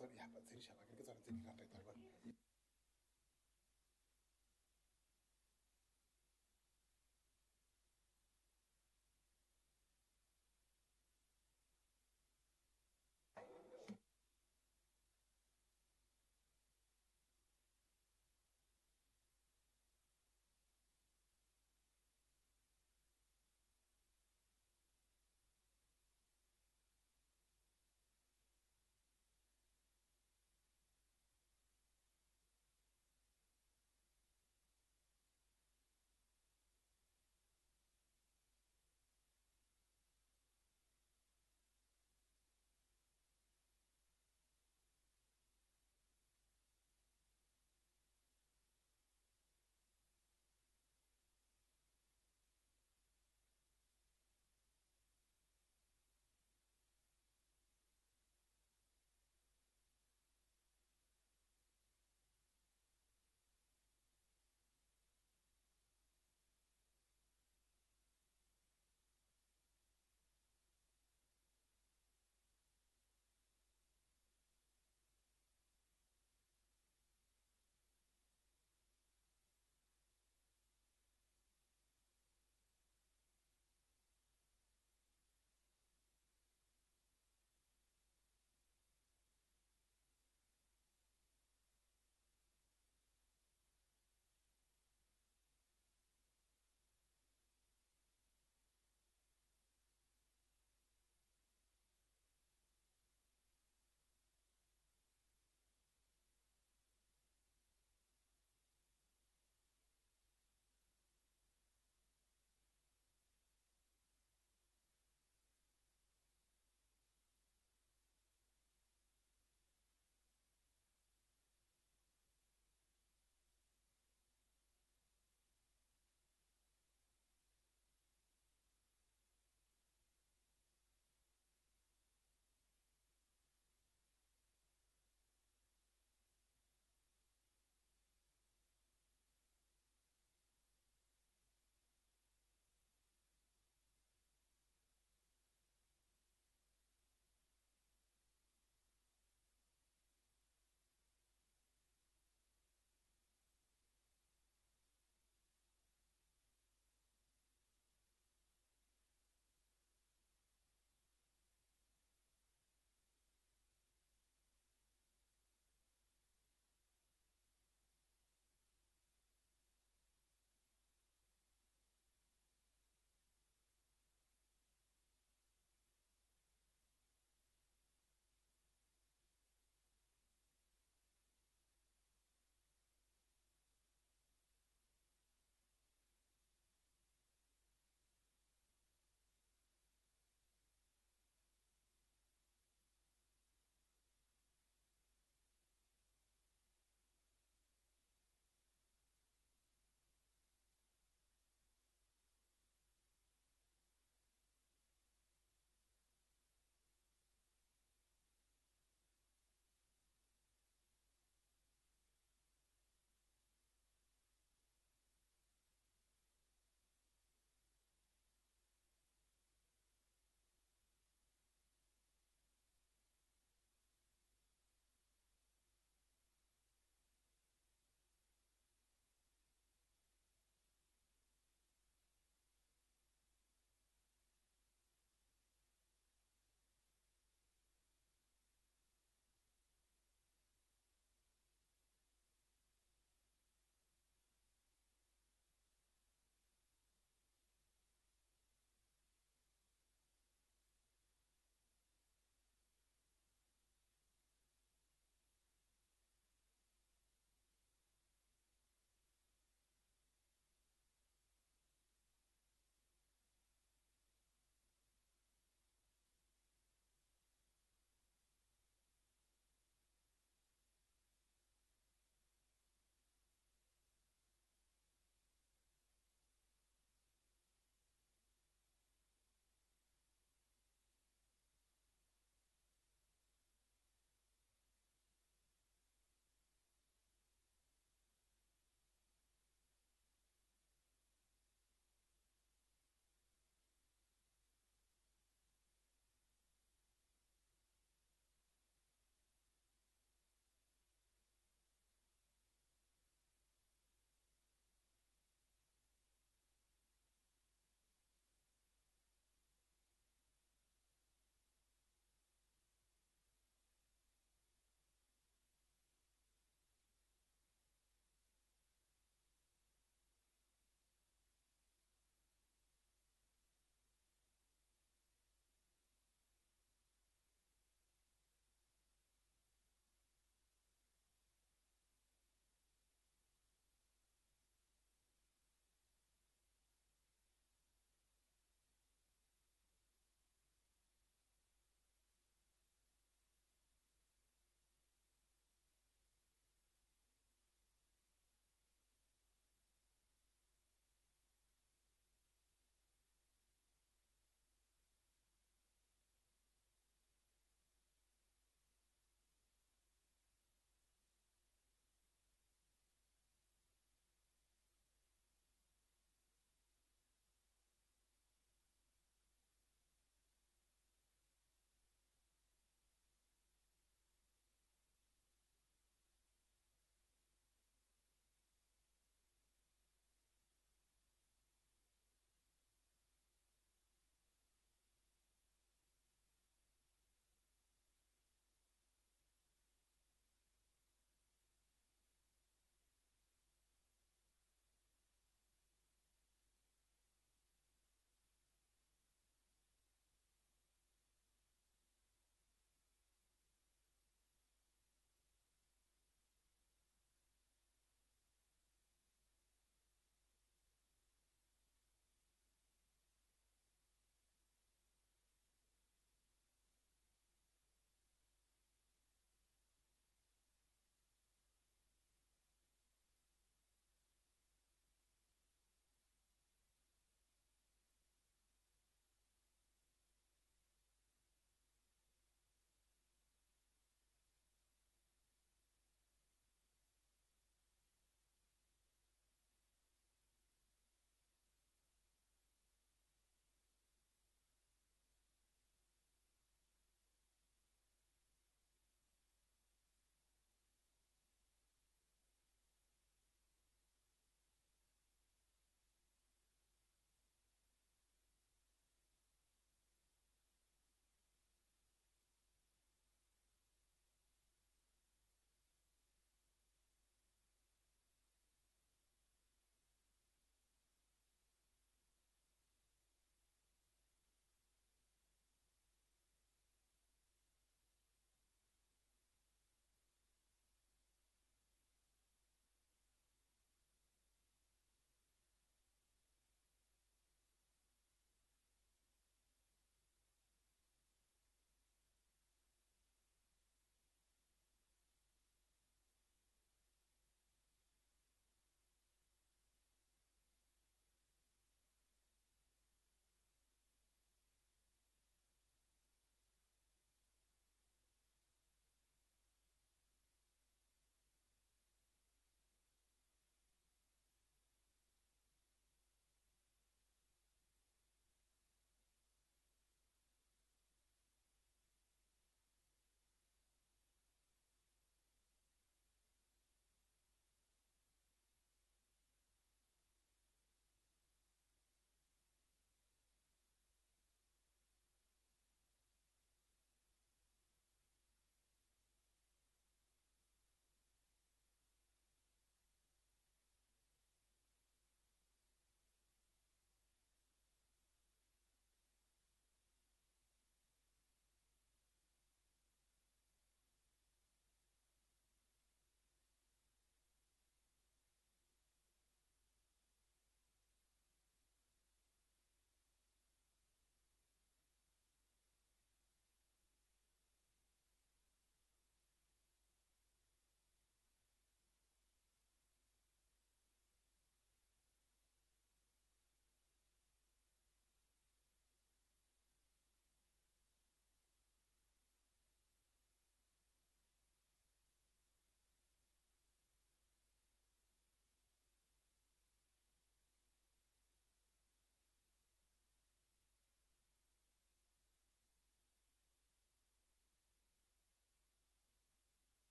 son ya pa tsiri shaba ke tsona tse di rata tsa bona.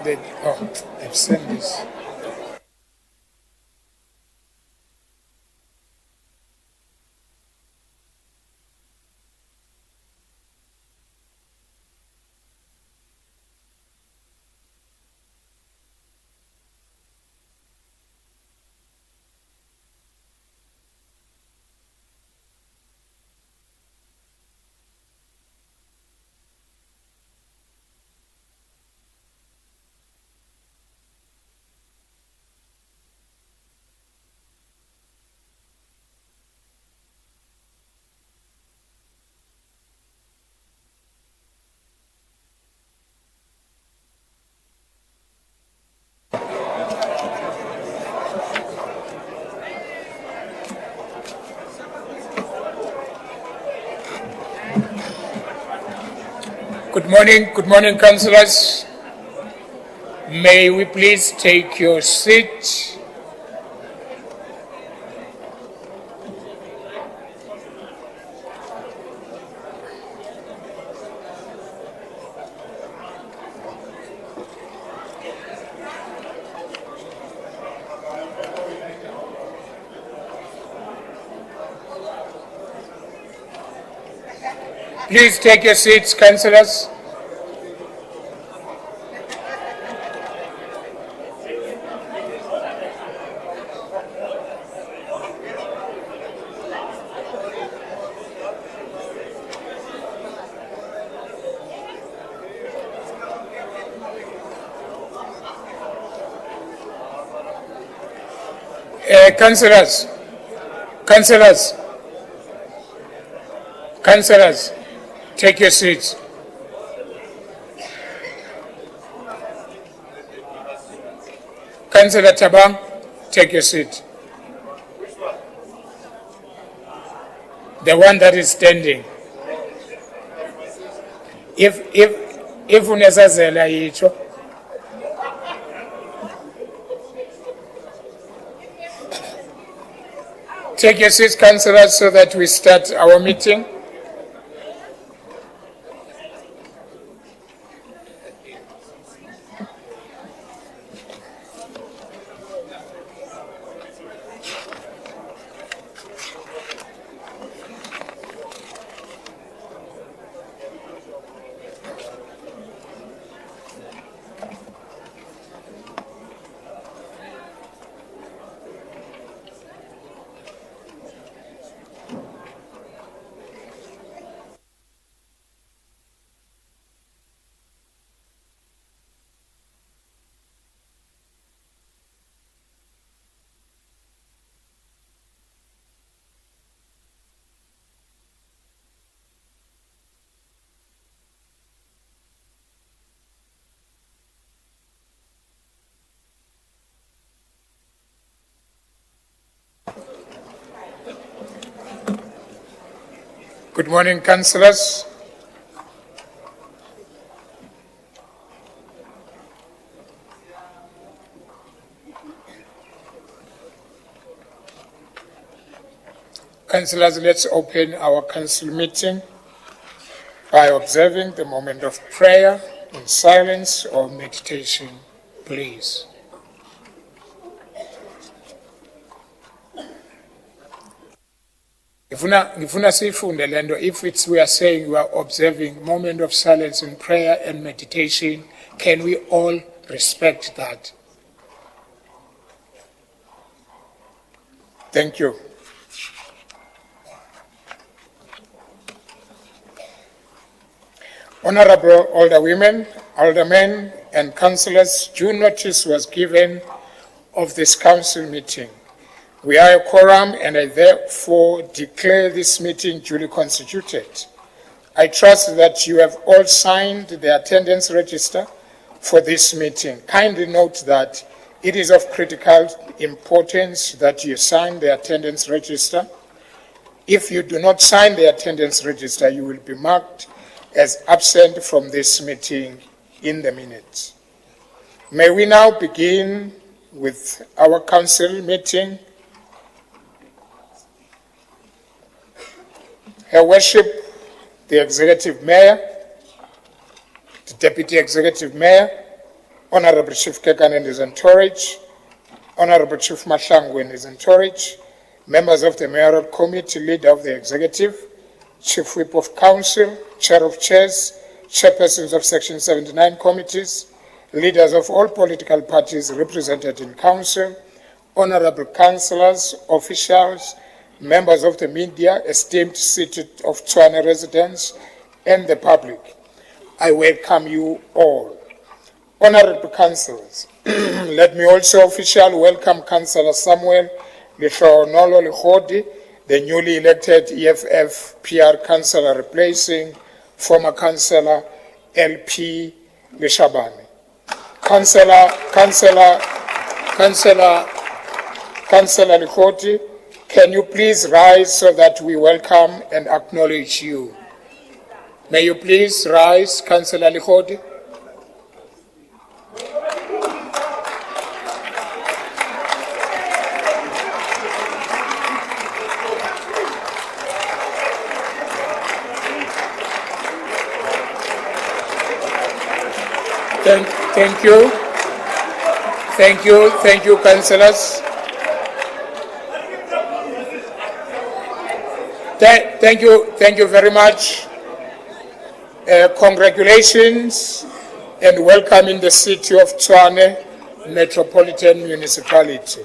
I've seen this. Good morning, councillors. May we please take your seat? Please take your seats, councillors. Councillors, take your seats. Councillor Tabang, take your seat. The one that is standing. If unesazela yicho. Take your seats, councillors, so that we start our meeting. Good morning, councillors. Councillors, let's open our council meeting by observing the moment of prayer in silence or meditation, please. Ngifuna sifunde lento, if we are saying we are observing moment of silence in prayer and meditation, can we all respect that? Thank you. Honorable alderwomen, aldermen, and councillors, due notice was given of this council meeting. We are a quorum, and I therefore declare this meeting duly constituted. I trust that you have all signed the attendance register for this meeting. Kindly note that it is of critical importance that you sign the attendance register. If you do not sign the attendance register, you will be marked as absent from this meeting in the minutes. May we now begin with our council meeting. Her Worship, the Executive Mayor, the Deputy Executive Mayor, Honorable Chief Kekanen is in Torridge, Honorable Chief Mashangwen is in Torridge, members of the Mayoral Committee, Leader of the Executive, Chief Whip of Council, Chair of Chairs, Chairpersons of Section 79 committees, leaders of all political parties represented in Council, Honorable Councillors, officials, members of the media, esteemed City of Tshwane residents, and the public. I welcome you all. Honorable Councillors, let me also officially welcome Councillor Samuel Nolo Lihodi, the newly elected EFF PR Councillor replacing former Councillor LP Lishabane. Councillor Lihodi, can you please rise so that we welcome and acknowledge you? May you please rise, Councillor Lihodi. Thank you, councillors. Thank you very much. Congratulations and welcome in the City of Tshwane Metropolitan Municipality.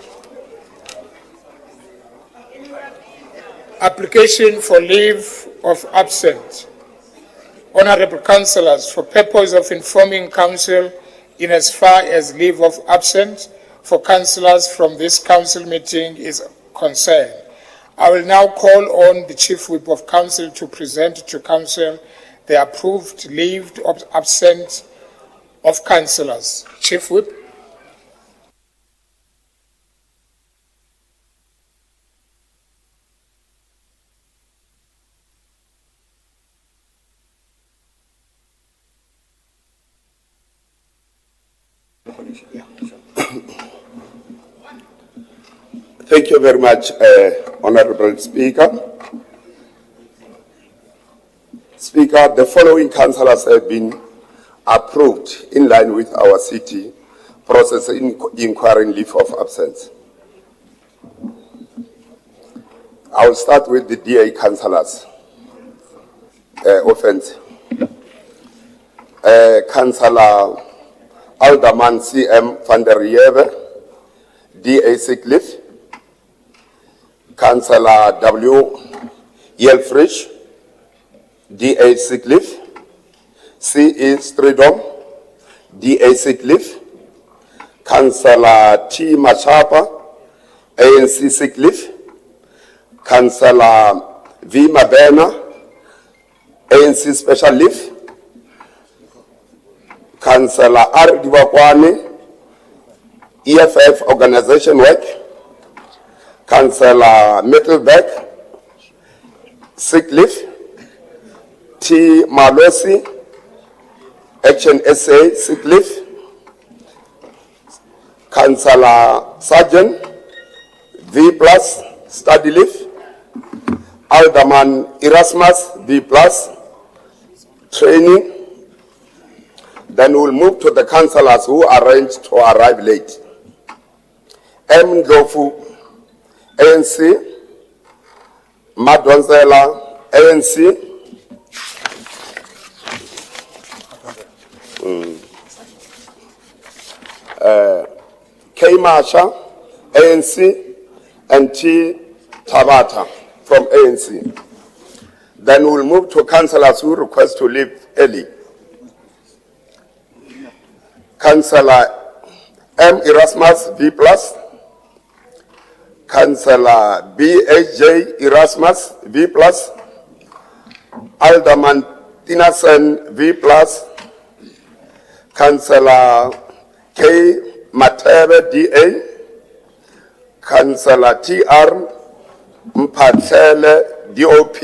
Application for leave of absence. Honorable Councillors, for purpose of informing Council in as far as leave of absence for Councillors from this Council meeting is concerned, I will now call on the Chief Whip of Council to present to Council the approved leave of absence of Councillors. Chief Whip. Thank you very much, Honorable Speaker. Speaker, the following councillors have been approved in line with our city process in inquiring leave of absence. I will start with the DA councillors. Offense. Councillor Alderman CM van der Rieve, DA sick leave. Councillor W. Yelfrisch, DA sick leave. C.E. Stridom, DA sick leave. Councillor T. Machapa, ANC sick leave. Councillor V. Mabena, ANC special leave. Councillor R. Diwakwane, EFF organization work. Councillor Mittelbeck, sick leave. T. Malosi, Action SA, sick leave. Councillor Sergeant, V+, study leave. Alderman Erasmus, V+, training. Then we'll move to the councillors who arranged to arrive late. M. Ndlovu, ANC. Madonsela, ANC. K. Marsha, ANC, and T. Tabata from ANC. Then we'll move to councillors who request to leave early. Councillor M. Erasmus, V+. Councillor B.H.J. Erasmus, V+. Alderman Tinasen, V+. Councillor K. Matebe, DA. Councillor T.R. Mpatsele, DOP.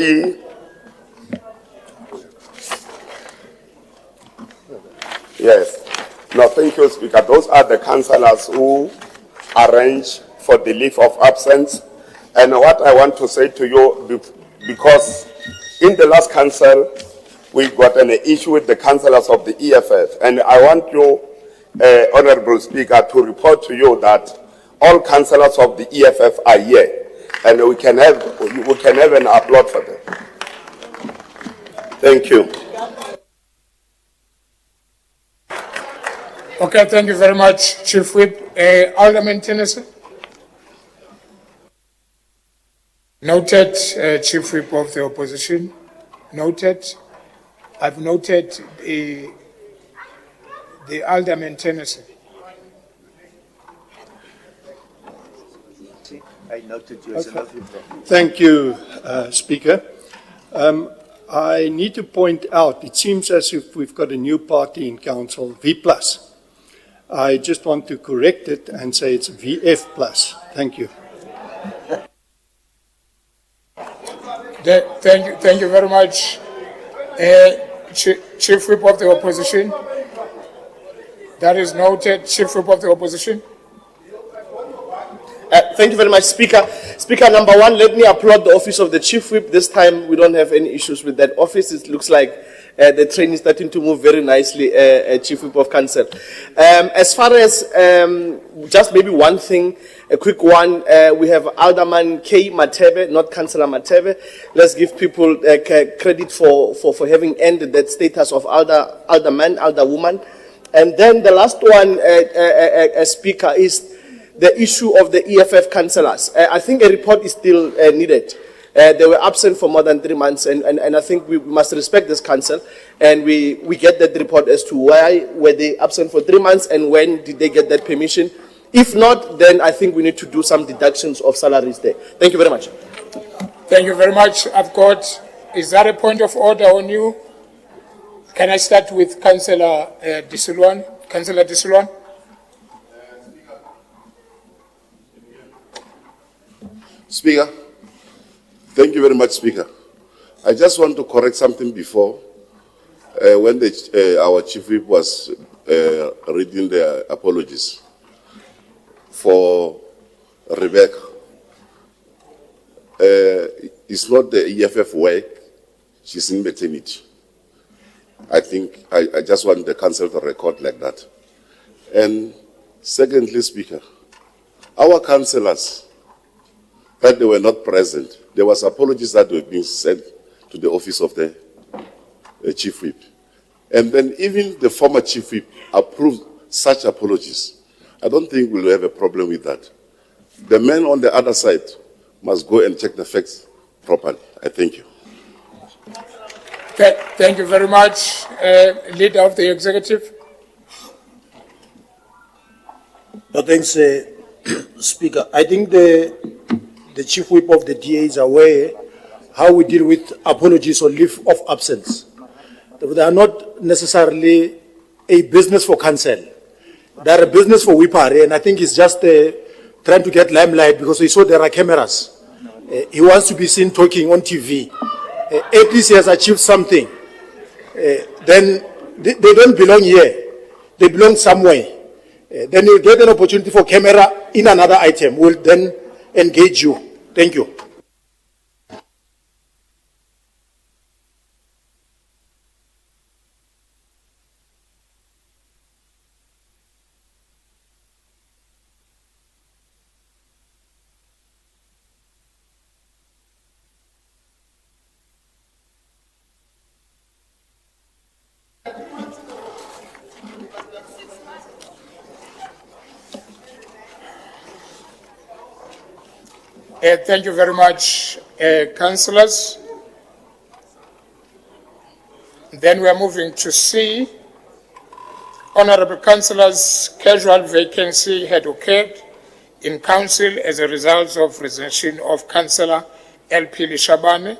Yes. No, thank you, Speaker. Those are the councillors who arrange for the leave of absence. And what I want to say to you, because in the last council, we got an issue with the councillors of the EFF, and I want you Honorable Speaker, to report to you that all councillors of the EFF are here, and we can have an applaud for them. Thank you. Okay, thank you very much, Chief Whip. Alderman Tennyson. Noted, Chief Whip of the Opposition. Noted. I've noted the Alderman Tennyson. I noted you as an officer. Thank you, Speaker. I need to point out, it seems as if we've got a new party in council, V+. I just want to correct it and say it's VF+. Thank you. Thank you very much, Chief Whip of the Opposition. That is noted, Chief Whip of the Opposition. Thank you very much, Speaker. Speaker, number one, let me applaud the office of the Chief Whip. This time, we don't have any issues with that office. It looks like the train is starting to move very nicely, Chief Whip of Council. As far as just maybe one thing, a quick one, we have Alderman K. Matebe, not Councillor Matebe. Let's give people credit for having ended that status of alderman, alderwoman. And then the last one, Speaker, is the issue of the EFF councillors. I think a report is still needed. They were absent for more than 3 months, and I think we must respect this council, and we get that report as to why were they absent for 3 months and when did they get that permission. If not, then I think we need to do some deductions of salaries there. Thank you very much. Thank you very much. Is that a point of order on you? Can I start with Councillor Disilwan? Councillor Disilwan? Speaker, thank you very much, Speaker. I just want to correct something before. When our Chief Whip was reading the apologies for Rebecca, it's not the EFF work, she's in maternity. I think I just want the council to record like that. And secondly, Speaker, our councillors, that they were not present, there was apologies that were being sent to the office of the Chief Whip. And then even the former Chief Whip approved such apologies. I don't think we'll have a problem with that. The men on the other side must go and check the facts properly. I thank you. Thank you very much, Leader of the Executive. No, thanks, Speaker. I think the Chief Whip of the DA is aware how we deal with apologies or leave of absence. They are not necessarily a business for council. They are a business for Whipare, and I think it's just trying to get limelight because we saw there are cameras. He wants to be seen talking on TV. At least he has achieved something. Then they don't belong here. They belong somewhere. Then you get an opportunity for camera in another item. We'll then engage you. Thank you. Thank you very much, councillors. Then we are moving to C. Honourable councillors, casual vacancy had occurred in council as a result of resignation of Councillor LP Lishabane,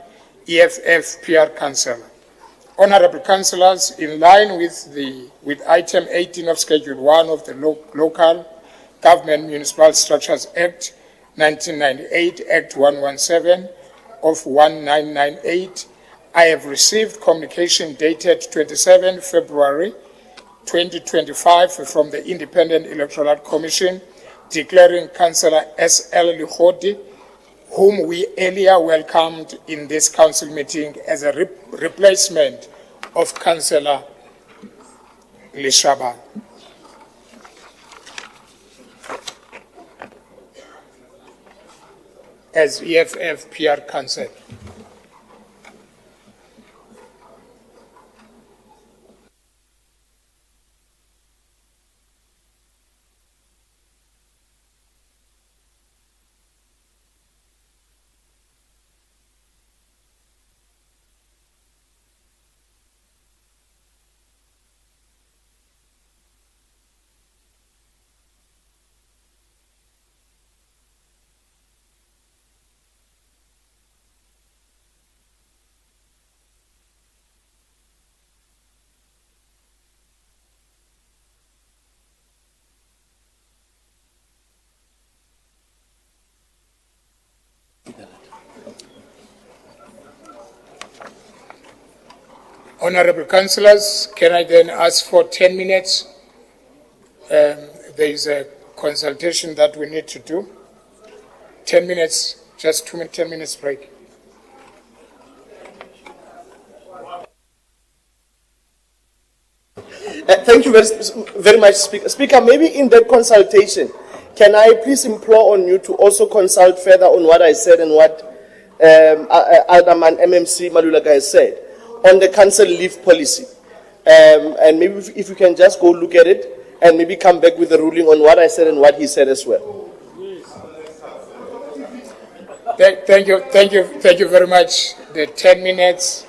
EFF PR Councillor. Honourable councillors, in line with item 18 of Schedule 1 of the Local Government Municipal Structures Act 1998, Act 117 of 1998, I have received communication dated 27 February 2025 from the Independent Electoral Commission declaring Councillor S.L. Likhodi, whom we earlier welcomed in this council meeting as a replacement of Councillor Lishabane. as EFF PR Council. Honorable councillors, can I then ask for 10 minutes? There is a consultation that we need to do. 10 minutes, just 10 minutes break. Thank you very much, Speaker. Speaker, maybe in that consultation, can I please implore on you to also consult further on what I said and what Alderman MMC Malulaka has said on the council leave policy. And maybe if you can just go look at it and maybe come back with a ruling on what I said and what he said as well. Thank you very much. The 10 minutes.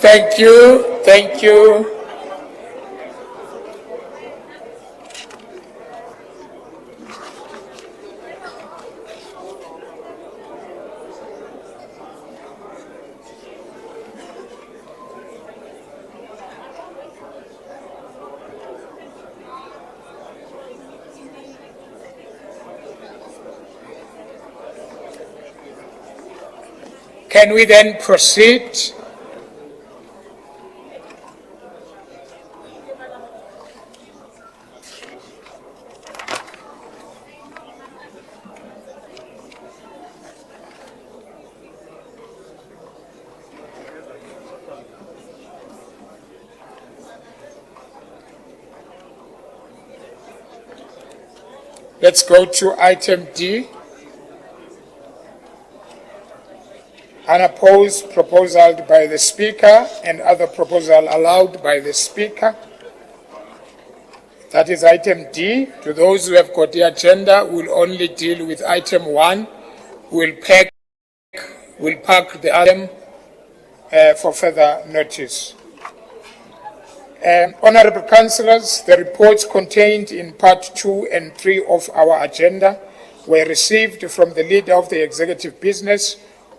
Thank you. Thank you. Can we then proceed? Let's go to item D. Unopposed proposal by the Speaker and other proposal allowed by the Speaker. That is item D. To those who have got the agenda, we'll only deal with item 1. We'll park the item for further notice. Honourable Councillors, the reports contained in Part 2 and 3 of our agenda were received from the Leader of the Executive Business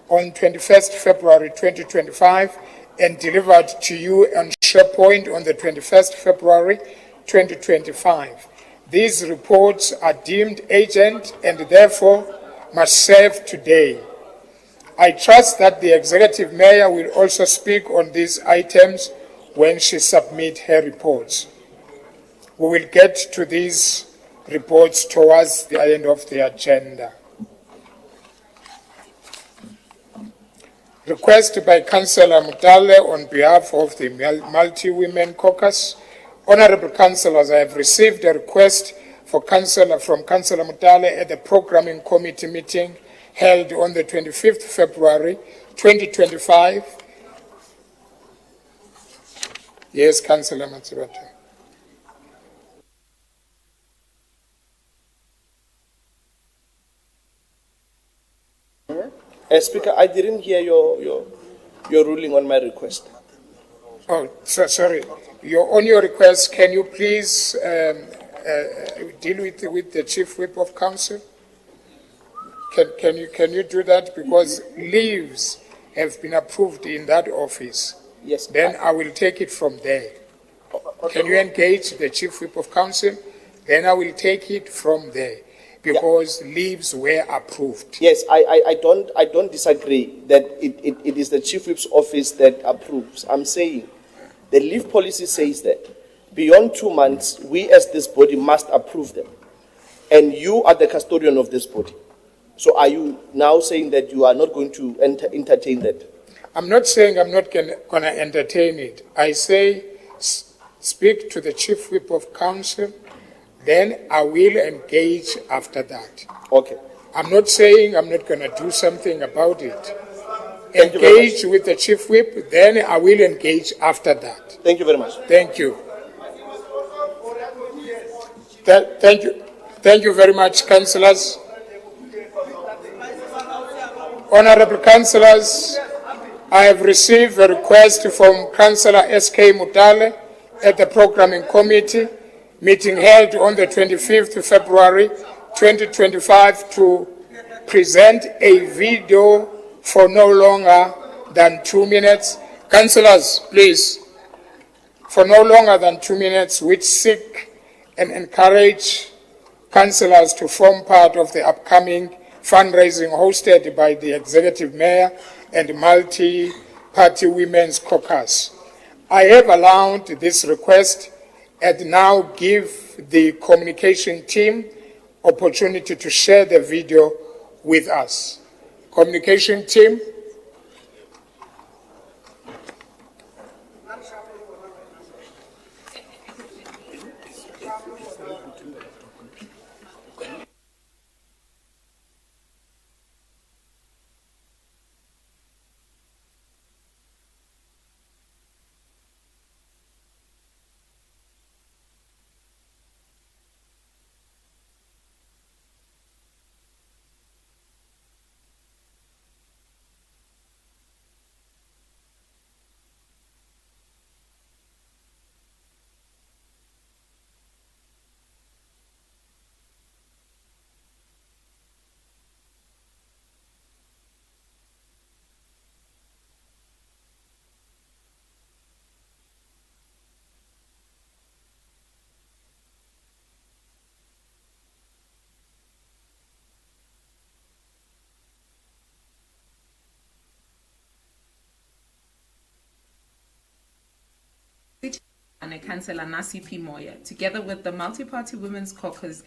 on 21st February 2025 and delivered to you on SharePoint on the 21st February 2025. These reports are deemed urgent and therefore must serve today. I trust that the Executive Mayor will also speak on these items when she submits her reports. We will get to these reports towards the end of the agenda. Request by Councillor Mutale on behalf of the Multi-Women Caucus. Honourable Councillors, I have received a request from Councillor Mutale at the Programming Committee meeting held on the 25th February 2025. Yes, Councillor Matsibata. Speaker, I didn't hear your ruling on my request. Oh, sorry. On your request, can you please deal with the Chief Whip of Council? Can you do that? Because leaves have been approved in that office. Yes. Then I will take it from there. Okay. Can you engage the Chief Whip of Council? Then I will take it from there. Because leaves were approved. Yes, I don't disagree that it is the Chief Whip's office that approves. I'm saying the leave policy says that beyond 2 months, we as this body must approve them. And you are the custodian of this body. So are you now saying that you are not going to entertain that? I'm not saying I'm not going to entertain it. I say speak to the Chief Whip of Council. Then I will engage after that. Okay. I'm not saying I'm not going to do something about it. Engage with the Chief Whip, then I will engage after that. Thank you very much. Thank you. Thank you very much, Councillors. Honourable Councillors, I have received a request from Councillor S.K. Mutale at the Programming Committee meeting held on the 25th February 2025 to present a video for no longer than 2 minutes. Councillors, please, for no longer than 2 minutes, which seek and encourage councillors to form part of the upcoming fundraising hosted by the Executive Mayor and Multi-Party Women's Caucus. I have allowed this request and now give the communication team opportunity to share the video with us. Communication team. and Councillor Nasi P. Moya, together with the Multi-Party Women's Caucus,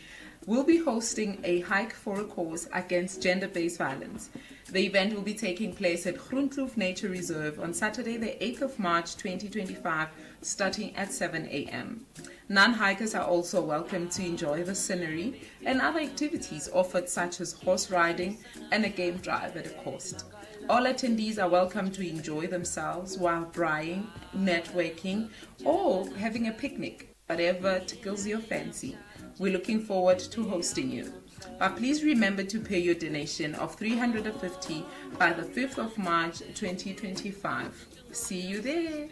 will be hosting a hike for a cause against gender-based violence. The event will be taking place at Groenkloof Nature Reserve on Saturday, the 8th of March 2025, starting at 7 a.m. Non-hikers are also welcome to enjoy the scenery and other activities offered, such as horse riding and a game drive at a cost. All attendees are welcome to enjoy themselves while braaiing, networking, or having a picnic, whatever tickles your fancy. We're looking forward to hosting you. But please remember to pay your donation of 350 by the 5th of March 2025. See you there.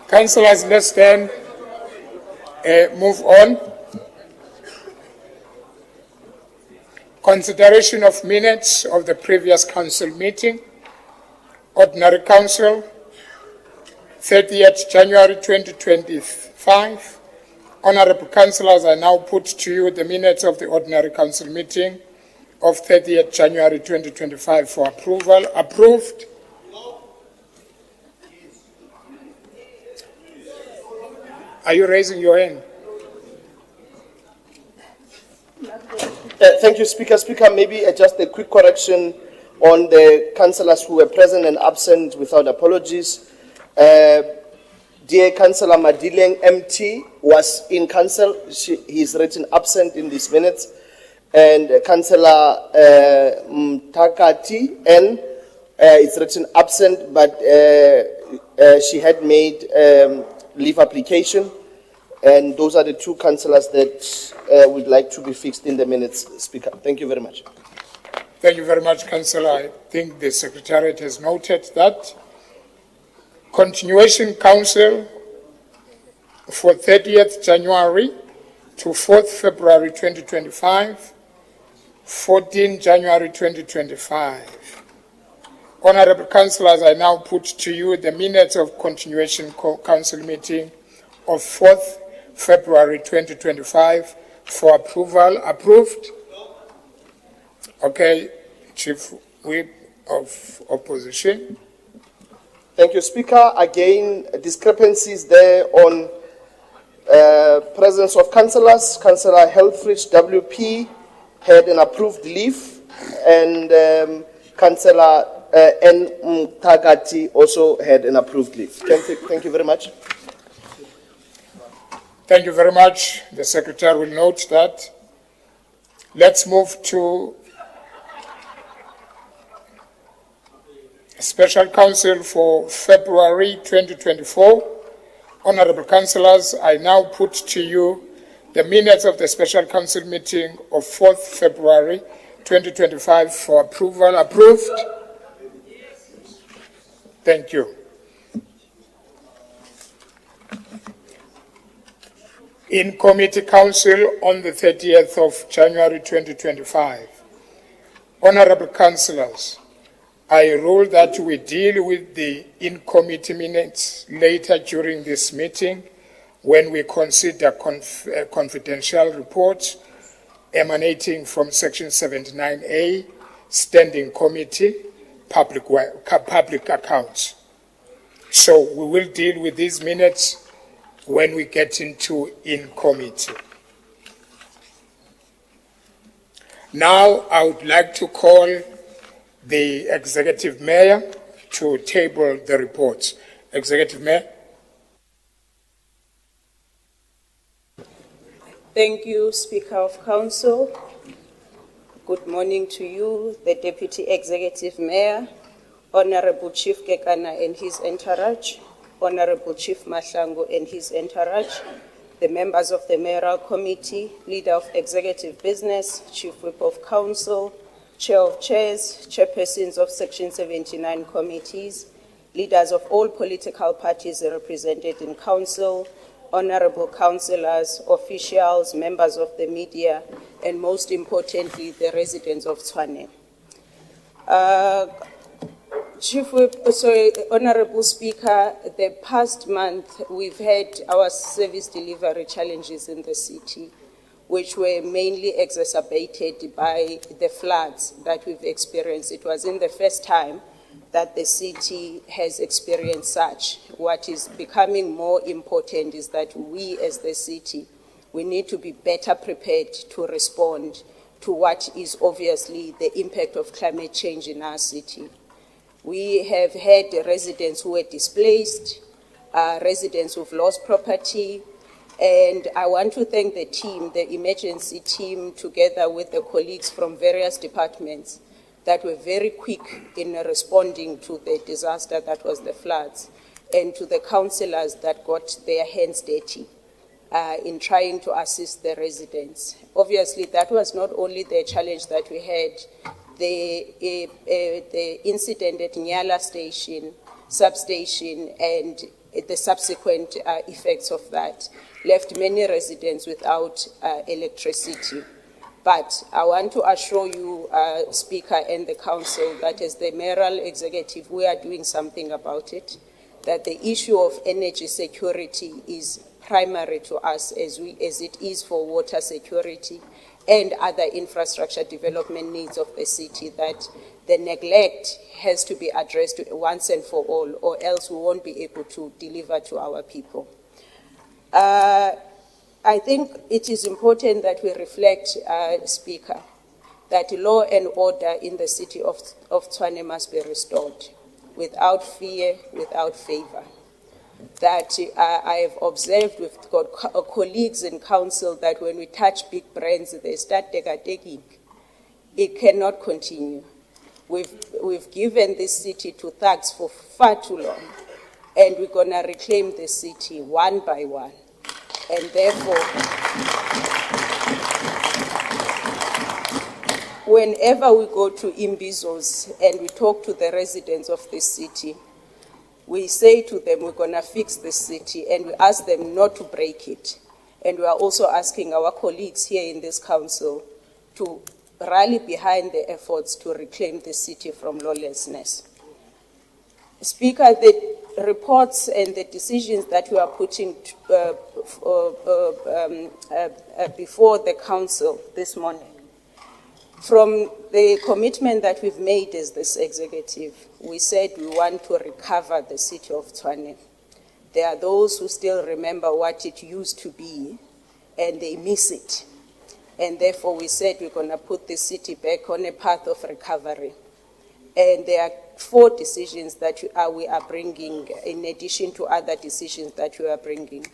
Councillors, let's then move on. Consideration of minutes of the previous council meeting. Ordinary Council, 30th January 2025. Honorable Councillors, I now put to you the minutes of the Ordinary Council meeting of 30th January 2025 for approval. Approved. Are you raising your hand? Thank you, Speaker. Speaker, maybe just a quick correction on the councillors who were present and absent without apologies. Dear Councillor Madileng MT was in council. He is written absent in these minutes. And Councillor Mtakati N is written absent, but she had made leave application. And those are the two councillors that would like to be fixed in the minutes, Speaker. Thank you very much. Thank you very much, Councillor. I think the Secretariat has noted that. Continuation Council for 30th January to 4th February 2025, 14 January 2025. Honorable Councillors, I now put to you the minutes of Continuation Council meeting of 4th February 2025 for approval. Approved. Okay, Chief Whip of Opposition. Thank you, Speaker. Again, discrepancies there on presence of councillors. Councillor Helfrich WP had an approved leave, and Councillor N. Mtagati also had an approved leave. Thank you very much. Thank you very much. The Secretary will note that. Let's move to Special Council for February 2024. Honorable Councillors, I now put to you the minutes of the Special Council meeting of 4th February 2025 for approval. Approved. Thank you. In Committee Council on the 30th of January 2025. Honorable Councillors, I rule that we deal with the in-committee minutes later during this meeting when we consider confidential reports emanating from Section 79A, Standing Committee, Public Accounts. So we will deal with these minutes when we get into in-committee. Now I would like to call the Executive Mayor to table the reports. Executive Mayor. Thank you, Speaker of Council. Good morning to you, the Deputy Executive Mayor, Honorable Chief Kekana and his entourage, Honorable Chief Mashango and his entourage, the members of the Mayoral Committee, Leader of Executive Business, Chief Whip of Council, Chair of Chairs, Chairpersons of Section 79 committees, leaders of all political parties represented in Council, honorable councillors, officials, members of the media, and most importantly, the residents of Tshwane. Honorable Speaker, the past month we've had our service delivery challenges in the city, which were mainly exacerbated by the floods that we've experienced. It wasn't the first time that the city has experienced such. What is becoming more important is that we as the city, we need to be better prepared to respond to what is obviously the impact of climate change in our city. We have had residents who were displaced, residents who've lost property, and I want to thank the team, the emergency team, together with the colleagues from various departments that were very quick in responding to the disaster that was the floods, and to the councillors that got their hands dirty in trying to assist the residents. Obviously, that was not only the challenge that we had, the incident at Nyala Station, substation, and the subsequent effects of that left many residents without electricity. But I want to assure you, Speaker and the Council, that as the Mayoral Executive, we are doing something about it, that the issue of energy security is primary to us as it is for water security and other infrastructure development needs of the city, that the neglect has to be addressed once and for all, or else we won't be able to deliver to our people. I think it is important that we reflect, Speaker, that law and order in the city of Tshwane must be restored without fear, without favor. That I have observed with colleagues in council that when we touch big brands, they start taking. It cannot continue. We've given this city to thugs for far too long, and we're going to reclaim the city one by one. And therefore, whenever we go to Imbizos and we talk to the residents of this city, we say to them, we're going to fix this city, and we ask them not to break it. And we are also asking our colleagues here in this council to rally behind the efforts to reclaim the city from lawlessness. Speaker, the reports and the decisions that we are putting before the council this morning, from the commitment that we've made as this executive, we said we want to recover the city of Tshwane. There are those who still remember what it used to be, and they miss it. And therefore we said we're going to put the city back on a path of recovery. And there are 4 decisions that we are bringing, in addition to other decisions that we are bringing.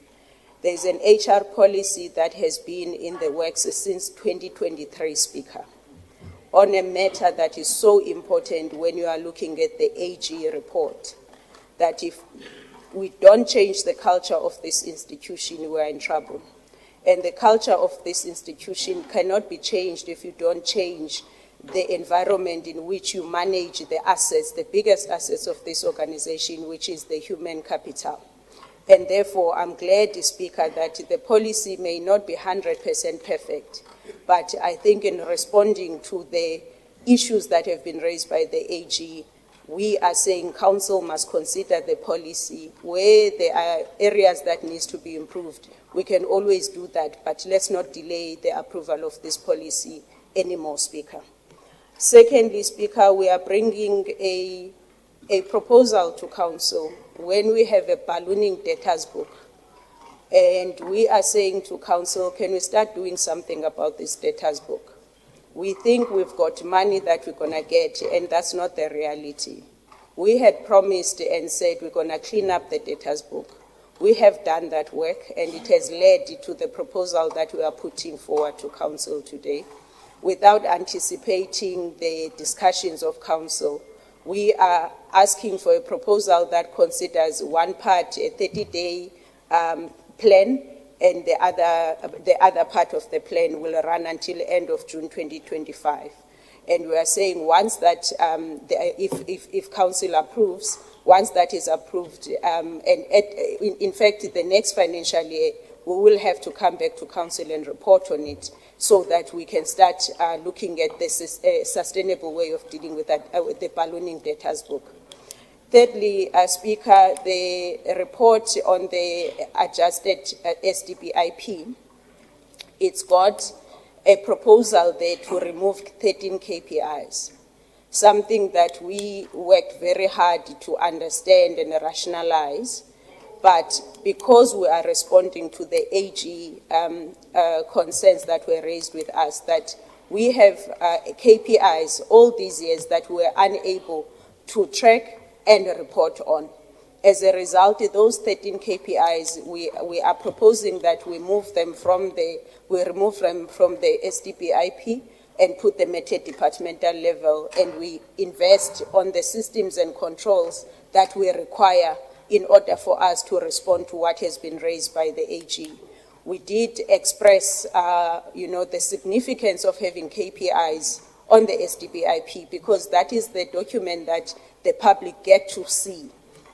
There's an HR policy that has been in the works since 2023, Speaker, on a matter that is so important when you are looking at the AG report, that if we don't change the culture of this institution, we are in trouble. And the culture of this institution cannot be changed if you don't change the environment in which you manage the assets, the biggest assets of this organization, which is the human capital. And therefore, I'm glad, Speaker, that the policy may not be 100% perfect, but I think in responding to the issues that have been raised by the AG, we are saying council must consider the policy. Where there are areas that needs to be improved, we can always do that, but let's not delay the approval of this policy anymore, Speaker. Secondly, Speaker, we are bringing a proposal to council when we have a ballooning debtors book. And we are saying to council, can we start doing something about this debtors book? We think we've got money that we're going to get, and that's not the reality. We had promised and said we're going to clean up the debtors book. We have done that work, and it has led to the proposal that we are putting forward to council today. Without anticipating the discussions of council, we are asking for a proposal that considers one part a 30-day plan, and the other part of the plan will run until end of June 2025. And we are saying once that, if council approves, once that is approved, in fact, the next financial year, we will have to come back to council and report on it so that we can start looking at this sustainable way of dealing with that, with the ballooning debtors book. Thirdly, Speaker, the report on the adjusted SDBIP, it's got a proposal there to remove 13 KPIs, something that we worked very hard to understand and rationalize, but because we are responding to the AG concerns that were raised with us, that we have KPIs all these years that we were unable to track and report on. As a result, those 13 KPIs, we are proposing that we remove them from the SDBIP and put them at a departmental level, and we invest on the systems and controls that we require in order for us to respond to what has been raised by the AG. We did express, the significance of having KPIs on the SDBIP because that is the document that the public get to see.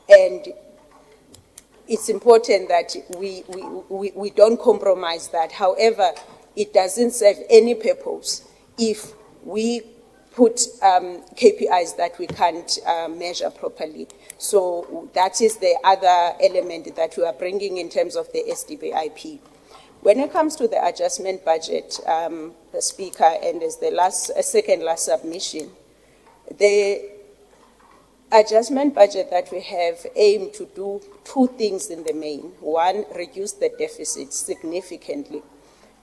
And it's important that we don't compromise that. However, it doesn't serve any purpose if we put KPIs that we can't measure properly. So that is the other element that we are bringing in terms of the SDBIP. When it comes to the adjustment budget, the Speaker, and as the second last submission, the adjustment budget that we have aimed to do two things in the main. One, reduce the deficit significantly,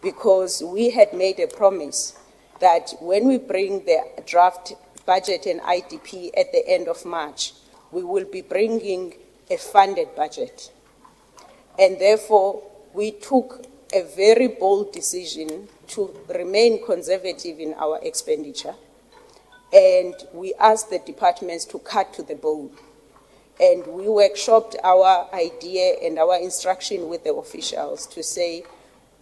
because we had made a promise that when we bring the draft budget and IDP at the end of March, we will be bringing a funded budget. And therefore, we took a very bold decision to remain conservative in our expenditure. And we asked the departments to cut to the bone. And we workshopped our idea and our instruction with the officials to say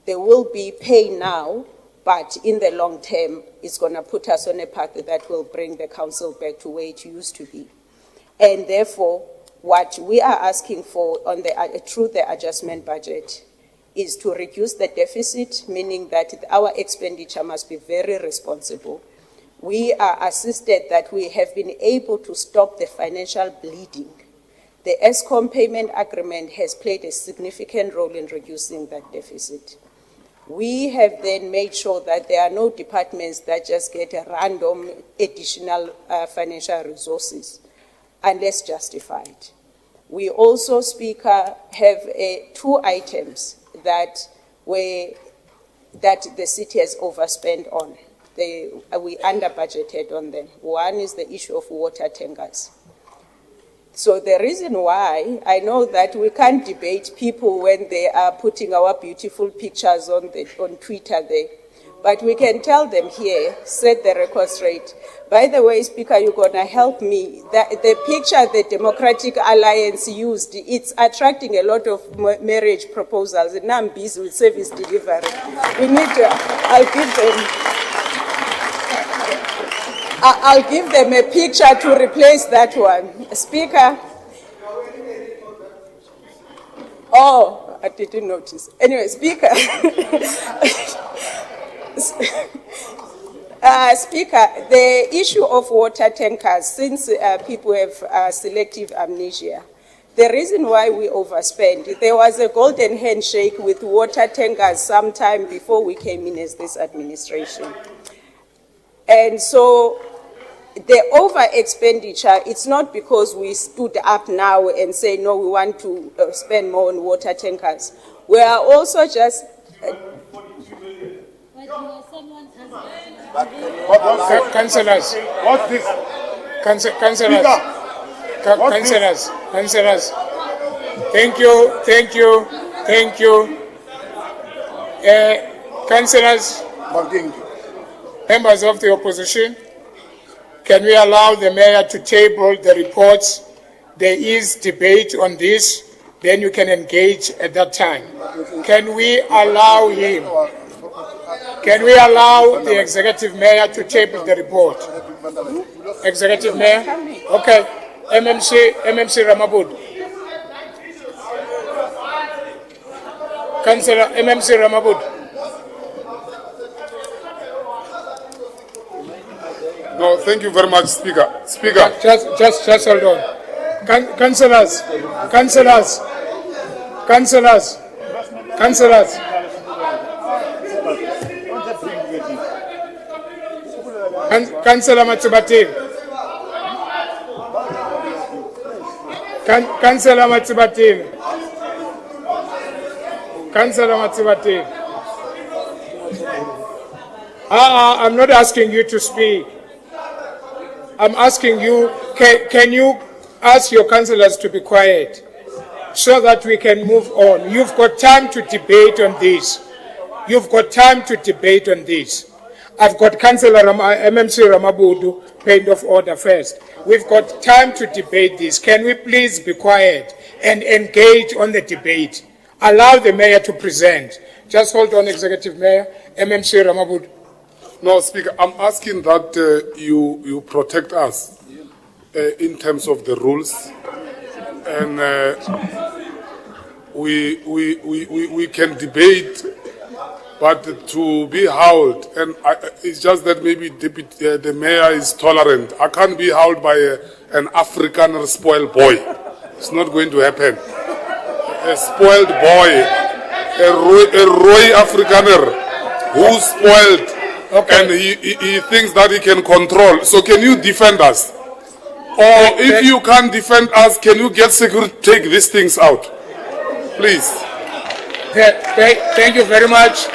there will be pay now, but in the long term, it's going to put us on a path that will bring the council back to where it used to be. And therefore, what we are asking for through the adjustment budget is to reduce the deficit, meaning that our expenditure must be very responsible. We are assisted that we have been able to stop the financial bleeding. The ESCOM payment agreement has played a significant role in reducing that deficit. We have then made sure that there are no departments that just get a random additional financial resources unless justified. We also, Speaker, have two items that the city has overspent on. We under-budgeted on them. One is the issue of water tankers. So the reason why, I know that we can't debate people when they are putting our beautiful pictures on Twitter there, but we can tell them here, set the record straight. By the way, Speaker, you're going to help me. The picture the Democratic Alliance used, it's attracting a lot of marriage proposals, and now I'm busy with service delivery. I'll give them a picture to replace that one. Speaker. Oh, I didn't notice. Anyway, Speaker. Speaker, the issue of water tankers, since people have selective amnesia, the reason why we overspent, there was a golden handshake with water tankers sometime before we came in as this administration. And so the over-expenditure, it's not because we stood up now and say, no, we want to spend more on water tankers. We are also just... Councillors. What's this? Councillors. Councillors. Thank you. Councillors, members of the opposition, can we allow the mayor to table the reports? There is debate on this. then you can engage at that time. Can we allow him? Can we allow the executive mayor to table the report? Executive mayor? Okay. MMC Ramabud. Councillor MMC Ramabud. No, thank you very much, Speaker. Speaker. Just hold on. Councillors. Councillor Matsibatil. Councillor Matsibatil. I'm not asking you to speak. I'm asking you, can you ask your councillors to be quiet so that we can move on? You've got time to debate on this. You've got time to debate on this. I've got Councillor MMC Ramabudu, point of order first. We've got time to debate this. Can we please be quiet and engage on the debate? Allow the mayor to present. Just hold on, Executive Mayor. MMC Ramabudu. No, Speaker, I'm asking that you protect us in terms of the rules, and we can debate, but to be howled, and it's just that maybe the mayor is tolerant. I can't be howled by an Afrikaner spoiled boy. It's not going to happen. A spoiled boy, a Roy Afrikaner who's spoiled. Okay. And he thinks that he can control. So can you defend us? Or if you can't defend us, can you get security to take these things out? Please. Thank you very much.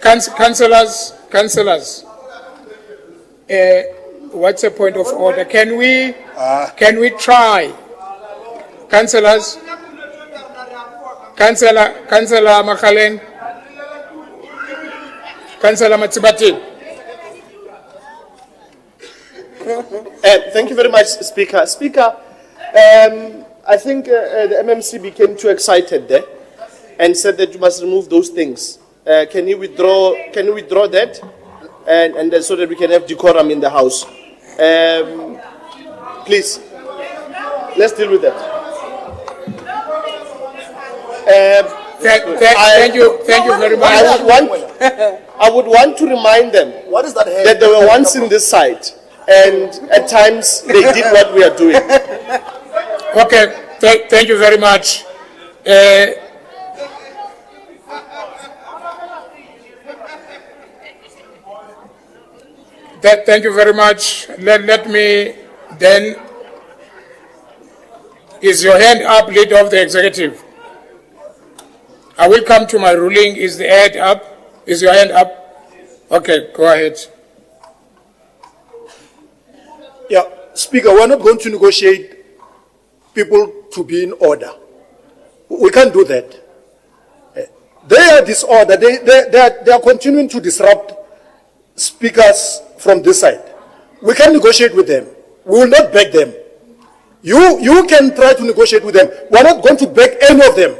Councillors, what's the point of order? Can we try? Councillors? Councillor Makhalen? Councillor Matsibati. Thank you very much, Speaker. Speaker, I think the MMC became too excited there and said that you must remove those things. Can you withdraw that? And then so that we can have decorum in the House. Please, let's deal with that. Thank you very much. I would want to remind them that they were once in this site, and at times they did what we are doing. Okay, thank you very much. Thank you very much. Let me then. Is your hand up, leader of the executive? I will come to my ruling. Is the hand up? Is your hand up? Okay, go ahead. Yeah, Speaker, we're not going to negotiate people to be in order. We can't do that. They are disorder. They are continuing to disrupt speakers from this side. We can negotiate with them. We will not beg them. You can try to negotiate with them. We're not going to beg any of them.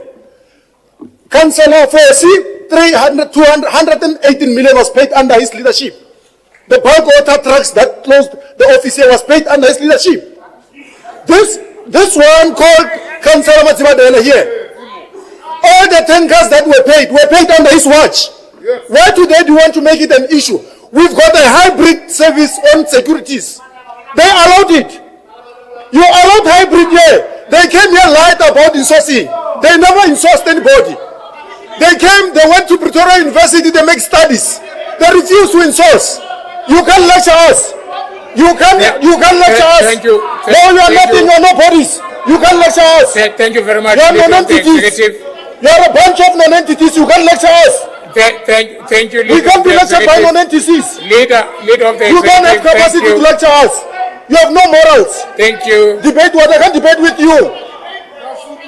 Councillor Fosi, 118 million was paid under his leadership. The bulk water trucks that closed the office here was paid under his leadership. This one called Councillor Matsibadela here. All the 10 cars that were paid under his watch. Yes. Why today do you want to make it an issue? We've got a hybrid service on securities. They allowed it. You allowed hybrid here. They came here lied about insourcing. They never insourced anybody. They went to Pretoria University, they make studies. They refuse to insource. You can lecture us. You can lecture us. Thank you. No, you are nothing, you are nobodies. You can lecture us. Thank you very much. You are non-entities. You are a bunch of non-entities. You can lecture us. Thank you. We can't be lectured by non-entities. Leader of the executive. You don't have capacity to lecture us. You have no morals. Thank you. Debate what? I can't debate with you.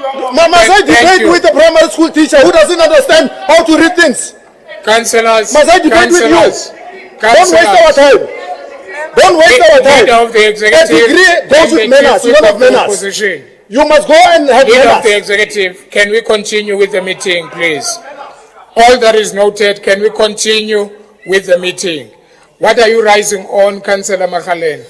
Must I debate with a primary school teacher who doesn't understand how to read things? Councillors. Must I debate with you? Don't waste our time. Don't waste our time. Leader of the executive. A degree goes with manners. You don't have manners. You must go and have Leader of members. the executive, can we continue with the meeting, please? All that is noted, can we continue with the meeting? What are you rising on, Councillor Makhaleni?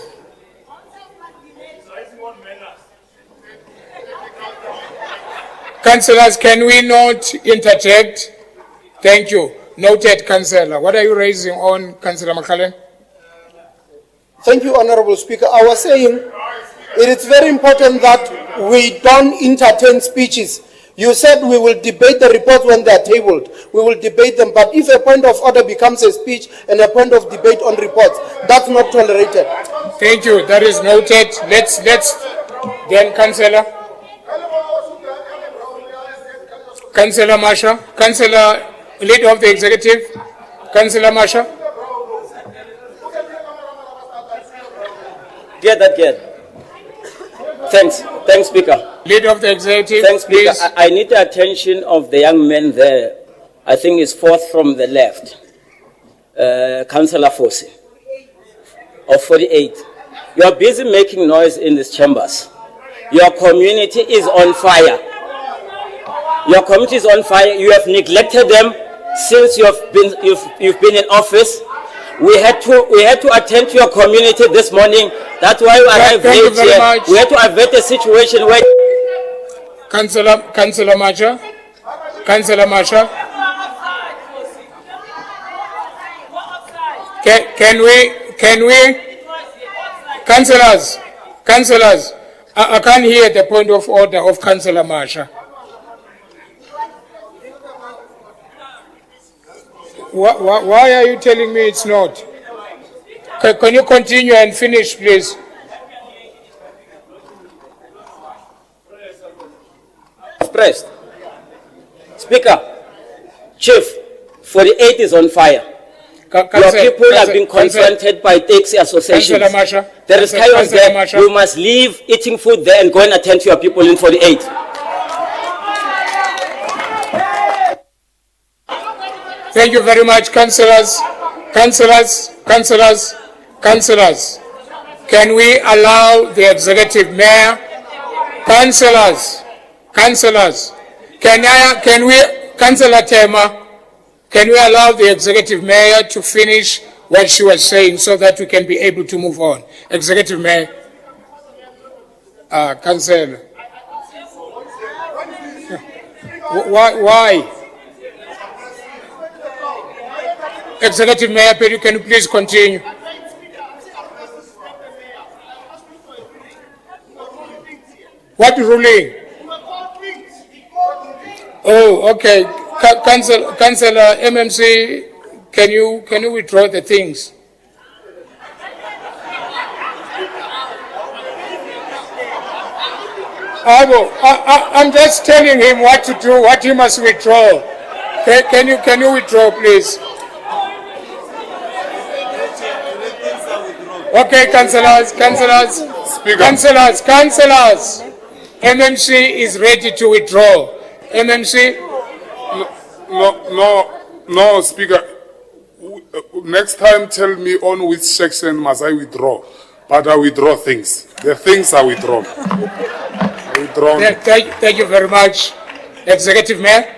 Councillors, can we not interject? Thank you. Noted, Councillor. What are you raising on, Councillor Makhaleni? Thank you, Honorable Speaker. I was saying it is very important that we don't entertain speeches. You said we will debate the reports when they are tabled. We will debate them, but if a point of order becomes a speech and a point of debate on reports, that's not tolerated. Thank you. That is noted. Let's then, Councillor. Councillor Masha. Councillor, Leader of the Executive. Councillor Masha. Get that girl. Thanks, Speaker. Leader of the Executive, Thanks, Speaker. please. I need the attention of the young man there. I think it's fourth from the left. Councillor Fosi of 48. You are busy making noise in these chambers. Your community is on fire. Your community is on fire. You have neglected them since you've been in office. We had to attend to your community this morning. That's why we arrived Thank you late very here. much. We had to avert a situation where. Councillor Masha. Councillor Masha. Can we, councillors, I can't hear the point of order of Councillor Masha. Why are you telling me it's not? Can you continue and finish, please? Pressed. Speaker, Chief, 48 is on fire. Your people have been confronted by taxi associations. Councillor Masha. There is chaos Councillor there. Masha. You must leave eating food there and go and attend to your people in 48. Thank you very much, councillors. Councillors, can we allow the executive mayor? Councillors, can we, Councillor Tema, can we allow the executive mayor to finish what she was saying so that we can be able to move on? Executive mayor. Councillor. Why? Executive Mayor, can you please continue? What ruling? Oh, okay. Councillor MMC, can you withdraw the things? I'm just telling him what to do, what he must withdraw. Can you withdraw, please? Okay, councillors. Speaker. Councillors. MMC is ready to withdraw. MMC? No, Speaker. Next time, tell me on which section must I withdraw. But I withdraw things. The things are withdrawn. Thank you very much. Executive Mayor?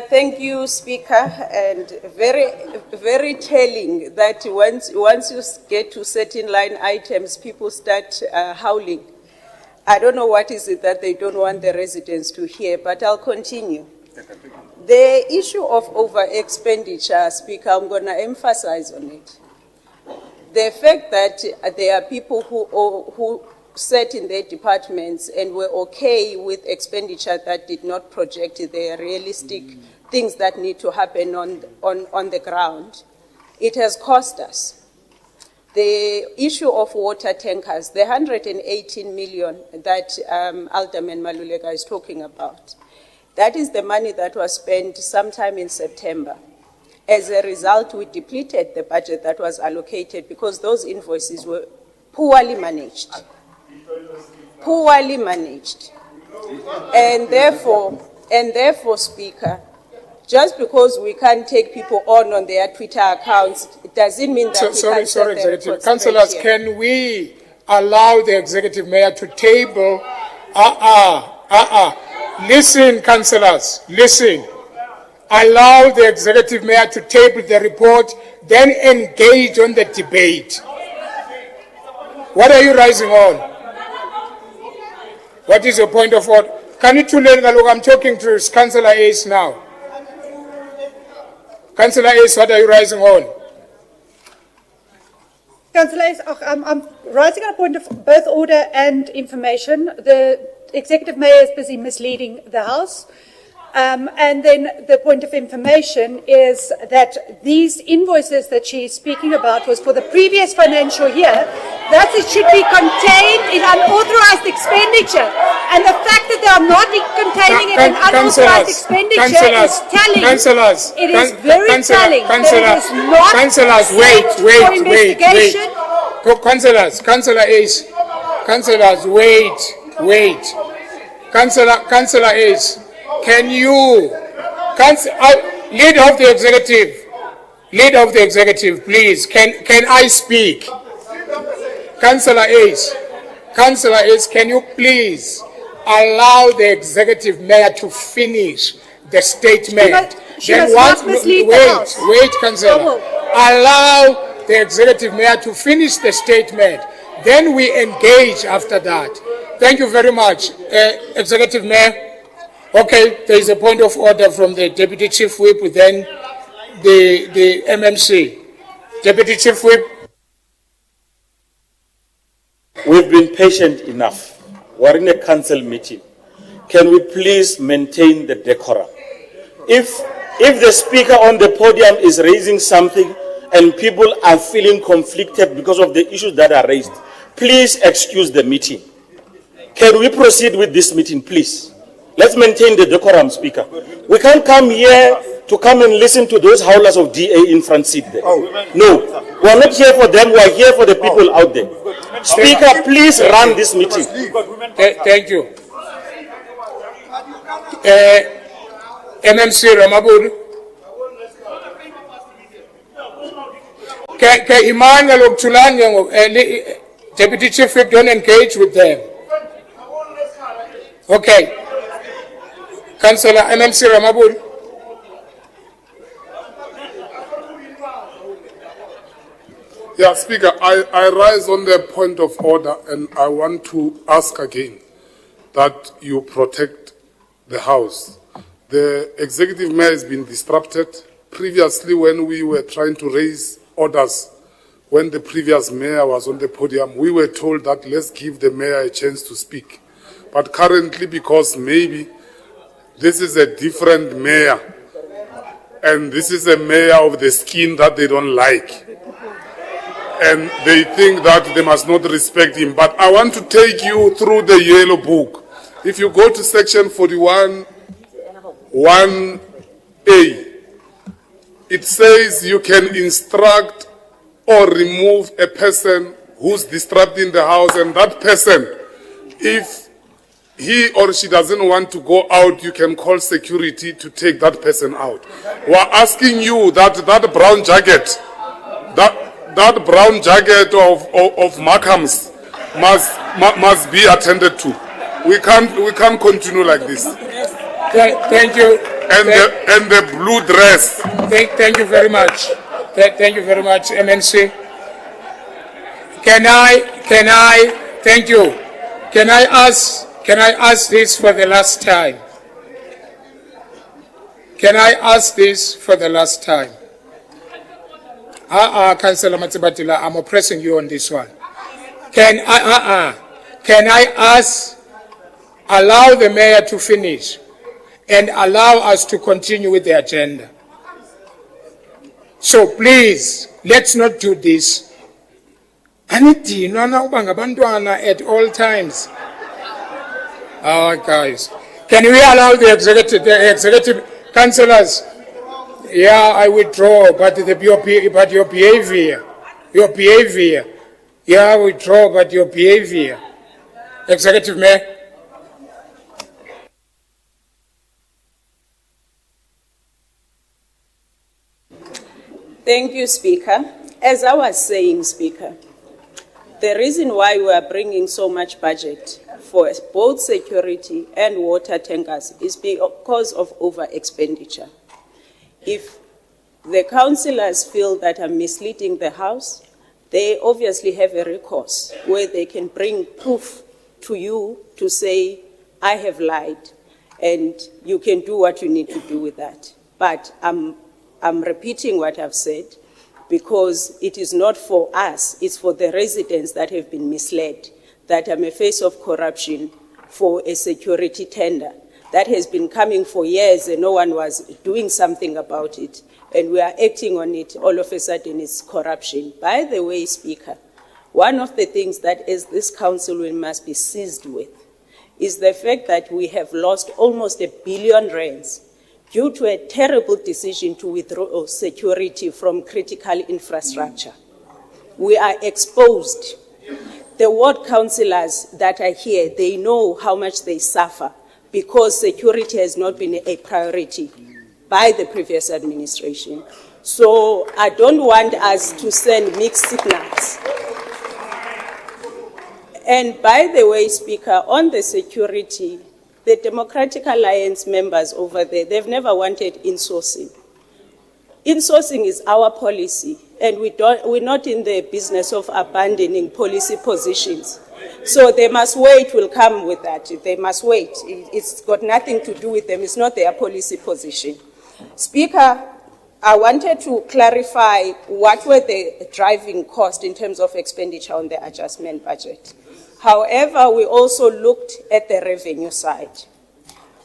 Thank you, Speaker, and very telling that once you get to certain line items, people start howling. I don't know what is it that they don't want the residents to hear, but I'll continue. The issue of over-expenditure, Speaker, I'm going to emphasize on it. The fact that there are people who sat in their departments and were okay with expenditure that did not project the realistic things that need to happen on the ground, it has cost us. The issue of water tankers, the 118 million that Alderman Maluleka is talking about, that is the money that was spent sometime in September. As a result, we depleted the budget that was allocated because those invoices were poorly managed. And therefore, Speaker, just because we can't take people on their Twitter accounts, it doesn't mean that we can't set the records Councillors, straight here. allow the executive mayor to table. Listen, councillors, listen. Allow the executive mayor to table the report, then engage on the debate. What are you rising on? What is your point of order? Can you two let look? I'm talking to Councillor Ace now. Councillor Ace, what are you rising on? Councillor Ace, I'm rising on a point of both order and information. The executive mayor is busy misleading the House. And then the point of information is that these invoices that she's speaking about was for the previous financial year. That it should be contained in unauthorized expenditure. And the fact that they are not containing it in unauthorized expenditure is telling. Councillors, it is very telling that it is not councillors, wait. investigation. Councillor Ace, councillors, wait. Councillor Ace. Can you, leader of the executive, please, can I speak? Councillor Ace, can you please allow the executive mayor to finish the statement? She must not mislead the House. Wait, councillor. Allow the executive mayor to finish the statement. Then we engage after that. Thank you very much. Executive Mayor. Okay, there is a point of order from the Deputy Chief Whip, then the MMC. Deputy Chief Whip. We've been patient enough. We're in a council meeting. Can we please maintain the decorum? If the speaker on the podium is raising something and people are feeling conflicted because of the issues that are raised, please excuse the meeting. Can we proceed with this meeting, please? Let's maintain the decorum, Speaker. We can't come here to come and listen to those howlers of DA in front seat there. No, we're not here for them, we're here for the people out there. Speaker, please run this meeting. Thank you. MMC Ramabur. Emmanuel Deputy Chief Whip, don't engage with them. Okay. Councillor MMC Ramabur. Yeah, Speaker, I rise on the point of order and I want to ask again that you protect the House. The executive mayor has been disrupted. Previously, when we were trying to raise orders, when the previous mayor was on the podium, we were told that let's give the mayor a chance to speak. But currently, because maybe this is a different mayor, and this is a mayor of the skin that they don't like, and they think that they must not respect him. But I want to take you through the yellow book. If you go to section 41, 1A, it says you can instruct or remove a person who's disrupting the House, and that person, if he or she doesn't want to go out, you can call security to take that person out. We're asking you that brown jacket, that brown jacket of Markham's must be attended to. We can't continue like this. Thank you. And the blue dress. Thank you very much. Thank you very much, MNC. Can I, thank you. Can I ask this for the last time? Can I ask this for the last time? Councillor Matsibatila, I'm oppressing you on this one. Can I ask, allow the mayor to finish and allow us to continue with the agenda? So please, let's not do this. At all times. Guys, can we allow the executive councillors? Yeah, I withdraw, but your behavior. Yeah, I withdraw, but your behavior. Executive Mayor. Thank you, Speaker. As I was saying, Speaker, The reason why we are bringing so much budget for both security and water tankers is because of over expenditure. If the councillors feel that I'm misleading the House, they obviously have a recourse where they can bring proof to you to say, I have lied, and you can do what you need to do with that. But I'm repeating what I've said, because it is not for us, it's for the residents that have been misled, that I'm a face of corruption for a security tender that has been coming for years and no one was doing something about it. And we are acting on it, all of a sudden it's corruption. By the way, Speaker, one of the things that as this council we must be seized with is the fact that we have lost almost R1 billion due to a terrible decision to withdraw security from critical infrastructure. We are exposed. The ward councillors that are here, they know how much they suffer because security has not been a priority by the previous administration. So I don't want us to send mixed signals. And by the way, Speaker, on the security, the Democratic Alliance members over there, they've never wanted insourcing. Insourcing is our policy, and we're not in the business of abandoning policy positions. So they must wait, will come with that. They must wait. It's got nothing to do with them. It's not their policy position. Speaker, I wanted to clarify what were the driving costs in terms of expenditure on the adjustment budget. However, we also looked at the revenue side.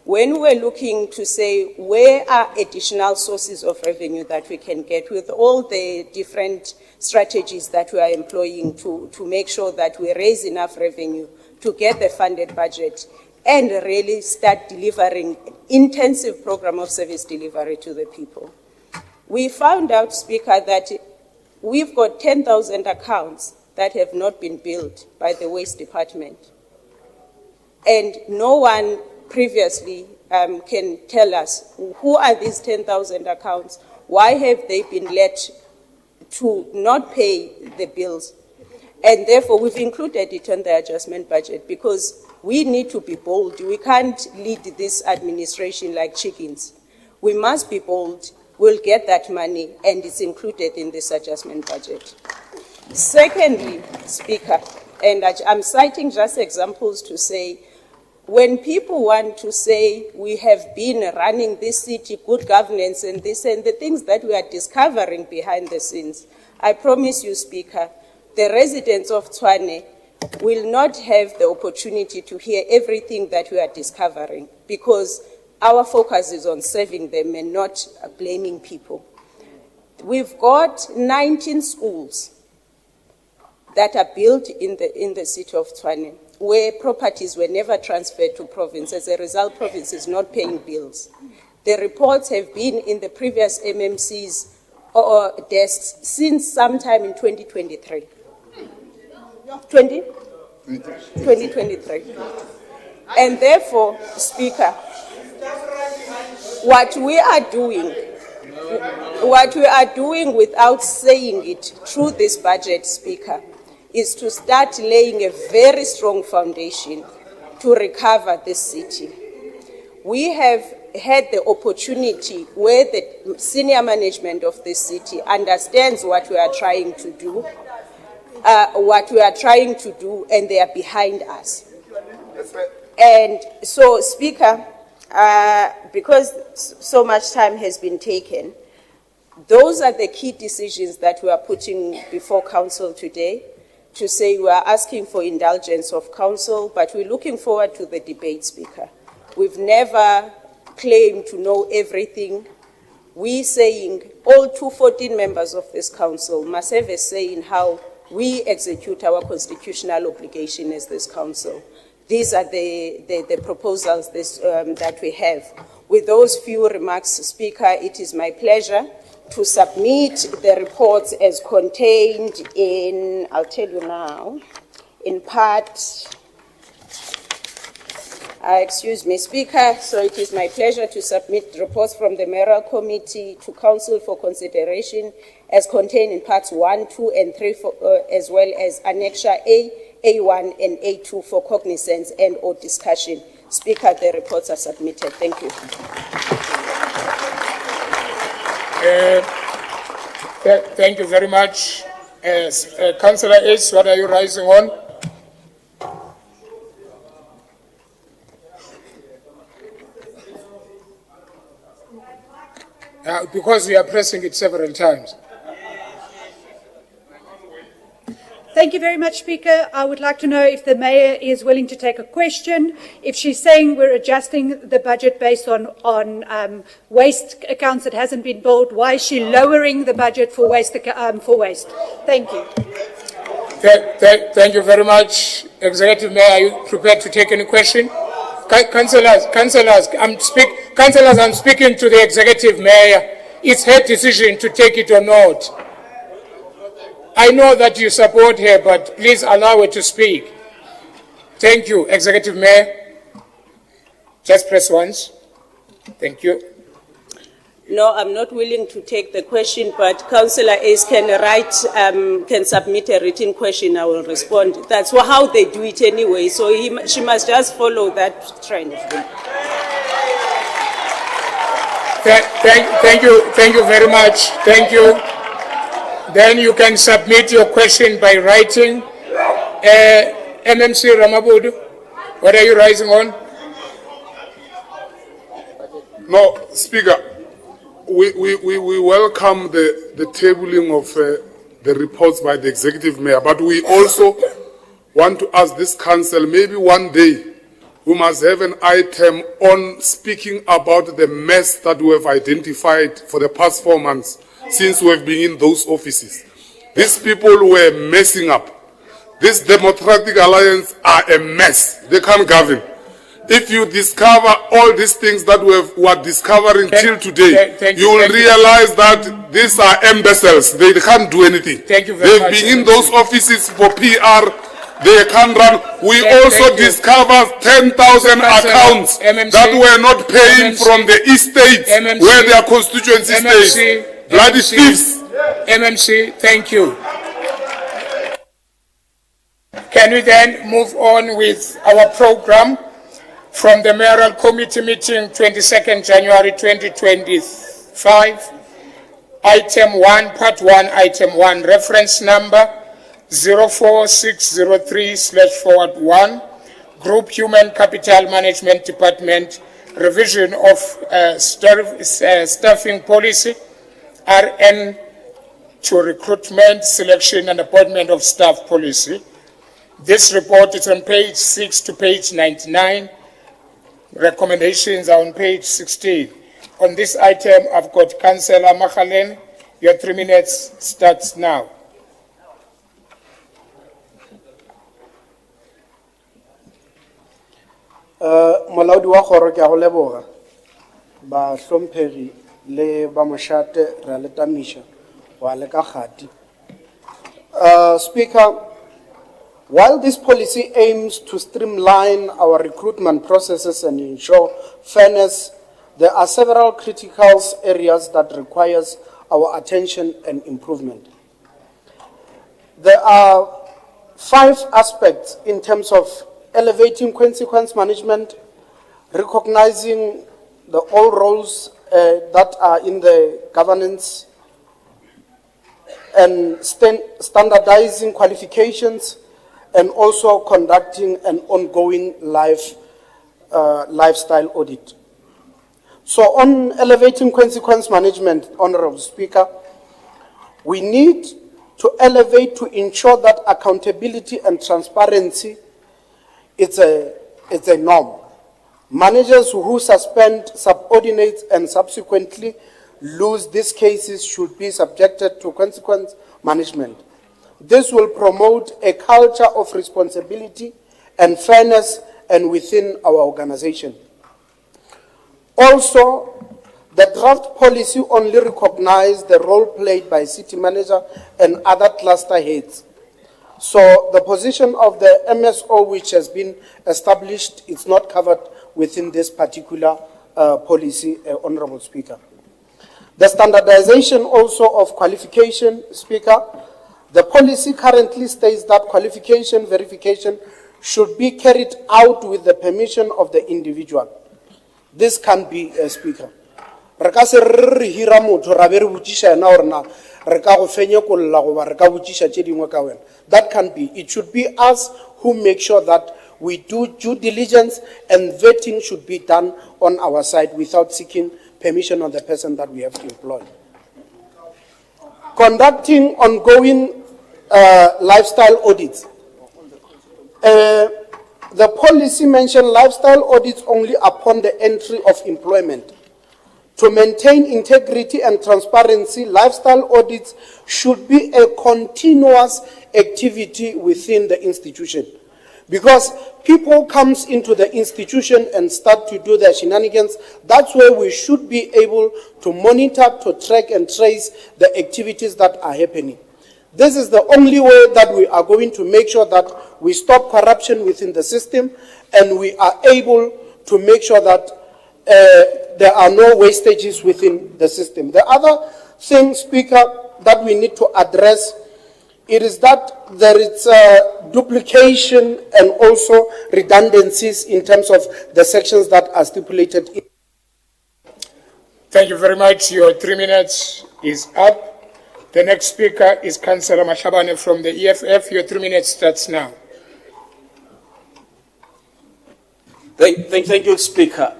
When we were looking to say where are additional sources of revenue that we can get with all the different strategies that we are employing to make sure that we raise enough revenue to get the funded budget and really start delivering an intensive program of service delivery to the people. We found out, Speaker, that we've got 10,000 accounts that have not been billed by the Waste Department. And no one previously can tell us who are these 10,000 accounts, why have they been let to not pay the bills. And therefore, we've included it on the adjustment budget because we need to be bold. We can't lead this administration like chickens. We must be bold. We'll get that money, and it's included in this adjustment budget. Secondly, Speaker, and I'm citing just examples to say, when people want to say we have been running this city, good governance and this and the things that we are discovering behind the scenes, I promise you, Speaker, the residents of Tshwane will not have the opportunity to hear everything that we are discovering because our focus is on serving them and not blaming people. We've got 19 schools that are built in the city of Tshwane, where properties were never transferred to province. As a result, province is not paying bills. The reports have been in the previous MMC's desks since sometime in 2023. 2023. And therefore, Speaker, what we are doing without saying it through this budget, Speaker, is to start laying a very strong foundation to recover this city. We have had the opportunity where the senior management of this city understands what we are trying to do, and they are behind us. And so, Speaker, because so much time has been taken, those are the key decisions that we are putting before Council today, to say we are asking for indulgence of Council, but we're looking forward to the debate, Speaker. We've never claimed to know everything. We're saying all 214 members of this Council must have a say in how we execute our constitutional obligation as this Council. These are the proposals that we have. With those few remarks, Speaker, it is my pleasure to submit the reports as contained in, I'll tell you now, in part Excuse me, Speaker. So it is my pleasure to submit reports from the Mayoral Committee to Council for consideration as contained in parts 1, 2, and 3, as well as Annexure A, A1, and A2 for cognizance and or discussion. Speaker, the reports are submitted. Thank you. Thank you very much. Councillor Ace, what are you rising on? Because we are pressing it several times. Thank you very much, Speaker. I would like to know if the Mayor is willing to take a question. If she's saying we're adjusting the budget based on waste accounts that hasn't been billed, why is she lowering the budget for waste? Thank you. Thank you very much. Executive Mayor, are you prepared to take any question? Councillors, I'm speaking to the Executive Mayor. It's her decision to take it or not. I know that you support her, but please allow her to speak. Thank you, Executive Mayor. Just press once. Thank you. No, I'm not willing to take the question, but Councillor Ace can submit a written question. I will respond. That's how they do it anyway, so she must just follow that trend. Thank you very much. Thank you. Then you can submit your question by writing. MMC Ramabudu, what are you rising on? No, Speaker, we welcome the tabling of the reports by the Executive Mayor, but we also want to ask this Council, maybe one day we must have an item on speaking about the mess that we have identified for the past 4 months since we have been in those offices. These people were messing up. This Democratic Alliance are a mess. They can't govern. If you discover all these things that we are discovering till today, you will realize that these are imbeciles. They can't do anything. Thank you very much. They've been in those offices for PR. They can't run. We also discovered 10,000 accounts that were not paying from the estates where their constituency stays. Bloody thieves. MMC, thank you. Can we then move on with our program from the Mayoral Committee meeting 22nd January 2025? Item 1, Part 1, Item 1, reference number 04603/1, Group Human Capital Management Department, revision of staffing policy, RN to recruitment, selection and appointment of staff policy. This report is on page 6 to page 99. Recommendations are on page 16. On this item, I've got Councillor Machalen. Your 3 minutes starts now. Molaodi wa kgoro ke a go leboga ba hlomphegi le ba mošate ra le tamiša wa le ka kgati. Speaker, while this policy aims to streamline our recruitment processes and ensure fairness, there are several critical areas that requires our attention and improvement. There are 5 aspects in terms of elevating consequence management, recognizing all roles that are in the governance, and standardizing qualifications, and also conducting an ongoing lifestyle audit. So on elevating consequence management, Honorable Speaker, we need to elevate to ensure that accountability and transparency is a norm. Managers who suspend subordinates and subsequently lose these cases should be subjected to consequence management. This will promote a culture of responsibility and fairness and within our organization. Also, the draft policy only recognizes the role played by city manager and other cluster heads. So the position of the MSO which has been established is not covered within this particular policy, Honorable Speaker. The standardization also of qualification, Speaker, the policy currently states that qualification verification should be carried out with the permission of the individual. This can be, Speaker. That can be. It should be us who make sure that we do due diligence, and vetting should be done on our side without seeking permission of the person that we have to employ. Conducting ongoing lifestyle audits. The policy mentioned lifestyle audits only upon the entry of employment. To maintain integrity and transparency, lifestyle audits should be a continuous activity within the institution. Because people comes into the institution and start to do their shenanigans, that's where we should be able to monitor, to track and trace the activities that are happening. This is the only way that we are going to make sure that we stop corruption within the system, and we are able to make sure that there are no wastages within the system. The other thing, Speaker, that we need to address, it is that there is duplication and also redundancies in terms of the sections that are stipulated. Thank you very much. Your 3 minutes is up. The next speaker is Councillor Mashabane from the EFF. Your 3 minutes starts now. Thank you, Speaker.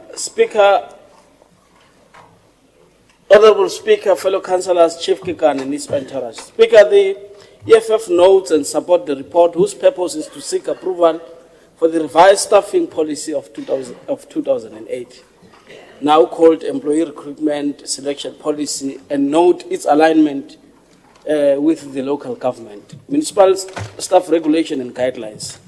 Honorable Speaker, fellow councillors, Chief Kikan and his entourage. Speaker, the EFF notes and support the report, whose purpose is to seek approval for the revised staffing policy of 2008, now called Employee Recruitment Selection Policy, and note its alignment with the local government, municipal staff regulation and guidelines.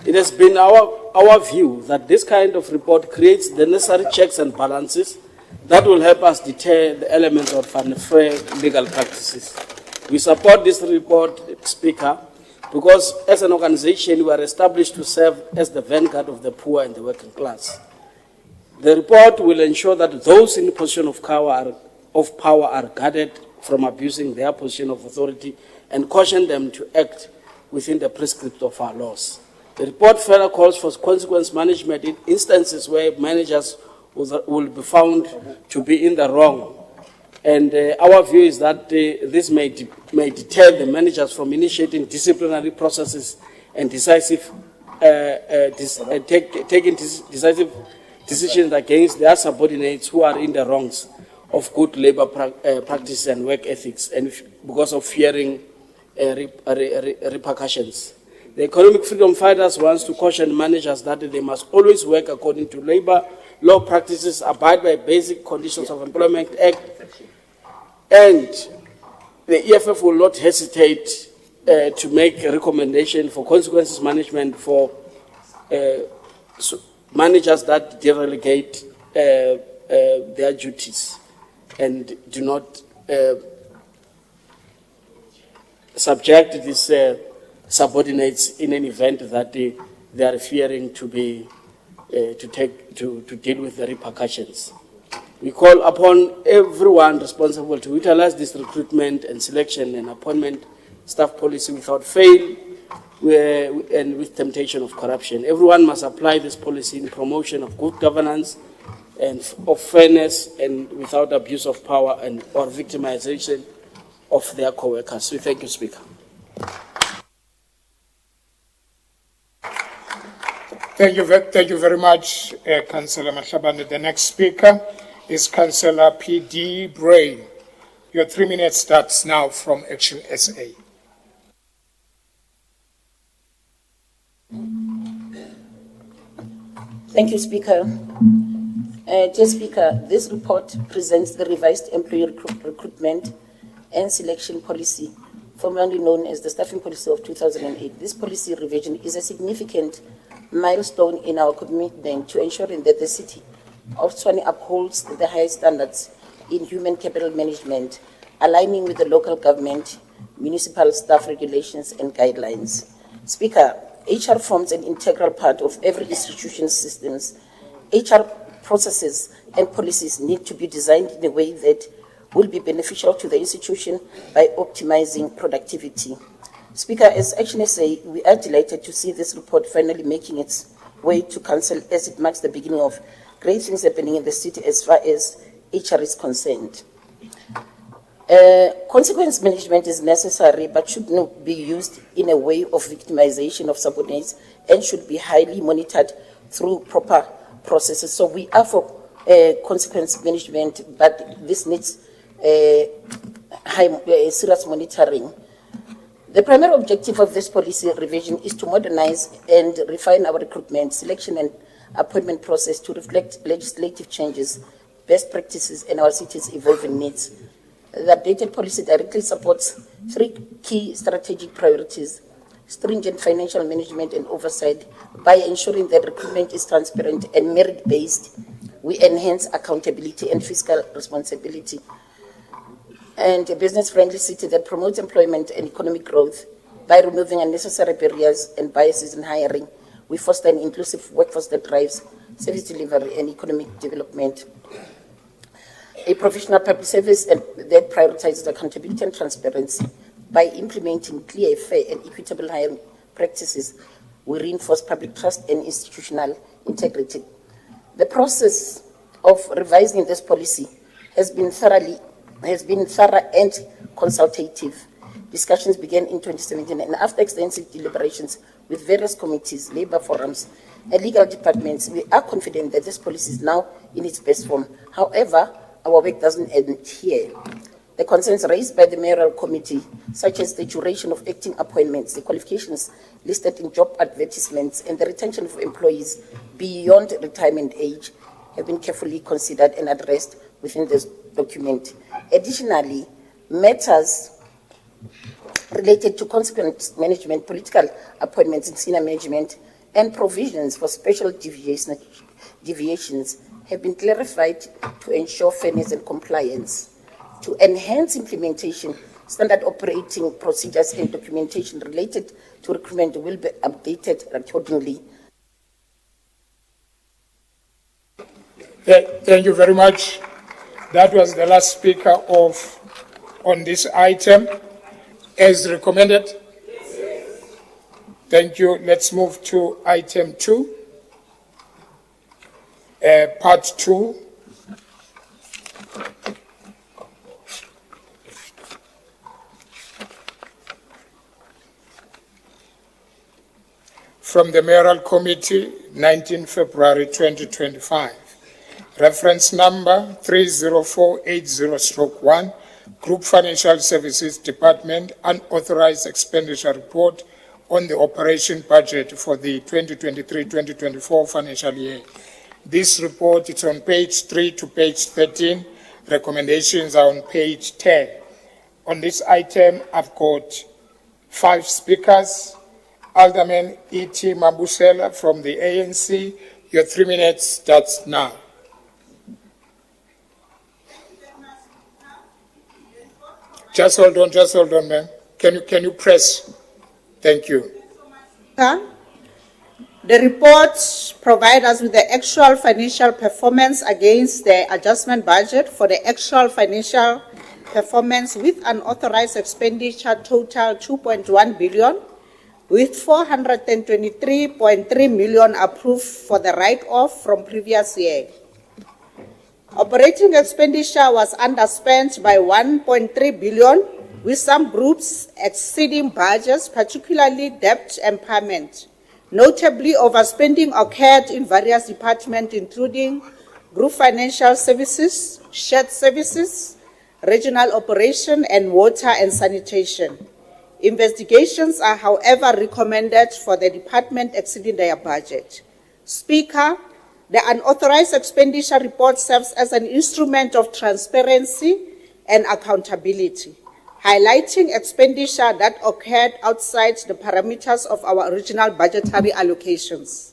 It has been our view that this kind of report creates the necessary checks and balances that will help us deter the elements of unfair legal practices. We support this report, Speaker, because as an organization we are established to serve as the vanguard of the poor and the working class. The report will ensure that those in a position of power are guarded from abusing their position of authority and caution them to act within the prescript of our laws. The report further calls for consequence management in instances where managers will be found to be in the wrong. And our view is that this may deter the managers from initiating disciplinary processes and taking decisive decisions against their subordinates who are in the wrongs of good labor practice and work ethics, and because of fearing repercussions. The Economic Freedom Fighters wants to caution managers that they must always work according to labor law practices, abide by basic conditions of Employment Act, and the EFF will not hesitate to make a recommendation for consequences management for managers that delegate their duties and do not subject these subordinates in an event that they are fearing to deal with the repercussions. We call upon everyone responsible to utilize this recruitment and selection and appointment staff policy without fail and with temptation of corruption. Everyone must apply this policy in promotion of good governance and of fairness and without abuse of power and or victimization of their co-workers. We thank you, Speaker. Thank you very much, Councillor Mashabane. The next speaker is Councillor P.D. Brain. Your 3 minutes starts now from Action SA. Thank you, Speaker. Dear Speaker, this report presents the revised employee recruitment and selection policy, formerly known as the staffing policy of 2008. This policy revision is a significant milestone in our commitment to ensuring that the city of Tshwane upholds the highest standards in human capital management, aligning with the local government, municipal staff regulations and guidelines. Speaker, HR forms an integral part of every institution's systems. HR processes and policies need to be designed in a way that will be beneficial to the institution by optimizing productivity. Speaker, as Action SA, we are delighted to see this report finally making its way to Council as it marks the beginning of great things happening in the city as far as HR is concerned. Consequence management is necessary but should not be used in a way of victimization of subordinates and should be highly monitored through proper processes. So we are for consequence management, but this needs serious monitoring. The primary objective of this policy revision is to modernize and refine our recruitment, selection and appointment process to reflect legislative changes, best practices and our city's evolving needs. The updated policy directly supports three key strategic priorities: stringent financial management and oversight. By ensuring that recruitment is transparent and merit-based, we enhance accountability and fiscal responsibility. And a business-friendly city that promotes employment and economic growth. By removing unnecessary barriers and biases in hiring, we foster an inclusive workforce that drives service delivery and economic development. A professional public service that prioritizes accountability and transparency. By implementing clear, fair, and equitable hiring practices, we reinforce public trust and institutional integrity. The process of revising this policy has been thorough and consultative. Discussions began in 2017, and after extensive deliberations with various committees, labor forums, and legal departments, we are confident that this policy is now in its best form. However, our work doesn't end here. The concerns raised by the Mayoral Committee, such as the duration of acting appointments, the qualifications listed in job advertisements, and the retention of employees beyond retirement age, have been carefully considered and addressed within this document. Additionally, matters related to consequence management, political appointments in senior management, and provisions for special deviations have been clarified to ensure fairness and compliance. To enhance implementation, standard operating procedures and documentation related to recruitment will be updated accordingly. Thank you very much. That was the last speaker on this item. As recommended? Thank you. Let's move to item 2, part 2. From the Mayoral Committee, 19 February 2025. Reference number 30480/1, Group Financial Services Department Unauthorized Expenditure Report on the Operation Budget for the 2023-2024 financial year. This report is on page 3 to page 13. Recommendations are on page 10. On this item, I've got 5 speakers. Alderman E.T. Mabusela from the ANC. Your 3 minutes starts now. Just hold on, ma'am. Can you press? Thank you. The reports provide us with the actual financial performance against the adjustment budget for the actual financial performance with unauthorized expenditure total 2.1 billion, with 423.3 million approved for the write-off from previous year. Operating expenditure was underspent by 1.3 billion, with some groups exceeding budgets, particularly debt impairment. Notably, overspending occurred in various departments, including Group Financial Services, Shared Services, Regional Operation, and Water and Sanitation. Investigations are, however, recommended for the department exceeding their budget. Speaker, the unauthorized expenditure report serves as an instrument of transparency and accountability, highlighting expenditure that occurred outside the parameters of our original budgetary allocations.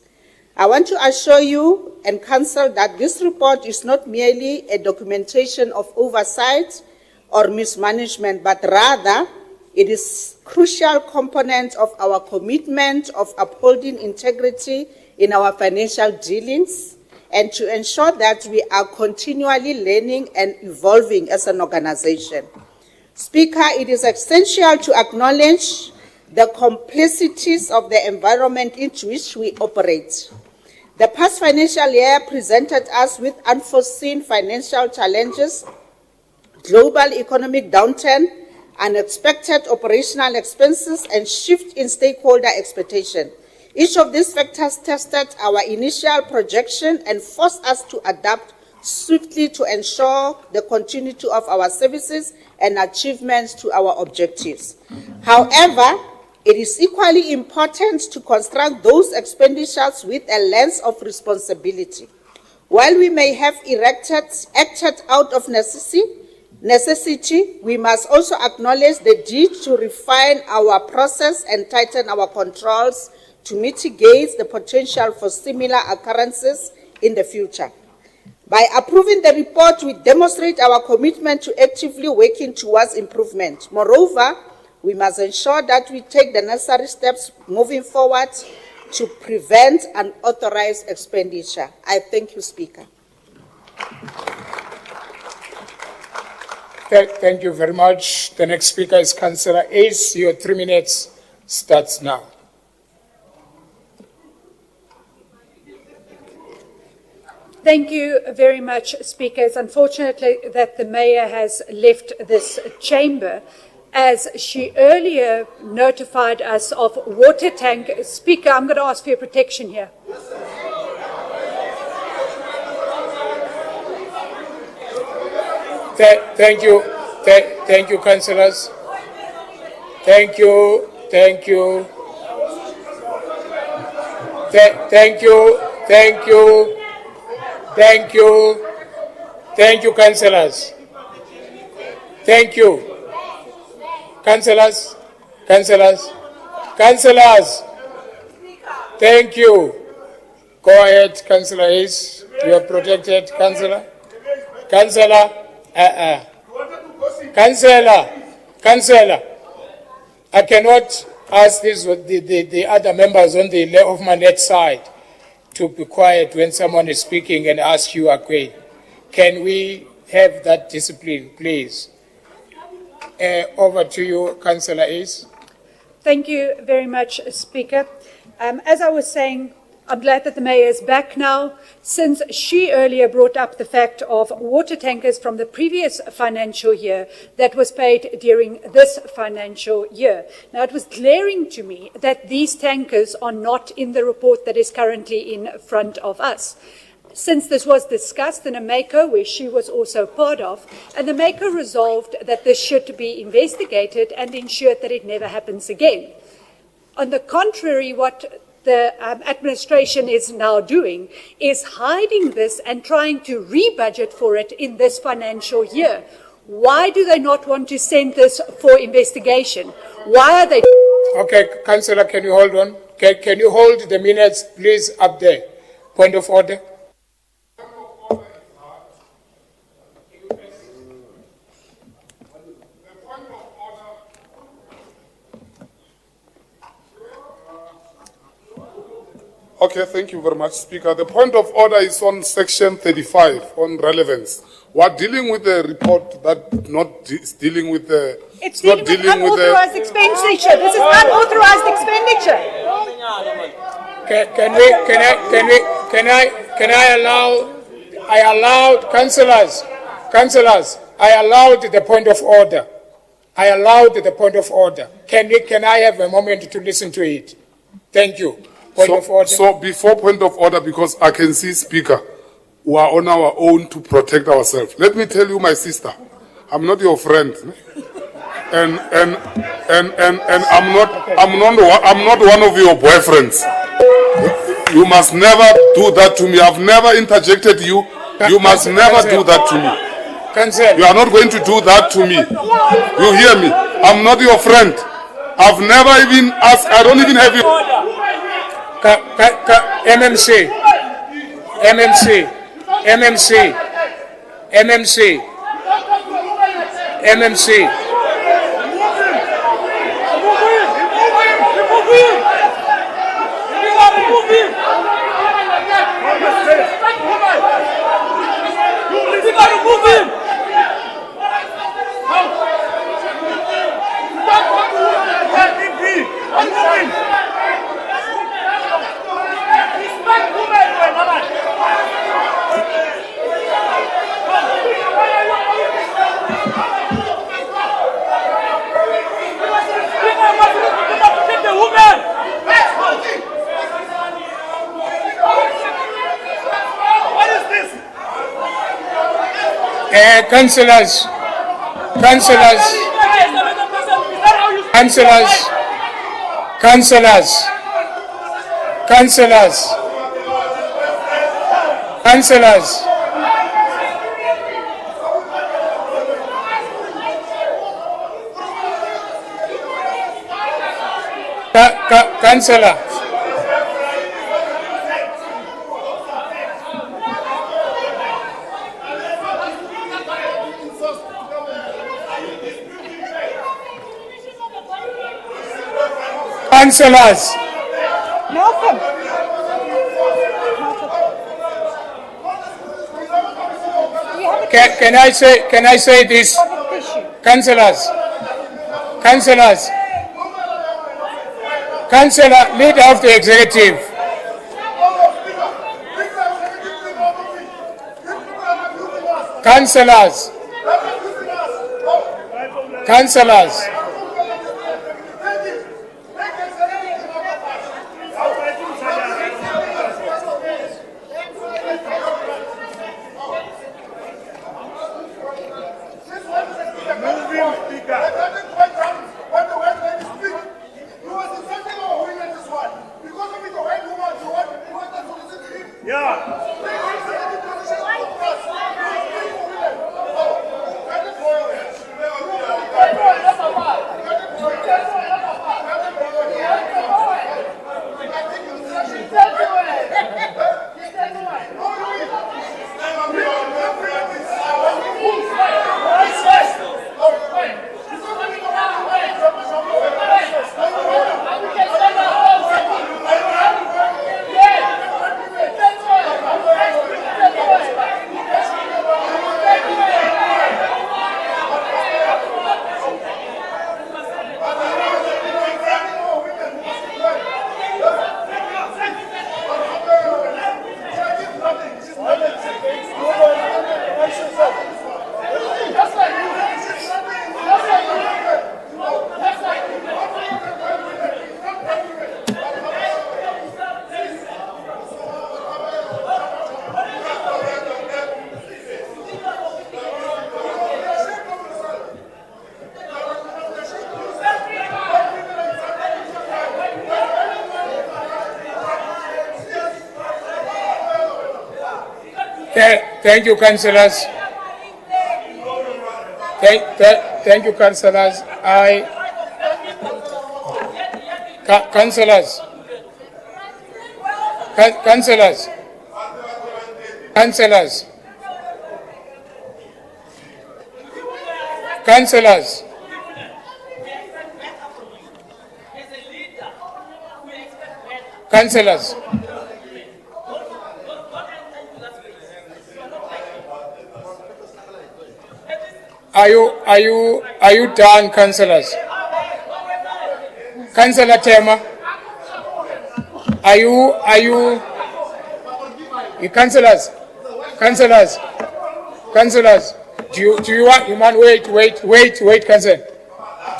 I want to assure you and Council that this report is not merely a documentation of oversight or mismanagement, but rather It is a crucial component of our commitment of upholding integrity in our financial dealings and to ensure that we are continually learning and evolving as an organization. Speaker, it is essential to acknowledge the complexities of the environment in which we operate. The past financial year presented us with unforeseen financial challenges, global economic downturn, unexpected operational expenses, and shift in stakeholder expectation. Each of these factors tested our initial projection and forced us to adapt swiftly to ensure the continuity of our services and achievements to our objectives. However, it is equally important to construct those expenditures with a lens of responsibility. While we may have acted out of necessity, we must also acknowledge the need to refine our process and tighten our controls to mitigate the potential for similar occurrences in the future. By approving the report, we demonstrate our commitment to actively working towards improvement. Moreover, we must ensure that we take the necessary steps moving forward to prevent unauthorized expenditure. I thank you, Speaker. Thank you very much. The next speaker is Councillor Ace. Your 3 minutes starts now. Thank you very much, Speaker. It's unfortunately that the Mayor has left this chamber, as she earlier notified us of water tank. Speaker, I'm going to ask for your protection here. Thank you, councillors. Thank you. Thank you, councillors. Thank you. Councillors. Thank you. Go ahead, Councillor Ace. You are protected, Councillor. Councillor. Councillor. I cannot ask the other members on the left of my left side to be quiet when someone is speaking and ask you again. Can we have that discipline, please? Over to you, Councillor Ace. Thank you very much, Speaker. As I was saying, I'm glad that the Mayor is back now, since she earlier brought up the fact of water tankers from the previous financial year that was paid during this financial year. Now, it was glaring to me that these tankers are not in the report that is currently in front of us. Since this was discussed in a MACO, where she was also part of, and the MACO resolved that this should be investigated and ensured that it never happens again. On the contrary, what the administration is now doing is hiding this and trying to rebudget for it in this financial year. Why do they not want to send this for investigation? Why are they... Okay, Councillor, can you hold on? Can you hold the minutes, please, up there? Point of order. Okay, thank you very much, Speaker. The point of order is on section 35 on relevance. We're dealing with the report that is dealing with the... It's dealing with unauthorized expenditure. This is unauthorized expenditure. Can I allow councillors, I allowed the point of order. Can I have a moment to listen to it? Thank you. Point of order. So before point of order, because I can see, Speaker, we are on our own to protect ourselves. Let me tell you, my sister, I'm not your friend, and I'm not one of your boyfriends. You must never do that to me. I've never interjected you. You must never do that to me. You are not going to do that to me. You hear me? I'm not your friend. I've never even asked. I don't even have you. MMC. Councillors, Councillor. Councillors. Malcolm. Can I say this? Councillors, leader of the executive. Councillors. Thank you, councillors. Thank you, councillors. Councillors. Are you done, councillors? Councillor Tema, are you councillors, do you want, you man, wait, councillor.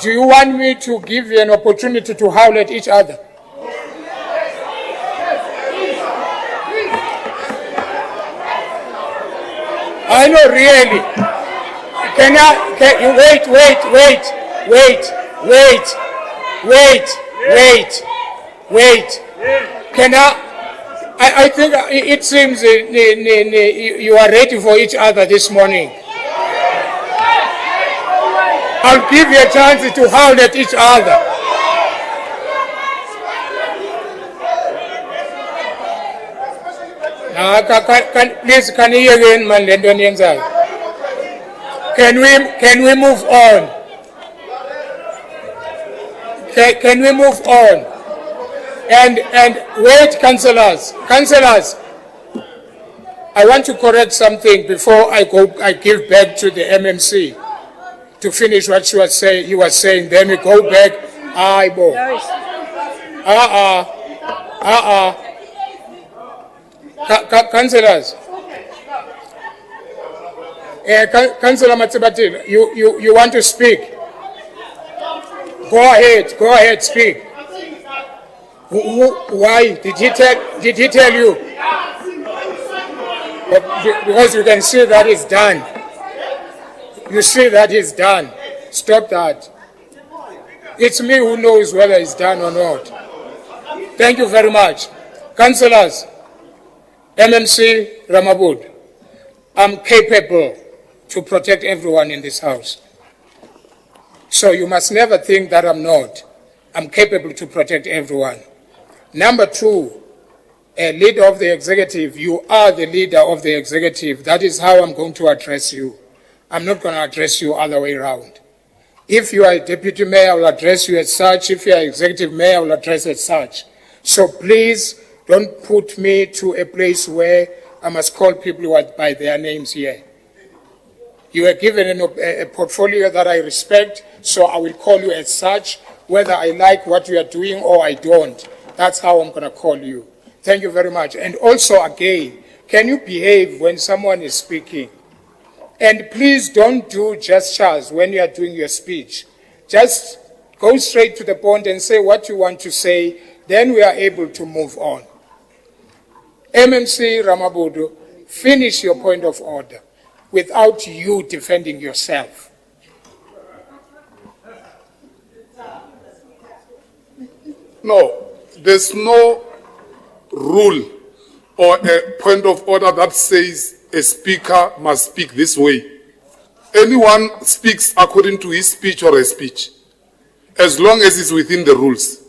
Do you want me to give you an opportunity to howl at each other? I know, really. Can you wait. Can I think it seems you are ready for each other this morning. I'll give you a chance to howl at each other. Please, can you hear again, man? Can we move on? Can we move on? And wait, councillors, I want to correct something before I give back to the MMC to finish what she was saying. You were saying, then we go back. Councillors. Councillor Matsibatile, you want to speak? Go ahead, speak. Why? Did he tell you? Because you can see that it's done. You see that it's done. Stop that. It's me who knows whether it's done or not. Thank you very much. Councillors, MMC Ramabud, I'm capable to protect everyone in this house. So you must never think that I'm not. I'm capable to protect everyone. Number two, a leader of the executive, you are the leader of the executive. That is how I'm going to address you. I'm not going to address you other way around. If you are a deputy mayor, I will address you as such. If you are executive mayor, I will address as such. So please don't put me to a place where I must call people by their names here. You are given a portfolio that I respect, so I will call you as such, whether I like what you are doing or I don't. That's how I'm going to call you. Thank you very much. And also, again, can you behave when someone is speaking? And please don't do gestures when you are doing your speech. Just go straight to the point and say what you want to say, then we are able to move on. MMC Ramabudu, finish your point of order without you defending yourself. No, there's no rule or a point of order that says a speaker must speak this way. Anyone speaks according to his speech or her speech, as long as it's within the rules.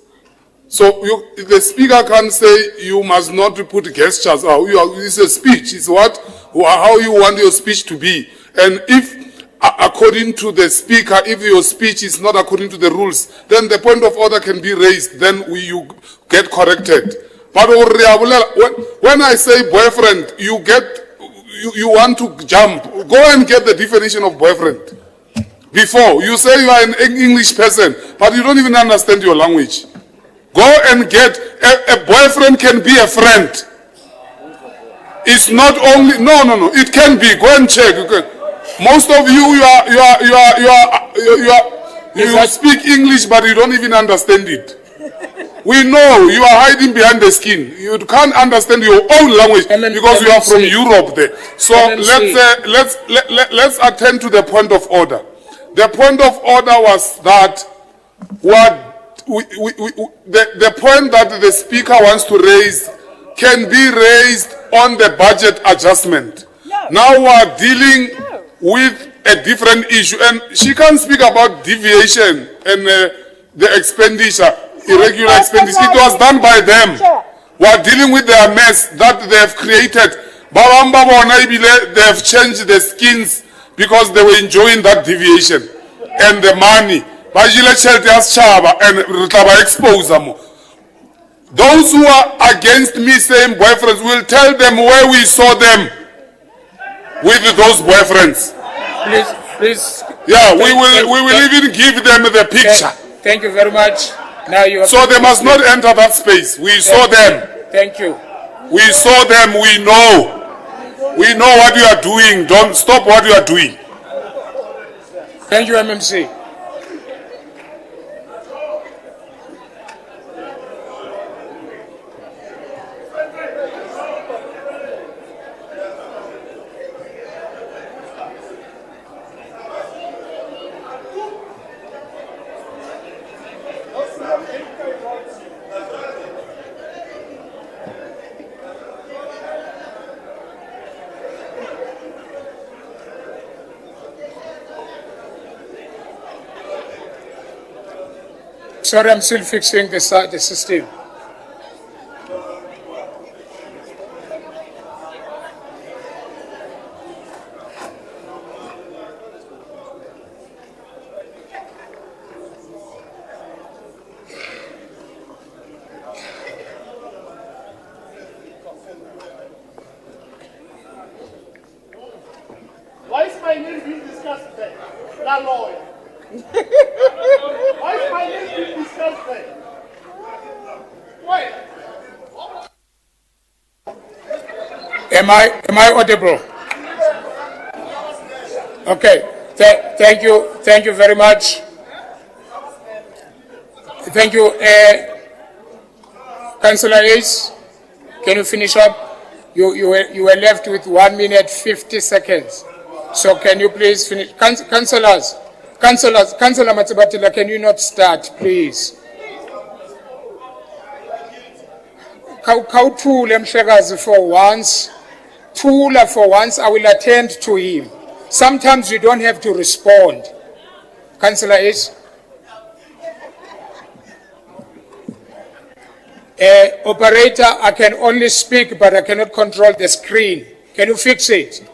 So the speaker can say you must not put gestures. It's a speech. It's how you want your speech to be. And if, according to the speaker, if your speech is not according to the rules, then the point of order can be raised. Then you get corrected. But when I say boyfriend, you want to jump. Go and get the definition of boyfriend. Before, you say you are an English person, but you don't even understand your language. Go and get, a boyfriend can be a friend. It's not only, no, it can be, go and check. Most of you speak English, but you don't even understand it. We know you are hiding behind the skin. You can't understand your own language because you are from Europe there. So let's attend to the point of order. The point of order was that the point that the speaker wants to raise can be raised on the budget adjustment. No. Now we are dealing with a different issue, and she can speak about deviation and the expenditure, irregular expenditure. It was done by them. We are dealing with their mess that they have created. They have changed the skins because they were enjoying that deviation and the money. Those who are against me saying boyfriends, will tell them where we saw them with those boyfriends. Please. Yeah, we will even give them the picture. Thank you very much. Now you. So they must not enter that space. We saw them. Thank you. We saw them. We know. We know what you are doing. Don't stop what you are doing. Thank you, MMC. Sorry, I'm still fixing the system. Why is my name being discussed there? That lawyer. Why is my name being discussed there? Wait. Am I audible? Okay. Thank you very much. Thank you. Councillor Ace, can you finish up? You were left with 1 minute 50 seconds. So can you please finish? Councillor Matsabatila, can you not start, please? Khawuthule Mhlekazi for once. Thula for once, I will attend to him. Sometimes you don't have to respond. Councillor Ace. Operator, I can only speak, but I cannot control the screen. Can you fix it?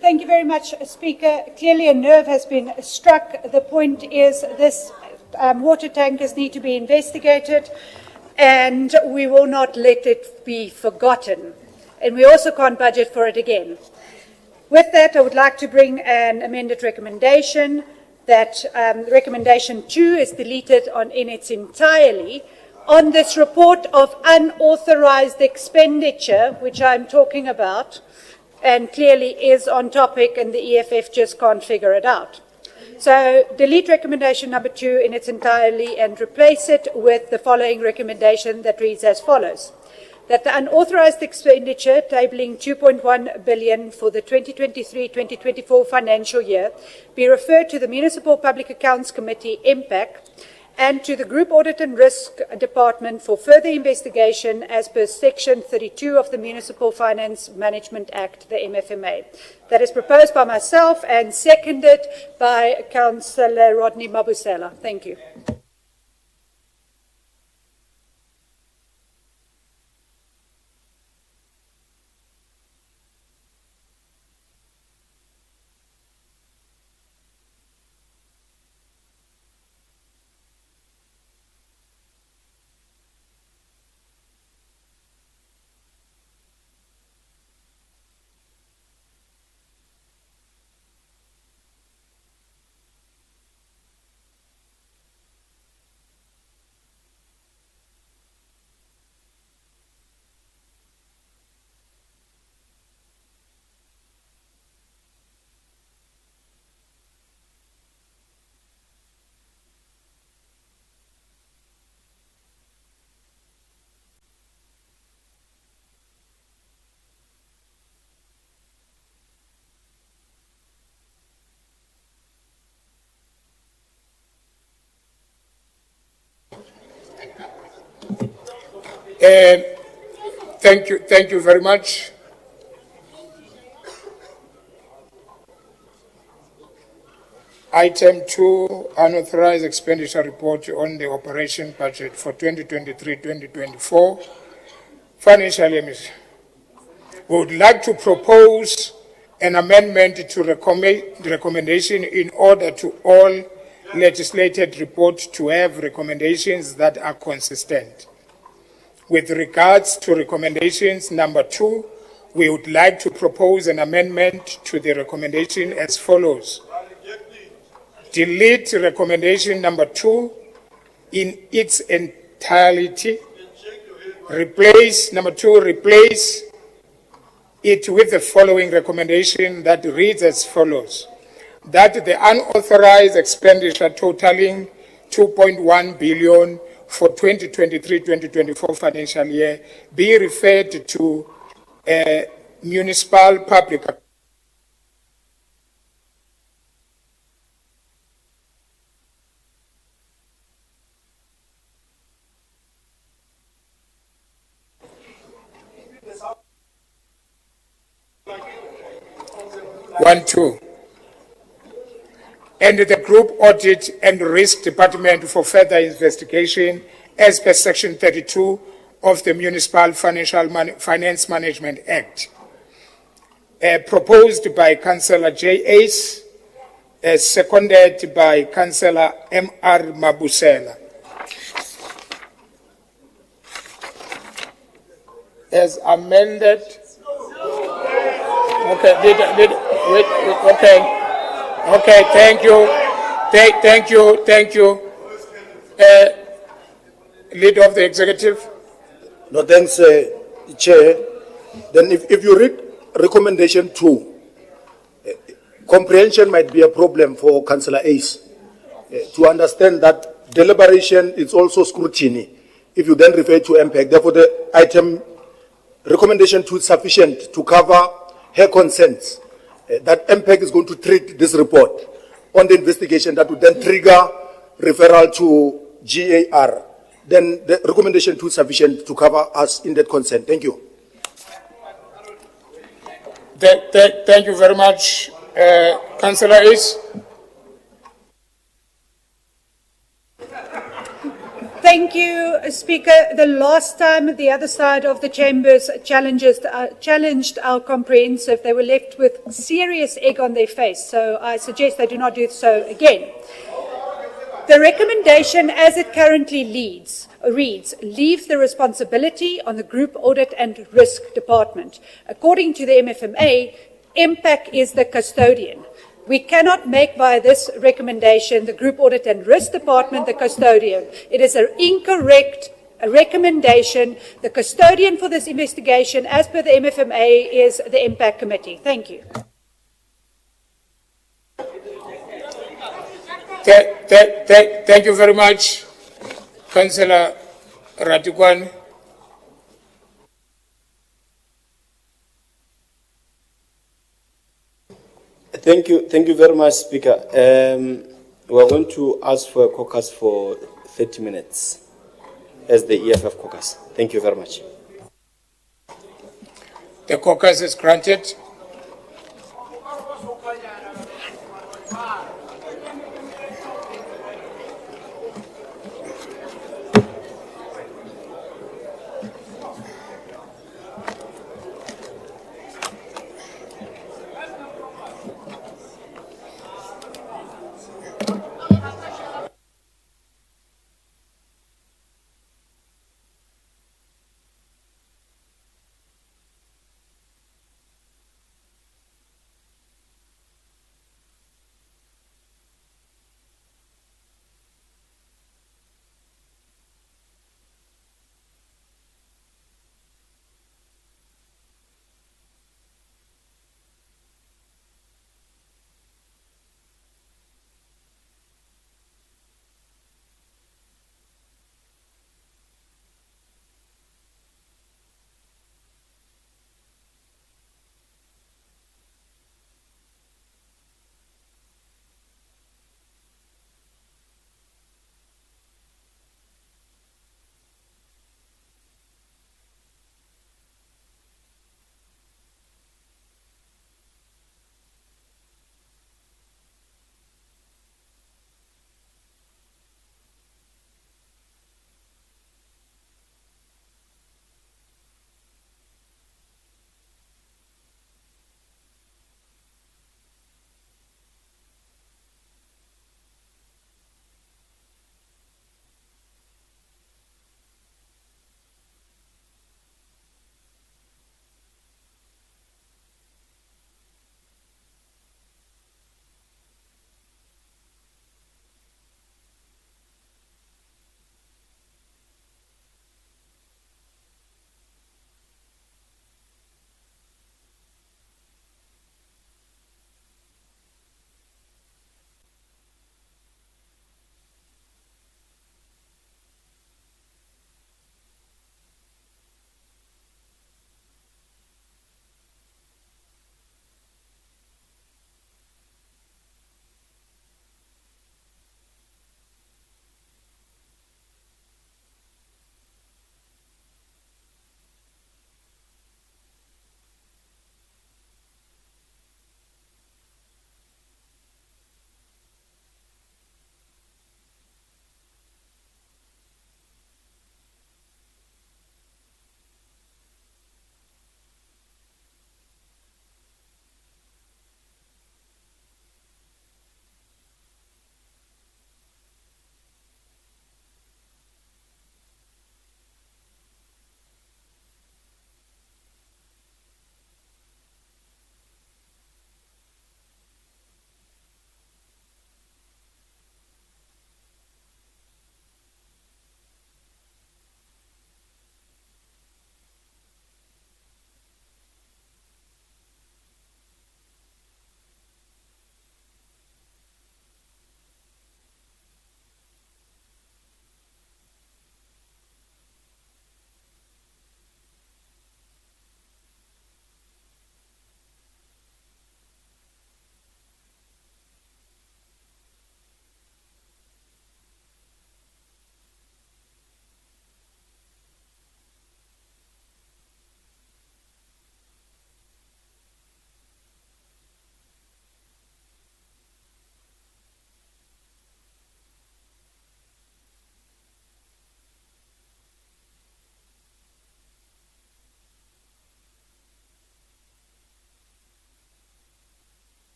Thank you very much, Speaker. Clearly a nerve has been struck. The point is this water tankers need to be investigated, and we will not let it be forgotten. And we also can't budget for it again. With that, I would like to bring an amended recommendation that recommendation 2 is deleted in its entirety on this report of unauthorized expenditure, which I'm talking about, and clearly is on topic, and the EFF just can't figure it out. So delete recommendation number 2 in its entirety and replace it with the following recommendation that reads as follows. That the unauthorized expenditure tabling 2.1 billion for the 2023-2024 financial year be referred to the Municipal Public Accounts Committee, MPAC, and to the Group Audit and Risk Department for further investigation as per Section 32 of the Municipal Finance Management Act, the MFMA. That is proposed by myself and seconded by Councillor Rodney Mabusela. Thank you. Thank you very much. Item 2, Unauthorized Expenditure Report on the Operation Budget for 2023-2024 financial year. We would like to propose an amendment to the recommendation in order to all legislated reports to have recommendations that are consistent. With regards to recommendations number 2, we would like to propose an amendment to the recommendation as follows. Delete recommendation number 2 in its entirety. Replace it with the following recommendation that reads as follows. That the unauthorized expenditure totaling 2.1 billion for 2023-2024 financial year be referred to municipal public. And the Group Audit and Risk Department for further investigation as per Section 32 of the Municipal Finance Management Act. Proposed by Councillor J. Ace, seconded by Councillor M.R. Mabusela. As amended. Okay, Okay, thank you. Thank you. Leader of the Executive. No, thanks, Chair. Then if you read recommendation 2, comprehension might be a problem for Councillor Ace. To understand that deliberation is also scrutiny. If you then refer to MPAC, therefore the item recommendation 2 is sufficient to cover her consents, that MPEC is going to treat this report on the investigation that would then trigger referral to GAR, then the recommendation too sufficient to cover us in that consent. Thank you. Thank you very much. Councillor Is. Thank you, Speaker. The last time the other side of the chambers challenged our comprehensive, they were left with serious egg on their face. So I suggest they do not do so again. The recommendation as it currently reads, leaves the responsibility on the Group Audit and Risk Department. According to the MFMA, MPAC is the custodian. We cannot make by this recommendation the Group Audit and Risk Department the custodian. It is an incorrect recommendation. The custodian for this investigation, as per the MFMA, is the MPAC Committee. Thank you. Thank you very much, Councillor Ratikwan. Thank you very much, Speaker. We're going to ask for a caucus for 30 minutes as the EFF caucus. Thank you very much. The caucus is granted.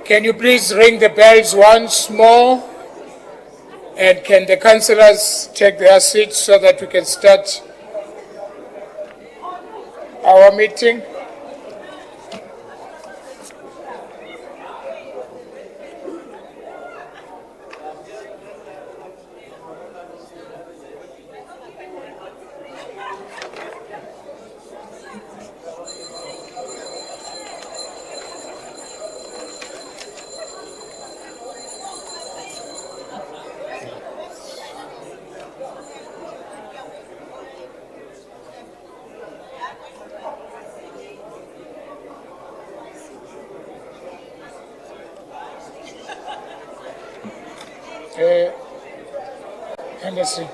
Can you please ring the bells once more? And can the councillors take their seats so that we can start our meeting? Anderson.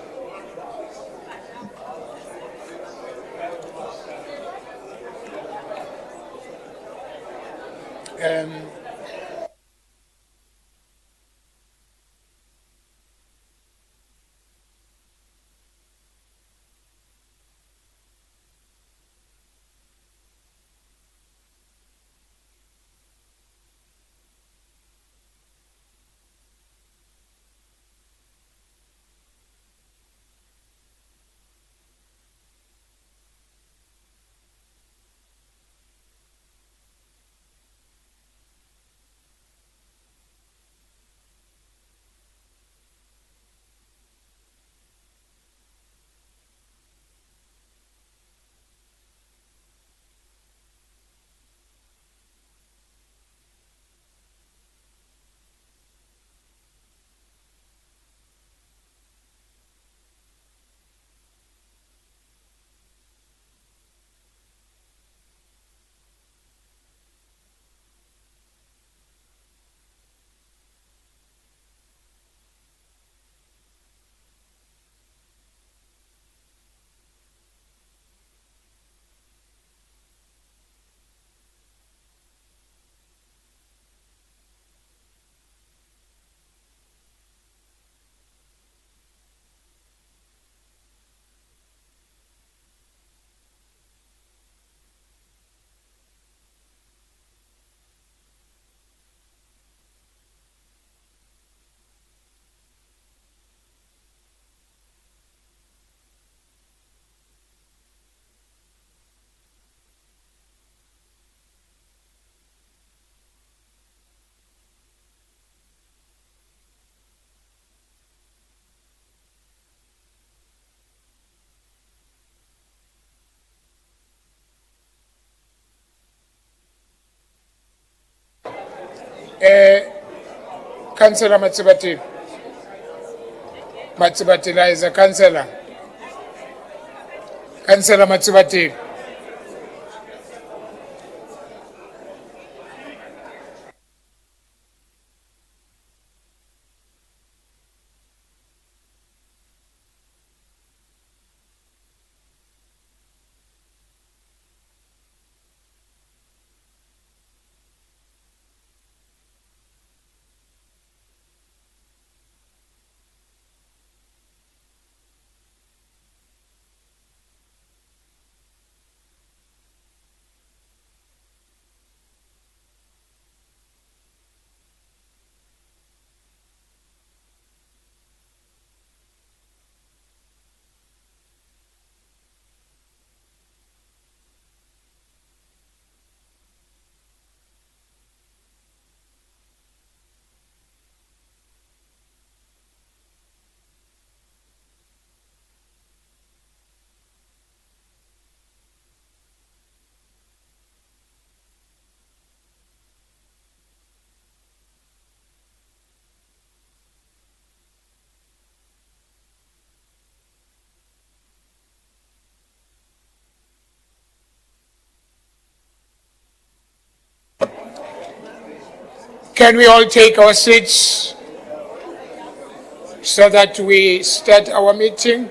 Councillor Matsibati. Matsibatila is a councillor. Councillor Matsibati. Can we all take our seats so that we start our meeting?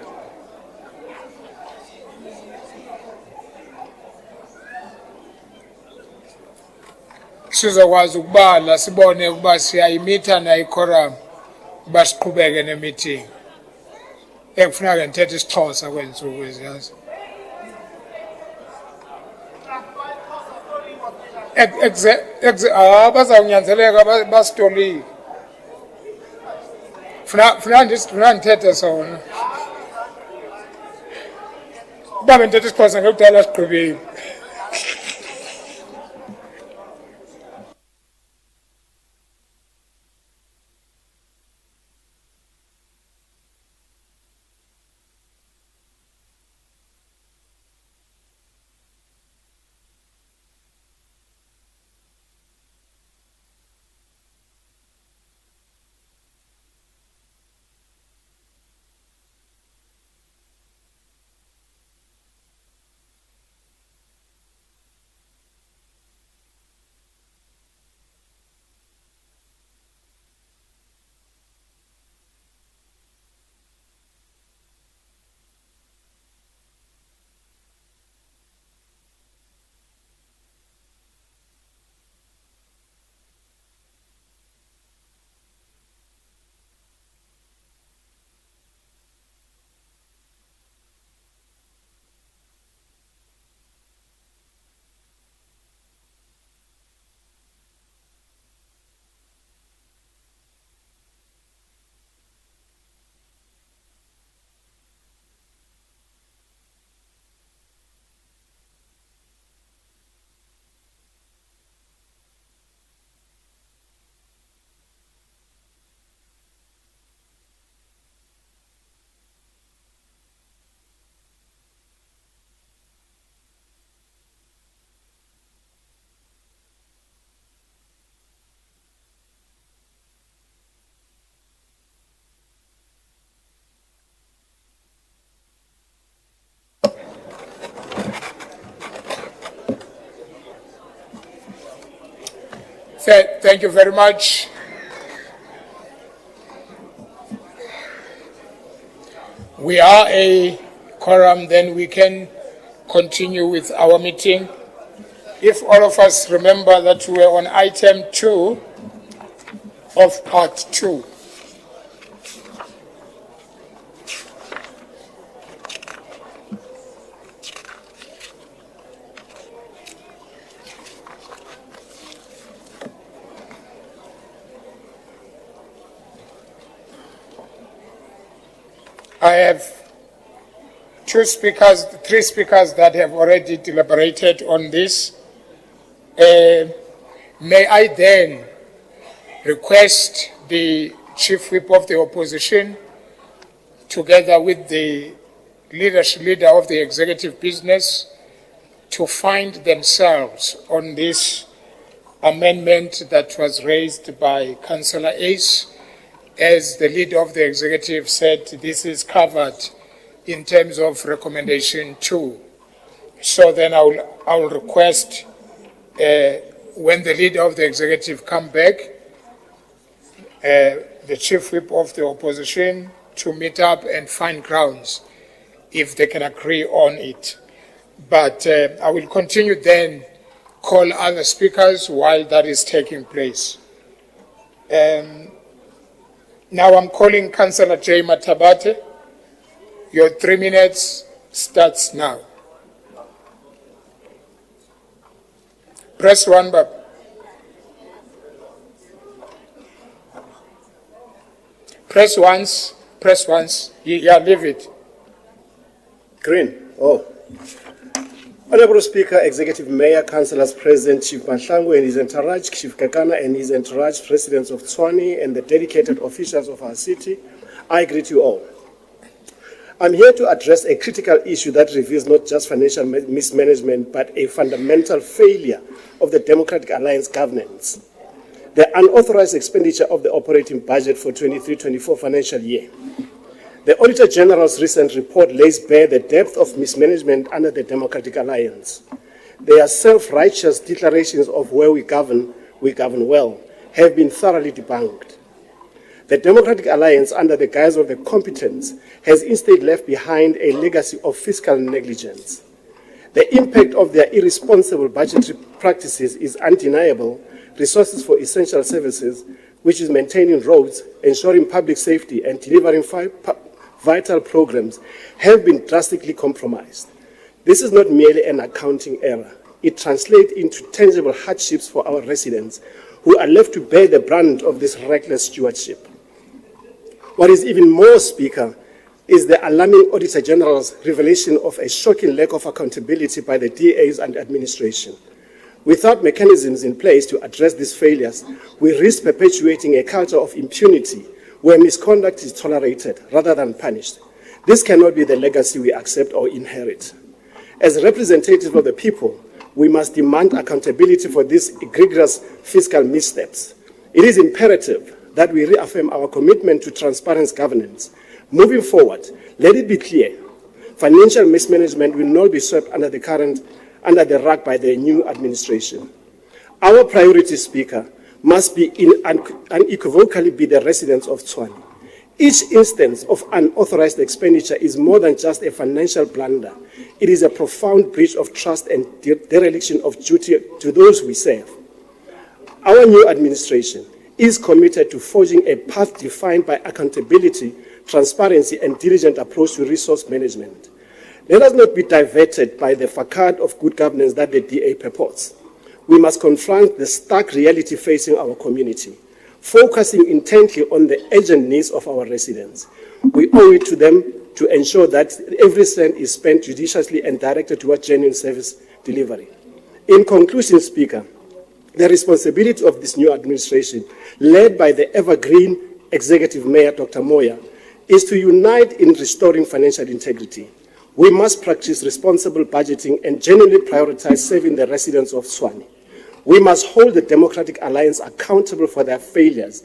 Sizokwazi ukubala sibone ukuba siyayimitha na iquorum basiqhubeke nemeeting. Ekufuneka ngithethe isiXhosa kwensuku eziyazi. bazawunyanzeleka basitolike. Funa ndithethe sona. Uba bendithetha isiXhosa ngekudala sigqibile. Thank you very much. We are a quorum, then we can continue with our meeting. If all of us remember that we were on item 2 of part 2. I have three speakers that have already deliberated on this. May I then request the Chief Whip of the Opposition, together with the leader of the executive business, to find themselves on this amendment that was raised by Councillor Ace. As the leader of the executive said, this is covered in terms of recommendation 2. So then I will request when the leader of the executive come back, the Chief Whip of the Opposition to meet up and find grounds if they can agree on it. But I will continue then, call other speakers while that is taking place. Now I'm calling Councillor J. Matabate. Your 3 minutes starts now. Press 1, Bob. Press once. Yeah, leave it. Green. Oh. Honorable Speaker, Executive Mayor, Councillors present, Chief Mahlangu and his entourage, Chief Kakana and his entourage, residents of Tshwane and the dedicated officials of our city, I greet you all. I'm here to address a critical issue that reveals not just financial mismanagement, but a fundamental failure of the Democratic Alliance governance. The unauthorized expenditure of the operating budget for 23-24 financial year. The Auditor General's recent report lays bare the depth of mismanagement under the Democratic Alliance. Their self-righteous declarations of where we govern well, have been thoroughly debunked. The Democratic Alliance, under the guise of the competence, has instead left behind a legacy of fiscal negligence. The impact of their irresponsible budgetary practices is undeniable. Resources for essential services, which is maintaining roads, ensuring public safety, and delivering vital programs, have been drastically compromised. This is not merely an accounting error. it translates into tangible hardships for our residents who are left to bear the brunt of this reckless stewardship. What is even more, Speaker, is the alarming Auditor General's revelation of a shocking lack of accountability by the DAs and administration. Without mechanisms in place to address these failures, we risk perpetuating a culture of impunity where misconduct is tolerated rather than punished. This cannot be the legacy we accept or inherit. As representatives of the people, we must demand accountability for these egregious fiscal missteps. It is imperative that we reaffirm our commitment to transparent governance. Moving forward, let it be clear, financial mismanagement will not be swept under the rug by the new administration. Our priority, Speaker, must be unequivocally be the residents of Tshwane. Each instance of unauthorized expenditure is more than just a financial blunder. It is a profound breach of trust and dereliction of duty to those we serve. Our new administration is committed to forging a path defined by accountability, transparency, and diligent approach to resource management. Let us not be diverted by the facade of good governance that the DA purports. We must confront the stark reality facing our community, focusing intently on the urgent needs of our residents. We owe it to them to ensure that every cent is spent judiciously and directed towards genuine service delivery. In conclusion, Speaker, the responsibility of this new administration, led by the evergreen Executive Mayor, Dr. Moya, is to unite in restoring financial integrity. We must practice responsible budgeting and genuinely prioritize serving the residents of Tshwane. We must hold the Democratic Alliance accountable for their failures,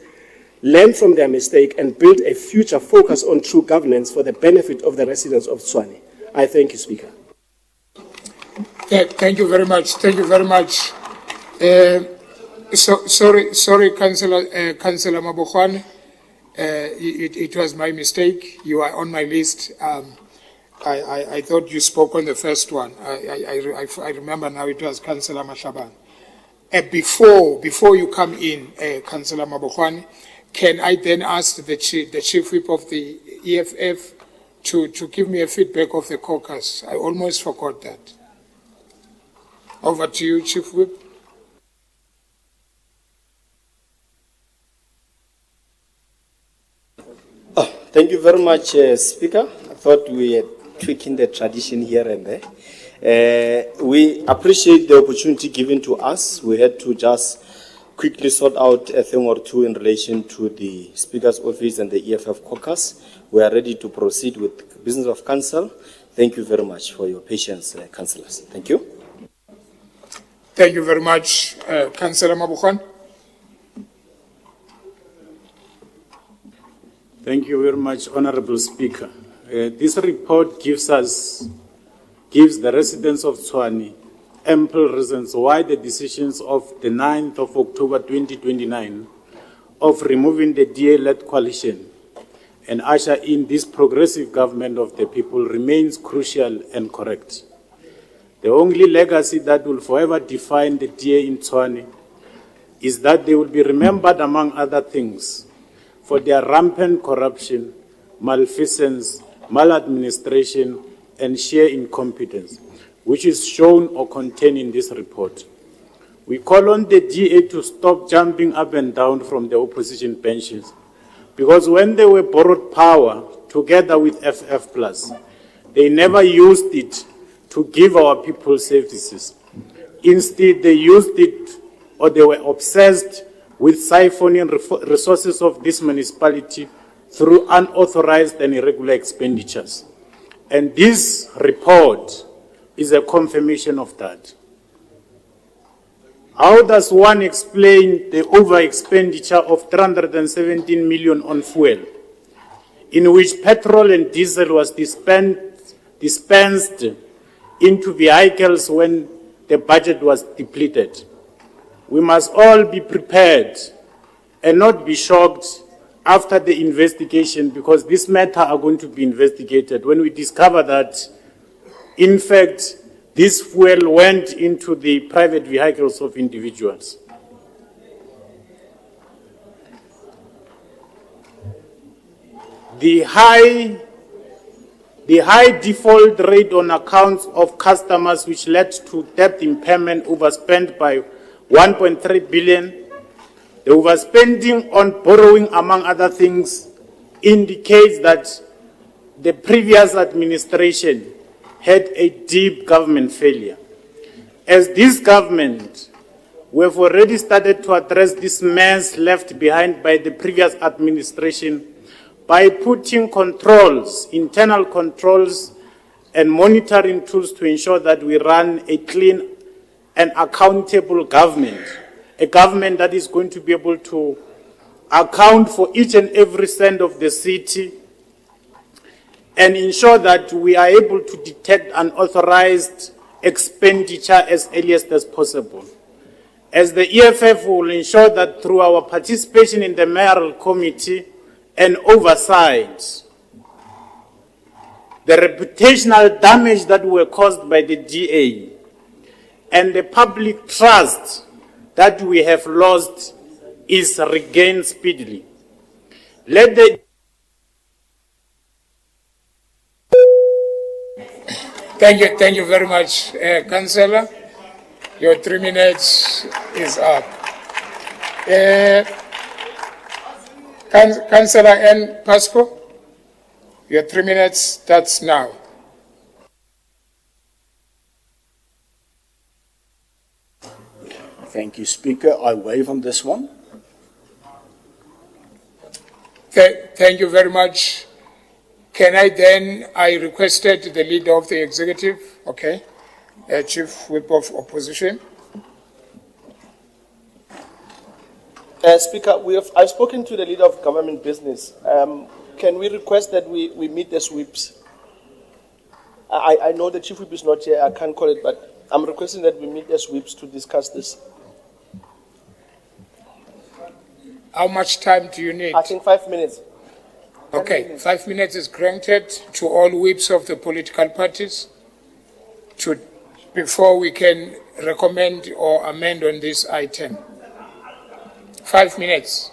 learn from their mistake, and build a future focus on true governance for the benefit of the residents of Tshwane. I thank you, Speaker. Thank you very much. Thank you very much. Sorry, Councillor Mabokwane. It was my mistake. You are on my list. I thought you spoke on the first one. I remember now it was Councillor Mashaban. Before you come in, Councillor Mabokwane, can I then ask the Chief Whip of the EFF to give me a feedback of the caucus? I almost forgot that. Over to you, Chief Whip. Thank you very much, Speaker. I thought we were tweaking the tradition here and there. We appreciate the opportunity given to us. We had to just quickly sort out a thing or two in relation to the Speaker's office and the EFF caucus. We are ready to proceed with business of council. Thank you very much for your patience, councillors. Thank you. Thank you very much, Councillor Mabokwane. Thank you very much, Honorable Speaker. This report gives the residents of Tshwane ample reasons why the decisions of the 9th of October 2029 of removing the DA-led coalition and usher in this progressive government of the people remains crucial and correct. The only legacy that will forever define the DA in Tshwane is that they will be remembered, among other things, for their rampant corruption, malfeasance, maladministration, and sheer incompetence, which is shown or contained in this report. We call on the DA to stop jumping up and down from the opposition benches, because when they were borrowed power together with FF+, they never used it to give our people services. Instead, they used it, or they were obsessed with siphoning resources of this municipality through unauthorized and irregular expenditures. And this report is a confirmation of that. How does one explain the over-expenditure of 317 million on fuel, in which petrol and diesel was dispensed into vehicles when the budget was depleted? We must all be prepared and not be shocked after the investigation, because this matter are going to be investigated when we discover that, in fact, this fuel went into the private vehicles of individuals. The high the high default rate on accounts of customers which led to debt impairment overspent by 1.3 billion. The overspending on borrowing, among other things, indicates that the previous administration had a deep government failure. As this government, we have already started to address this mess left behind by the previous administration by putting controls, internal controls, and monitoring tools to ensure that we run a clean and accountable government, a government that is going to be able to account for each and every cent of the city and ensure that we are able to detect unauthorized expenditure as earliest as possible. As the EFF will ensure that through our participation in the Mayoral Committee and oversight, the reputational damage that were caused by the DA and the public trust that we have lost is regained speedily. Thank you very much, Councillor. Your 3 minutes is up. Councillor N. Pasco, your 3 minutes starts now. Thank you, Speaker. I waive on this one. Thank you very much. I requested the leader of the executive, okay, Chief Whip of Opposition. Speaker, I've spoken to the leader of government business. Can we request that we meet the sweeps? I know the Chief Whip is not here, I can't call it, but I'm requesting that we meet the sweeps to discuss this. How much time do you need? I think 5 minutes. Okay, 5 minutes is granted to all whips of the political parties before we can recommend or amend on this item. 5 minutes.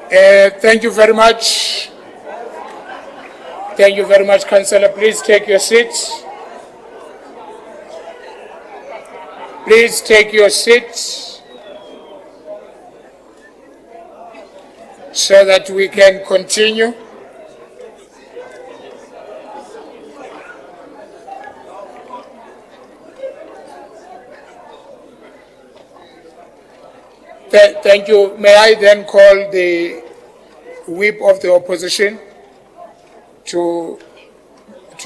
Thank you very much. Thank you very much, Councillor. Please take your seats. Please take your seats so that we can continue. Thank you. May I then call the whip of the opposition to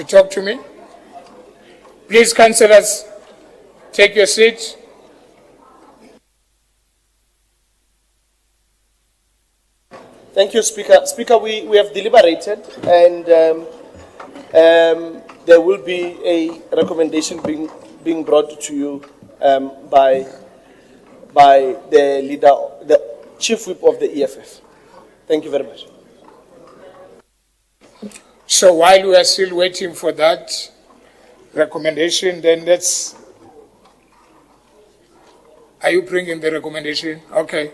talk to me? Please, councillors, take your seats. Thank you, Speaker. Speaker, we have deliberated, and there will be a recommendation being brought to you by the leader, the chief whip of the EFF. Thank you very much. So while we are still waiting for that recommendation, then let's. Are you bringing the recommendation? Okay.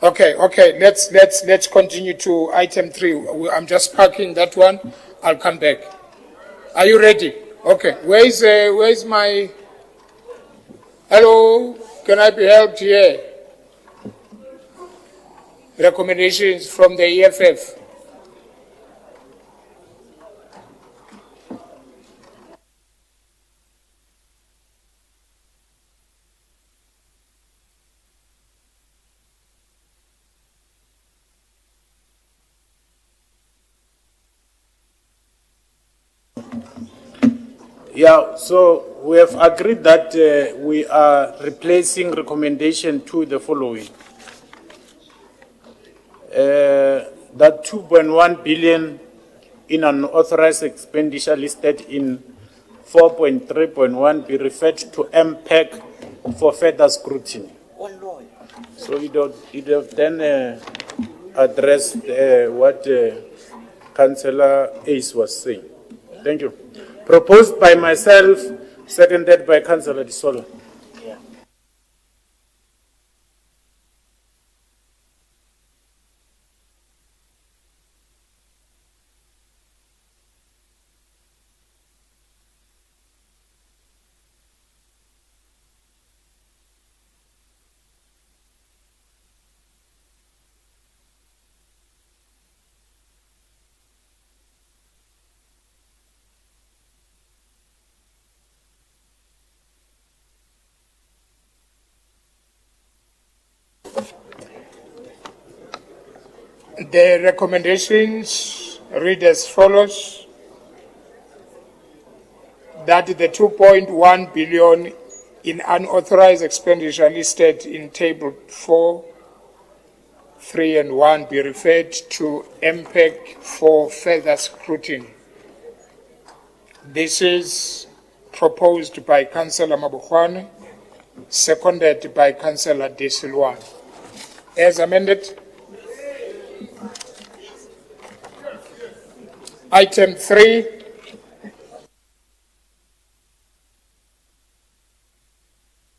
Okay. Let's continue to item 3. I'm just parking that one. I'll come back. Are you ready? Okay. Where's my? Hello. Can I be helped here? Recommendations from the EFF. Yeah, so we have agreed that we are replacing recommendation 2 the following. That 2.1 billion in unauthorized expenditure listed in 4.3.1 be referred to MPEC for further scrutiny. So it have then addressed what Councillor Ace was saying. Thank you. Proposed by myself, seconded by Councillor Disolo. The recommendations read as follows: that the 2.1 billion in unauthorized expenditure listed in table 4, 3 and 1 be referred to MPEC for further scrutiny. This is proposed by Councillor Mabukhwane, seconded by Councillor Desilwane. As amended. Item 3,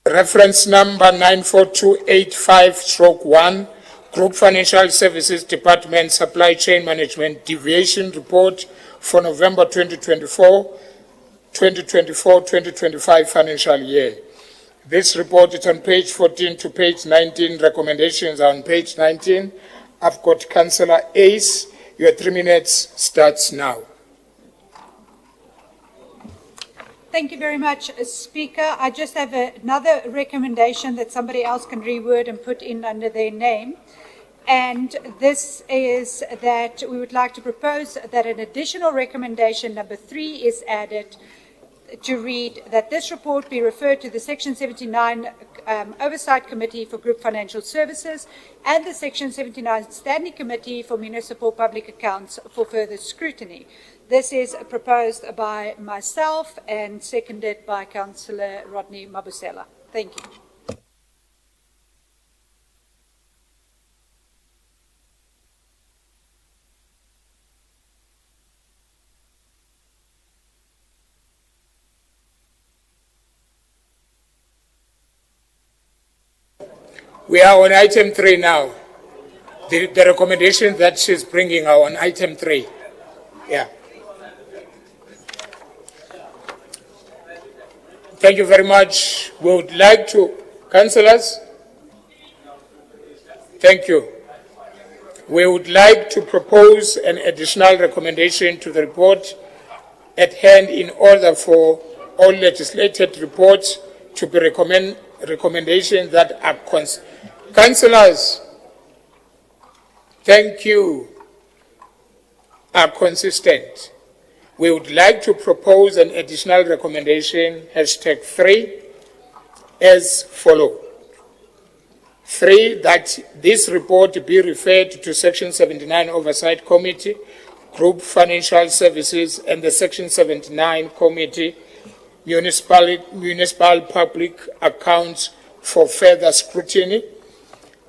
reference number 94285/1, Group Financial Services Department Supply Chain Management Deviation Report for November 2024-2025 financial year. This report is on page 14 to page 19. Recommendations are on page 19. I've got Councillor Ace. Your 3 minutes starts now. Thank you very much, Speaker. I just have another recommendation that somebody else can reword and put in under their name. And this is that we would like to propose that an additional recommendation, number 3, is added to read that this report be referred to the Section 79 Oversight Committee for Group Financial Services and the Section 79 Standing Committee for Municipal Public Accounts for further scrutiny. This is proposed by myself and seconded by Councillor Rodney Mabusela. Thank you. We are on item 3 now. The recommendation that she's bringing are on item 3. Yeah. Thank you very much. We would like to, councillors, thank you. We would like to propose an additional recommendation to the report at hand in order for all legislated reports to be recommendations that are councillors, thank you, are consistent. We would like to propose an additional recommendation, hashtag 3, as follows. 3, that this report be referred to Section 79 Oversight Committee, Group Financial Services, and the Section 79 Committee, Municipal Public Accounts for further scrutiny,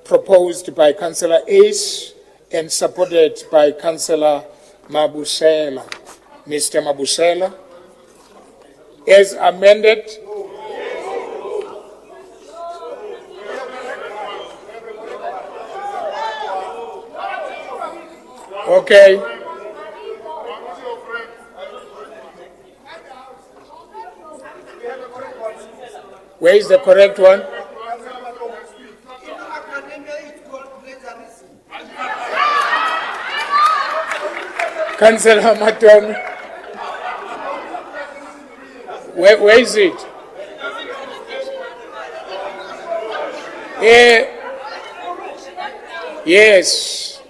proposed by Councillor Ace and supported by Councillor Mabusela. Mr. Mabusela, as amended. Okay. Where is the correct one? Councillor Maton. Where is it? Yes.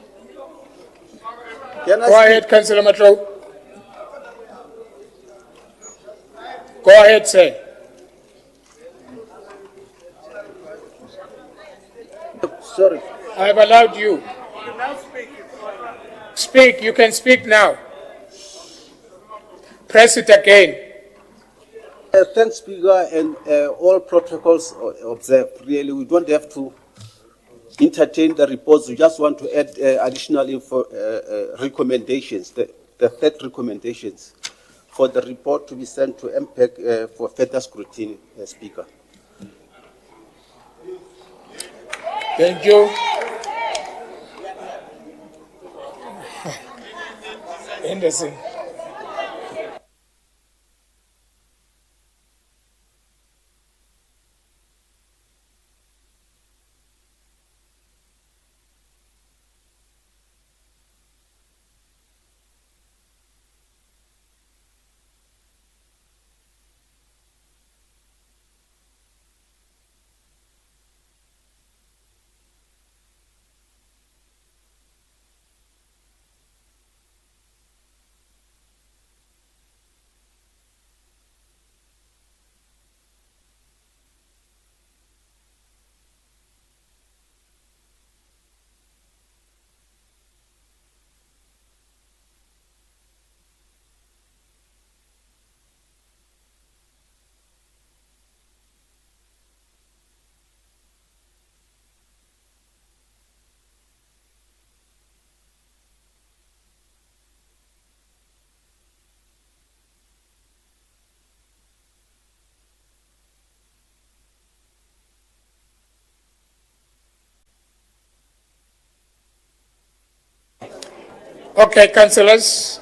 Go ahead, Councillor Matro. Go ahead, sir. Sorry. I have allowed you. Speak, you can speak now. Press it again. Thanks, Speaker, and all protocols observed. Really, we don't have to entertain the reports. We just want to add additional recommendations, the third recommendations for the report to be sent to MPEC for further scrutiny, Speaker. Thank you. Anderson. Okay, councillors,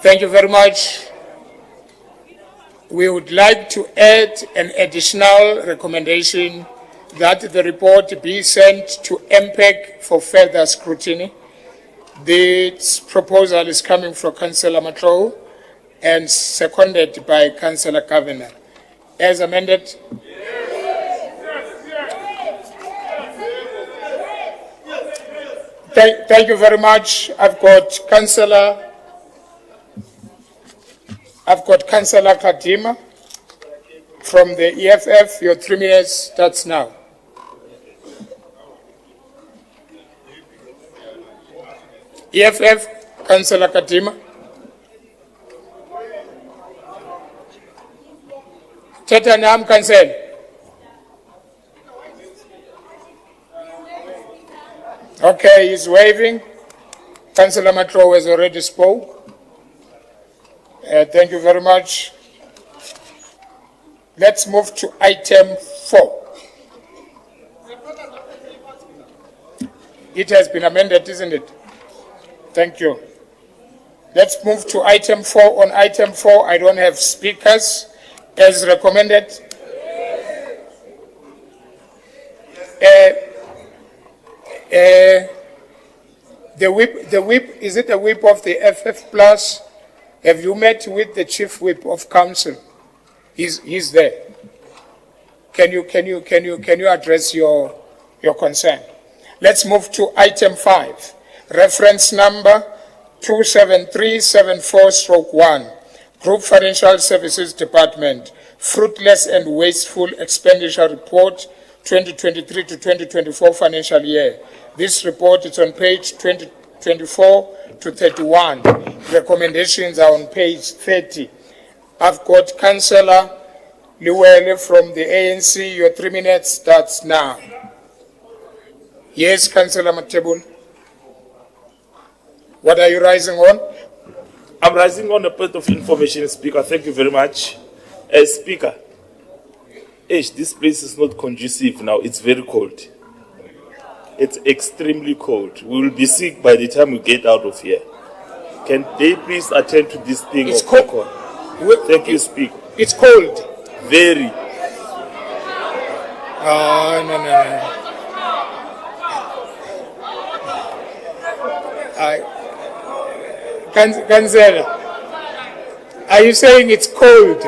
thank you very much. We would like to add an additional recommendation that the report be sent to MPEC for further scrutiny. This proposal is coming from Councillor Matro and seconded by Councillor Kavanagh. As amended. Thank you very much. I've got Councillor Kadima from the EFF. Your 3 minutes starts now. EFF, Councillor Kadima. Tetanam Council. Okay, he's waving. Councillor Matro has already spoke. Thank you very much. Let's move to item 4. It has been amended, isn't it? Thank you. Let's move to item 4. On item 4, I don't have speakers. As recommended. The whip, is it a whip of the FF Plus? Have you met with the chief whip of council? He's there. Can you address your concern? Let's move to item 5. Reference number 27374/1. Group Financial Services Department, Fruitless and Wasteful Expenditure Report 2023 to 2024 financial year. This report is on page 24 to 31. Recommendations are on page 30. I've got Councillor Liwele from the ANC. Your 3 minutes starts now. Yes, Councillor Matebul. What are you rising on? I'm rising on a point of information, Speaker. Thank you very much. Speaker, this place is not conducive now. It's very cold. It's extremely cold. We will be sick by the time we get out of here. Can they please attend to this thing? It's cold. Thank you, Speaker. It's cold. Very. No. Councillor, are you saying it's cold?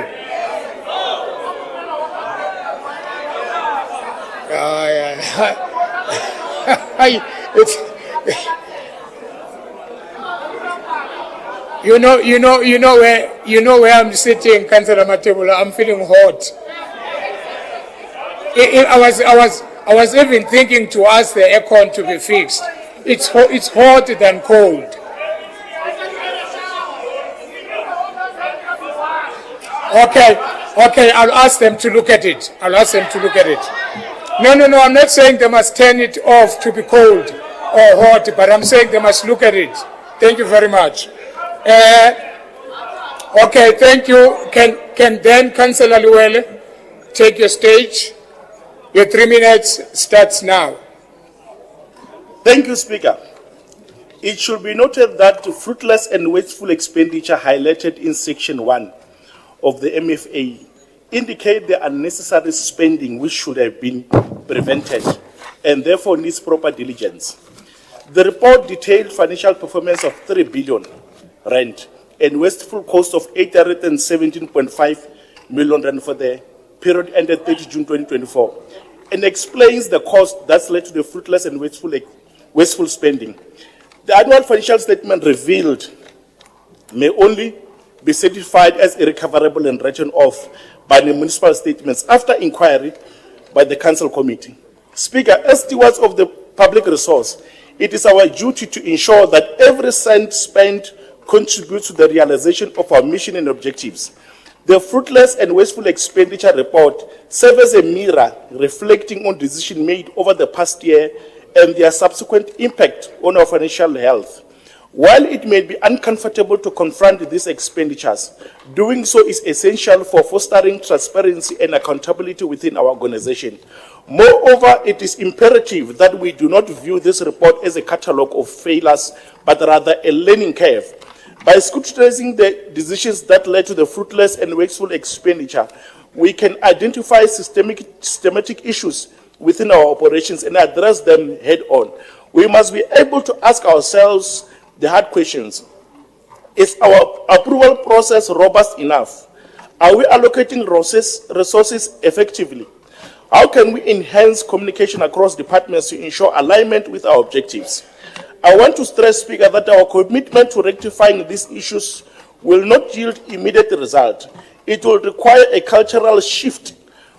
You know where I'm sitting, Councillor Matebula. I'm feeling hot. I was even thinking to ask the aircon to be fixed. It's hotter than cold. Okay, I'll ask them to look at it. No, I'm not saying they must turn it off to be cold or hot, but I'm saying they must look at it. Thank you very much. Okay, thank you. Can then Councillor Luwele take your stage? Your 3 minutes starts now. Thank you, Speaker. It should be noted that fruitless and wasteful expenditure highlighted in Section 1 of the MFA indicate the unnecessary spending which should have been prevented and therefore needs proper diligence. The report detailed financial performance of 3 billion rand and wasteful cost of 817.5 million rand for the period ended 30 June 2024 and explains the cost that's led to the fruitless and wasteful spending. The annual financial statement revealed may only be certified as irrecoverable and written off by the municipal statements after inquiry by the council committee. Speaker, as stewards of the public resource, it is our duty to ensure that every cent spent contributes to the realization of our mission and objectives. The fruitless and wasteful expenditure report serves as a mirror reflecting on decisions made over the past year and their subsequent impact on our financial health. While it may be uncomfortable to confront these expenditures, doing so is essential for fostering transparency and accountability within our organization. Moreover, it is imperative that we do not view this report as a catalogue of failures, but rather a learning curve. By scrutinizing the decisions that led to the fruitless and wasteful expenditure, we can identify systematic issues within our operations and address them head-on. We must be able to ask ourselves the hard questions. Is our approval process robust enough? Are we allocating resources effectively? How can we enhance communication across departments to ensure alignment with our objectives? I want to stress, Speaker, that our commitment to rectifying these issues will not yield immediate result. It will require a cultural shift,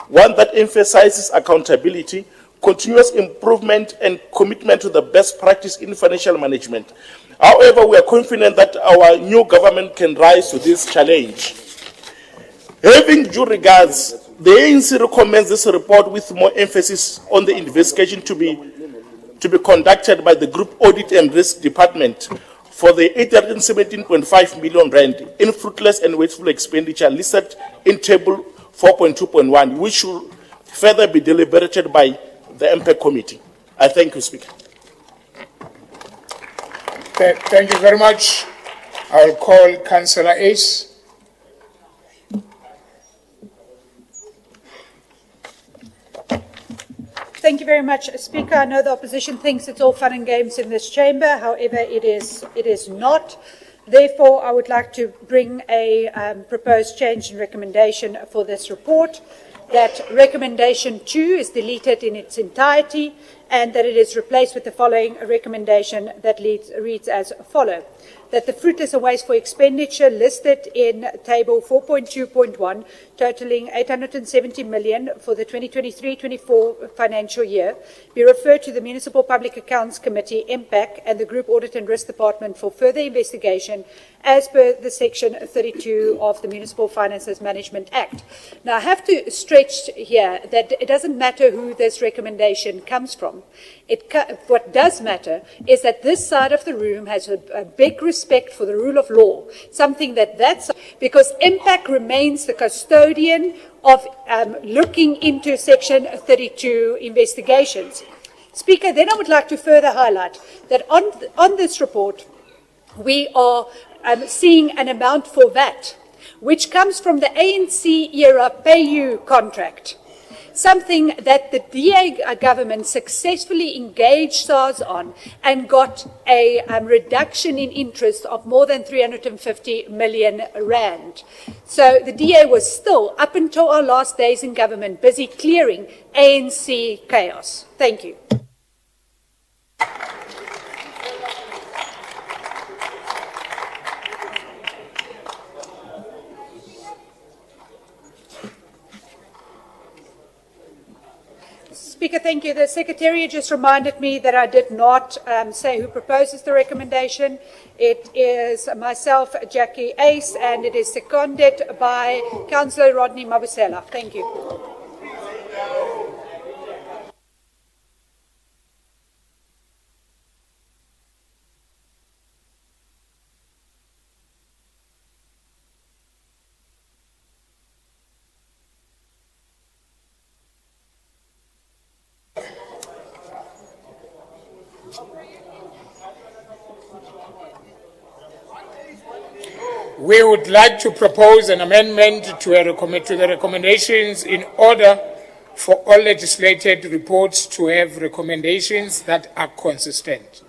one that emphasizes accountability, continuous improvement, and commitment to the best practice in financial management. However, we are confident that our new government can rise to this challenge. Having due regards, the ANC recommends this report with more emphasis on the investigation to be conducted by the Group Audit and Risk Department for the 817.5 million rand in fruitless and wasteful expenditure listed in Table 4.2.1, which should further be deliberated by the MPEC Committee. I thank you, Speaker. Thank you very much. I'll call Councillor Ace. Thank you very much, Speaker. I know the opposition thinks it's all fun and games in this chamber. However, it is not. Therefore, I would like to bring a proposed change in recommendation for this report, that recommendation 2 is deleted in its entirety and that it is replaced with the following recommendation that reads as follows. That the fruitless and wasteful expenditure listed in table 4.2.1, totaling 870 million for the 2023-24 financial year, be referred to the Municipal Public Accounts Committee, MPAC, and the Group Audit and Risk Department for further investigation as per the section 32 of the Municipal Finances Management Act. Now, I have to stretch here that it doesn't matter who this recommendation comes from. What does matter is that this side of the room has a big respect for the rule of law, something that's because MPAC remains the custodian of looking into Section 32 investigations. Speaker, then I would like to further highlight that on this report, we are seeing an amount for VAT, which comes from the ANC era pay-you contract, something that the DA government successfully engaged SARS on and got a reduction in interest of more than 350 million rand. So the DA was still, up until our last days in government, busy clearing ANC chaos. Thank you. Speaker, thank you. The Secretariat just reminded me that I did not say who proposes the recommendation. It is myself, Jackie Ace, and it is seconded by Councillor Rodney Mabusela. Thank you. We would like to propose an amendment to the recommendations in order for all legislated reports to have recommendations that are consistent.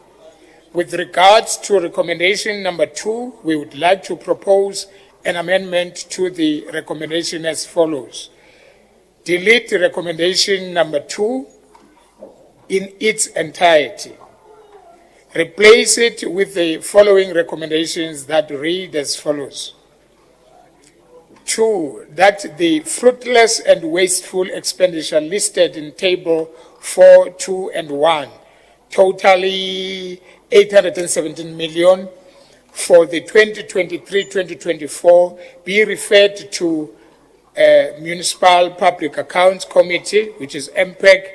With regards to recommendation number 2, we would like to propose an amendment to the recommendation as follows. Delete recommendation number 2 in its entirety. Replace it with the following recommendations that read as follows. 2, that the fruitless and wasteful expenditure listed in table 4, 2, and 1, totally 817 million for the 2023-2024, be referred to Municipal Public Accounts Committee, which is MPAC,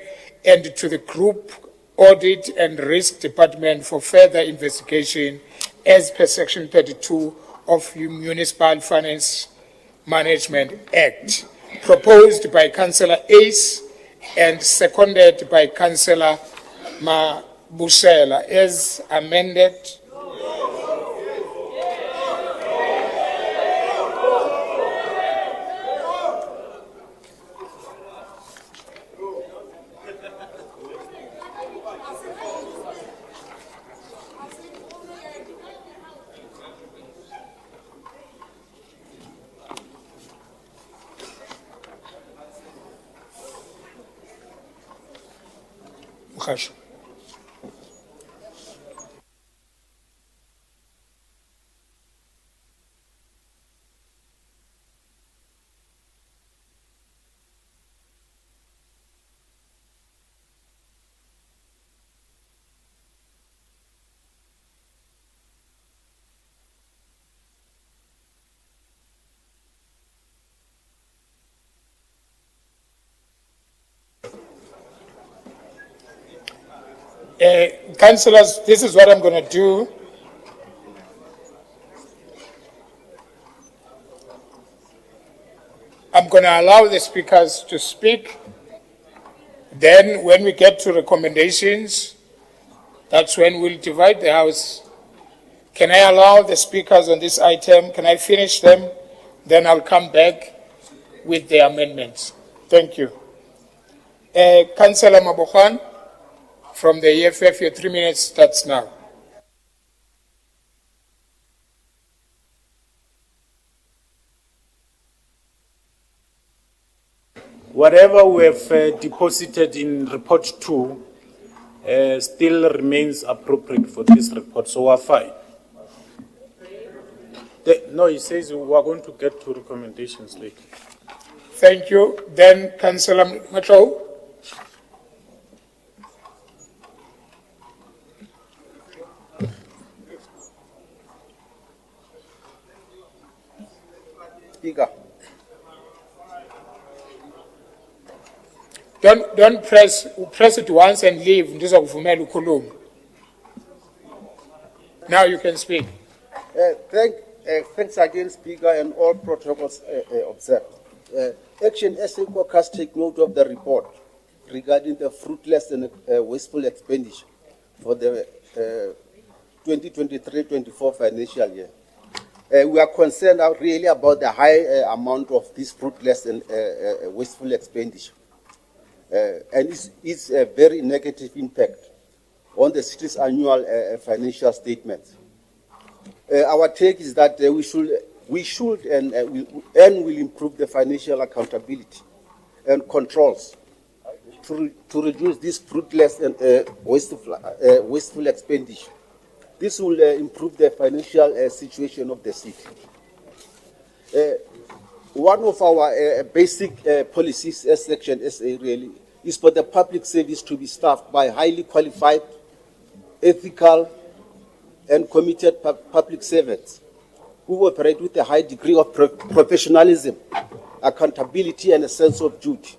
and to the Group Audit and Risk Department for further investigation as per Section 32 of the Municipal Finance Management Act, proposed by Councillor Ace and seconded by Councillor Mabusela as amended. Councillors, this is what I'm going to do. I'm going to allow the speakers to speak. Then when we get to recommendations, that's when we'll divide the House Can I allow the speakers on this item, can I finish them? Then I'll come back with the amendments. Thank you. Councillor Mabokhan from the EFF, your 3 minutes starts now. Whatever we have deposited in report 2 still remains appropriate for this report, so we're fine. No, he says we are going to get to recommendations later. Thank you. Then Councillor Macho. Speaker. Don't press it once and leave. Now you can speak. Thanks again, Speaker, and all protocols observed. Action SA Caucus take note of the report regarding the fruitless and wasteful expenditure for the 2023-24 financial year. We are concerned really about the high amount of this fruitless and wasteful expenditure. And it's a very negative impact on the city's annual financial statements. Our take is that we should and will improve the financial accountability and controls to reduce this fruitless and wasteful expenditure. This will improve the financial situation of the city. One of our basic policies as Section SA really is for the public service to be staffed by highly qualified, ethical, and committed public servants who operate with a high degree of professionalism, accountability, and a sense of duty.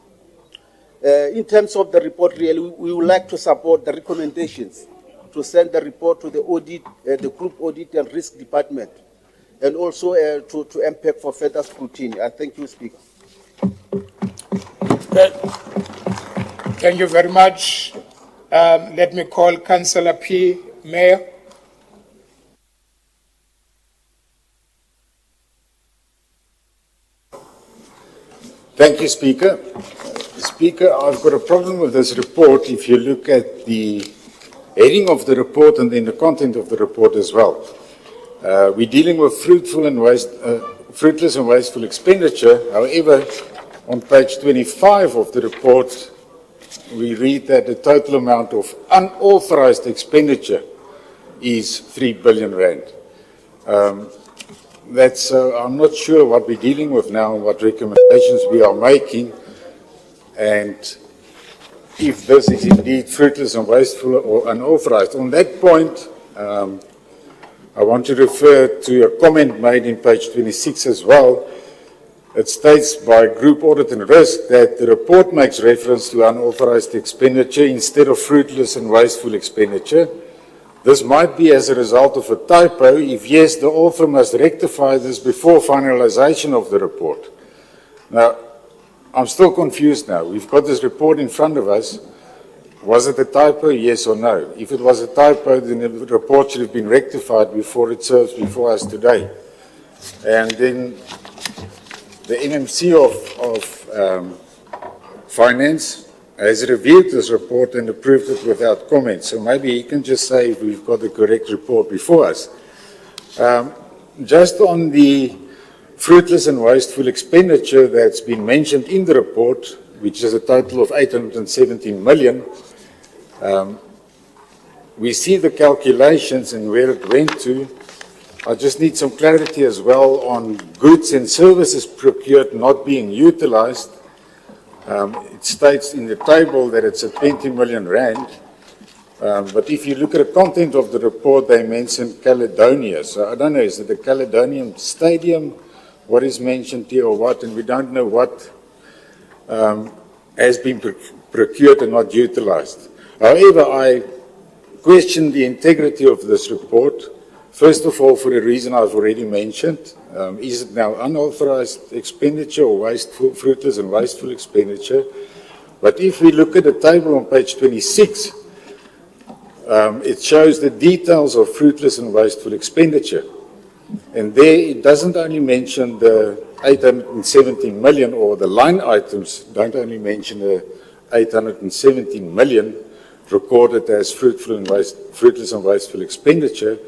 In terms of the report, really, we would like to support the recommendations to send the report to the audit, the Group Audit and Risk Department, and also to MPEC for further scrutiny. I thank you, Speaker. Thank you very much. Let me call Councillor P. Mayor. Thank you, Speaker. Speaker, I've got a problem with this report if you look at the heading of the report and then the content of the report as well. We're dealing with fruitless and wasteful expenditure. However, on page 25 of the report, we read that the total amount of unauthorized expenditure is 3 billion rand. I'm not sure what we're dealing with now and what recommendations we are making, and if this is indeed fruitless and wasteful or unauthorized. On that point, I want to refer to a comment made in page 26 as well. It states by Group Audit and Risk that the report makes reference to unauthorized expenditure instead of fruitless and wasteful expenditure. This might be as a result of a typo. If yes, the author must rectify this before finalization of the report. Now, I'm still confused now. We've got this report in front of us. Was it a typo, yes or no? If it was a typo, then the report should have been rectified before it serves before us today. And then the MMC of Finance has reviewed this report and approved it without comment. So maybe he can just say if we've got the correct report before us. Just on the fruitless and wasteful expenditure that's been mentioned in the report, which is a total of 817 million, we see the calculations and where it went to. I just need some clarity as well on goods and services procured not being utilized. It states in the table that it's a 20 million rand, but if you look at the content of the report, they mention Caledonia. So I don't know, is it the Caledonian Stadium? What is mentioned here or what? And we don't know what has been procured and not utilized. However, I question the integrity of this report. First of all, for a reason I've already mentioned. Is it now unauthorized expenditure or wasteful, fruitless and wasteful expenditure? But if we look at the table on page 26, it shows the details of fruitless and wasteful expenditure. And there it doesn't only mention the 870 million, or the line items don't only mention the 870 million recorded as fruitless and wasteful expenditure,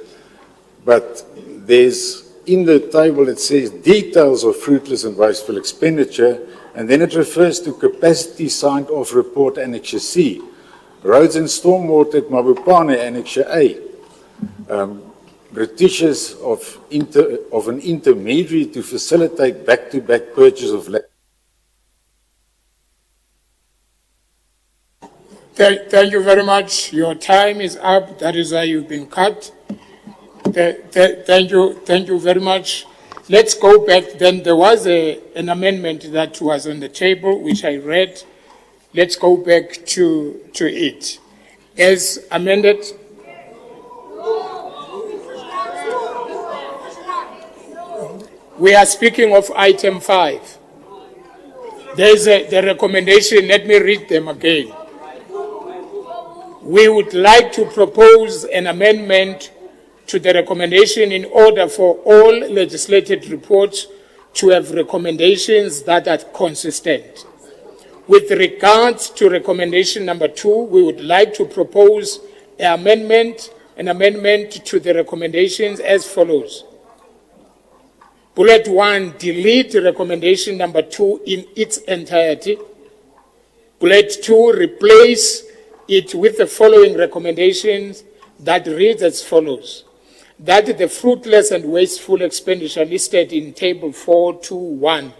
but there's, in the table it says details of fruitless and wasteful expenditure, and then it refers to capacity signed off report Annexure C, roads and stormwater at Mabopane Annexure A, Britishes of an intermediary to facilitate back-to-back purchase of land. Thank you very much. Your time is up. That is why you've been cut. Thank you very much. Let's go back. Then there was an amendment that was on the table, which I read. Let's go back to it. As amended. We are speaking of item 5. There's the recommendation. Let me read them again. We would like to propose an amendment to the recommendation in order for all legislative reports to have recommendations that are consistent. With regards to recommendation number 2, we would like to propose an amendment to the recommendations as follows. Bullet 1, delete recommendation number 2 in its entirety. Bullet 2, replace it with the following recommendations that reads as follows. That the fruitless and wasteful expenditure listed in table 421,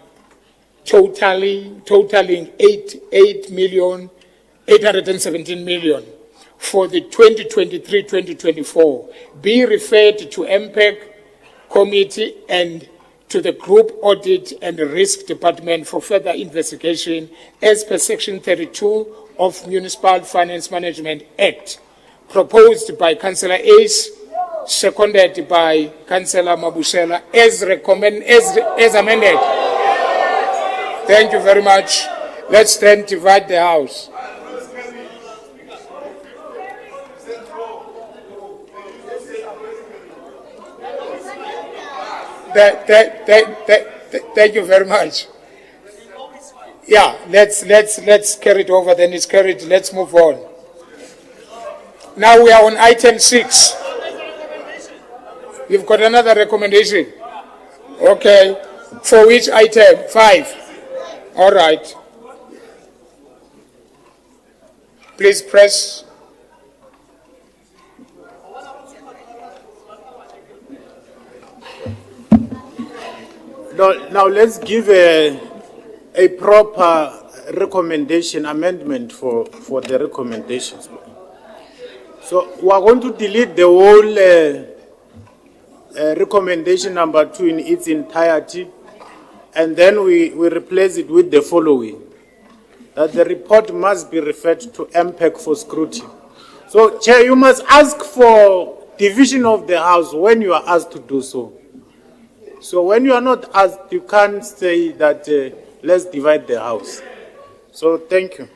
totaling 817 million for the 2023-2024 be referred to MPEC committee and to the Group Audit and Risk Department for further investigation as per Section 32 of Municipal Finance Management Act, proposed by Councillor Ace, seconded by Councillor Mabusela, as amended. Thank you very much. Let's then divide the House. Thank you very much. Yeah, let's carry it over. Then it's carried. Let's move on. Now we are on item 6. You've got another recommendation. Okay. For which item? 5. All right. Please press. Now let's give a proper recommendation, amendment for the recommendations. So we are going to delete the whole recommendation number 2 in its entirety, and then we replace it with the following. That the report must be referred to MPEC for scrutiny. So, Chair, you must ask for division of the House when you are asked to do so. So when you are not asked, you can't say that let's divide the House. So thank you.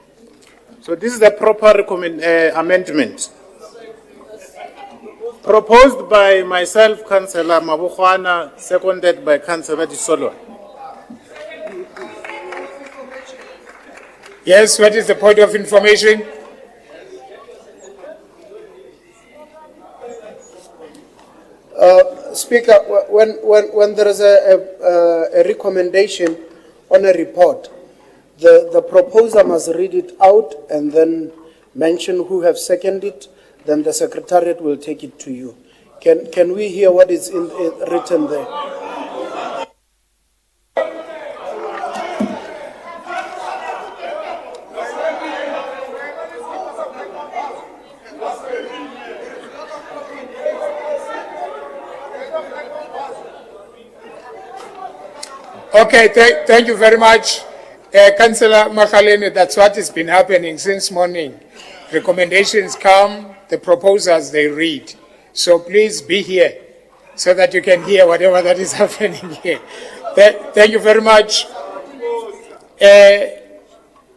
So this is the proper amendment. Proposed by myself, Councillor Mabukhwana, seconded by Councillor Disolo. Yes, what is the point of information? Speaker, when there is a recommendation on a report, the proposer must read it out and then mention who have seconded it, then the Secretariat will take it to you. Can we hear what is written there? Okay, thank you very much. Councillor Makhaleni, that's what has been happening since morning. Recommendations come, the proposals they read. So please be here so that you can hear whatever that is happening here. Thank you very much.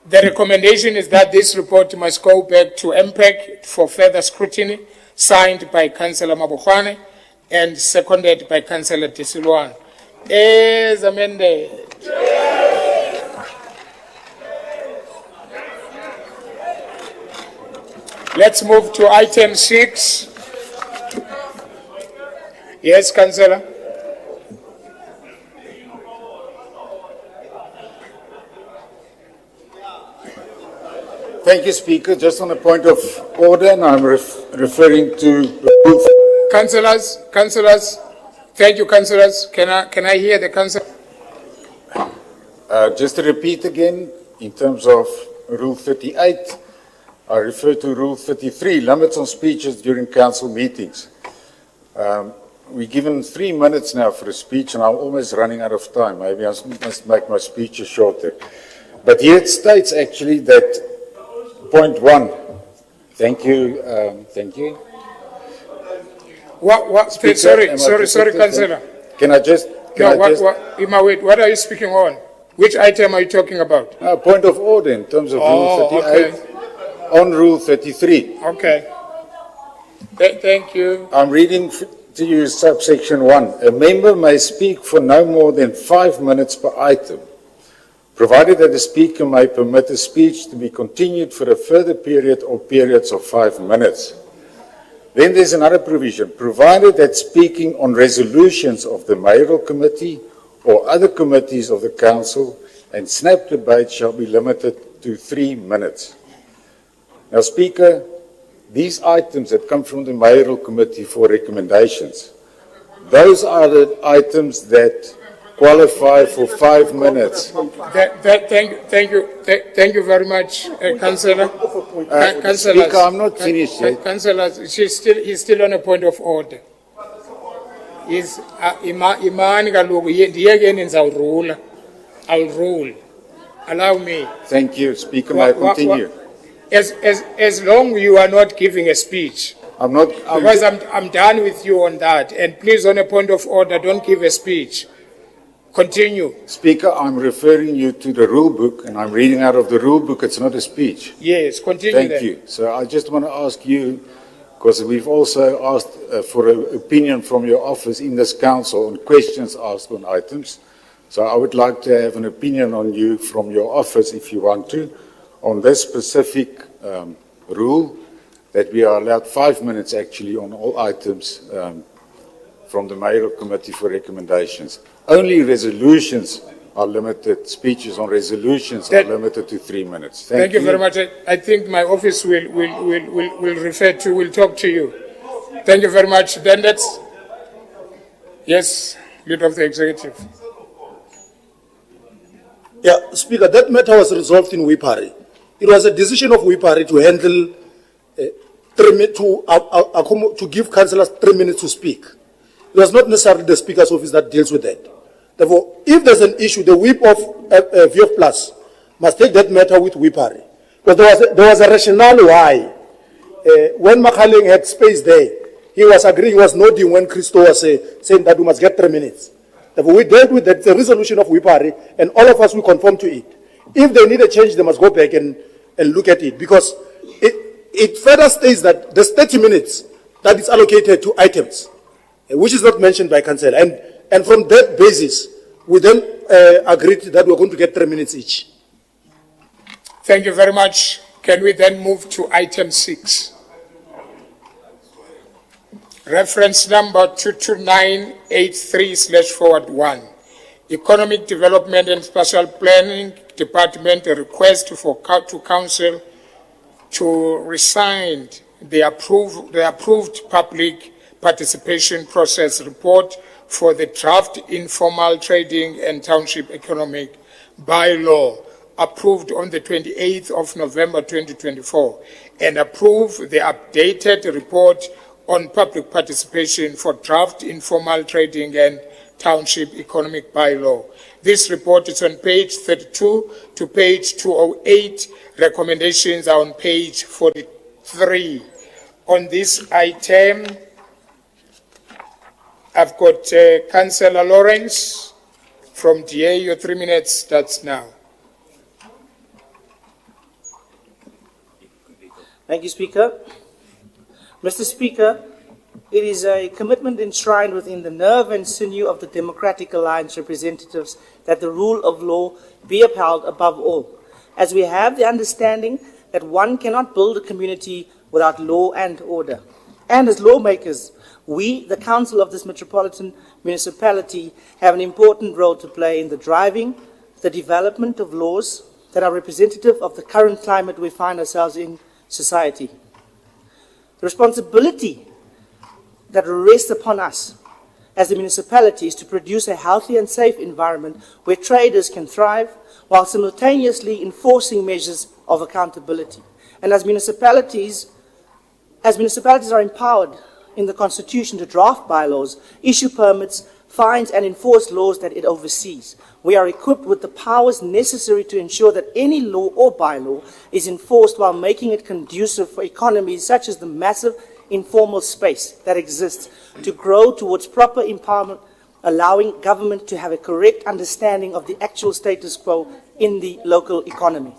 The recommendation is that this report must go back to MPEC for further scrutiny, signed by Councillor Mabukhwane and seconded by Councillor Tisilwan. As amended. Let's move to item 6. Yes, Councillor. Thank you, Speaker. Just on a point of order, and I'm referring to... Councillors, thank you, councillors. Can I hear the councillor? Just to repeat again, in terms of Rule 38, I refer to Rule 33, limits on speeches during council meetings. We're given 3 minutes now for a speech, and I'm almost running out of time. Maybe I must make my speeches shorter. But here it states actually that point 1. Thank you. Thank you. Speaker, sorry, Councillor. Can I just... What are you speaking on? Which item are you talking about? Point of order in terms of Rule 38. Okay. On Rule 33. Okay. Thank you. I'm reading to you subsection 1. A member may speak for no more than 5 minutes per item, provided that the speaker may permit a speech to be continued for a further period or periods of 5 minutes. Then there's another provision, provided that speaking on resolutions of the Mayoral Committee or other committees of the Council and snap debate shall be limited to 3 minutes. Now, Speaker, these items that come from the Mayoral Committee for recommendations, those are the items that qualify for 5 minutes. Thank you very much, Councillor. Speaker, I'm not finished yet. Councillor, he's still on a point of order. I'll rule. Allow me. Thank you, Speaker. May I continue? As long as you are not giving a speech. I'm not. Because I'm done with you on that. And please, on a point of order, don't give a speech. Continue. Speaker, I'm referring you to the rule book, and I'm reading out of the rule book. It's not a speech. Yes, continue. Thank you. So I just want to ask you, because we've also asked for an opinion from your office in this council on questions asked on items. So I would like to have an opinion on you from your office, if you want to, on this specific rule that we are allowed 5 minutes actually on all items from the Mayoral Committee for recommendations. Only resolutions are limited, speeches on resolutions are limited to 3 minutes. Thank you very much. I think my office will talk to you. Thank you very much. Then let's, yes, Leader of the Executive. Yeah, Speaker, that matter was resolved in Wipari. It was a decision of Wipari to handle, to give councillors 3 minutes to speak. It was not necessarily the Speaker's office that deals with that. Therefore, if there's an issue, the whip of VF Plus must take that matter with Wipari. Because there was a rationale why. When Makhaling had space there, he was agreeing, he was nodding when Christo was saying that we must get 3 minutes. Therefore, we dealt with that, the resolution of Wipari, and all of us will conform to it. If they need a change, they must go back and look at it. Because it further states that there's 30 minutes that is allocated to items, which is not mentioned by Council. And from that basis, we then agreed that we're going to get 3 minutes each. Thank you very much. Can we then move to item 6? Reference number 22983/1. Economic Development and Spatial Planning Department, a request to Council to resign the approved public participation process report for the draft informal trading and township economic bylaw approved on the 28th of November 2024 and approve the updated report on public participation for draft informal trading and township economic bylaw. This report is on page 32 to page 208. Recommendations are on page 43. On this item, I've got Councillor Lawrence from DA. Your 3 minutes starts now. Thank you, Speaker. Mr. Speaker, it is a commitment enshrined within the nerve and sinew of the Democratic Alliance representatives that the rule of law be upheld above all, as we have the understanding that one cannot build a community without law and order. And as lawmakers, we, the Council of this metropolitan municipality, have an important role to play in the driving the development of laws that are representative of the current climate we find ourselves in society. The responsibility that rests upon us as a municipality is to produce a healthy and safe environment where traders can thrive while simultaneously enforcing measures of accountability. And as municipalities are empowered in the Constitution to draft bylaws, issue permits, fines, and enforce laws that it oversees, we are equipped with the powers necessary to ensure that any law or bylaw is enforced while making it conducive for economies such as the massive informal space that exists to grow towards proper empowerment, allowing government to have a correct understanding of the actual status quo in the local economy.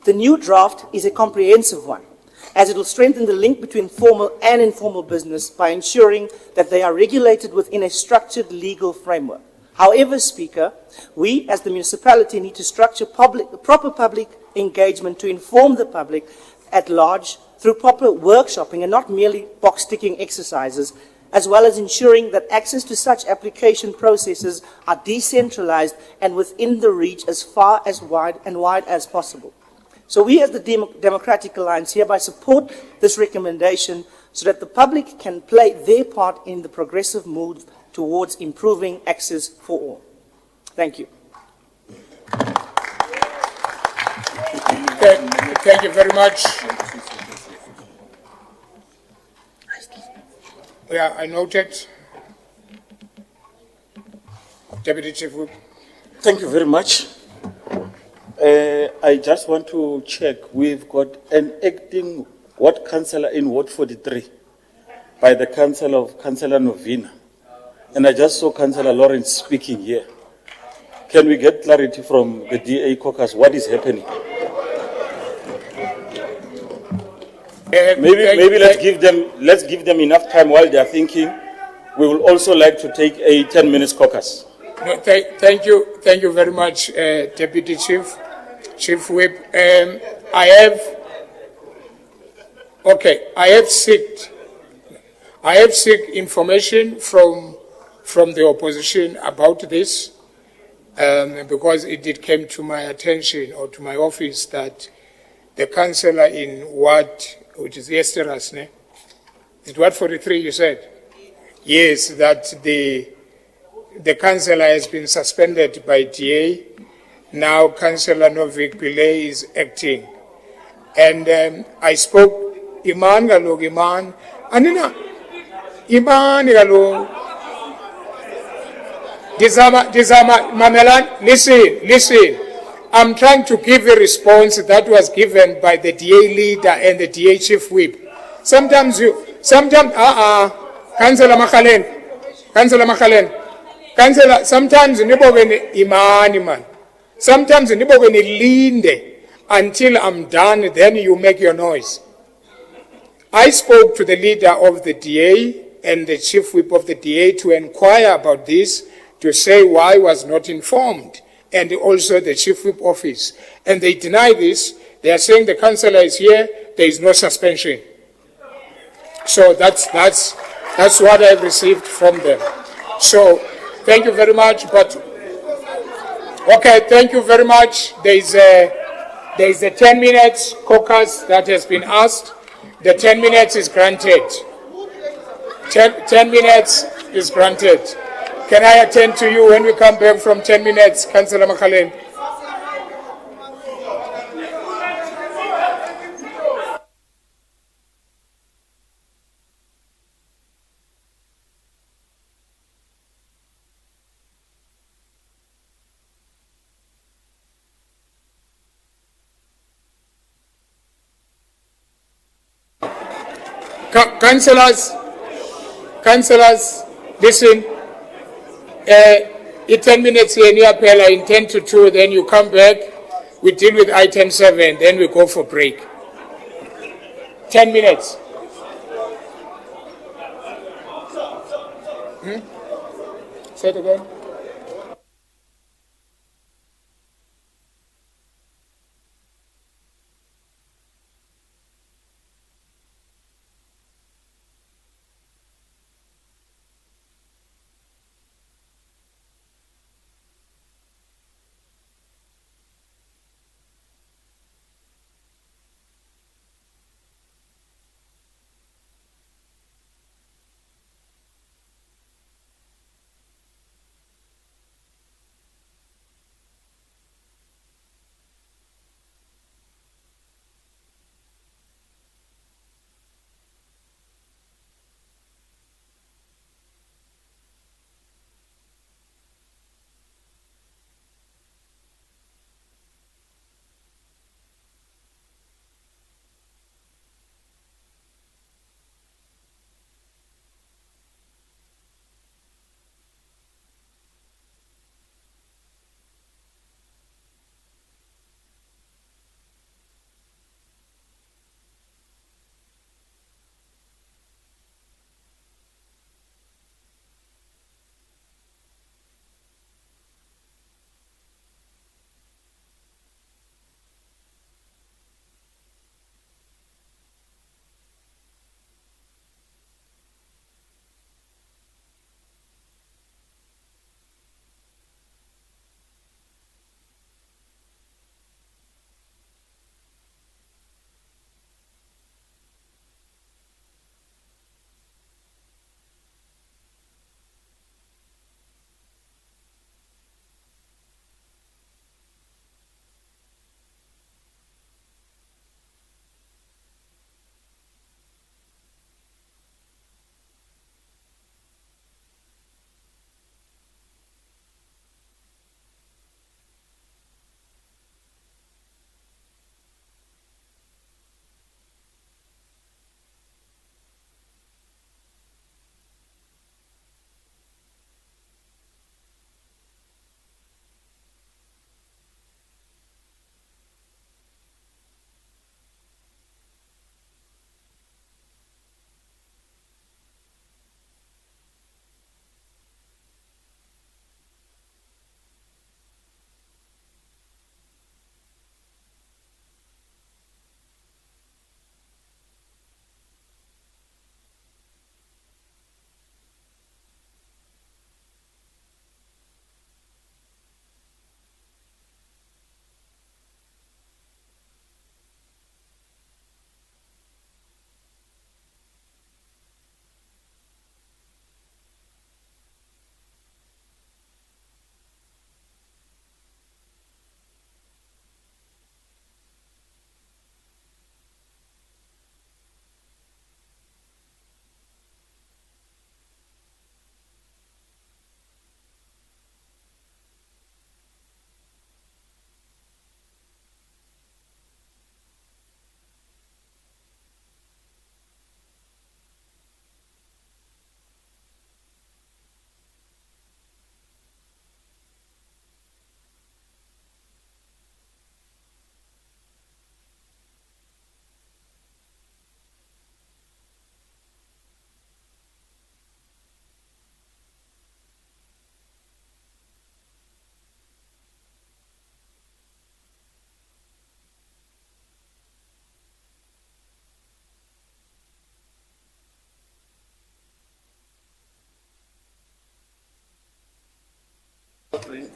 The new draft is a comprehensive one, as it will strengthen the link between formal and informal business by ensuring that they are regulated within a structured legal framework. However, Speaker, we as the municipality need to structure proper public engagement to inform the public at large through proper workshopping and not merely box-ticking exercises, as well as ensuring that access to such application processes are decentralized and within the reach as far as wide as possible. So we as the Democratic Alliance hereby support this recommendation so that the public can play their part in the progressive move towards improving access for all. Thank you. Thank you very much. Yeah, I noted. Deputy Chief Whip. Thank you very much. I just want to check. We've got an acting ward councillor in Ward 43 by the council of Councillor Novina. And I just saw Councillor Lawrence speaking here. Can we get clarity from the DA caucus? What is happening? Maybe let's give them enough time while they are thinking. We will also like to take a 10 minutes caucus. No, thank you very much, Deputy Chief Whip. I have seek information from the opposition about this, because it came to my attention or to my office that the councillor in Ward, which is Yesteras, is it Ward 43 you said? Yes, that the councillor has been suspended by DA. Now Councillor Novik Pillay is acting. And I spoke, Iman galog, Iman, Anina, Iman galog. Dizama, Mamelan, listen. I'm trying to give a response that was given by the DA leader and the DA Chief Whip. Councillor Makalen, Councillor, sometimes nibo when imani man. Sometimes nibo when linde until I'm done, then you make your noise. I spoke to the leader of the DA and the Chief Whip of the DA to inquire about this, to say why I was not informed, and also the Chief Whip office. And they deny this. They are saying the councillor is here, there is no suspension. So that's what I've received from them. So thank you very much. But okay, thank you very much. There is a 10 minutes caucus that has been asked. The 10 minutes is granted. 10 minutes is granted. Can I attend to you when we come back from 10 minutes, Councillor Makalen? Councillors, listen. 10 minutes here near Pella in 10 to 2, then you come back, we deal with item 7, then we go for break. 10 minutes. Say it again.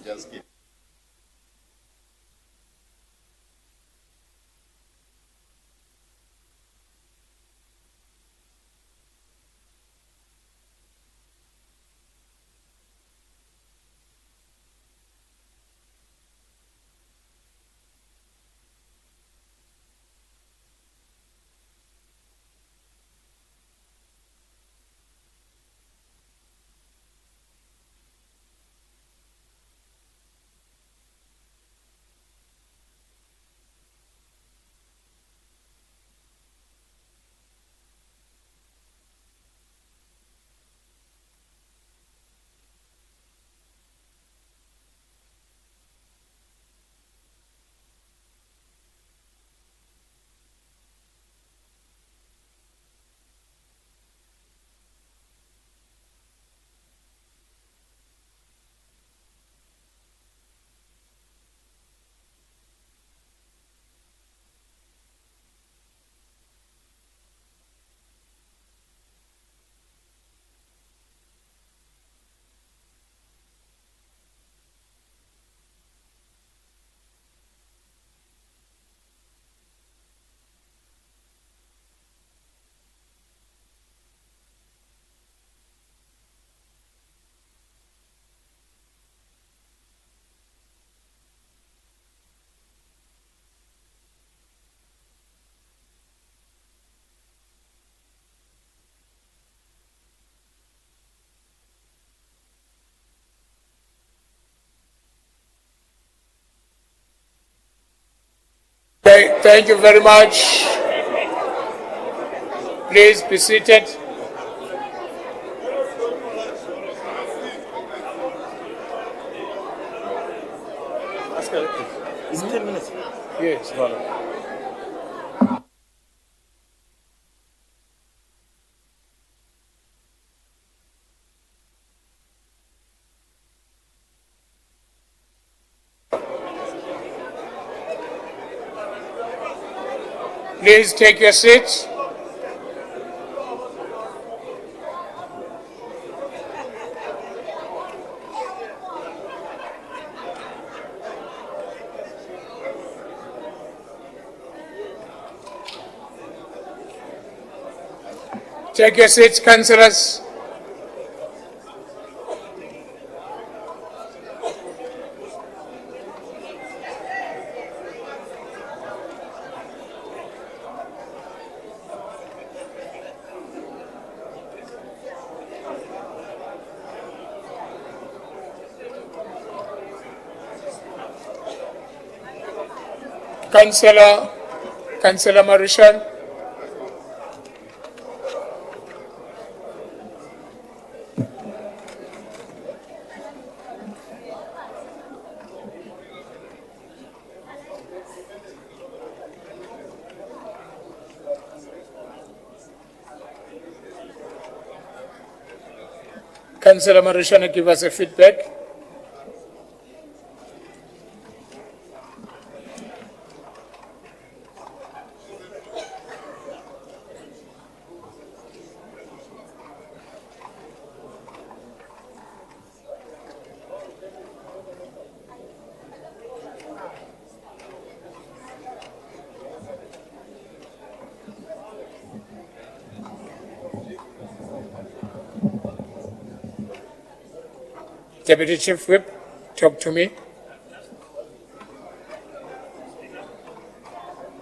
Just give. Thank you very much. Please be seated. Is it 10 minutes? Yes. Please take your seats. Take your seats, councillors. Councillor Marishan. Councillor Marishan, give us a feedback. Deputy Chief Whip, talk to me.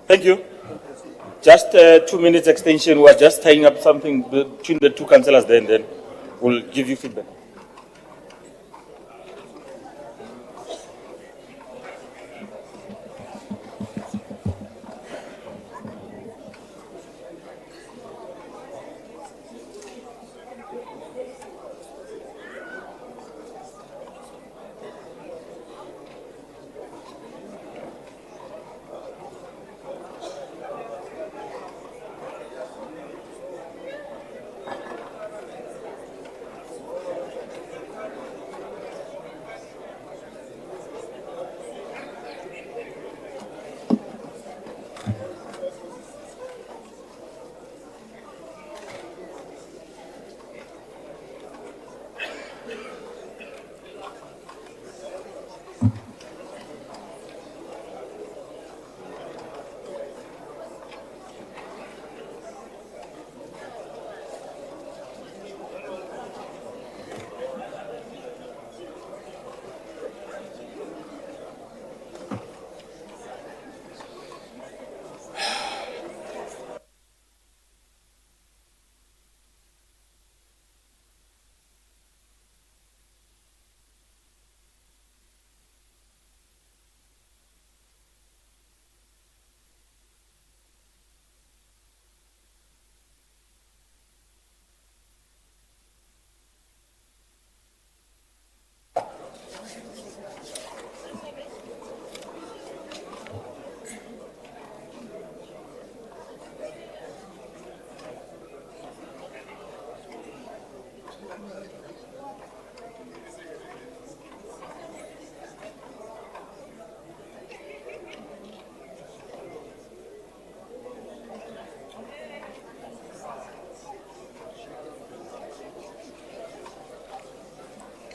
Thank you. Just 2 minutes extension. We are just tying up something between the two councillors there, and then we'll give you feedback.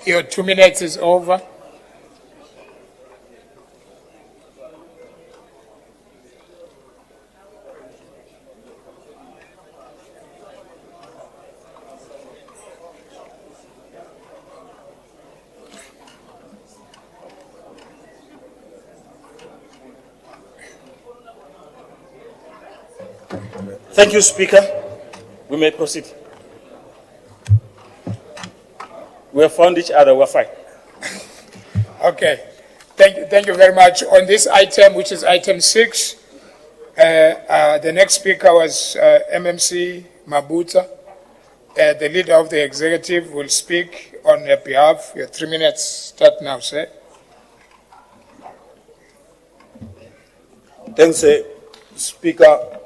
Your 2 minutes is over. Thank you, Speaker. We may proceed. We have found each other. We're fine. Okay. Thank you very much. On this item, which is item 6, The next speaker was MMC Mabuta. The leader of the executive will speak on their behalf. Your 3 minutes start now, sir. Thanks, Speaker.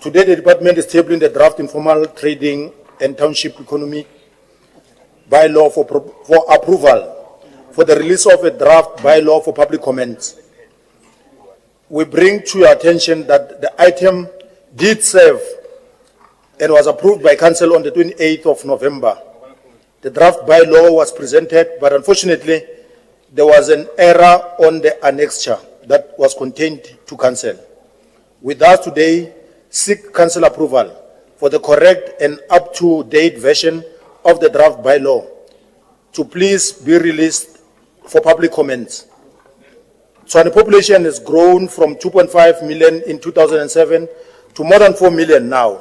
Today, the department is tabling the draft informal trading and township economy bylaw for approval for the release of a draft bylaw for public comments. We bring to your attention that the item did serve and was approved by Council on the 28th of November. The draft bylaw was presented, but unfortunately, there was an error on the annexure that was contained to Council. With us today, seek Council approval for the correct and up-to-date version of the draft bylaw to please be released for public comments. So the population has grown from 2.5 million in 2007 to more than 4 million now.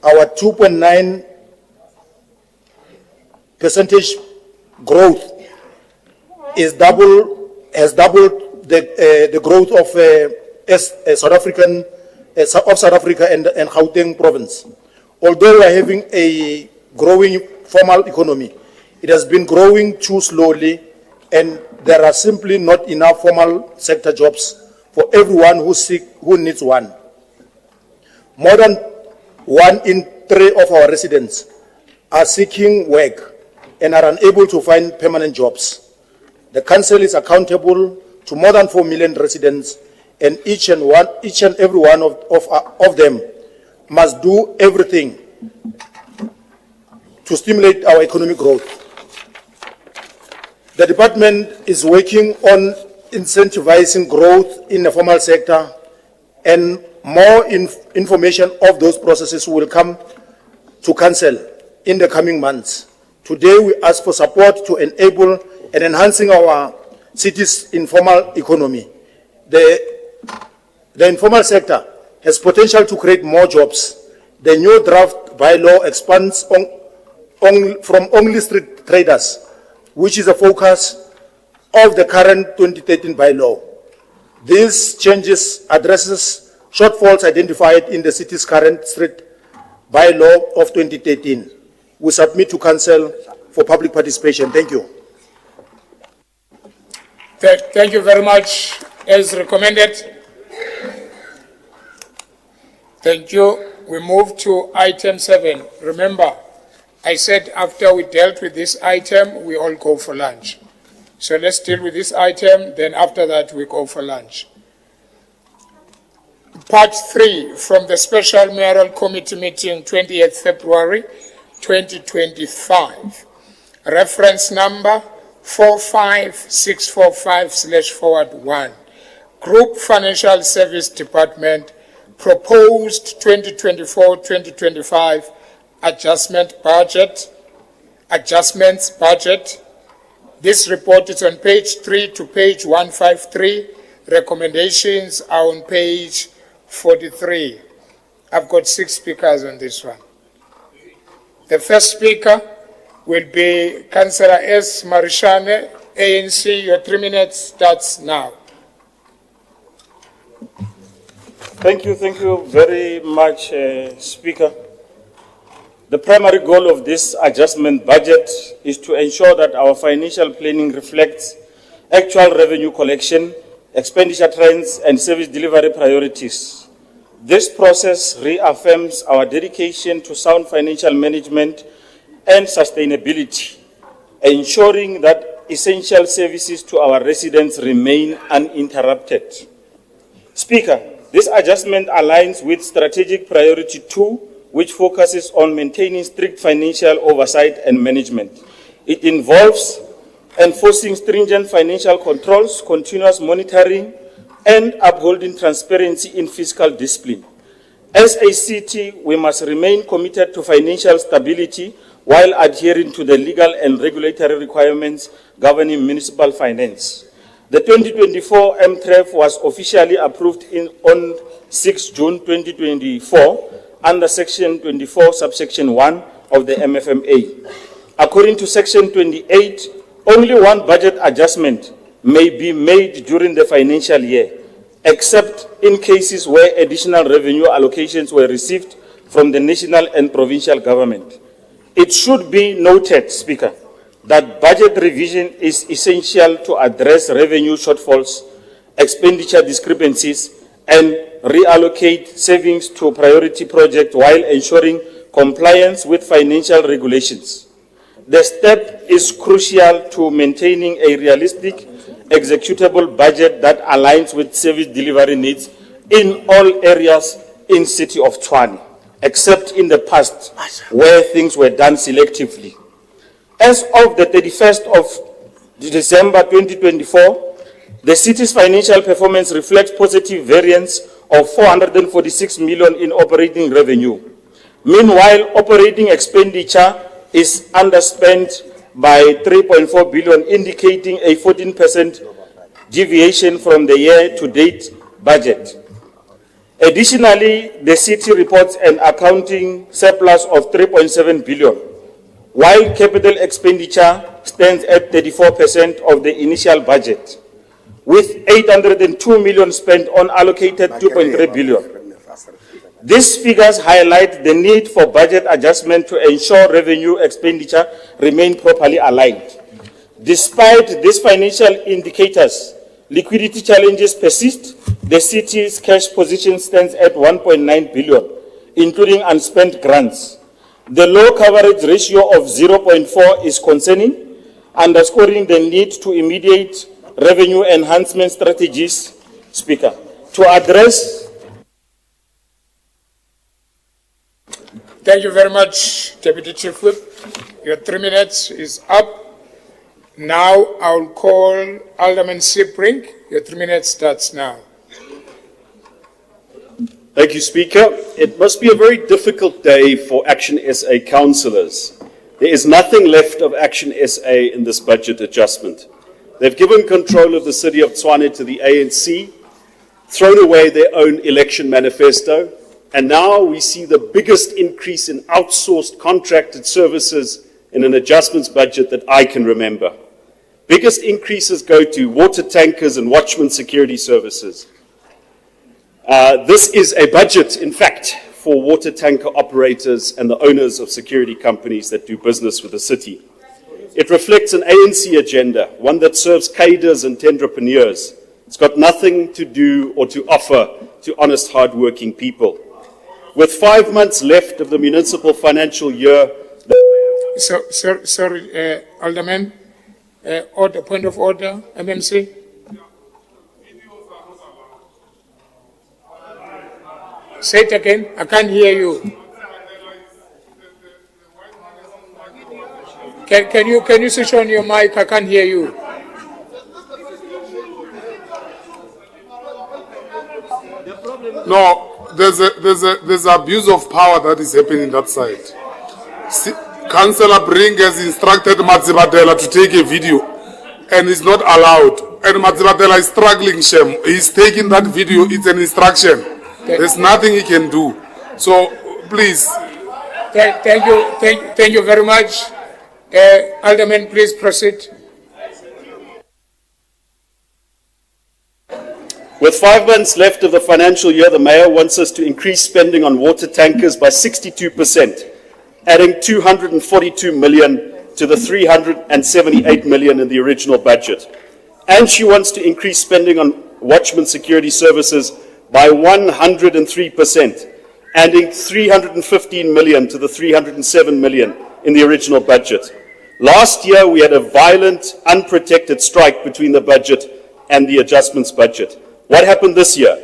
Our 2.9% growth has doubled the growth of South Africa and Gauteng province. Although we are having a growing formal economy, it has been growing too slowly, and there are simply not enough formal sector jobs for everyone who needs one. More than 1 in 3 of our residents are seeking work and are unable to find permanent jobs. The Council is accountable to more than 4 million residents, and each and every one of them must do everything to stimulate our economic growth. The department is working on incentivizing growth in the formal sector, and more information of those processes will come to Council in the coming months. Today, we ask for support to enable and enhancing our city's informal economy. The informal sector has potential to create more jobs. The new draft bylaw expands from only street traders, which is a focus of the current 2013 bylaw. These changes addresses shortfalls identified in the city's current street bylaw of 2013. We submit to Council for public participation. Thank you. Thank you very much. As recommended. Thank you. We move to item 7. Remember, I said after we dealt with this item, we all go for lunch. So let's deal with this item, then after that we go for lunch. Part 3 from the Special Mayoral Committee meeting 28th February 2025. Reference number 45645/1. Group Financial Service Department proposed 2024-2025 adjustments budget. This report is on page 3 to page 153. Recommendations are on page 43. I've got 6 speakers on this one. The first speaker will be Councillor S. Marishane, ANC. Your 3 minutes starts now. Thank you very much, Speaker. The primary goal of this adjustment budget is to ensure that our financial planning reflects actual revenue collection, expenditure trends, and service delivery priorities. This process reaffirms our dedication to sound financial management and sustainability, ensuring that essential services to our residents remain uninterrupted. Speaker, this adjustment aligns with Strategic Priority 2, which focuses on maintaining strict financial oversight and management. It involves enforcing stringent financial controls, continuous monitoring, and upholding transparency in fiscal discipline. As a city, we must remain committed to financial stability while adhering to the legal and regulatory requirements governing municipal finance. The 2024 MTREF was officially approved on 6 June 2024 under Section 24, Subsection 1 of the MFMA. According to Section 28, only one budget adjustment may be made during the financial year, except in cases where additional revenue allocations were received from the national and provincial government. It should be noted, Speaker, that budget revision is essential to address revenue shortfalls, expenditure discrepancies, and reallocate savings to priority projects while ensuring compliance with financial regulations. The step is crucial to maintaining a realistic, executable budget that aligns with service delivery needs in all areas in City of Tshwane, except in the past where things were done selectively. As of the 31st of December 2024, the city's financial performance reflects positive variance of 446 million in operating revenue. Meanwhile, operating expenditure is underspent by 3.4 billion, indicating a 14% deviation from the year-to-date budget. Additionally, the city reports an accounting surplus of 3.7 billion, while capital expenditure stands at 34% of the initial budget, with 802 million spent on allocated 2.3 billion. These figures highlight the need for budget adjustment to ensure revenue expenditure remain properly aligned. Despite these financial indicators, liquidity challenges persist. The city's cash position stands at 1.9 billion, including unspent grants. The low coverage ratio of 0.4 is concerning, underscoring the need to immediate revenue enhancement strategies, Speaker, to address. Thank you very much, Deputy Chief Whip. Your 3 minutes is up. Now I'll call Alderman Sibrink. Your 3 minutes starts now. Thank you, Speaker. It must be a very difficult day for Action SA councillors. There is nothing left of Action SA in this budget adjustment. They've given control of the city of Tshwane to the ANC, thrown away their own election manifesto, and now we see the biggest increase in outsourced contracted services in an adjustments budget that I can remember. Biggest increases go to water tankers and watchman security services. This is a budget, in fact, for water tanker operators and the owners of security companies that do business with the city. It reflects an ANC agenda, one that serves cadres and entrepreneurs. It's got nothing to do or to offer to honest, hard-working people. With 5 months left of the municipal financial year... Sorry, Alderman. Order, point of order, MMC. Say it again. I can't hear you. Can you switch on your mic? I can't hear you. No, there's abuse of power that is happening that side. Councillor Brink has instructed Matsibadela to take a video, and it's not allowed. And Matsibadela is struggling, Shem. He's taking that video. It's an instruction. There's nothing he can do. So, please. Thank you very much. Alderman, please proceed. With 5 months left of the financial year, the Mayor wants us to increase spending on water tankers by 62%, adding 242 million to the 378 million in the original budget. And she wants to increase spending on watchman security services by 103%, adding 315 million to the 307 million in the original budget. Last year, we had a violent, unprotected strike between the budget and the adjustments budget. What happened this year?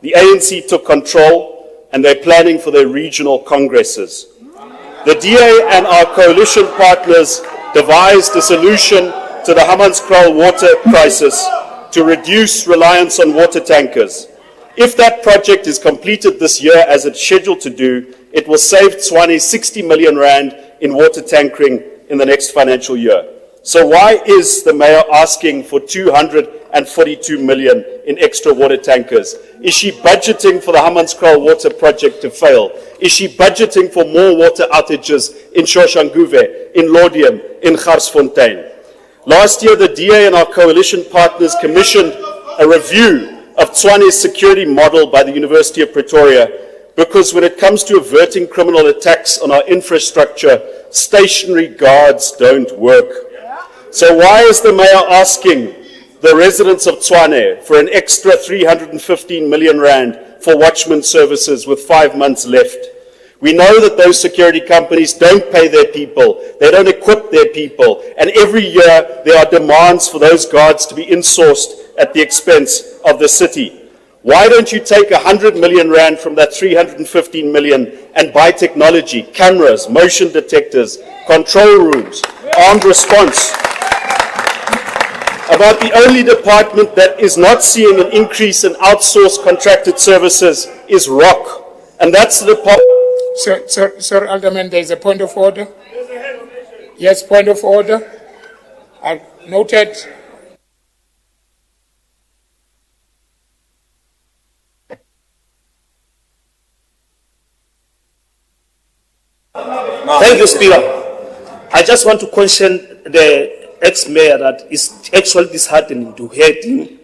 The ANC took control, and they're planning for their regional congresses. The DA and our coalition partners devised a solution to the Hammanskraal water crisis to reduce reliance on water tankers. If that project is completed this year as it's scheduled to do, it will save Tshwane 60 million rand in water tankering in the next financial year. So why is the Mayor asking for 242 million in extra water tankers? Is she budgeting for the Hammanskraal water project to fail? Is she budgeting for more water outages in Shoshanguve, in Laudium, in Garsfontein? Last year, the DA and our coalition partners commissioned a review of Tshwane's security model by the University of Pretoria, because when it comes to averting criminal attacks on our infrastructure, stationary guards don't work. So why is the mayor asking the residents of Tshwane for an extra 315 million rand for watchman services with 5 months left? We know that those security companies don't pay their people, they don't equip their people, and every year there are demands for those guards to be insourced at the expense of the city. Why don't you take 100 million rand from that 315 million and buy technology, cameras, motion detectors, control rooms, armed response? About the only department that is not seeing an increase in outsourced contracted services is ROC. And that's the department. Sir Alderman, there is a point of order. Yes, point of order. I noted. Thank you, Speaker. I just want to question the ex-mayor that is actually disheartening to hear him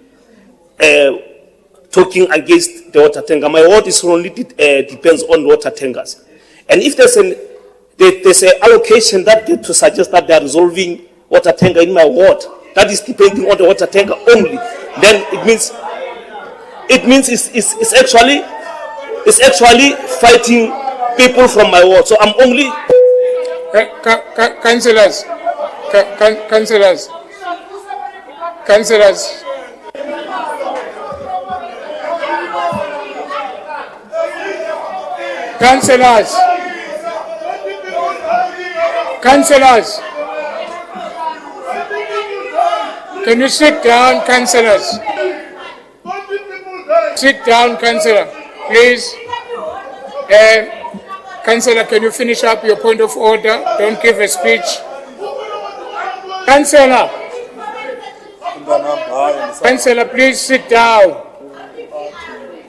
talking against the water tanker. My ward is only depends on water tankers. And if there's an allocation that to suggest that they are resolving water tanker in my ward, that is depending on the water tanker only, then it means it's actually fighting people from my ward. So I'm only councillors. Councillors, can you sit down, councillors? Sit down, councillor, please. Councillor, can you finish up your point of order? Don't give a speech. Councillor, please sit down.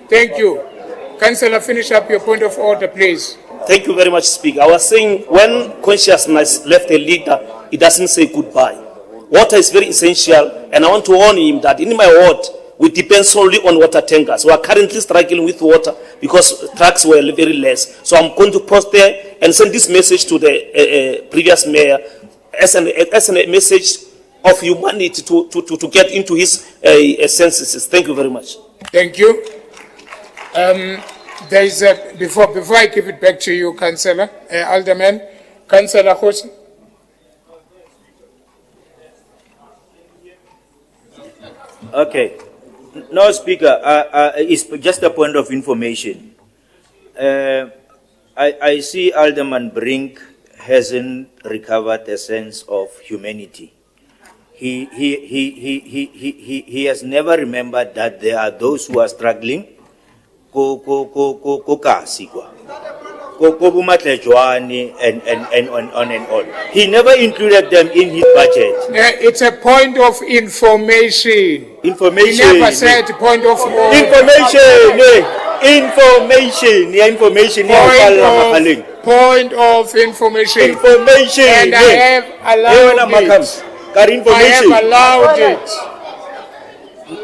Thank you. Councillor, finish up your point of order, please. Thank you very much, Speaker. I was saying when consciousness left a leader, it doesn't say goodbye. Water is very essential, and I want to warn him that in my ward, we depend solely on water tankers. We are currently struggling with water because trucks were very less. So I'm going to post there and send this message to the previous mayor as a message of humanity to get into his senses. Thank you very much. Thank you. There is before I give it back to you, Councillor Alderman, Councillor Hosn. Okay. No, Speaker, it's just a point of information. I see Alderman Brink hasn't recovered a sense of humanity. He has never remembered that there are those who are struggling. And on and on. He never included them in his budget. It's a point of information. Information. He never said point of order. Information. Point of information. Information. And I have allowed it.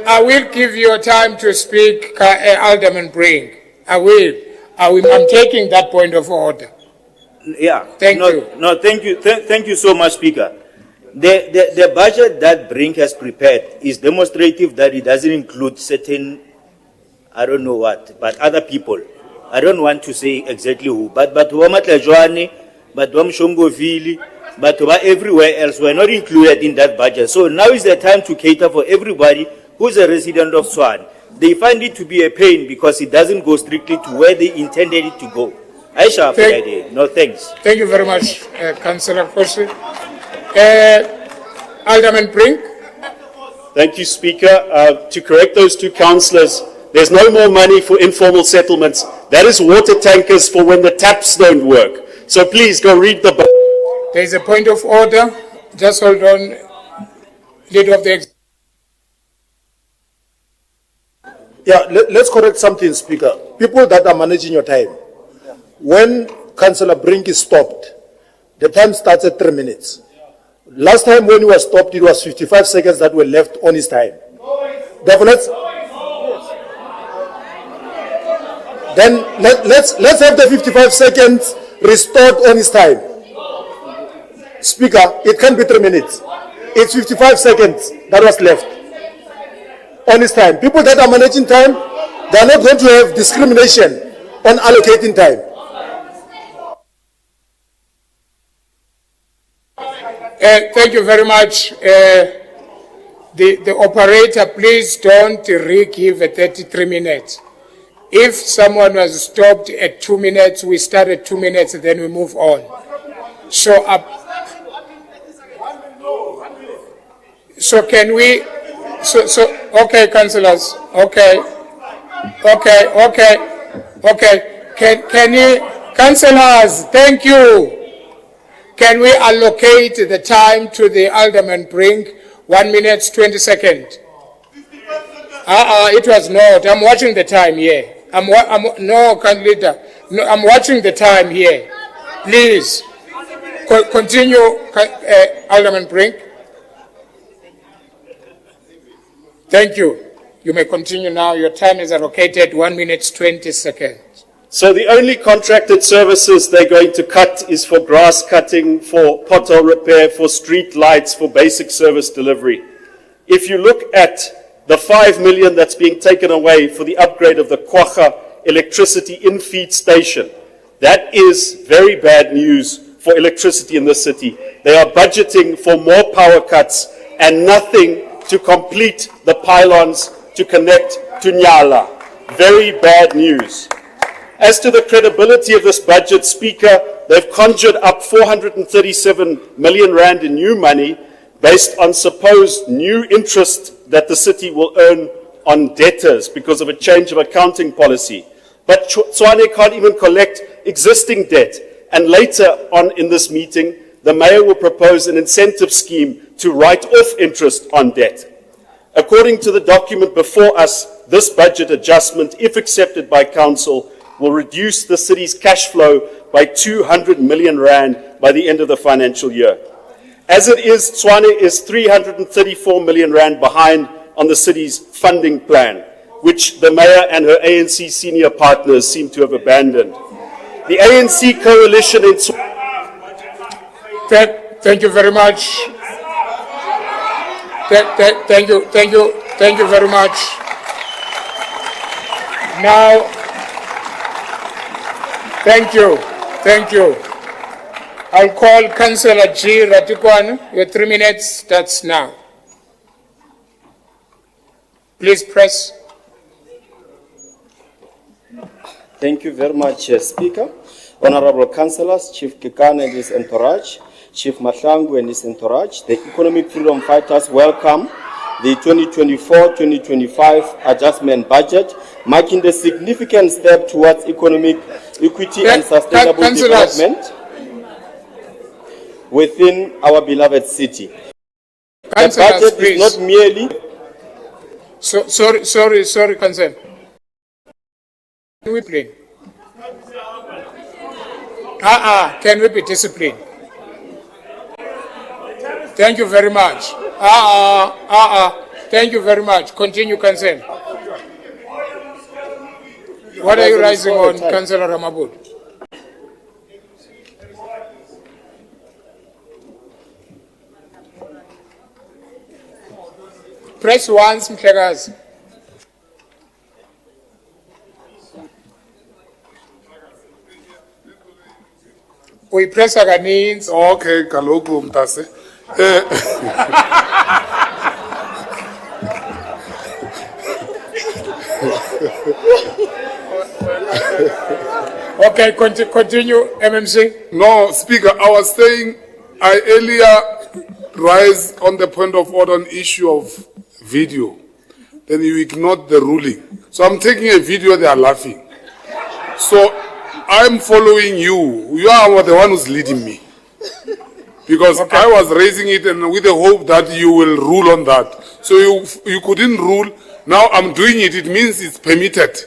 I will give you time to speak, Alderman Brink. I'm taking that point of order. Yeah. Thank you. No, thank you. Thank you so much, Speaker. The budget that Brink has prepared is demonstrative that it doesn't include certain, I don't know what, but other people. I don't want to say exactly who, but Wamatlajwane, but Wamshongovili, but everywhere else were not included in that budget. So now is the time to cater for everybody who's a resident of Tshwane. They find it to be a pain because it doesn't go strictly to where they intended it to go. I shall have an idea. No, thanks. Thank you very much, Councillor Fosu. Alderman Brink. Thank you, Speaker. To correct those two councillors, there's no more money for informal settlements. That is water tankers for when the taps don't work. So please go read the book. There is a point of order. Just hold on. Leader of the... Yeah, let's correct something, Speaker. People that are managing your time. When Councillor Brink is stopped, the time starts at 3 minutes. Last time when he was stopped, it was 55 seconds that were left on his time. Therefore, Then let's have the 55 seconds restored on his time. Speaker, it can't be 3 minutes. It's 55 seconds that was left on his time. People that are managing time, they are not going to have discrimination on allocating time. Thank you very much. The operator, please don't re-give a 33 minutes. If someone was stopped at 2 minutes, we start at 2 minutes, then we move on. So can we, okay, councillors, okay. Can you, councillors, thank you. Can we allocate the time to the Alderman Brink? 1 minute, 20 seconds. It was not. I'm watching the time here. No, candidate. No, I'm watching the time here. Please, continue, Alderman Brink. Thank you. You may continue now. Your time is allocated 1 minute, 20 seconds. So the only contracted services they're going to cut is for grass cutting, for pothole repair, for street lights, for basic service delivery. If you look at the 5 million that's being taken away for the upgrade of the Quagga electricity in-feed station, that is very bad news for electricity in the city. They are budgeting for more power cuts and nothing to complete the pylons to connect to Nyala. Very bad news. As to the credibility of this budget, Speaker, they've conjured up 437 million rand in new money based on supposed new interest that the city will earn on debtors because of a change of accounting policy. But Tshwane can't even collect existing debt. And later on in this meeting, the Mayor will propose an incentive scheme to write off interest on debt. According to the document before us, this budget adjustment, if accepted by Council, will reduce the city's cash flow by 200 million rand by the end of the financial year. As it is, Tshwane is 334 million rand behind on the city's funding plan, which the Mayor and her ANC senior partners seem to have abandoned. The ANC coalition in Tshwane... Thank you very much. Thank you very much. Now, thank you. I'll call Councillor G. Ratikwan. Your 3 minutes starts now. Please press. Thank you very much, Speaker. Honorable Councillors, Chief Kekana and his entourage, Chief Mahlangu and his entourage, the Economic Freedom Fighters welcome the 2024-2025 adjustment budget, marking the significant step towards economic equity and sustainable development within our beloved city. The budget is not merely... Sorry, Councillor. Can we play? Can we be disciplined? Thank you very much. Thank you very much. Continue, Councillor. What are you rising on, Councillor Ramabud? Press once, Mhlekazi. Uyipressa kaninzi. Okay, kaloku mntase. Okay, continue, MMC. No, Speaker, I was saying I earlier raised on the point of order an issue of video. Then you ignored the ruling. So I'm taking a video, they are laughing. So I'm following you. You are the one who's leading me. Because okay. I was raising it and with the hope that you will rule on that. So you couldn't rule. Now I'm doing it. It means it's permitted.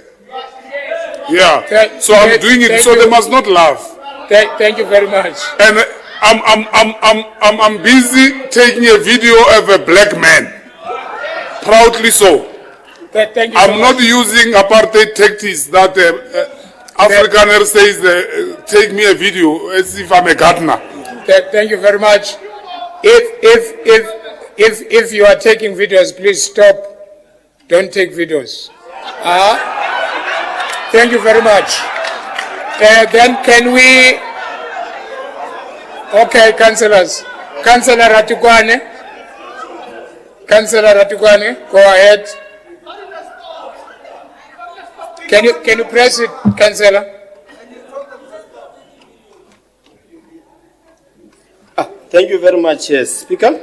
Yeah. So I'm doing it. So they must not laugh. Thank you very much. And I'm busy taking a video of a black man. Proudly so. Thank you. I'm not using apartheid tactics that Afrikaner says, take me a video as if I'm a gardener. Thank you very much. If you are taking videos, please stop. Don't take videos. Thank you very much. Then can we? Okay, councillors. Councillor Ratukwane. Councillor Ratukwane, go ahead. Can you press it, councillor? Thank you very much, Speaker.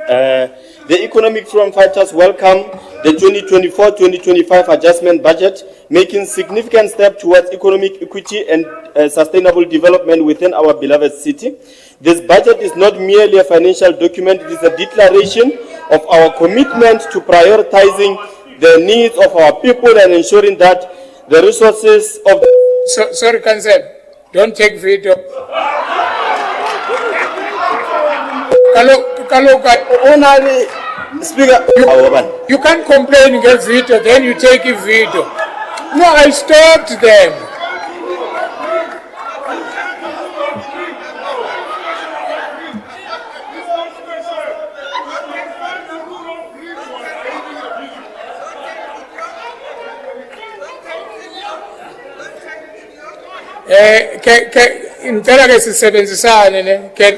The Economic Freedom Fighters welcome the 2024-2025 adjustment budget, making significant steps towards economic equity and sustainable development within our beloved city. This budget is not merely a financial document, it is a declaration of our commitment to prioritizing the needs of our people and ensuring that the resources of the... Sorry, Council, don't take video. Speaker, you can't complain and get video, then you take a video. No, I stopped them.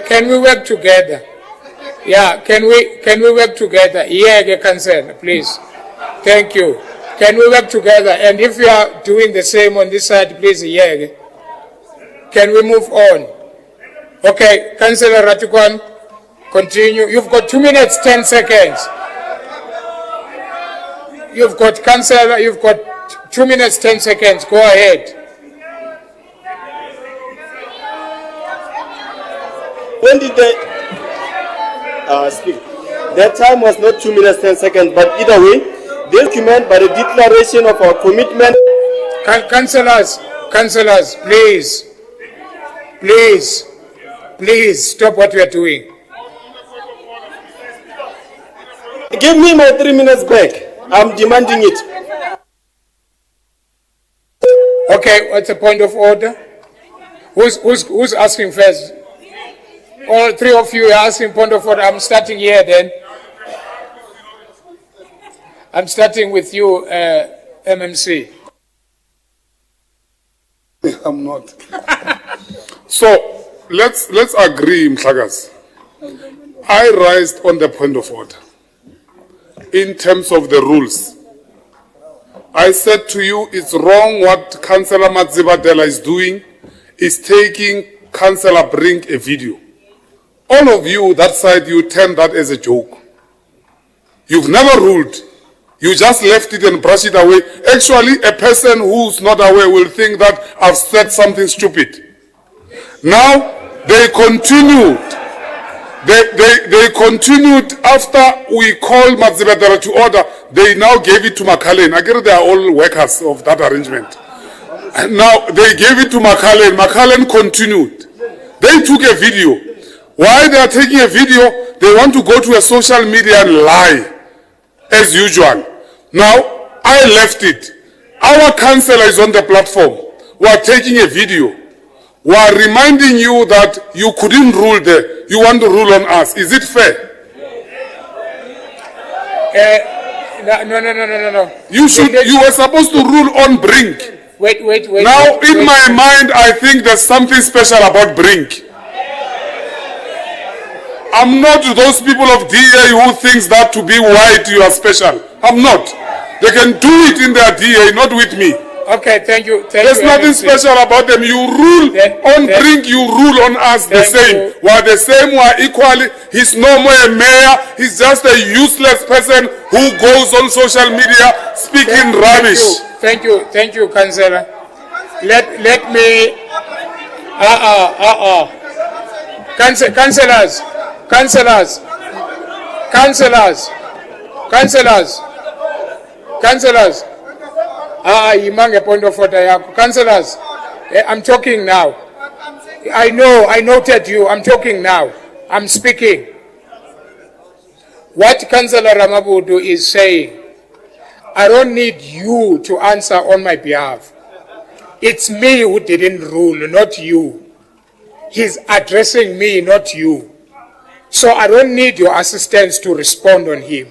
Can we work together? Yeah, can we work together? Yeah, Council, please. Thank you. Can we work together? And if you are doing the same on this side, please, yeah. Can we move on? Okay, Councillor Ratukwan, continue. You've got 2 minutes, 10 seconds. You've got, Councillor, you've got 2 minutes, 10 seconds. Go ahead. When did they speak? That time was not 2 minutes, 10 seconds, but either way, this document by the declaration of our commitment. Councillors, please stop what you are doing. Give me my 3 minutes back. I'm demanding it. Okay, what's the point of order? Who's asking first? All three of you are asking point of order. I'm starting here then. I'm starting with you, MMC. I'm not. So let's agree, Mhlagas. I raised on the point of order. In terms of the rules, I said to you, it's wrong what Councillor Matsibadela is doing, is taking Councillor Brink a video. All of you, that side, you turn that as a joke. You've never ruled. You just left it and brushed it away. Actually, a person who's not aware will think that I've said something stupid. Now, they continued. They continued after we called Matsibadela to order. They now gave it to Makalen. I guess they are all workers of that arrangement. And now, they gave it to Makalen. Makalen continued. They took a video. Why they are taking a video? They want to go to a social media and lie, as usual. Now, I left it. Our councillor is on the platform. We are taking a video. We are reminding you that you couldn't rule there. You want to rule on us. Is it fair? No. You were supposed to rule on Brink. Wait. Now, in my mind, I think there's something special about Brink. I'm not those people of DA who thinks that to be white you are special. I'm not. They can do it in their DA, not with me. Okay, thank you. There's nothing special about them. You rule on Brink, you rule on us the same. We are the same, we are equally. He's no more a mayor. He's just a useless person who goes on social media speaking rubbish. Thank you, Councillor. Let me... Councillors, Imange point of order. Councillors, I'm talking now. I noted you. I'm talking now. I'm speaking. What Councillor Ramabudu is saying, I don't need you to answer on my behalf. It's me who didn't rule, not you. He's addressing me, not you. So I don't need your assistance to respond on him.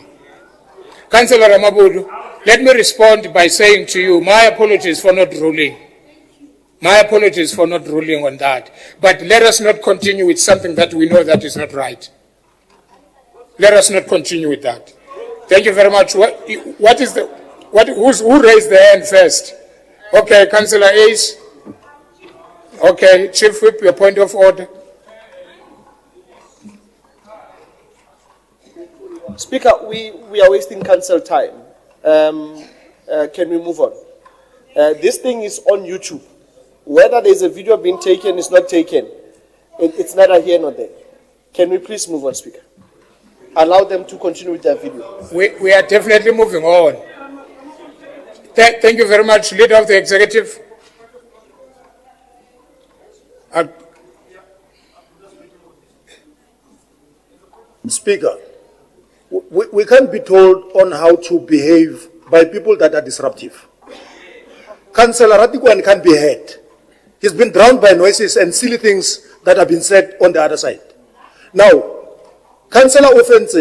Councillor Ramabudu, let me respond by saying to you, my apologies for not ruling. My apologies for not ruling on that. But let us not continue with something that we know that is not right. Let us not continue with that. Thank you very much. Who raised the hand first? Okay, Councillor Ace. Okay, Chief Whip, your point of order. Speaker, we are wasting council time. Can we move on? This thing is on YouTube. Whether there's a video being taken, is not taken. It's neither here nor there. Can we please move on, Speaker? Allow them to continue with their video. We are definitely moving on. Thank you very much, Leader of the Executive. Speaker, we can't be told on how to behave by people that are disruptive. Councillor Ratikwan can't be heard. He's been drowned by noises and silly things that have been said on the other side. Now, Councillor Offense,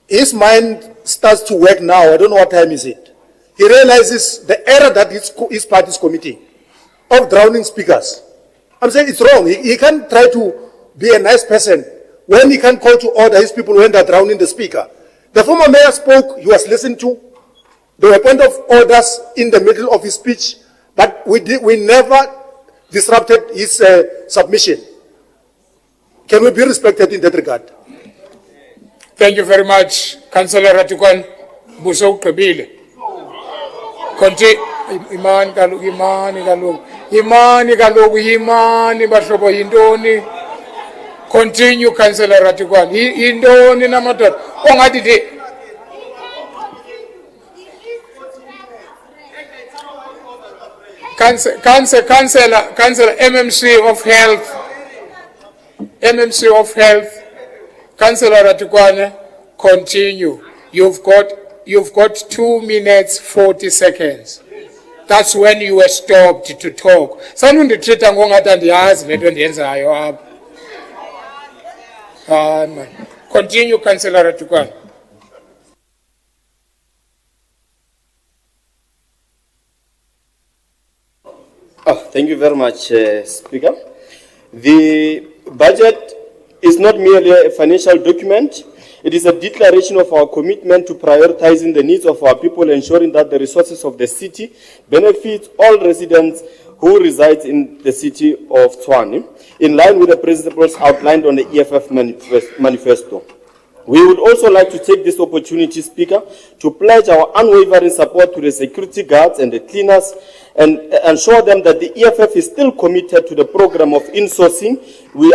his mind starts to work now. I don't know what time is it. He realizes the error that his party is committing of drowning speakers. I'm saying it's wrong. He can't try to be a nice person when he can't call to order his people when they're drowning the speaker. The former mayor spoke, he was listened to. There were point of orders in the middle of his speech, but we never disrupted his submission. Can we be respected in that regard? Thank you very much, Councillor Ratikwan. Buso Kabile. Imani bashobo indoni. Continue, Councillor Ratikwan. Indoni namatot. Ongadide. Councillor MMC of Health, Councillor Ratikwane, continue. You've got 2 minutes, 40 seconds. That's when you were stopped to talk. Continue, Councillor Ratikwane. Thank you very much, Speaker. The budget is not merely a financial document. It is a declaration of our commitment to prioritizing the needs of our people, ensuring that the resources of the city benefit all residents who reside in the city of Tshwane, in line with the principles outlined on the EFF manifesto. We would also like to take this opportunity, Speaker, to pledge our unwavering support to the security guards and the cleaners and assure them that the EFF is still committed to the program of insourcing. We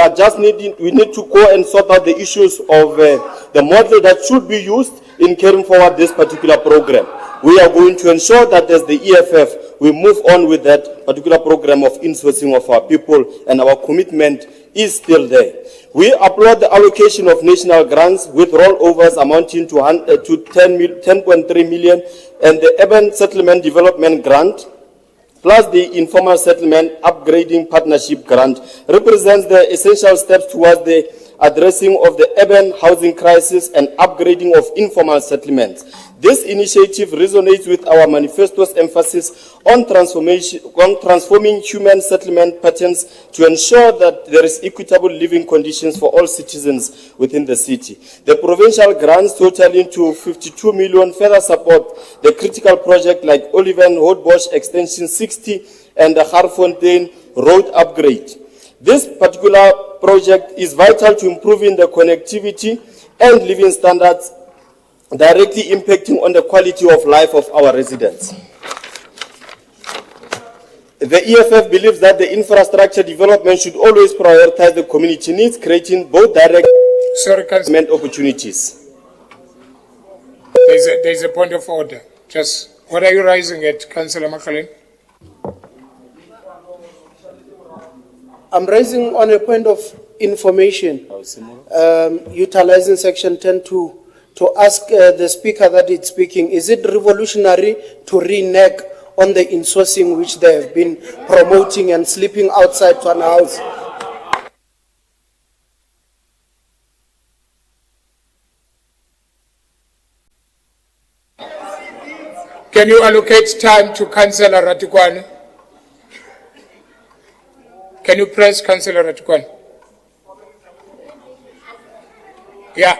need to go and sort out the issues of the model that should be used in carrying forward this particular program. We are going to ensure that as the EFF, we move on with that particular program of insourcing of our people, and our commitment is still there. We applaud the allocation of national grants with rollovers amounting to 10.3 million, and the Urban Settlement Development Grant, plus the Informal Settlement Upgrading Partnership Grant, represents the essential steps towards the addressing of the urban housing crisis and upgrading of informal settlements. This initiative resonates with our manifesto's emphasis on transforming human settlement patterns to ensure that there is equitable living conditions for all citizens within the city. The provincial grants totaling to 52 million further support the critical project like Oliven Houtbosch Extension 60 and the Harfontein Road upgrade. This particular project is vital to improving the connectivity and living standards, directly impacting on the quality of life of our residents. The EFF believes that the infrastructure development should always prioritize the community needs, creating both direct and opportunities. There's a point of order. Just, what are you raising at, Councillor Makhalin? I'm raising on a point of information, utilizing section 10.2 to ask the speaker that is speaking, is it revolutionary to renege on the insourcing which they have been promoting and sleeping outside Tshwane House. Can you allocate time to Councillor Ratikwane? Can you press Councillor Ratikwane? Yeah.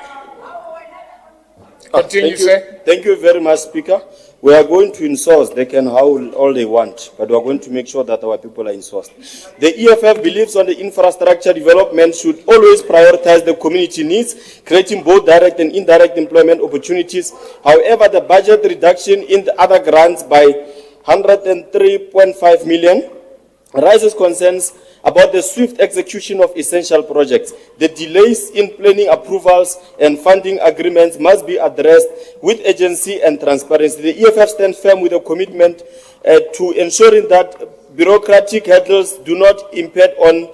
Continue, sir. Thank you very much, Speaker. We are going to insource. They can howl all they want, but we are going to make sure that our people are insourced. The EFF believes on the infrastructure development should always prioritize the community needs, creating both direct and indirect employment opportunities. However, the budget reduction in the other grants by 103.5 million raises concerns about the swift execution of essential projects. The delays in planning approvals and funding agreements must be addressed with urgency and transparency. The EFF stands firm with a commitment to ensuring that bureaucratic hurdles do not impede on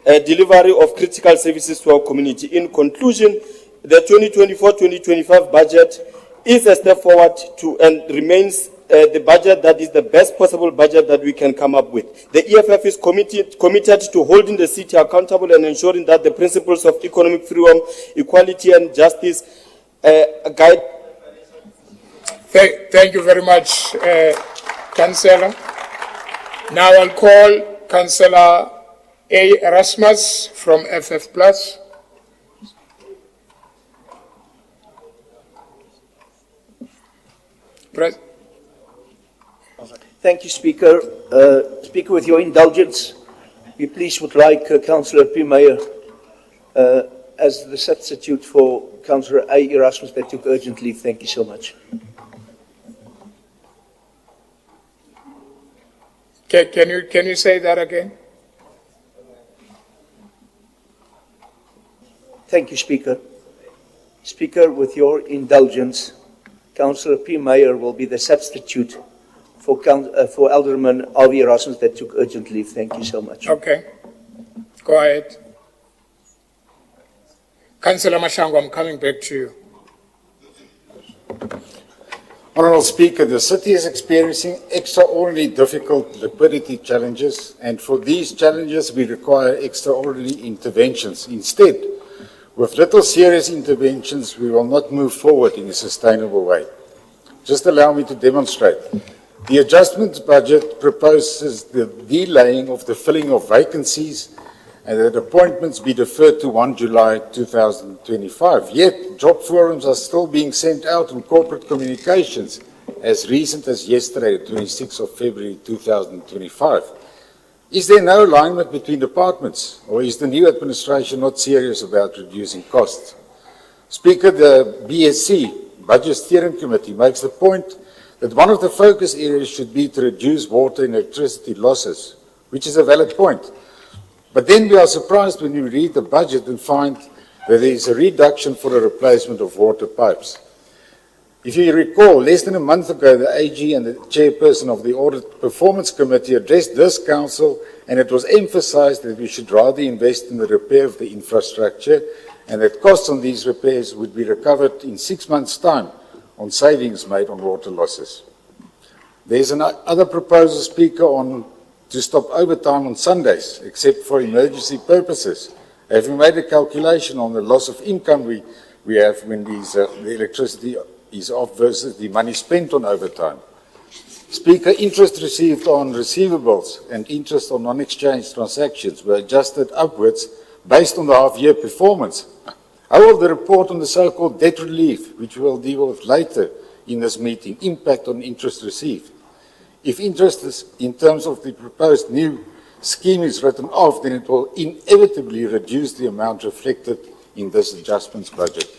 delivery of critical services to our community. In conclusion, the 2024-2025 budget is a step forward to and remains the budget that is the best possible budget that we can come up with. The EFF is committed to holding the city accountable and ensuring that the principles of economic freedom, equality and justice guide. Thank you very much, Councillor. Now I'll call Councillor A. Erasmus from FF Plus. Thank you, Speaker. Speaker, with your indulgence, we please would like Councillor P. Meyer as the substitute for Councillor A. Erasmus that took urgent leave. Thank you so much. Can you say that again? Thank you, Speaker. Speaker, with your indulgence, Councillor P. Meyer will be the substitute for Alderman R.V. Erasmus that took urgent leave. Thank you so much. Okay. Go ahead. Councillor Mashango, I'm coming back to you. Honourable Speaker, the city is experiencing extraordinarily difficult liquidity challenges, and for these challenges we require extraordinary interventions. Instead, with little serious interventions, we will not move forward in a sustainable way. Just allow me to demonstrate. The adjustments budget proposes the delaying of the filling of vacancies and that appointments be deferred to 1 July 2025. Yet, job forums are still being sent out on corporate communications as recent as yesterday, the 26th of February 2025. Is there no alignment between departments, or is the new administration not serious about reducing costs? Speaker, the BSC, Budget Steering Committee, makes the point that one of the focus areas should be to reduce water and electricity losses, which is a valid point. But then we are surprised when we read the budget and find that there is a reduction for the replacement of water pipes. If you recall, less than a month ago, the AG and the chairperson of the Audit Performance Committee addressed this council, and it was emphasized that we should rather invest in the repair of the infrastructure and that costs on these repairs would be recovered in 6 months' time on savings made on water losses. There's another proposal, Speaker, to stop overtime on Sundays, except for emergency purposes. Have you made a calculation on the loss of income we have when the electricity is off versus the money spent on overtime? Speaker, interest received on receivables and interest on non-exchange transactions were adjusted upwards based on the half-year performance. How will the report on the so-called debt relief, which we will deal with later in this meeting, impact on interest received? If interest is, in terms of the proposed new scheme is written off, then it will inevitably reduce the amount reflected in this adjustments budget.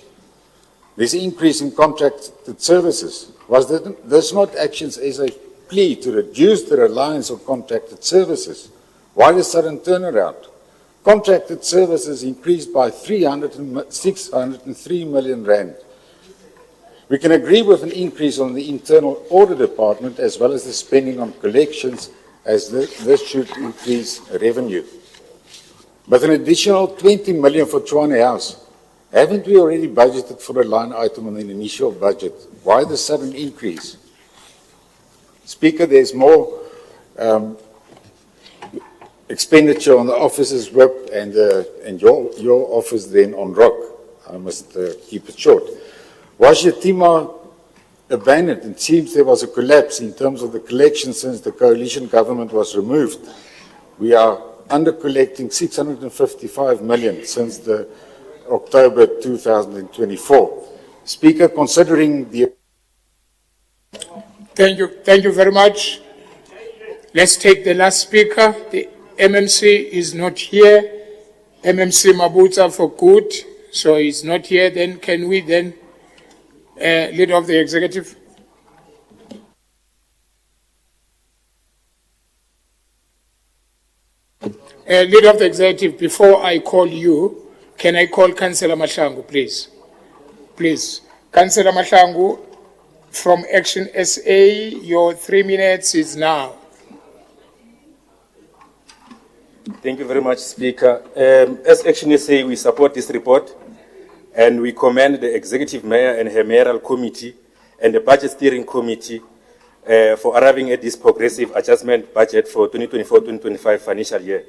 There's an increase in contracted services. Was this not actions as a plea to reduce the reliance on contracted services? Why the sudden turnaround? Contracted services increased by 603 million rand. We can agree with an increase on the internal audit department as well as the spending on collections, as this should increase revenue. But an additional 20 million for Tshwane House. Haven't we already budgeted for a line item on the initial budget? Why the sudden increase? Speaker, there's more expenditure on the officer's whip and your office then on rock. I must keep it short. Was Yatima abandoned? It seems there was a collapse in terms of the collection since the coalition government was removed. We are under collecting 655 million since the October 2024. Speaker, considering the... Thank you very much. Let's take the last speaker. The MMC is not here. MMC Mabuza for good, so he's not here. Then can we then, leader of the executive? Leader of the executive, before I call you, can I call Councillor Mahlangu, please? Please. Councillor Mahlangu, from Action SA, your 3 minutes is now. Thank you very much, Speaker. As Action SA, we support this report and we commend the Executive Mayor and her Mayoral Committee and the Budget Steering Committee for arriving at this progressive adjustment budget for 2024-2025 financial year,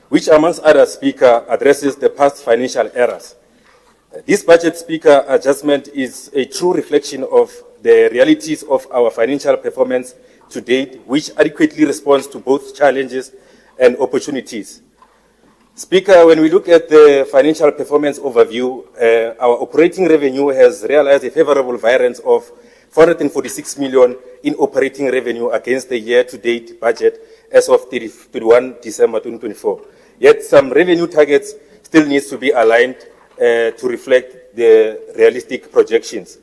which amongst others, Speaker, addresses the past financial errors. This budget, Speaker, adjustment is a true reflection of the realities of our financial performance to date, which adequately responds to both challenges and opportunities. Speaker, when we look at the financial performance overview, our operating revenue has realized a favorable variance of 446 million in operating revenue against the year-to-date budget as of 31 December 2024. Yet some revenue targets still needs to be aligned to reflect the realistic projections.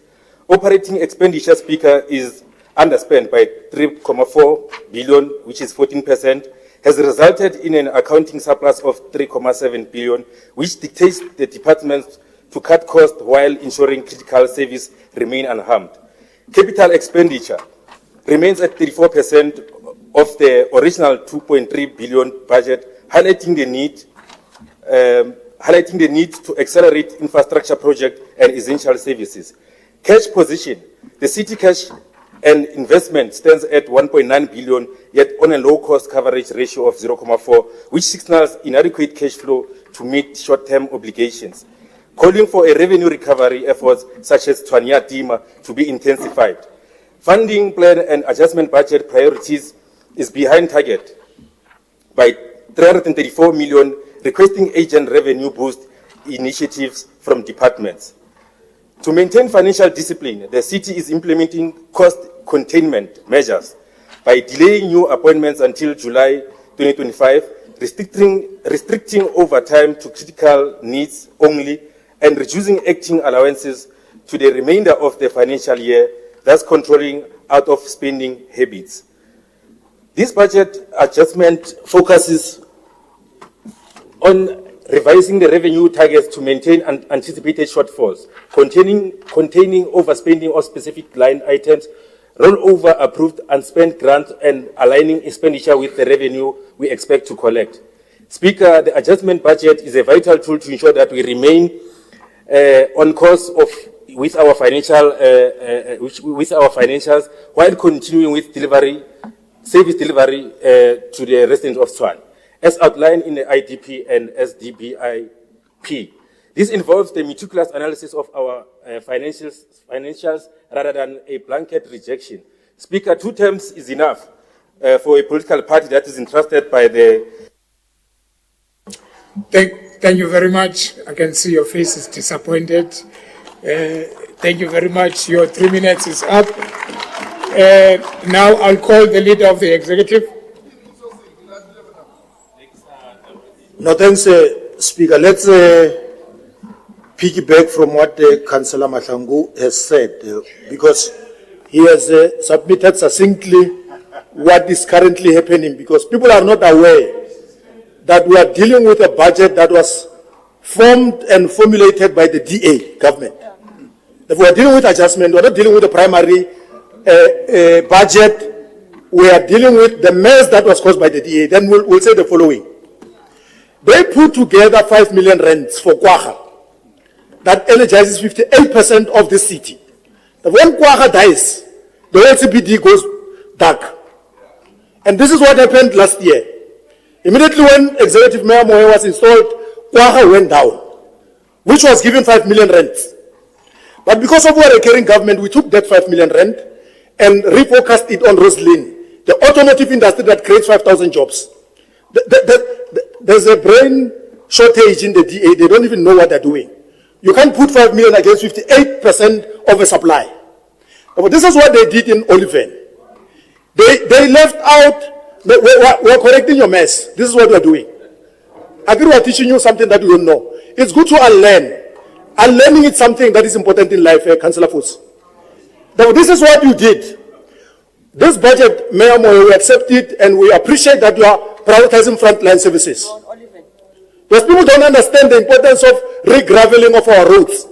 Operating expenditure, Speaker, is underspent by 3.4 billion, which is 14%, has resulted in an accounting surplus of 3.7 billion, which dictates the departments to cut costs while ensuring critical service remain unharmed. Capital expenditure remains at 34% of the original 2.3 billion budget, highlighting the need to accelerate infrastructure projects and essential services. Cash position, the city cash and investment stands at 1.9 billion, yet on a low-cost coverage ratio of 0.4, which signals inadequate cash flow to meet short-term obligations, calling for a revenue recovery efforts such as Twania Dima to be intensified. Funding plan and adjustment budget priorities is behind target by 334 million, requesting agent revenue boost initiatives from departments. To maintain financial discipline, the city is implementing cost containment measures by delaying new appointments until July 2025, restricting overtime to critical needs only, and reducing acting allowances to the remainder of the financial year, thus controlling out of spending habits. This budget adjustment focuses on revising the revenue targets to maintain anticipated shortfalls, containing overspending of specific line items, roll over approved unspent grants, and aligning expenditure with the revenue we expect to collect. Speaker, the adjustment budget is a vital tool to ensure that we remain on course with our financials while continuing with service delivery to the residents of Tshwane, as outlined in the IDP and SDBIP. This involves the meticulous analysis of our financials rather than a blanket rejection. Speaker, 2 terms is enough for a political party that is entrusted by the... Thank you very much. I can see your face is disappointed. Thank you very much. Your 3 minutes is up. Now I'll call the leader of the executive. No, thanks, Speaker. Let's piggyback from what Councillor Mahlangu has said, because he has submitted succinctly what is currently happening, because people are not aware that we are dealing with a budget that was formed and formulated by the DA government. If we are dealing with adjustment, we are not dealing with the primary budget, we are dealing with the mess that was caused by the DA. Then we'll say the following. They put together 5 million rents for Kwacha that energizes 58% of the city. When Kwacha dies, the whole CBD dark. And this is what happened last year. Immediately when Executive Mayor Moyo was installed, Kwaha went down, which was given 5 million rent. But because of our recurring government, we took that 5 million rent and refocused it on Roslyn, the automotive industry that creates 5,000 jobs. There's a brain shortage in the DA. They don't even know what they're doing. You can't put 5 million against 58% of a supply. But this is what they did in Oliven. They left out, we're correcting your mess. This is what we're doing. I think we're teaching you something that you don't know. It's good to unlearn. Unlearning is something that is important in life, Councillor Fuss. Now, this is what you did. This budget, Mayor Moyo, we accept it and we appreciate that you are prioritizing frontline services. Because people don't understand the importance of regraveling of our roads.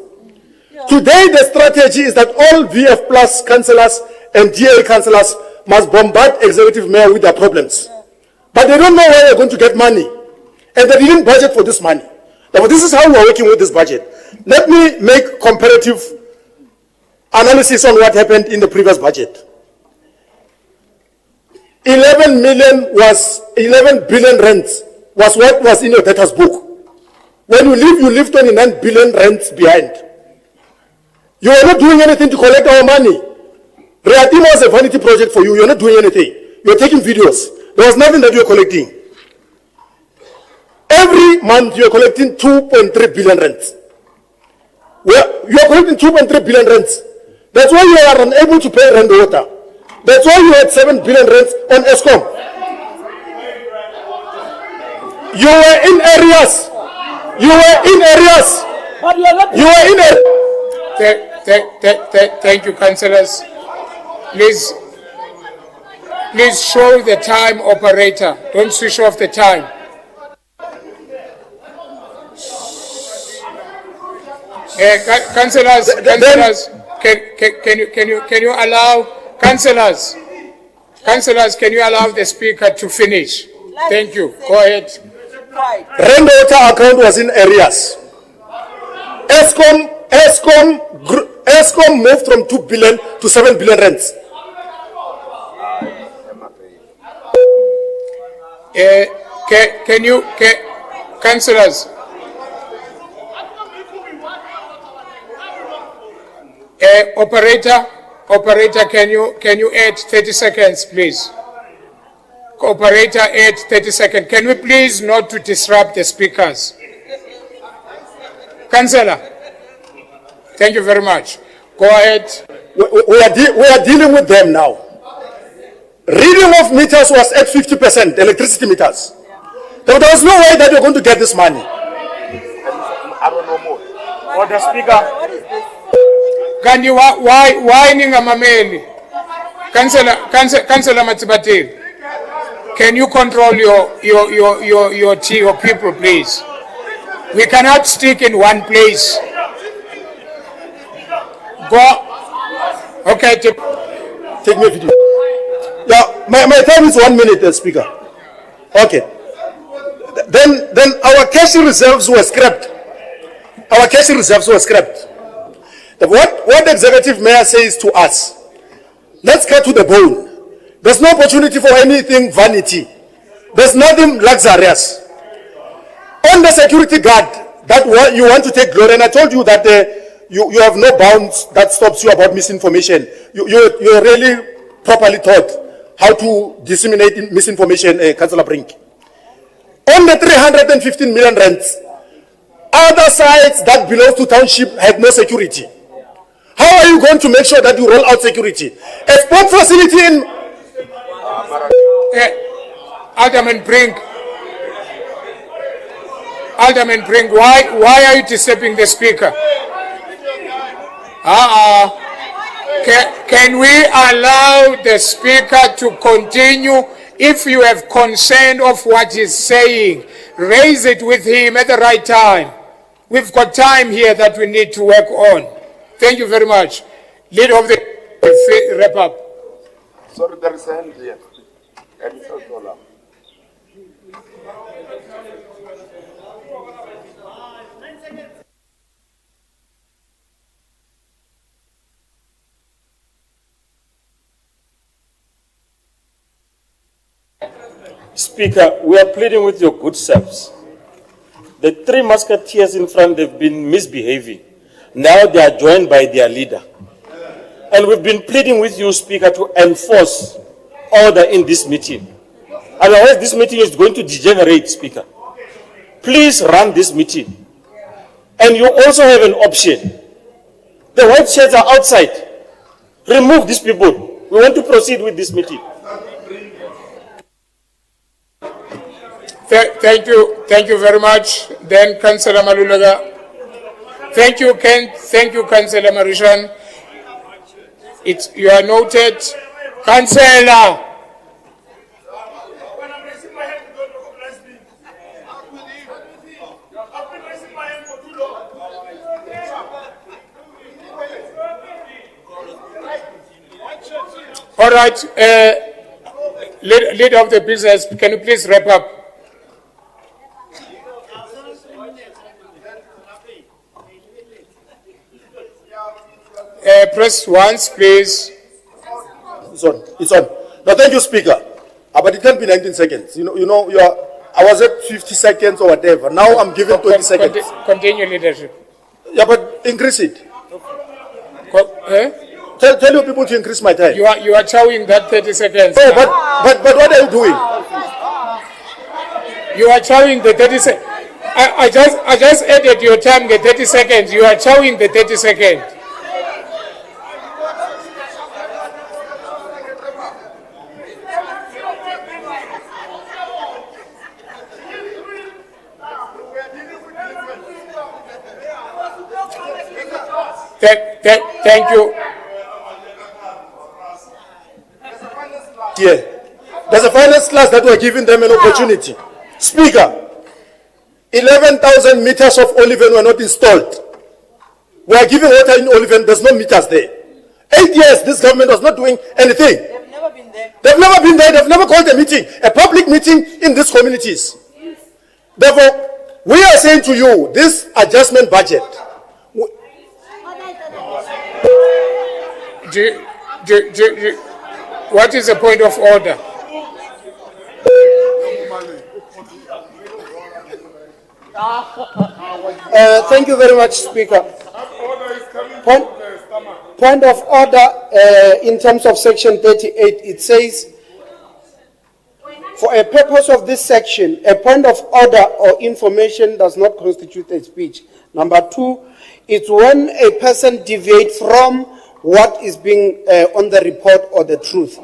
Today, the strategy is that all VF Plus councillors and DA councillors must bombard Executive Mayor with their problems. But they don't know where they're going to get money. And they didn't budget for this money. Now, this is how we're working with this budget. Let me make comparative analysis on what happened in the previous budget. 11 billion rents was what was in your debtors book. When you leave 29 billion rents behind. You are not doing anything to collect our money. Reatima was a vanity project for you. You're not doing anything. You're taking videos. There was nothing that you're collecting. Every month you're collecting 2.3 billion rents. You're collecting 2.3 billion rents. That's why you are unable to pay rent water. That's why you had 7 billion rents on ESCOM. You were in areas. Thank you, councillors. Please show the time, operator. Don't switch off the time. Councillors, can you allow councillors, can you allow the speaker to finish? Thank you. Go ahead. Rent water account was in areas. ESCOM moved from 2 billion to 7 billion rents. Councillors, operator, can you add 30 seconds, please? Operator, add 30 seconds. Can we please not to disrupt the speakers? Councillor, thank you very much. Go ahead. We are dealing with them now. Reading of meters was at 50%, electricity meters. There was no way that you're going to get this money. I don't know more. Order, Speaker. Gandhi, why ningamameli? Councillor Matsibatili, can you control your people, please? We cannot stick in one place. Go. Okay. Take me a video. Yeah, my time is 1 minute, Speaker. Okay. Then our cash reserves were scrapped. What the Executive Mayor says to us, let's cut to the bone. There's no opportunity for anything vanity. There's nothing luxurious. On the security guard, that you want to take glory, and I told you that you have no bounds that stops you about misinformation. You're really properly taught how to disseminate misinformation, Councillor Brink. On the 315 million rents, other sites that belong to township had no security. How are you going to make sure that you roll out security? A sport facility in... Alderman Brink, why are you disturbing the speaker? Can we allow the speaker to continue? If you have concern of what he's saying, raise it with him at the right time. We've got time here that we need to work on. Thank you very much. Leader of the wrap up. Sorry, there is a hand here. Speaker, we are pleading with your good selves. The three musketeers in front, they've been misbehaving. Now they are joined by their leader. And we've been pleading with you, Speaker, to enforce order in this meeting. Otherwise, this meeting is going to degenerate, Speaker. Please run this meeting. And you also have an option. The white shirts are outside. Remove these people. We want to proceed with this meeting. Thank you very much. Then Councillor Malulaga. Thank you, Ken. Thank you, Councillor Marishan. You are noted. Councillor. All right, leader of the business, can you please wrap up? Press once, please. It's on. It's on. No, thank you, Speaker. But it can't be 19 seconds. I was at 50 seconds or whatever. Now I'm giving 20 seconds. Continue, leadership. Yeah, but increase it. Tell your people to increase my time. You are chowing that 30 seconds. Oh, but what are you doing? You are chowing the 30 seconds. I just added your time, the 30 seconds. You are chowing the 30 seconds. Thank you. Yeah. There's a finance class that we're giving them an opportunity. Speaker, 11,000 meters of Oliven were not installed. We are giving water in Oliven, there's no meters there. 8 years, this government was not doing anything. They've never been there. They've never called a meeting, a public meeting in these communities. Therefore, we are saying to you, this adjustment budget, what is the point of order? Thank you very much, Speaker. Point of order in terms of section 38, it says, for a purpose of this section, a point of order or information does not constitute a speech. Number two, it's when a person deviates from what is being on the report or the truth.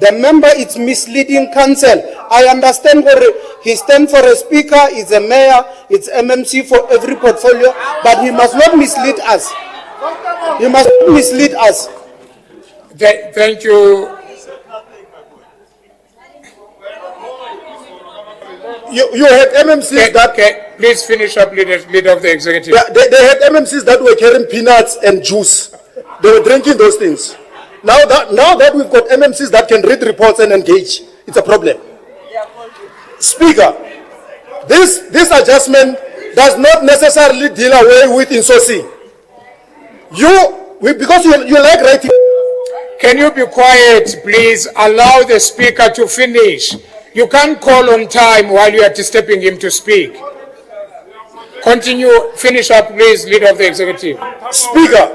The member is misleading council. I understand he stands for a speaker, he's a mayor, it's MMC for every portfolio, but he must not mislead us. He must not mislead us. Thank you. You had MMCs that... Please finish up, leader of the executive. Yeah, they had MMCs that were carrying peanuts and juice. They were drinking those things. Now that we've got MMCs that can read reports and engage, it's a problem. Speaker, this adjustment does not necessarily deal away with insourcing. Because you like writing. Can you be quiet, please? Allow the speaker to finish. You can't call on time while you are disturbing him to speak. Continue. Finish up, please, leader of the executive. Speaker,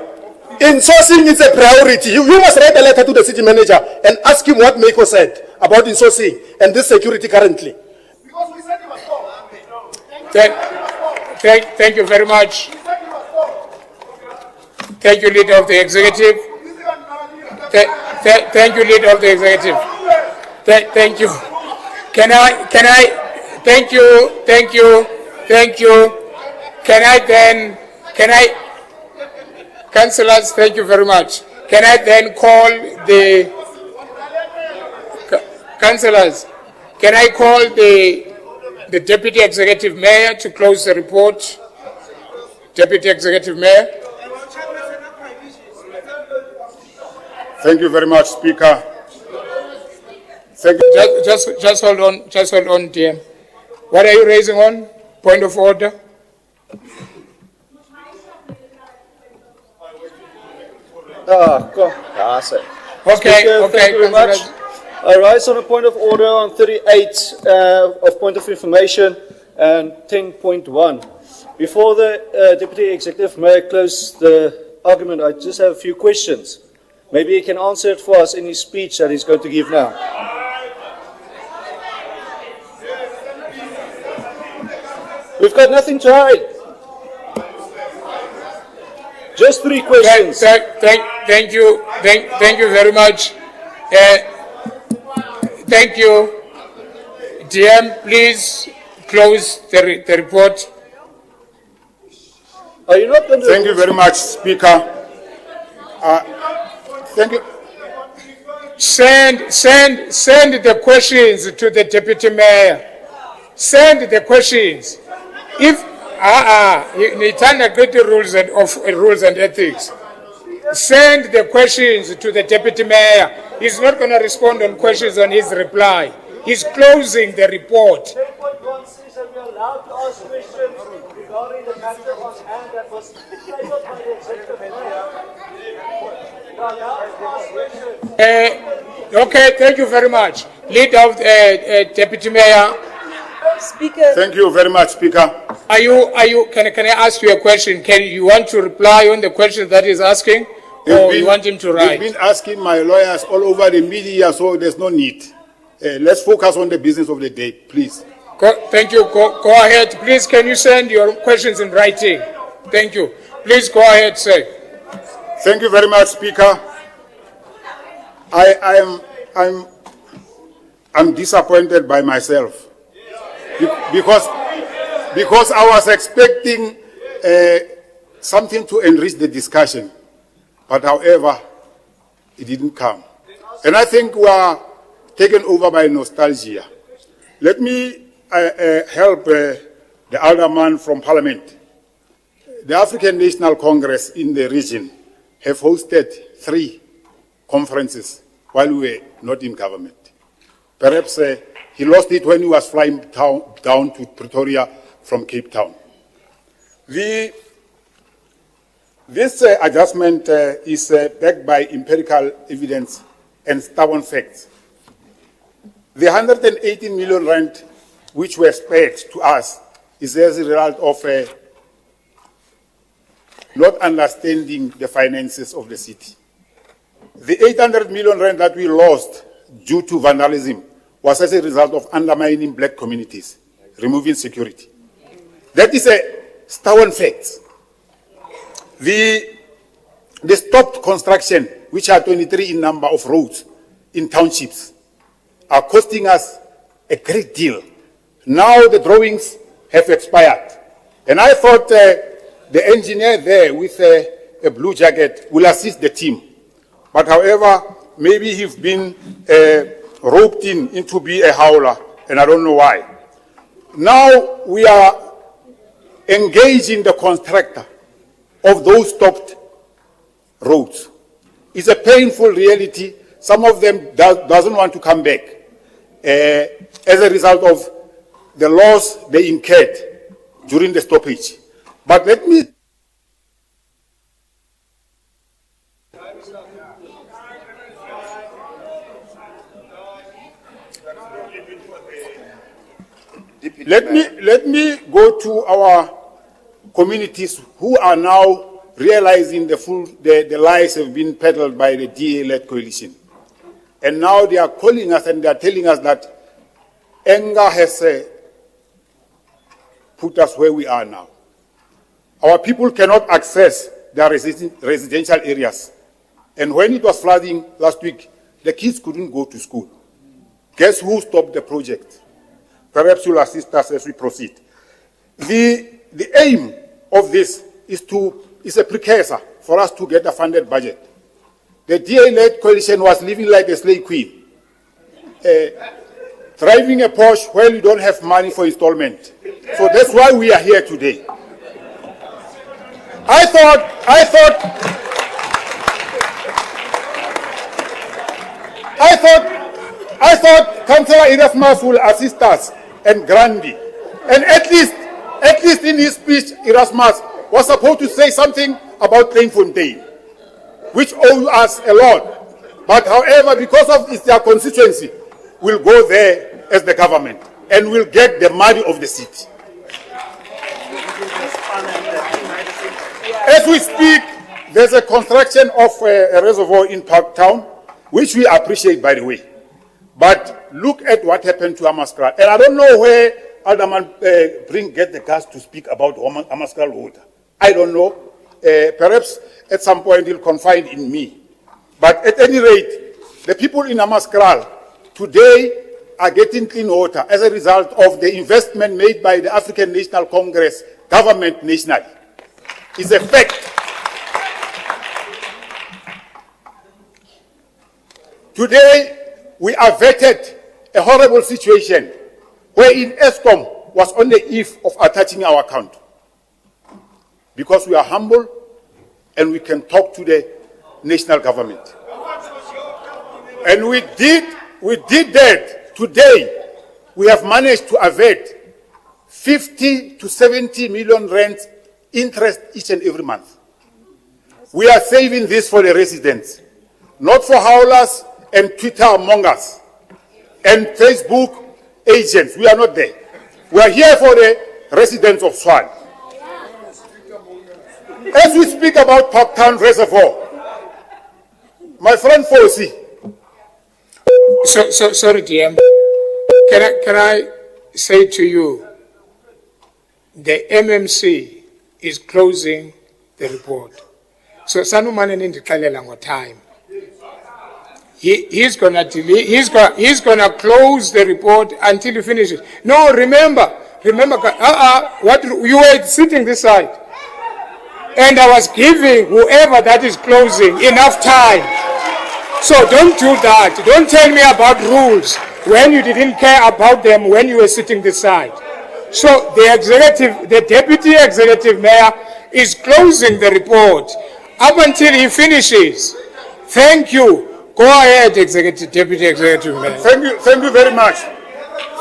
insourcing is a priority. You must write a letter to the city manager and ask him what Mako said about insourcing and this security currently. Because we said he was Thank you very much. Thank you, leader of the executive. Thank you, leader of the executive. Thank you. Can I, thank you. Can I, councillors, thank you very much. Can I then call the, councillors, can I call the Deputy Executive Mayor to close the report? Deputy Executive Mayor. Thank you very much, Speaker. Thank you. Just hold on, dear. What are you raising on? Point of order? Go. Yes, sir. Okay, Speaker, okay. Thank you very much. I rise on a point of order on 38 of point of information and 10.1. Before the Deputy Executive Mayor closes the argument, I just have a few questions. Maybe he can answer it for us in his speech that he's going to give now. We've got nothing to hide. Just 3 questions. Thank you very much. Thank you. DM, please close the report. Are you not going to... Thank you very much, Speaker. Thank you. Send the questions to the Deputy Mayor. Send the questions. If you turn against the rules and ethics. Send the questions to the Deputy Mayor. He's not going to respond on questions on his reply. He's closing the report. 10.1 says that we are allowed to ask questions regarding the matter on hand that was tabled by the Executive Mayor. We are allowed to ask questions. Okay, thank you very much. Lead of Deputy Mayor. Speaker. Thank you very much, Speaker. Can I ask you a question? You want to reply on the question that he's asking? Or you want him to write? You've been asking my lawyers all over the media, so there's no need. Let's focus on the business of the day, please. Thank you. Go ahead. Please, can you send your questions in writing? Thank you. Please go ahead, sir. Thank you very much, Speaker. I'm disappointed by myself because I was expecting something to enrich the discussion, but however, it didn't come. And I think we are taken over by nostalgia. Let me help the alderman from Parliament. The African National Congress in the region have hosted 3 conferences while we were not in government. Perhaps he lost it when he was flying down to Pretoria from Cape Town. This adjustment is backed by empirical evidence and stubborn facts. The 118 million rand which were spared to us is as a result of not understanding the finances of the city. The 800 million rand that we lost due to vandalism was as a result of undermining black communities, removing security. That is a stubborn fact. The stopped construction, which are 23 in number of roads in townships, are costing us a great deal. Now the drawings have expired. And I thought the engineer there with a blue jacket will assist the team. But however, maybe he's been roped in to be a howler, and I don't know why. Now we are engaging the contractor of those stopped roads. It's a painful reality. Some of them doesn't want to come back as a result of the loss they incurred during the stoppage. But let me... Let me go to our communities who are now realizing the lies have been peddled by the DA-led coalition. And now they are calling us and they are telling us that anger has put us where we are now. Our people cannot access their residential areas. And when it was flooding last week, the kids couldn't go to school. Guess who stopped the project? Perhaps you'll assist us as we proceed. The aim of this is a precursor for us to get a funded budget. The DA-led coalition was living like a slave queen, driving a Porsche while you don't have money for installment. So that's why we are here today. I thought Councillor Erasmus will assist us and Grandi. And at least in his speech, Erasmus was supposed to say something about Plainfontaine, which owes us a lot. But however, because of it's their constituency, we'll go there as the government and we'll get the money of the city. As we speak, there's a construction of a reservoir in Parktown, which we appreciate, by the way. But look at what happened to Amaskral. And I don't know where Alderman get the guts to speak about Amaskral water. I don't know. Perhaps at some point he'll confide in me. But at any rate, the people in Amaskral today are getting clean water as a result of the investment made by the African National Congress government nationally. It's a fact. Today, we averted a horrible situation wherein ESCOM was on the eve of attaching our account. Because we are humble and we can talk to the national government. And we did that. Today, we have managed to avert 50 to 70 million rand interest each and every month. We are saving this for the residents, not for howlers and Twitter mongers and Facebook agents. We are not there. We are here for the residents of Swan. As we speak about Parktown Reservoir, my friend Fosi. Sorry, DM. Can I say to you, the MMC is closing the report. So Sanumane Nindikalela time. He's gonna delete. He's gonna close the report until he finishes. No, remember. What you were sitting this side, and I was giving whoever that is closing enough time. So don't do that. Don't tell me about rules when you didn't care about them when you were sitting this side. So the deputy executive mayor is closing the report up until he finishes. Thank you. Go ahead, Deputy Executive Mayor. Thank you very much.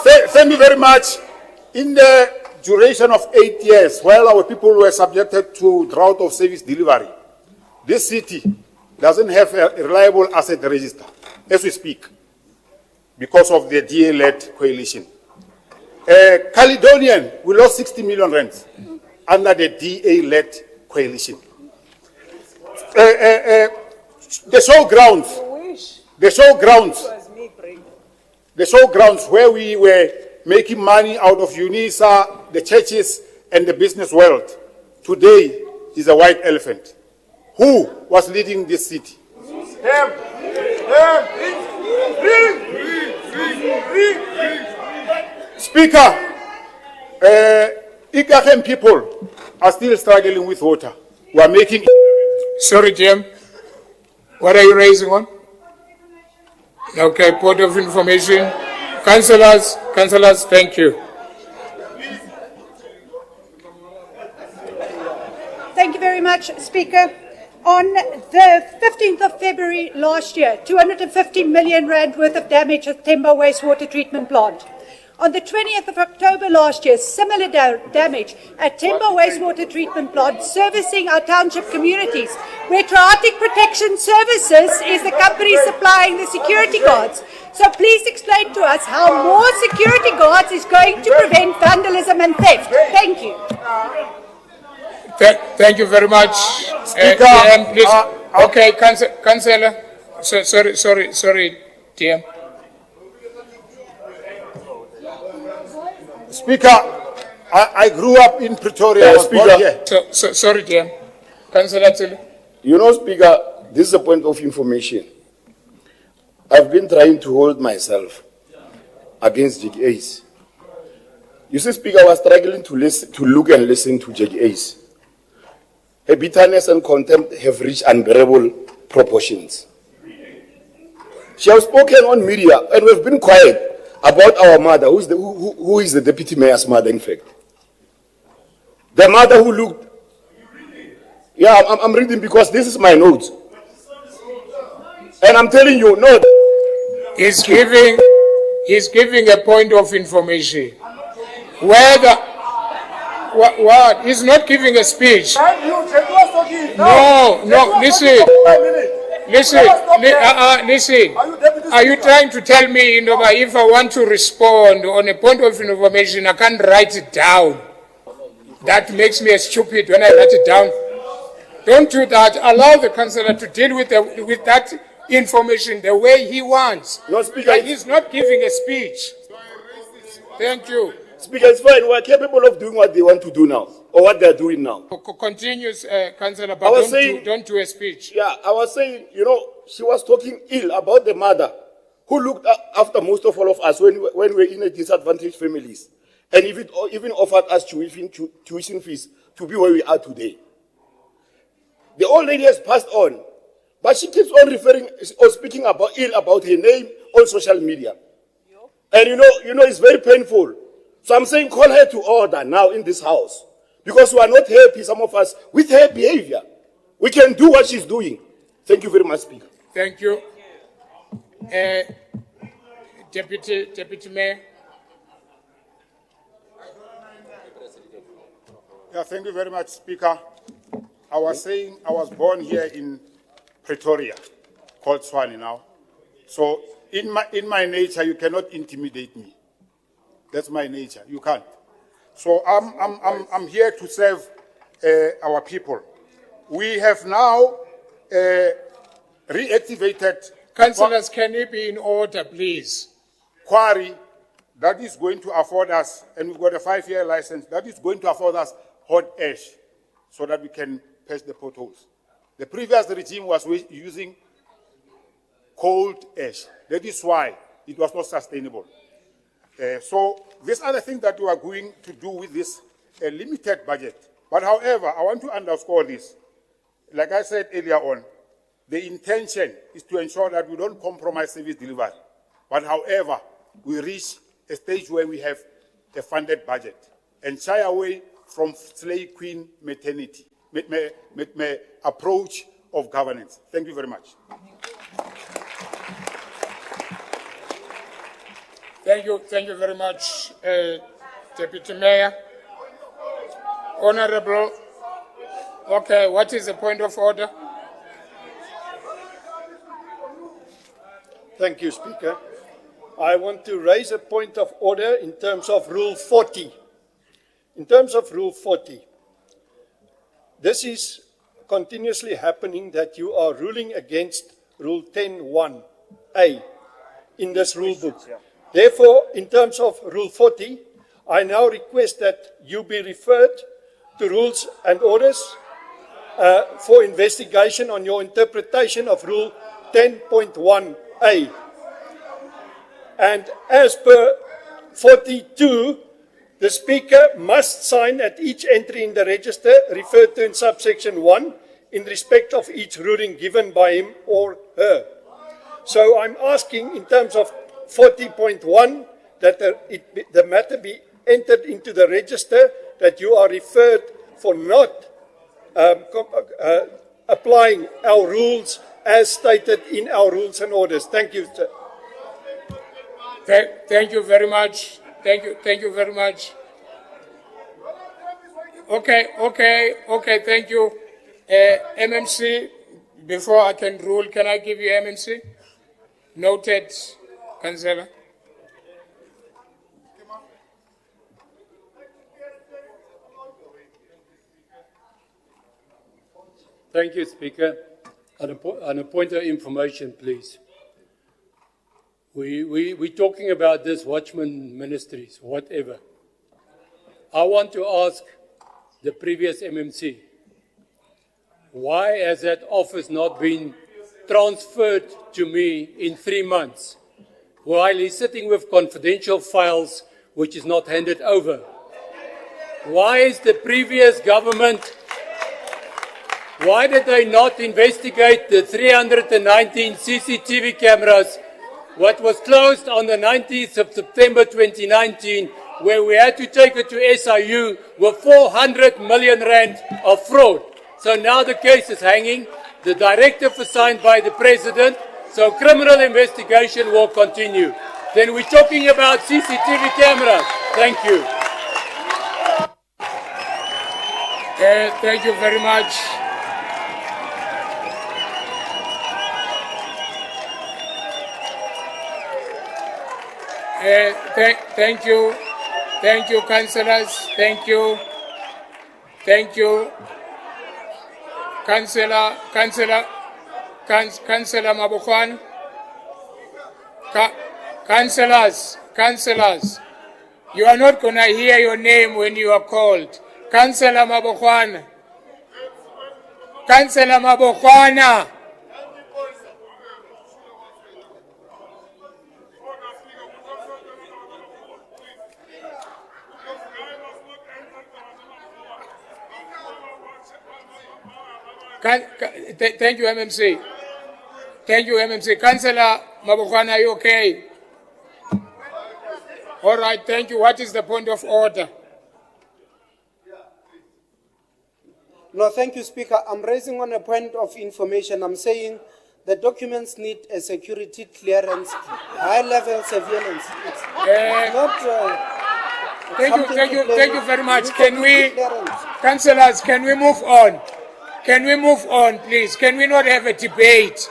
Thank you very much. In the duration of 8 years, while our people were subjected to drought of service delivery, this city doesn't have a reliable asset register as we speak because of the DA-led coalition. Caledonian, we lost 60 million rand under the DA-led coalition. The showgrounds where we were making money out of UNISA, the churches, and the business world, today is a white elephant. Who was leading this city? Speaker, Ikachem people are still struggling with water. We are making... Sorry, Jim. What are you raising on? Okay, point of information. Councillors, thank you. Thank you very much, Speaker. On the 15th of February last year, 250 million rand worth of damage at Themba wastewater treatment plant. On the 20th of October last year, similar damage at Themba wastewater treatment plant servicing our township communities, where Traumatic Protection Services is the company supplying the security guards. So please explain to us how more security guards is going to prevent vandalism and theft. Thank you. Thank you very much. Speaker, please. Okay, Councillor. Sorry, DM. Speaker, I grew up in Pretoria. I was born here. Sorry, DM. Councillor Tille. You know, Speaker, this is a point of information. I've been trying to hold myself against JGAs. You see, Speaker, I was struggling to look and listen to JGAs. Her bitterness and contempt have reached unbearable proportions. She has spoken on media, and we've been quiet about our mother, who is the deputy mayor's mother, in fact. The mother who looked... Yeah, I'm reading because this is my notes. And I'm telling you, no. He's giving a point of information. Whether... What? He's not giving a speech. No, listen. Listen, listen. Are you trying to tell me, if I want to respond on a point of information, I can't write it down? That makes me stupid when I write it down. Don't do that. Allow the councillor to deal with that information the way he wants. No, Speaker. Like he's not giving a speech. Thank you. Speaker, it's fine. We're capable of doing what they want to do now, or what they're doing now. Continues, Councillor, but don't do a speech. Yeah, I was saying, she was talking ill about the mother who looked after most of all of us when we were in a disadvantaged families, and even offered us tuition fees to be where we are today. The old lady has passed on, but she keeps on referring or speaking about her name on social media. And it's very painful. So I'm saying call her to order now in this house, because we are not happy, some of us, with her behavior. We can do what she's doing. Thank you very much, Speaker. Thank you. Deputy Mayor. Yeah, thank you very much, Speaker. I was saying I was born here in Pretoria, called Tshwane now. So in my nature, you cannot intimidate me. That's my nature. You can't. So I'm here to serve our people. We have now reactivated. Councillors, can you be in order, please? Quarry that is going to afford us, and we've got a 5-year license, that is going to afford us hot ash so that we can patch the potholes. The previous regime was using cold ash. That is why it was not sustainable. So these are the things that we are going to do with this limited budget. But however, I want to underscore this. Like I said earlier on, the intention is to ensure that we don't compromise service delivery. But however, we reach a stage where we have a funded budget and shy away from slave queen maternity, approach of governance. Thank you very much. Thank you very much, Deputy Mayor. Honorable, okay, what is the point of order? Thank you, Speaker. I want to raise a point of order in terms of Rule 40. In terms of Rule 40, this is continuously happening that you are ruling against Rule 10(1)(a) in this rule book. Therefore, in terms of Rule 40, I now request that you be referred to Rules and Orders for investigation on your interpretation of Rule 10.1(a). And as per 42, the Speaker must sign at each entry in the register referred to in subsection 1 in respect of each ruling given by him or her. So I'm asking in terms of 40.1 that the matter be entered into the register, that you are referred for not applying our rules as stated in our rules and orders. Thank you, sir. Thank you very much. Thank you very much. Okay, thank you. MMC, before I can rule, can I give you MMC? Noted, Councillor. Thank you, Speaker. On a point of information, please. We're talking about this watchman ministries, whatever. I want to ask the previous MMC, why has that office not been transferred to me in 3 months while he's sitting with confidential files which is not handed over? Why is the previous government, why did they not investigate the 319 CCTV cameras what was closed on the 19th of September 2019, where we had to take it to SIU with 400 million rand of fraud? So now the case is hanging. The directive was signed by the President, so criminal investigation will continue. Then we're talking about CCTV cameras. Thank you. Thank you very much. Thank you. Thank you, councillors. Thank you. Thank you. Councillor Mabukwan. Councillors, you are not going to hear your name when you are called. Councillor Mabukwan. Councillor Mabukwana. Thank you, MMC. Thank you, MMC. Councillor Mabukwana, are you okay? All right, thank you. What is the point of order? No, thank you, Speaker. I'm raising on a point of information. I'm saying the documents need a security clearance, high-level surveillance. It's not... Thank you very much. Can we, councillors, can we move on? Can we move on, please? Can we not have a debate?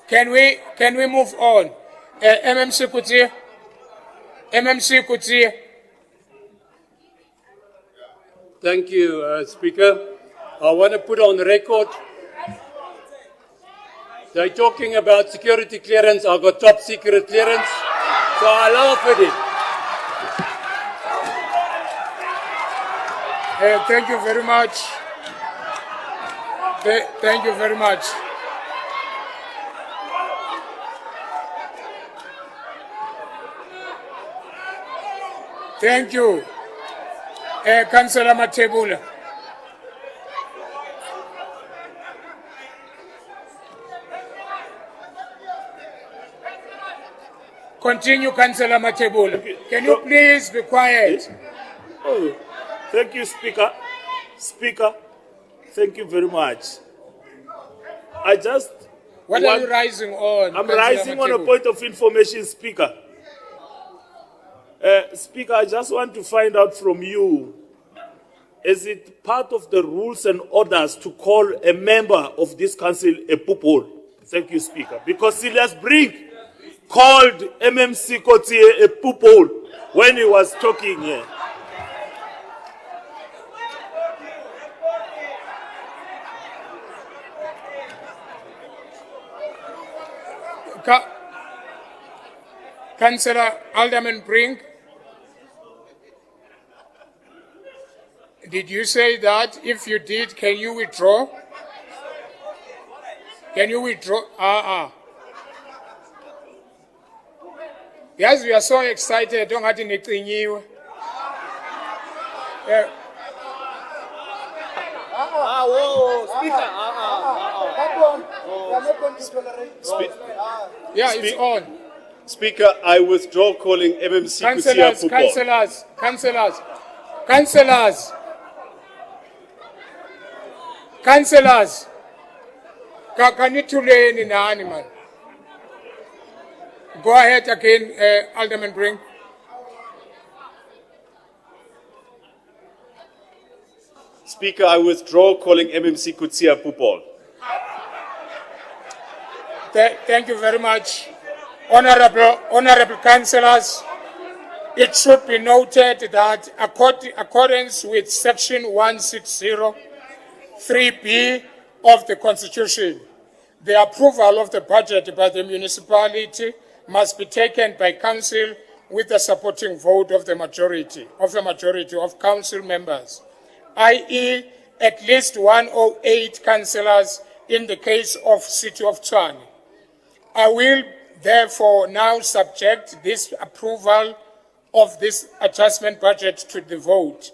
Can we move on? MMC Kuti? MMC Kuti? Thank you, Speaker. I want to put on record, they're talking about security clearance. I've got top secret clearance, so I laugh at it. Thank you very much. Thank you very much. Thank you. Councillor Matebula. Continue, Councillor Matebula. Can you please be quiet? Oh, thank you, Speaker. Speaker, thank you very much. What are you rising on? I'm rising on a point of information, Speaker. Speaker, I just want to find out from you, is it part of the rules and orders to call a member of this council a pupil? Thank you, Speaker. Because Silas Brink called MMC Kotie a pupil when he was talking here. Councillor Alderman Brink, did you say that? If you did, can you withdraw? Can you withdraw? Yes, we are so excited. Don't have anything new. Yeah, it's on. Speaker, I withdraw calling MMC Kusia football. Councillors. Can you tune in animal? Go ahead again, Alderman Brink. Speaker, I withdraw calling MMC Kutsia football. Thank you very much. Honorable councillors, it should be noted that accordance with section 160, 3B of the Constitution, the approval of the budget by the municipality must be taken by council with the supporting vote of the majority of council members, i.e. at least 108 councillors in the case of City of Tshwane. I will therefore now subject this approval of this adjustment budget to the vote.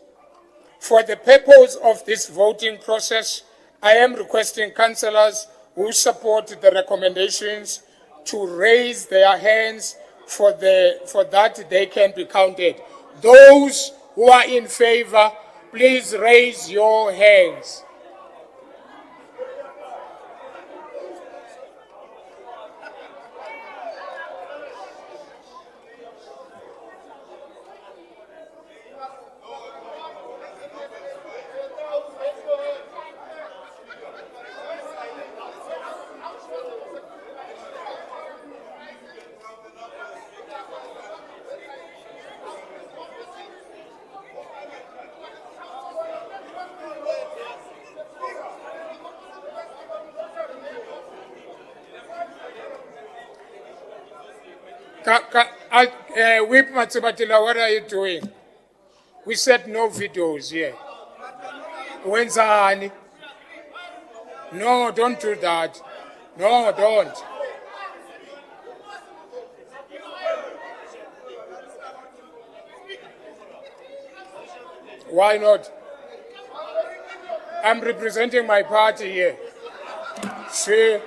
For the purpose of this voting process, I am requesting councillors who support the recommendations to raise their hands for that they can be counted. Those who are in favor, please raise your hands. Whip Matsubatila, what are you doing? We said no videos here. When's Ani? No, don't do that. No, don't. Why not? I'm representing my party here. See?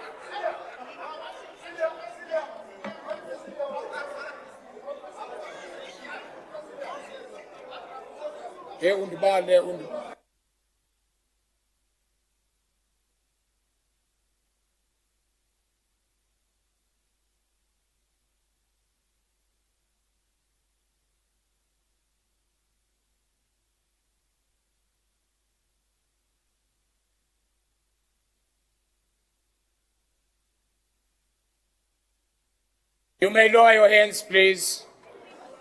You may lower your hands, please.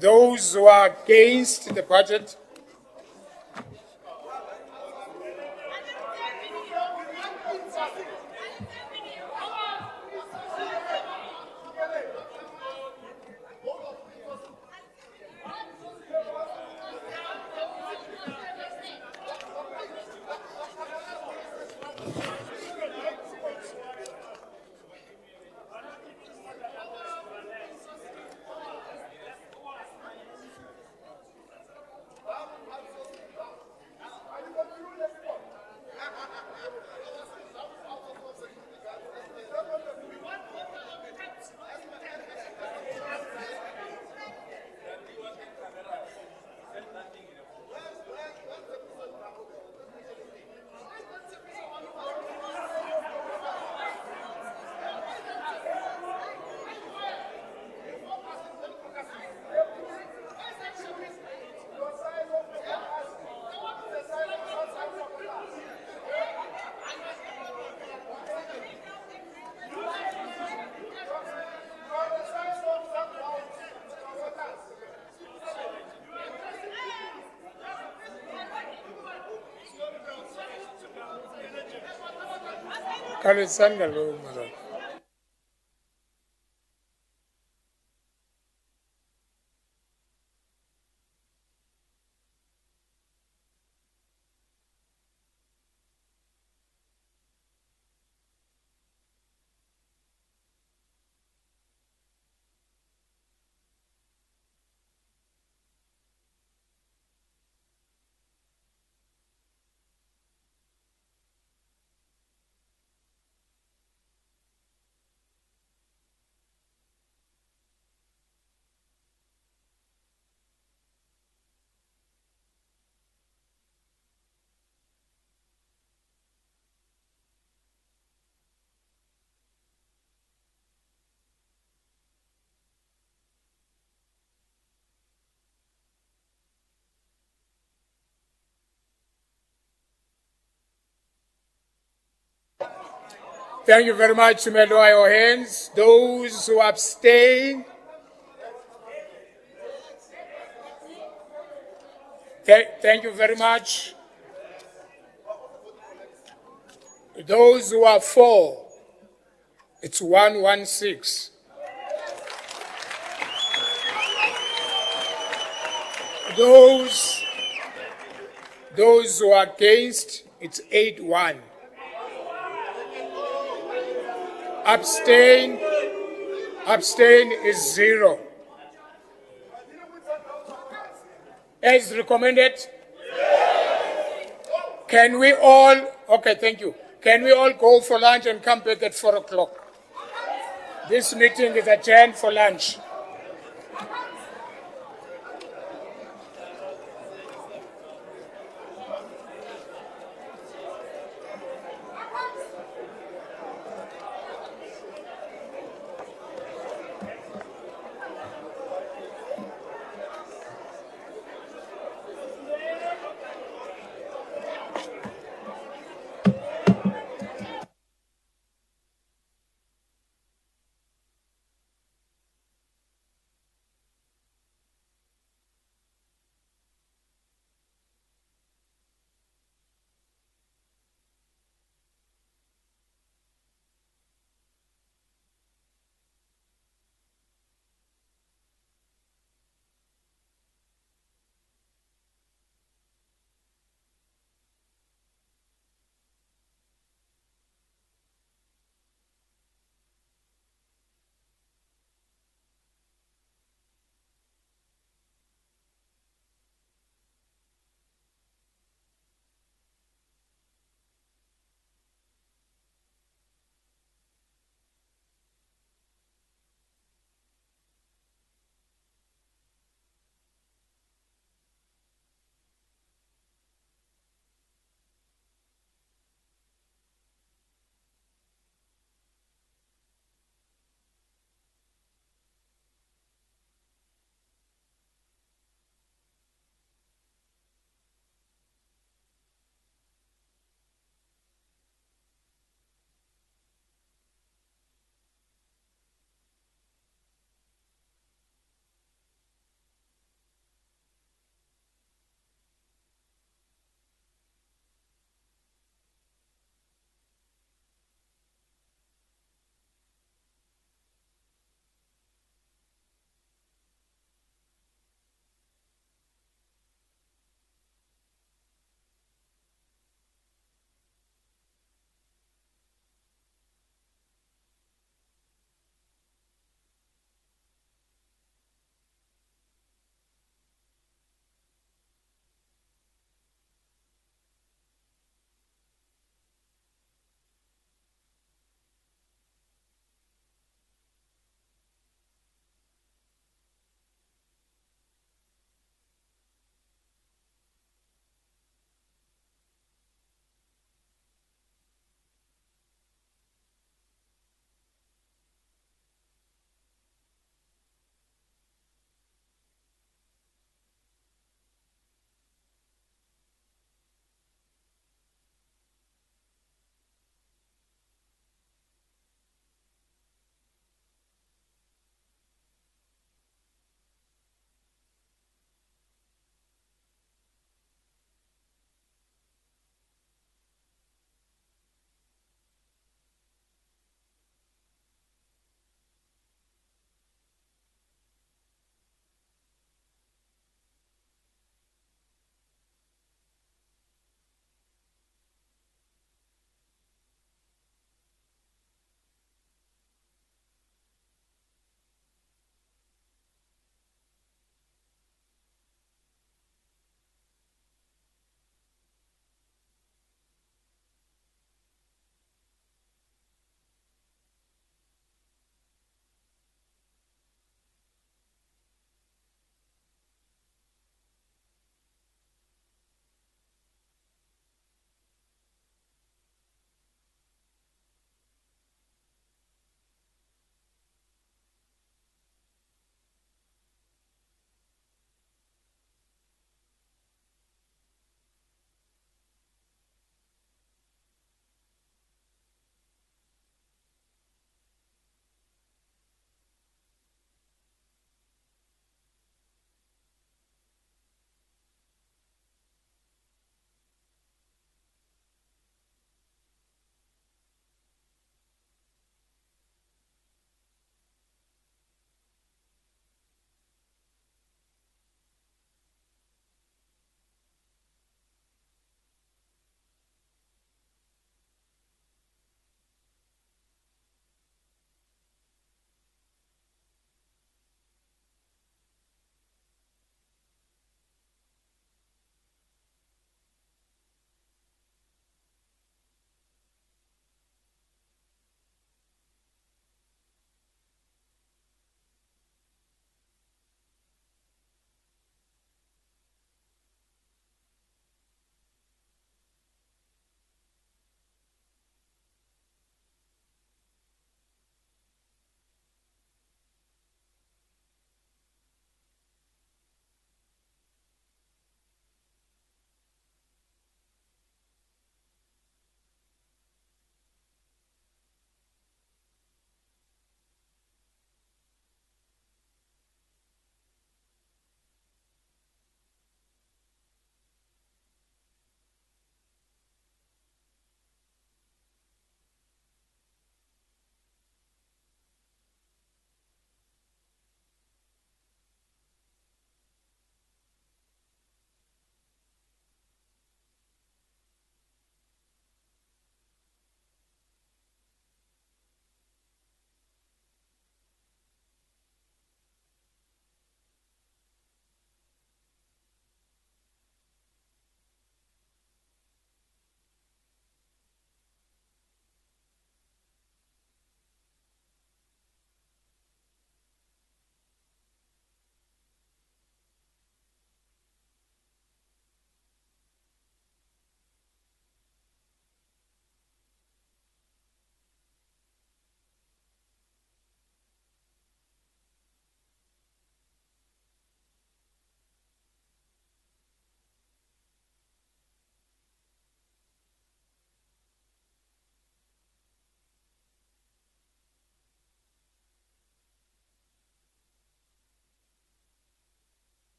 Those who are against the budget. Kalisanga lo mara. Thank you very much. You may lower your hands. Those who abstain. Thank you very much. Those who are for, it's 116. Those who are against, it's 81. Abstain is 0. As recommended? Can we all, okay, thank you. Can we all go for lunch and come back at 4 o'clock? This meeting is adjourned for lunch.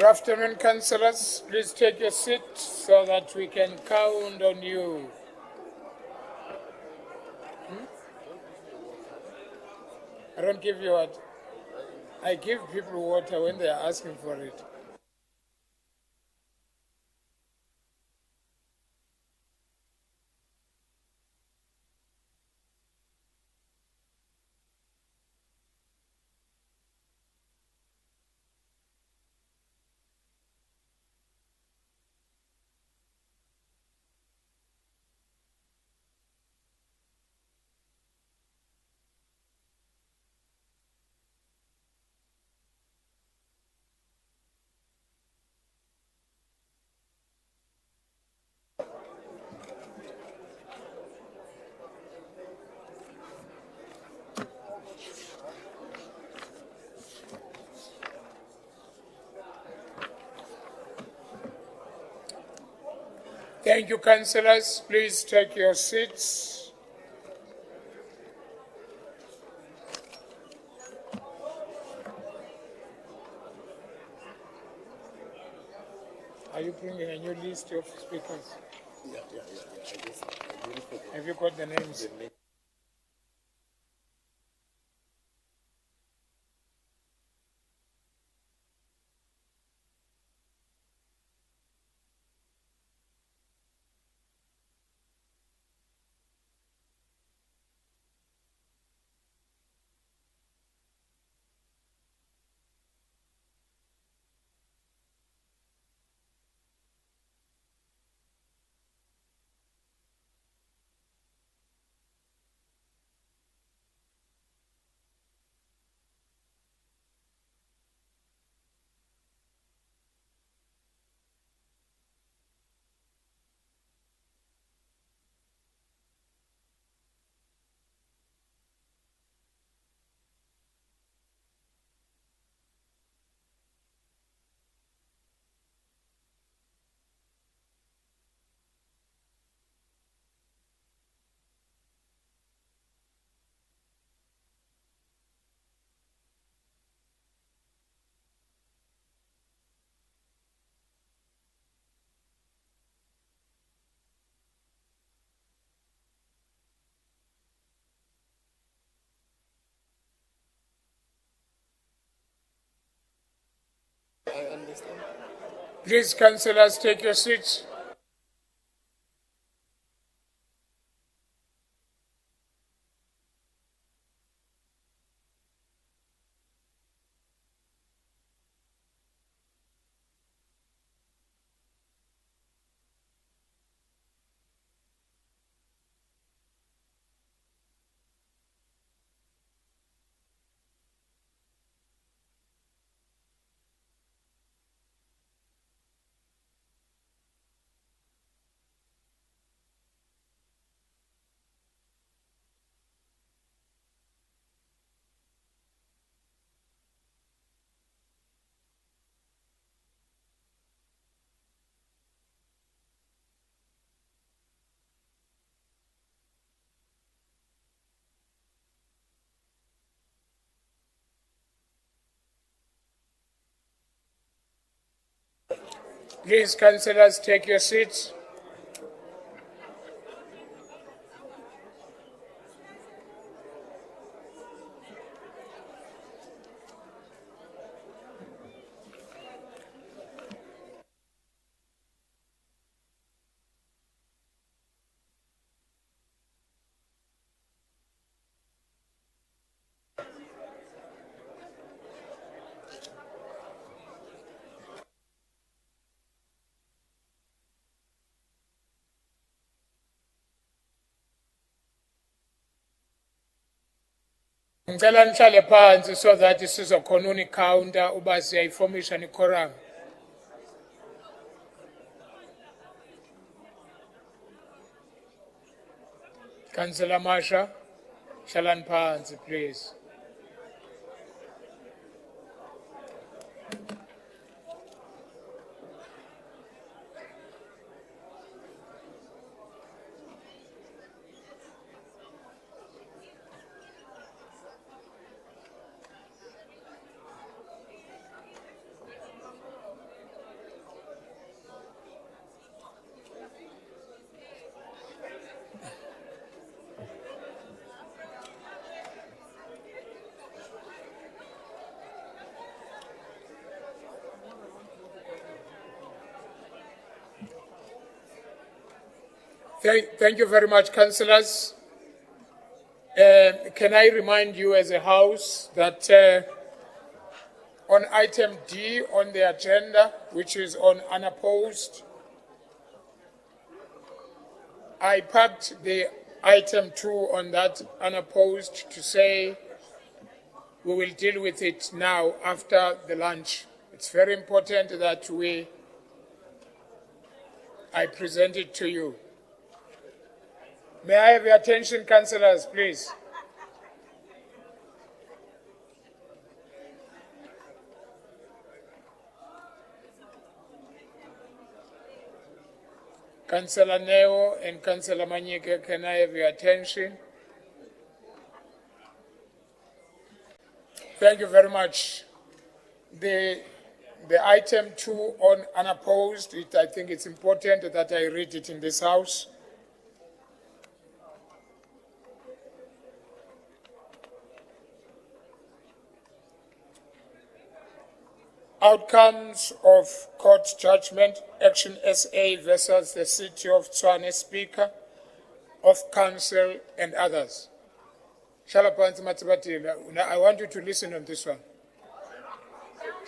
Good afternoon, councillors. Please take your seat so that we can count on you. I don't give you what? I give people water when they are asking for it. Thank you, councillors. Please take your seats. Are you bringing a new list of speakers? Yeah. Have you got the names? Please, councillors, take your seats. Please, councillors, take your seats. Ngicela nihlale phansi so that sizokhona unicounter uba siyayifomisha ni-quorum. Councillor Masha, hlalani phansi, please. Thank you very much, councillors. Can I remind you as a house that on item D on the agenda, which is on unopposed, I packed the item 2 on that unopposed to say we will deal with it now after the lunch. It's very important that I present it to you. May I have your attention, councillors, please? Councillor Neo and Councillor Manyike, can I have your attention? Thank you very much. The item 2 on unopposed, I think it's important that I read it in this house. Outcomes of court judgment, Action SA versus the City of Tshwane Speaker of Council and others. Shalapansi Matsibatila, I want you to listen on this one.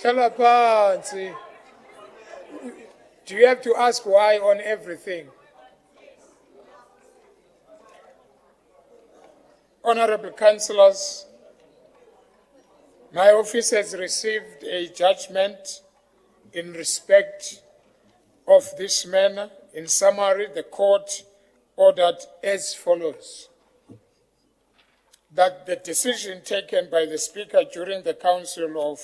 Shalapansi, do you have to ask why on everything? Honorable councillors, my office has received a judgment in respect of this matter. In summary, the court ordered as follows: that the decision taken by the Speaker during the Council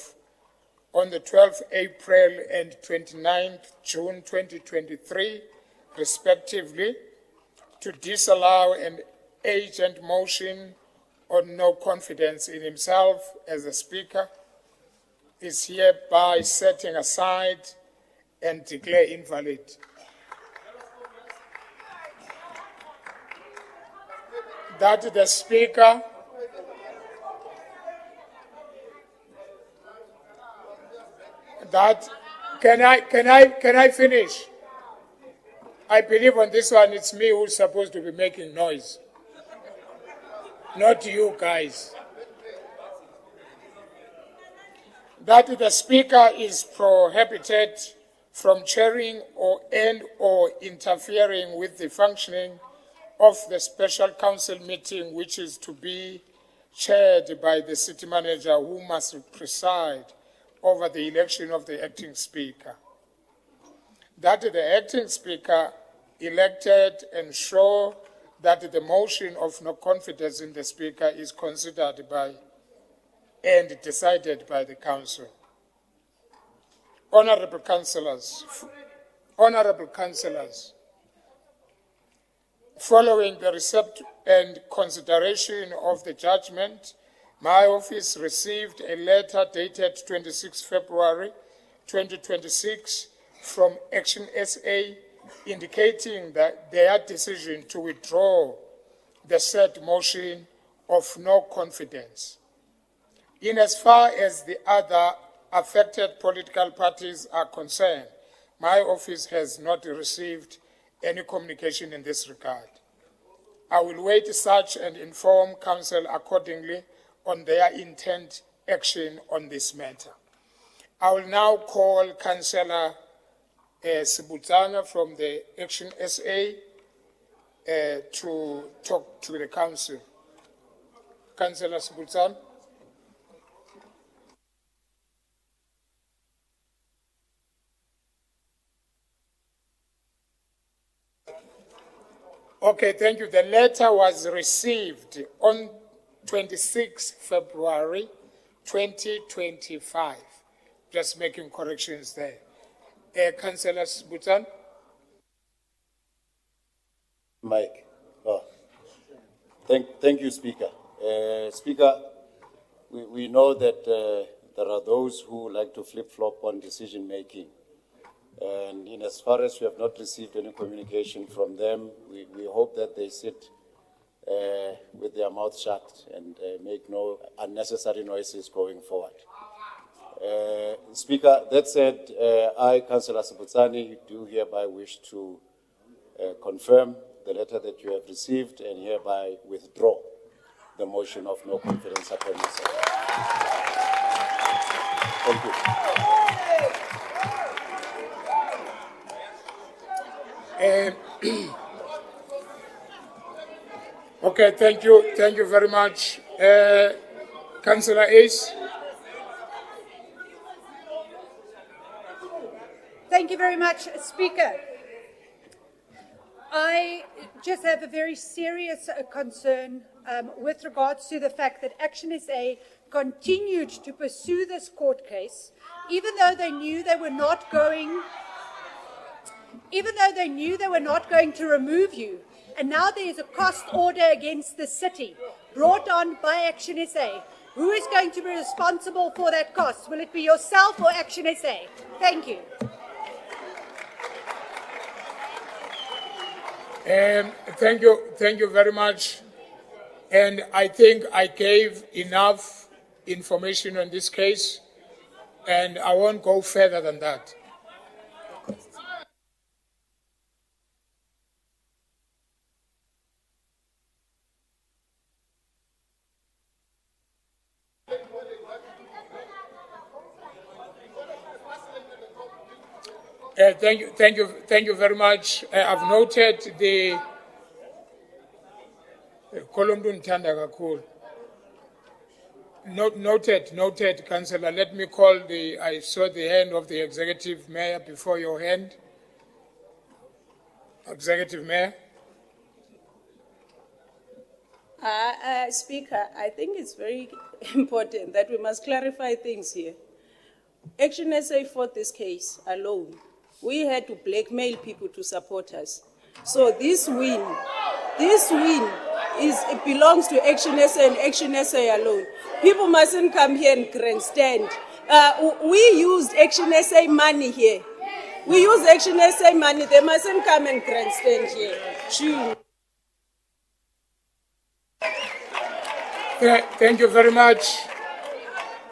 on the 12th April and 29th June 2023, respectively, to disallow an agent motion on no confidence in himself as a Speaker is hereby setting aside and declare invalid. That the Speaker can I finish? I believe on this one it's me who's supposed to be making noise. Not you guys. That the Speaker is prohibited from chairing or interfering with the functioning of the Special Council meeting, which is to be chaired by the City Manager, who must preside over the election of the Acting Speaker. That the Acting Speaker elected ensure that the motion of no confidence in the Speaker is considered by and decided by the Council. Honourable Councillors, following the receipt and consideration of the judgment, my office received a letter dated 26 February 2026 from Action SA indicating that their decision to withdraw the said motion of no confidence. In as far as the other affected political parties are concerned, my office has not received any communication in this regard. I will wait such and inform Council accordingly on their intent action on this matter. I will now call Councillor Sibutsana from the Action SA to talk to the Council. Councillor Sibutsana. Okay, thank you. The letter was received on 26 February 2025. Just making corrections there. Councillor Butan. Mike. Thank you, Speaker. Speaker, we know that there are those who like to flip-flop on decision-making. And in as far as we have not received any communication from them, we hope that they sit with their mouth shut and make no unnecessary noises going forward. Speaker, that said, I, Councillor Sibutsani, do hereby wish to confirm the letter that you have received and hereby withdraw the motion of no confidence upon myself. Thank you. Okay, thank you very much. Councillor Ace. Thank you very much, Speaker. I just have a very serious concern with regards to the fact that Action SA continued to pursue this court case, even though they knew they were not going to remove you. And now there is a cost order against the city brought on by Action SA. Who is going to be responsible for that cost? Will it be yourself or Action SA? Thank you. Thank you very much. And I think I gave enough information on this case, and I won't go further than that. Thank you very much. I've noted the Noted, Councillor. Let me call I saw the hand of the Executive Mayor before your hand. Executive Mayor. Speaker, I think it's very important that we must clarify things here. Action SA fought this case alone. We had to blackmail people to support us. So this win it belongs to Action SA and Action SA alone. People mustn't come here and grandstand. We used Action SA money here. We use Action SA money. They mustn't come and grandstand here. Sure. Thank you very much.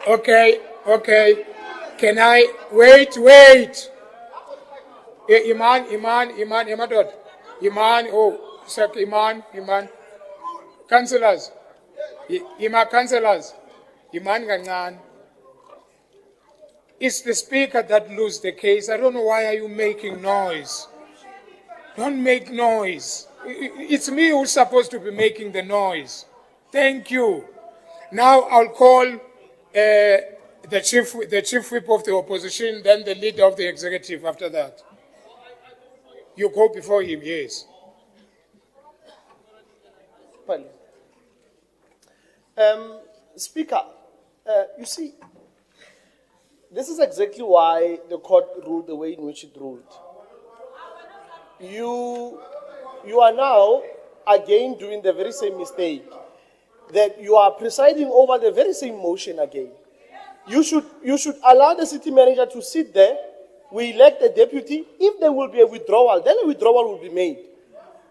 Okay. Can I wait? Iman, councillors, Iman Gangan. It's the Speaker that loses the case. I don't know why are you making noise. Don't make noise. It's me who's supposed to be making the noise. Thank you. Now I'll call the chief whip of the opposition, then the leader of the executive after that. You go before him, yes. Speaker, you see, this is exactly why the court ruled the way in which it ruled. You are now again doing the very same mistake, that you are presiding over the very same motion again. You should allow the city manager to sit there. We elect a deputy. If there will be a withdrawal, then a withdrawal will be made.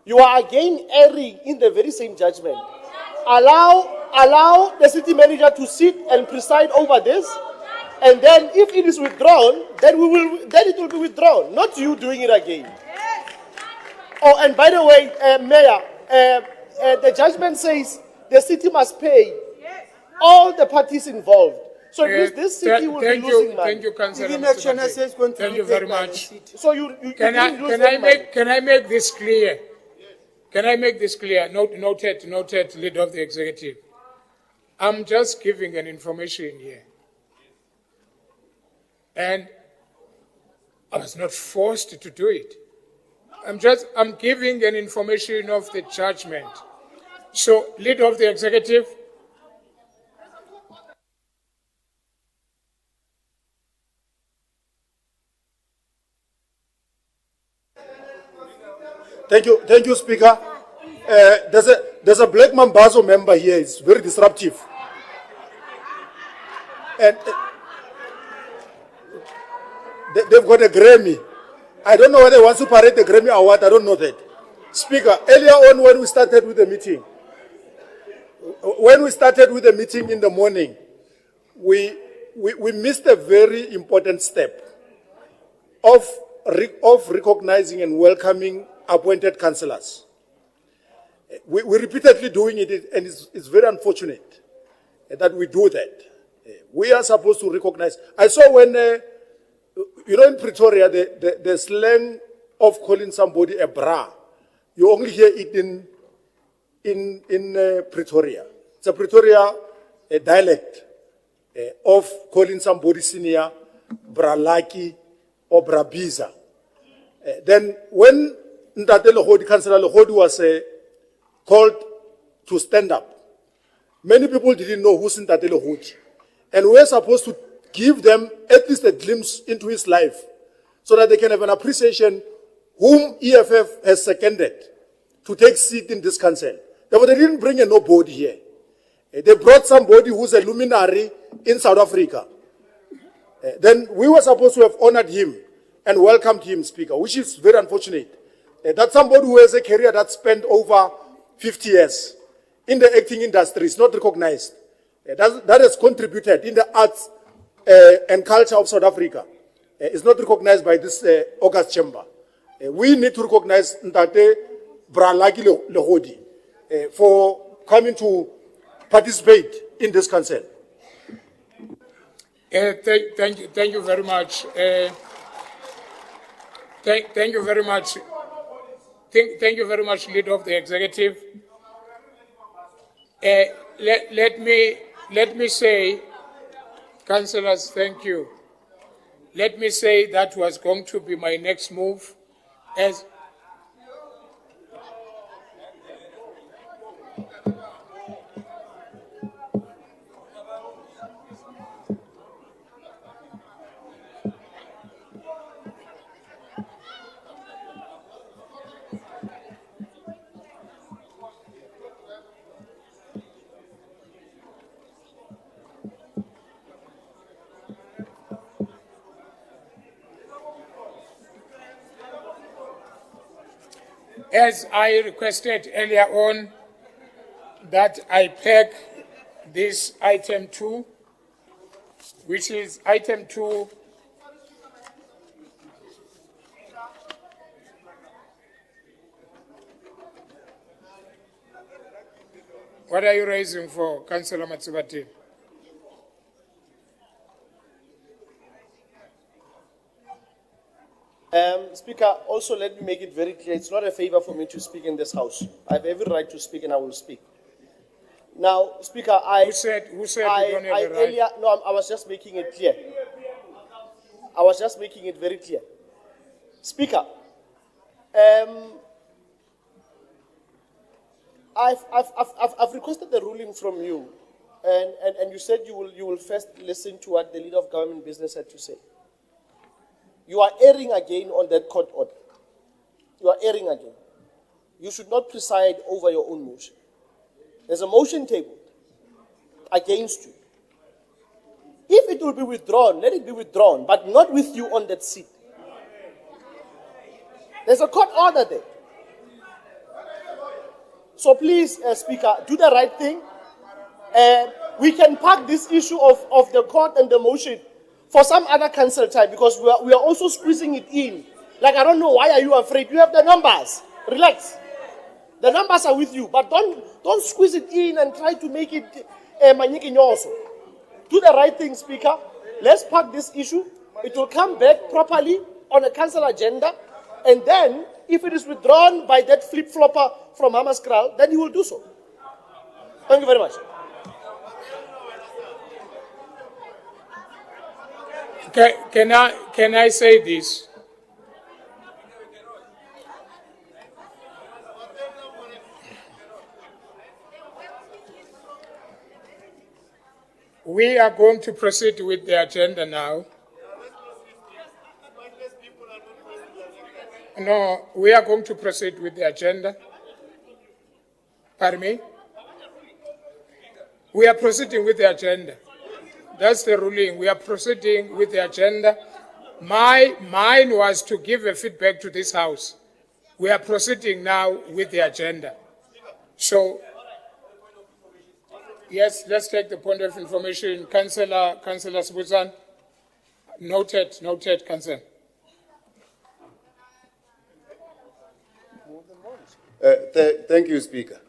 You are again erring in the very same judgment. Allow the city manager to sit and preside over this, and then if it is withdrawn, then it will be withdrawn, not you doing it again. Oh, and by the way, Mayor, the judgment says the city must pay all the parties involved. So this city will be losing money. Thank you, Councillor. Thank you very much. So you Can I make this clear? Can I make this clear? Noted, leader of the executive. I'm just giving an information here. And I was not forced to do it. I'm giving an information of the judgment. So, leader of the executive. Thank you, Speaker. There's a Black Mambazo member here. It's very disruptive. And they've got a Grammy. I don't know whether they want to parade the Grammy award. I don't know that. Speaker, earlier on when we started with the meeting, in the morning, we missed a very important step of recognizing and welcoming appointed councillors. We're repeatedly doing it, and it's very unfortunate that we do that. We are supposed to recognize. I saw when, in Pretoria, the slang of calling somebody a bra, you only hear it in Pretoria. It's a Pretoria dialect of calling somebody senior, bralaki, or brabiza. Then when Ntate Lehodi, Councillor Lehodi was called to stand up, many people didn't know who's Ntate Lehodi. And we're supposed to give them at least a glimpse into his life so that they can have an appreciation whom EFF has seconded to take seat in this council. Therefore, they didn't bring a nobody here. They brought somebody who's a luminary in South Africa. Then we were supposed to have honored him and welcomed him, Speaker, which is very unfortunate. That somebody who has a career that spent over 50 years in the acting industry is not recognized. That has contributed in the arts and culture of South Africa. Is not recognized by this August chamber. We need to recognize Ntate Bralaki Lehodi for coming to participate in this council. Thank you very much. Thank you very much. Thank you very much, Leader of the Executive. Let me say, councillors, thank you. Let me say that was going to be my next move. As I requested earlier on, that I pack this item 2, which is item 2. What are you raising for, Councillor Matsubati? Speaker, also let me make it very clear, it's not a favor for me to speak in this house. I have every right to speak and I will speak. Now, Speaker, Who said you don't have a right? earlier, no, I was just making it clear. I was just making it very clear. Speaker, I've requested the ruling from you, and you said you will first listen to what the Leader of Government Business had to say. You are erring again on that court order. You are erring again. You should not preside over your own motion. There's a motion tabled against you. If it will be withdrawn, let it be withdrawn, but not with you on that seat. There's a court order there. So please, Speaker, do the right thing. We can park this issue of the court and the motion for some other council time, because we are also squeezing it in. Like, I don't know, why are you afraid? You have the numbers. Relax. The numbers are with you, but don't squeeze it in and try to make it manyikinyoso. Do the right thing, Speaker. Let's park this issue. It will come back properly on a council agenda, and then, if it is withdrawn by that flip-flopper from Hammaskral, then he will do so. Thank you very much. Can I say this? We are going to proceed with the agenda now. No, we are going to proceed with the agenda. Pardon me? We are proceeding with the agenda. That's the ruling. We are proceeding with the agenda. Mine was to give a feedback to this House. We are proceeding now with the agenda. So, yes, let's take the point of information. Councillor Sibuzan. Noted, Councillor. Thank you, Speaker.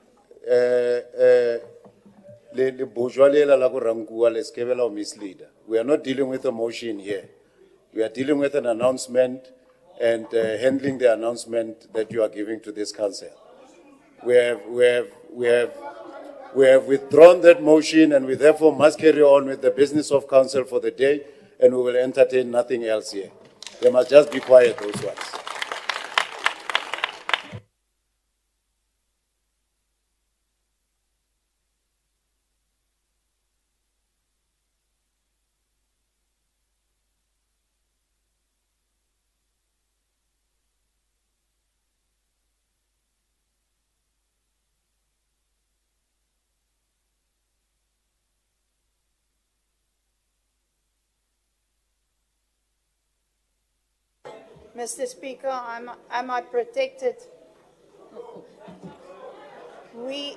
Le bourgeoisie la go rankua le skebela o misleader. We are not dealing with a motion here. We are dealing with an announcement and handling the announcement that you are giving to this council. We have withdrawn that motion, and we therefore must carry on with the business of council for the day, and we will entertain nothing else here. They must just be quiet, those ones. Mr. Speaker, am I protected? We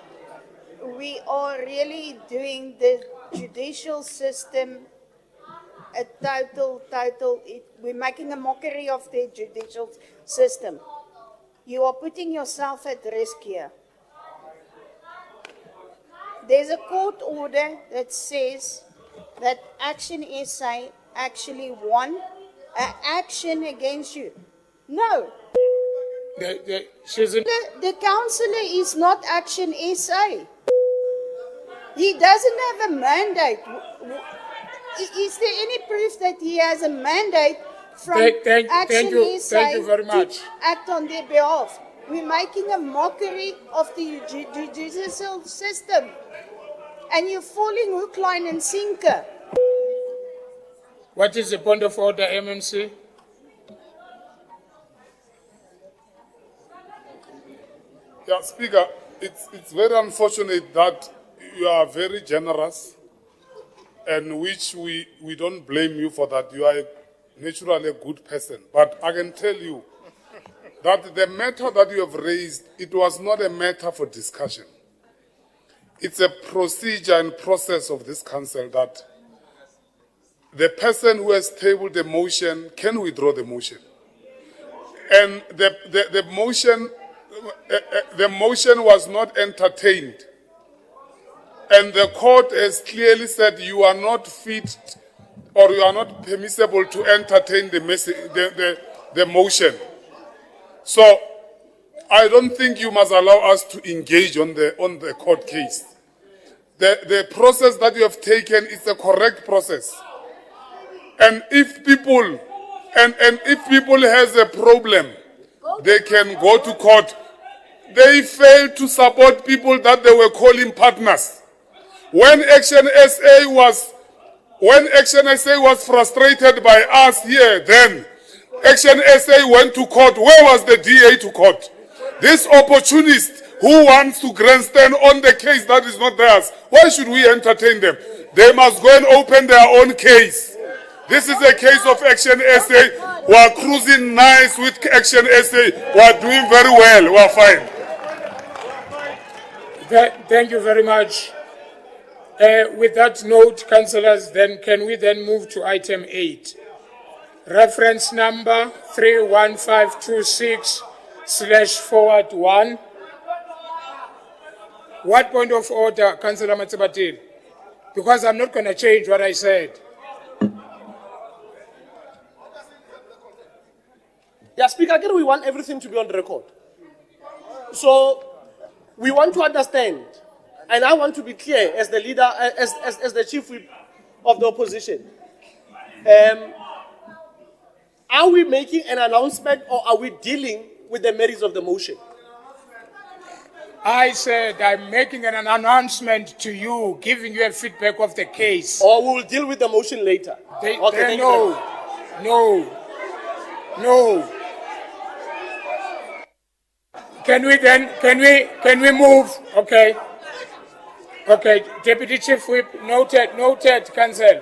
are really doing the judicial system a we're making a mockery of the judicial system. You are putting yourself at risk here. There's a court order that says that Action SA actually won an action against you. No. The councillor is not Action SA. He doesn't have a mandate. Is there any proof that he has a mandate from Action SA thank you very much. to act on their behalf? We're making a mockery of the judicial system. And you're falling hook, line and sinker. What is the point of order, MMC? Yeah, Speaker, it's very unfortunate that you are very generous, and which we don't blame you for that. You are naturally a good person. But I can tell you that the matter that you have raised, it was not a matter for discussion. It's a procedure and process of this council that the person who has tabled the motion can withdraw the motion. And the motion was not entertained. And the court has clearly said you are not fit or you are not permissible to entertain the motion. So I don't think you must allow us to engage on the court case. The process that you have taken is a correct process. And if people has a problem, they can go to court. They failed to support people that they were calling partners. When Action SA was frustrated by us here, then Action SA went to court. Where was the DA to court? This opportunist who wants to grandstand on the case that is not theirs, why should we entertain them? They must go and open their own case. This is a case of Action SA. We are cruising nice with Action SA. We are doing very well. We are fine. Thank you very much. With that note, councillors, then can we then move to item 8? Reference number 31526/1. What point of order, Councillor Matsebatile? Because I'm not going to change what I said. Yeah, Speaker, again, we want everything to be on the record. So, we want to understand, and I want to be clear as the leader, as the chief whip of the opposition. Are we making an announcement or are we dealing with the merits of the motion? I said I'm making an announcement to you, giving you a feedback of the case. Or we'll deal with the motion later. No. Can we move? Okay, Deputy Chief Whip, noted, Council.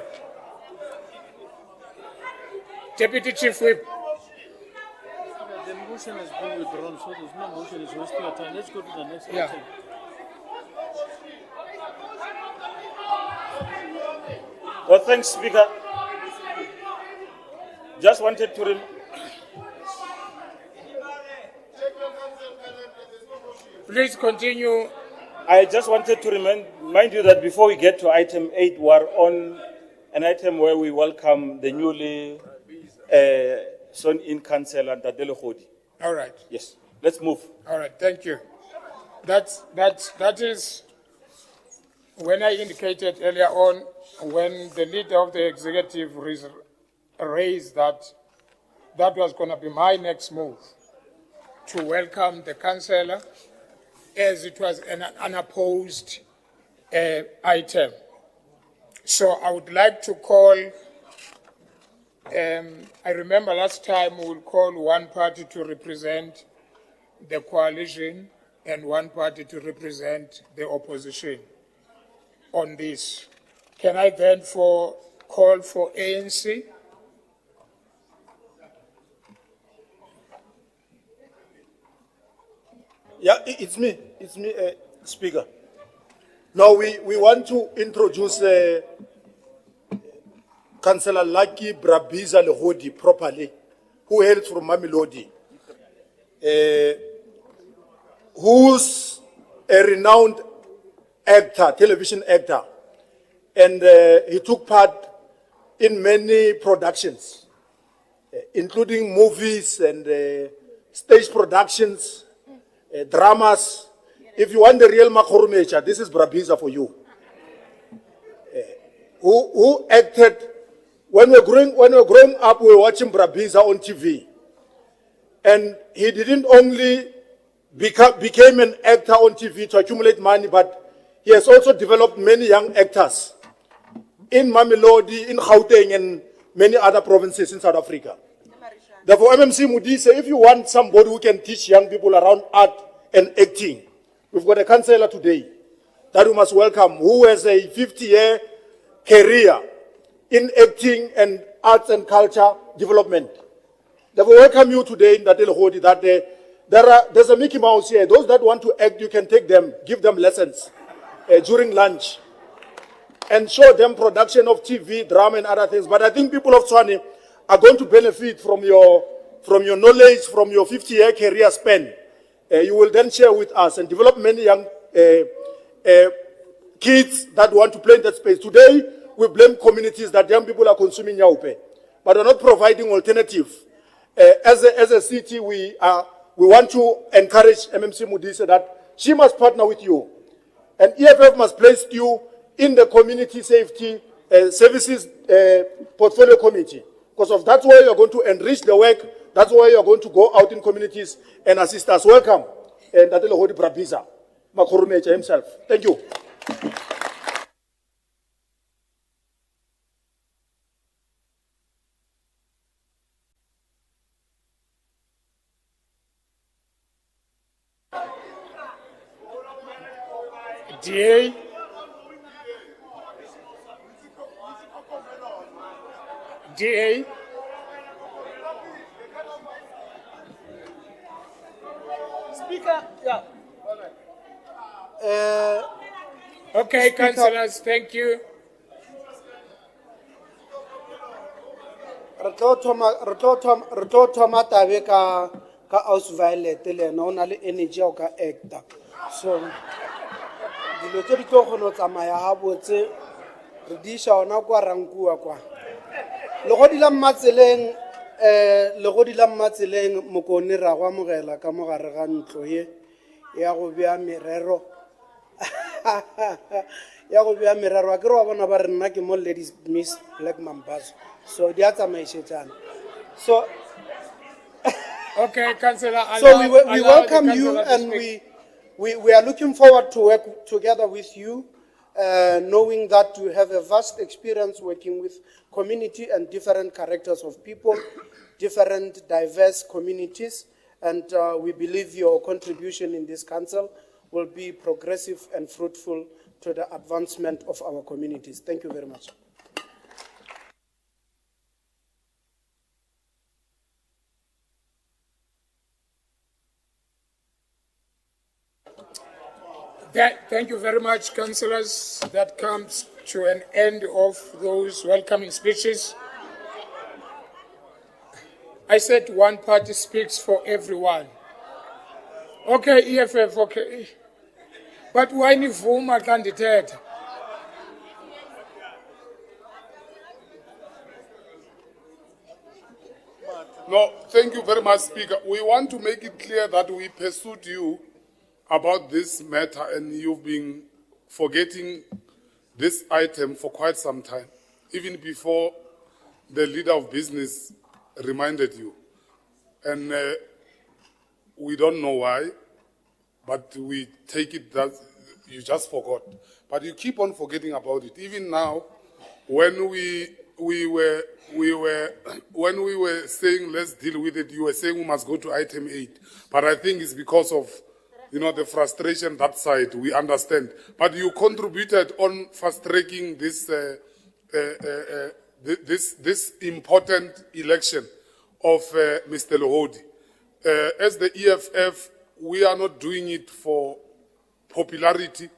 Deputy Chief Whip. The motion has been withdrawn, so there's no motion, it's wasting your time. Let's go to the next item. Well, thanks, Speaker. Just wanted to Please continue. I just wanted to remind you that before we get to item 8, we're on an item where we welcome the newly sworn-in councillor, Ntatele Khodi. All right. Yes, let's move. All right, thank you. That is when I indicated earlier on, when the leader of the executive raised that was going to be my next move, to welcome the councillor, as it was an unopposed item. So I would like to call, I remember last time we would call one party to represent the coalition and one party to represent the opposition on this. Can I then call for ANC? Yeah, it's me, Speaker. Now we want to introduce Councillor Lucky Brabiza Lehodi properly, who hails from Mamelodi, who's a renowned actor, television actor, and he took part in many productions, including movies and stage productions, dramas. If you want the real Makhorumecha, this is Brabiza for you. Who acted, when we were growing up, we were watching Brabiza on TV. And he didn't only became an actor on TV to accumulate money, but he has also developed many young actors in Mamelodi, in Gauteng, and many other provinces in South Africa. Therefore, MMC Mudise, if you want somebody who can teach young people around art and acting, we've got a councillor today that we must welcome, who has a 50-year career in acting and arts and culture development. Therefore, welcome you today in Ntatele Khodi, that there's a Mickey Mouse here. Those that want to act, you can take them, give them lessons during lunch, and show them production of TV, drama, and other things. But I think people of Tshwane are going to benefit from your knowledge, from your 50-year career span. You will then share with us and develop many young kids that want to play in that space. Today, we blame communities that young people are consuming nyaupe, but are not providing alternative. As a city, we want to encourage MMC Mudise that she must partner with you. And EFF must place you in the Community Safety Services Portfolio Committee. Because of that's where you're going to enrich the work. That's why you're going to go out in communities and assist us. Welcome, Ntatele Khodi Brabiza, Makhorumecha himself. Thank you. DA. DA. Speaker, yeah. Okay, councillors, thank you. Re tlo thoma tabe ka House Violet le ena o na le energy o ka actor. So dilo tse di tlo kgona go tsamaya ha botse re di isha ona kwa rankua kwa. Legodi la mmatseleng mokone ra go amogela ka mogare ga ntlo ye ya go bea merero ya go bea merero a ke re wa bona ba re nna ke mo Ladies Miss Black Mambazo, so di a tsamaishetsana. So okay, councillor, so we welcome you, and we are looking forward to work together with you, knowing that you have a vast experience working with community and different characters of people, different diverse communities, and we believe your contribution in this council will be progressive and fruitful to the advancement of our communities. Thank you very much. Thank you very much, councillors. That comes to an end of those welcoming speeches. I said one party speaks for everyone. Okay, EFF, okay. But why nivuma xa ndithetha? No, thank you very much, Speaker. We want to make it clear that we pursued you about this matter and you've been forgetting this item for quite some time, even before the leader of business reminded you. And we don't know why, but we take it that you just forgot. But you keep on forgetting about it. Even now, when we were saying let's deal with it, you were saying we must go to item 8. But I think it's because of the frustration that side. We understand. But you contributed on fast-tracking this this important election of Mr. Lohodi. As the EFF, we are not doing it for popularity.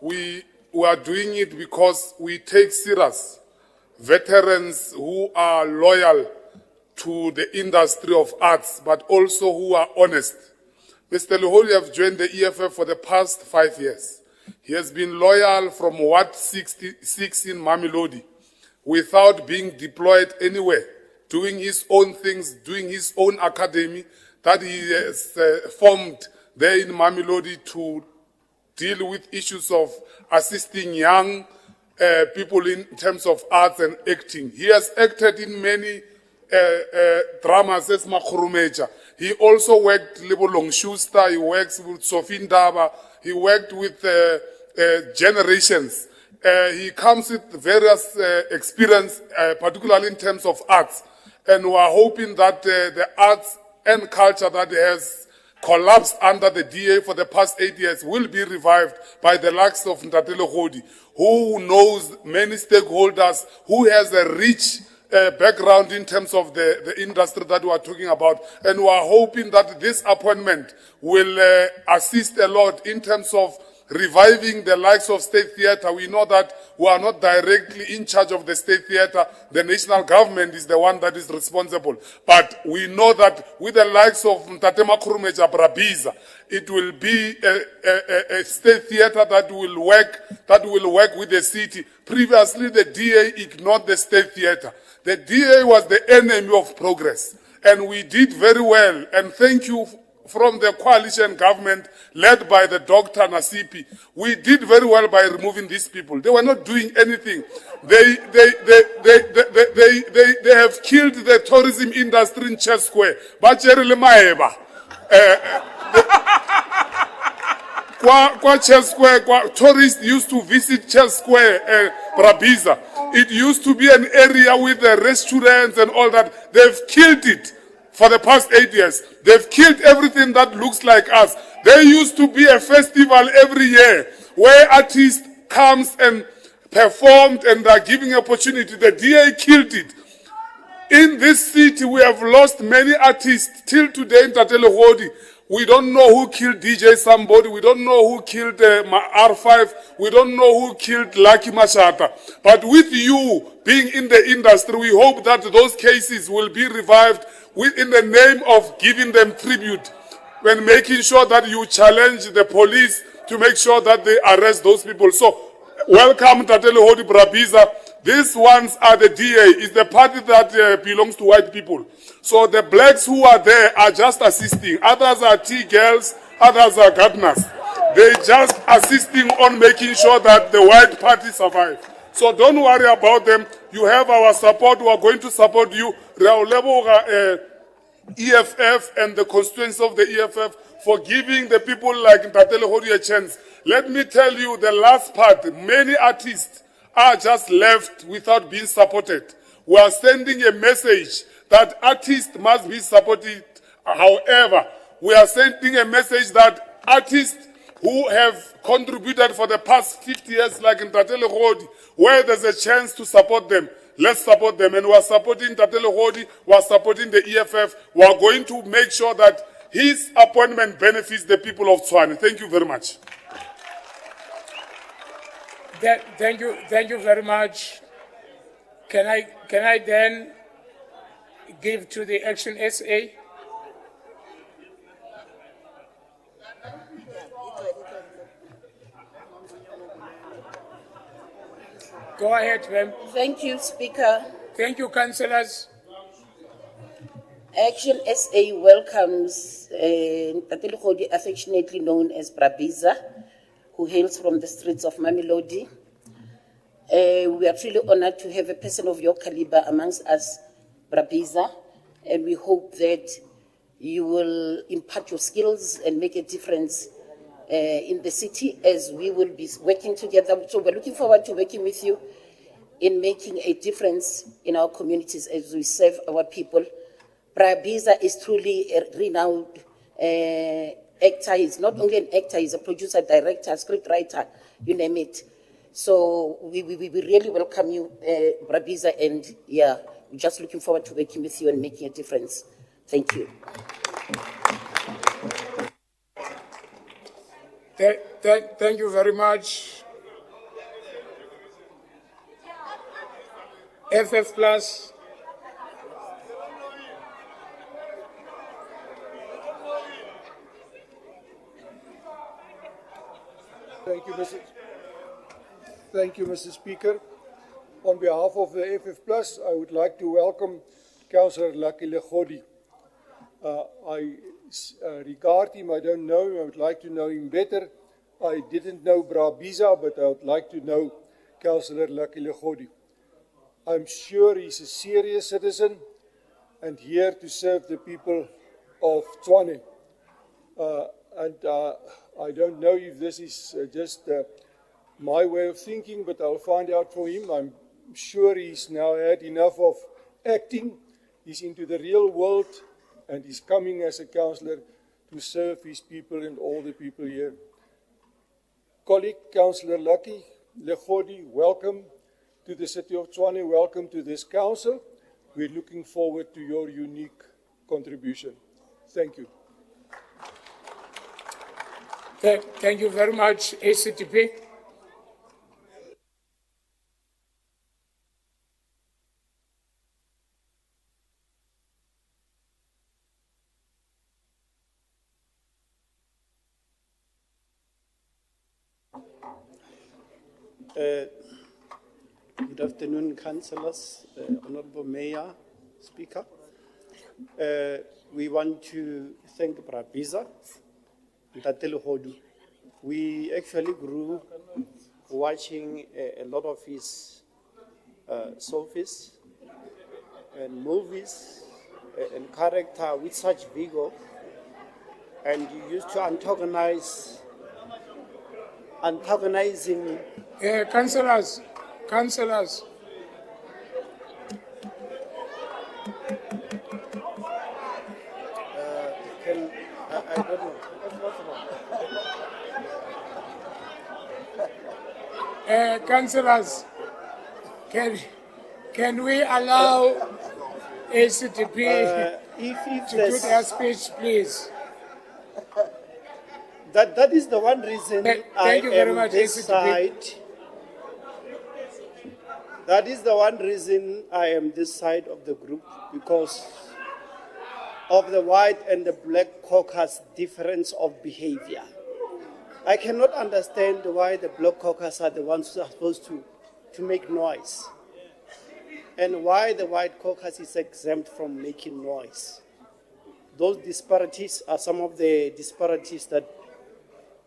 We are doing it because we take serious veterans who are loyal to the industry of arts, but also who are honest. Mr. Lohodi has joined the EFF for the past 5 years. He has been loyal from Ward 66 in Mamelodi without being deployed anywhere, doing his own things, doing his own academy that he has formed there in Mamelodi to deal with issues of assisting young people in terms of arts and acting. He has acted in many dramas as Makhurumeja. He also worked with Long Schuster, he works with Sophie Ndaba, he worked with generations. He comes with various experience, particularly in terms of arts. And we are hoping that the arts and culture that has collapsed under the DA for the past 8 years will be revived by the likes of Ntate Lohodi, who knows many stakeholders, who has a rich background in terms of the industry that we are talking about. And we are hoping that this appointment will assist a lot in terms of reviving the likes of State Theatre. We know that we are not directly in charge of the State Theatre. The national government is the one that is responsible. But we know that with the likes of Mtate Makhurumeja Brabiza, it will be a State Theatre that will work with the city. Previously, the DA ignored the State Theatre. The DA was the enemy of progress. And we did very well. And thank you from the coalition government led by the Dr. Nasipi. We did very well by removing these people. They were not doing anything. They have killed the tourism industry in Chess Square. Bacheri le maeba. Kwa Chess Square, tourists used to visit Chess Square, Brabiza. It used to be an area with the restaurants and all that. They've killed it. For the past 8 years, they've killed everything that looks like us. There used to be a festival every year where artists comes and performed and are giving opportunity. The DA killed it. In this city, we have lost many artists till today in Ntate Lohodi. We don't know who killed DJ Somebody. We don't know who killed R5. We don't know who killed Lucky Mashata. But with you being in the industry, we hope that those cases will be revived in the name of giving them tribute and making sure that you challenge the police to make sure that they arrest those people. So, welcome Ntate Lohodi Brabiza. These ones are the DA. It's the party that belongs to white people. So the blacks who are there are just assisting. Others are tea girls, others are gardeners. They're just assisting on making sure that the white party survives. So don't worry about them. You have our support. We are going to support you. EFF and the constituents of the EFF for giving the people like Ntate Lohodi a chance. Let me tell you the last part. Many artists are just left without being supported. We are sending a message that artists must be supported. However, we are sending a message that artists who have contributed for the past 50 years, like in Ntate Lohodi, where there's a chance to support them, let's support them. And we are supporting Ntate Lohodi, we are supporting the EFF. We are going to make sure that his appointment benefits the people of Tshwane. Thank you very much. Thank you very much. Can I then give to the Action SA? Go ahead, ma'am. Thank you, Speaker. Thank you, councillors. Action SA welcomes Ntate Lekhodi, affectionately known as Brabiza, who hails from the streets of Mamelodi. We are truly honored to have a person of your caliber amongst us, Brabiza, and we hope that you will impart your skills and make a difference in the city as we will be working together. So we're looking forward to working with you in making a difference in our communities as we serve our people. Brabiza is truly a renowned actor. He's not only an actor, he's a producer, director, scriptwriter, you name it. So we really welcome you, Brabiza, and yeah, we're just looking forward to working with you and making a difference. Thank you. Thank you very much. FF Plus. Thank you, Mr. Speaker. On behalf of the FF Plus, I would like to welcome Councillor Lucky Lekhodi. I regard him, I don't know him, I would like to know him better. I didn't know Brabiza, but I would like to know Councillor Lucky Lekhodi. I'm sure he's a serious citizen and here to serve the people of Tshwane. I don't know if this is just my way of thinking, but I'll find out for him. I'm sure he's now had enough of acting. He's into the real world and he's coming as a councillor to serve his people and all the people here. Colleague, Councillor Lucky Lekhodi, welcome to the City of Tshwane, welcome to this council. We're looking forward to your unique contribution. Thank you. Thank you very much, ACTP. Good afternoon, councillors, Honourable Mayor, Speaker. We want to thank Brabiza and Ntate Lekhodi. We actually grew watching a lot of his soaps and movies and character with such vigor, and you used to antagonizing. Councillors. I don't know. Councillors, can we allow ACTP to do their speech, please? That is the one reason Thank you very much, this ACTP. side. That is the one reason I am this side of the group, because of the white and the black caucus difference of behavior. I cannot understand why the black caucus are the ones who are supposed to make noise, and why the white caucus is exempt from making noise. Those disparities are some of the disparities that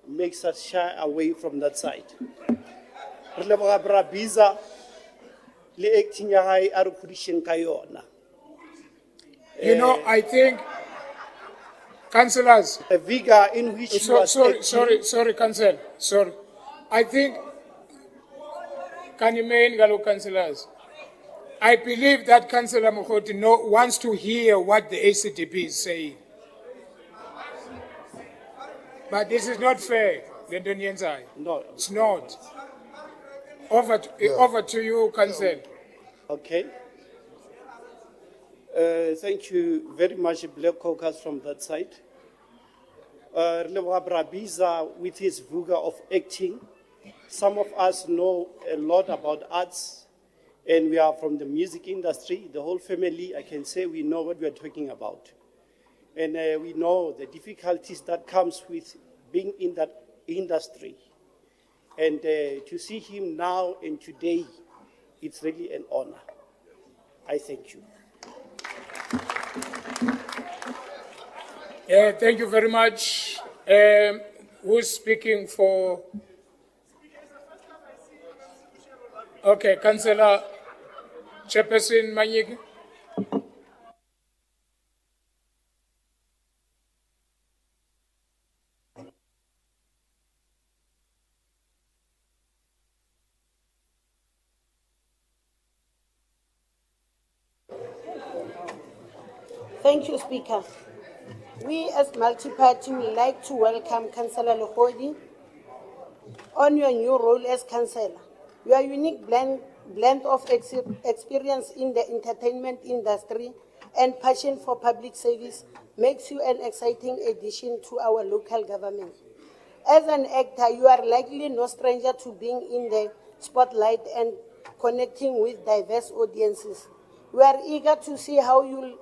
makes us shy away from that side. Brabiza le acting ya hae a re phudisheng ka yona. You know, I think, councillors, the vigor in which you are sorry, council, sorry. I think, can you mean, councillors? I believe that Councillor Mokgoti wants to hear what the ACDP is saying. But this is not fair, Lendonienzai. No. It's not. Over to you, Council. Okay. Thank you very much, Black Caucus, from that side. Brabiza, with his vigor of acting, some of us know a lot about arts, and we are from the music industry. The whole family, I can say, we know what we are talking about. And we know the difficulties that comes with being in that industry. And to see him now and today it's really an honor. I thank you. Thank you very much. Who's speaking for? Okay, Councillor Chairperson Manyika. Thank you, Speaker. We as multi-party would like to welcome Councillor Lehodi on your new role as Councillor. Your unique blend of experience in the entertainment industry and passion for public service makes you an exciting addition to our local government. As an actor, you are likely no stranger to being in the spotlight and connecting with diverse audiences. We are eager to see how you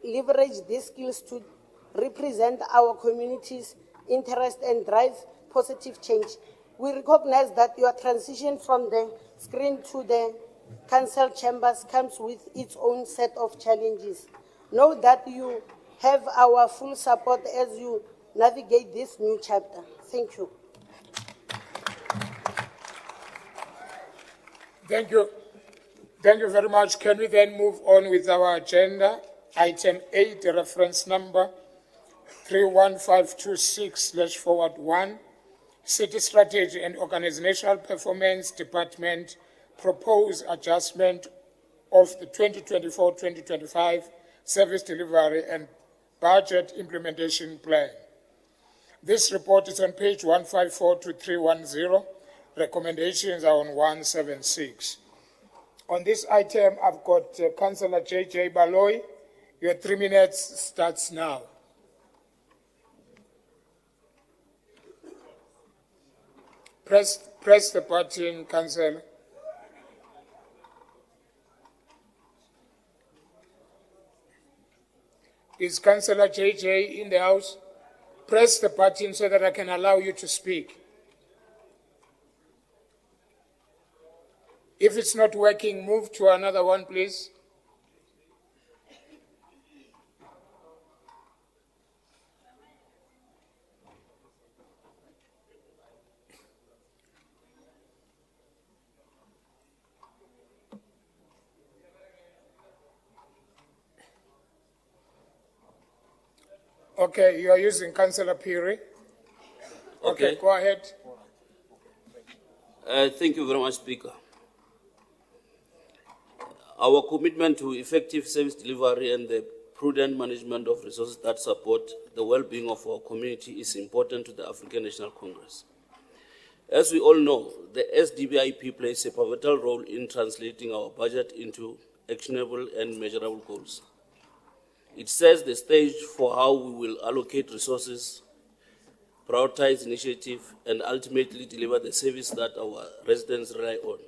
leverage these skills to represent our community's interest and drive positive change. We recognize that your transition from the screen to the council chambers comes with its own set of challenges. Know that you have our full support as you navigate this new chapter. Thank you. Thank you. Thank you very much. Can we then move on with our agenda? Item 8, reference number 31526/1, City Strategy and Organizational Performance Department propose adjustment of the 2024-2025 Service Delivery and Budget Implementation Plan. This report is on page 154 to 310. Recommendations are on 176. On this item, I've got Councillor J.J. Baloy. Your 3 minutes starts now. Press the button, Councillor. Is Councillor J.J. in the house? Press the button so that I can allow you to speak. If it's not working, move to another one, please. Okay, you are using Councillor Piri. Okay, go ahead. Thank you very much, Speaker. Our commitment to effective service delivery and the prudent management of resources that support the well-being of our community is important to the African National Congress. As we all know, the SDBIP plays a pivotal role in translating our budget into actionable and measurable goals. It sets the stage for how we will allocate resources, prioritize initiative, and ultimately deliver the service that our residents rely on.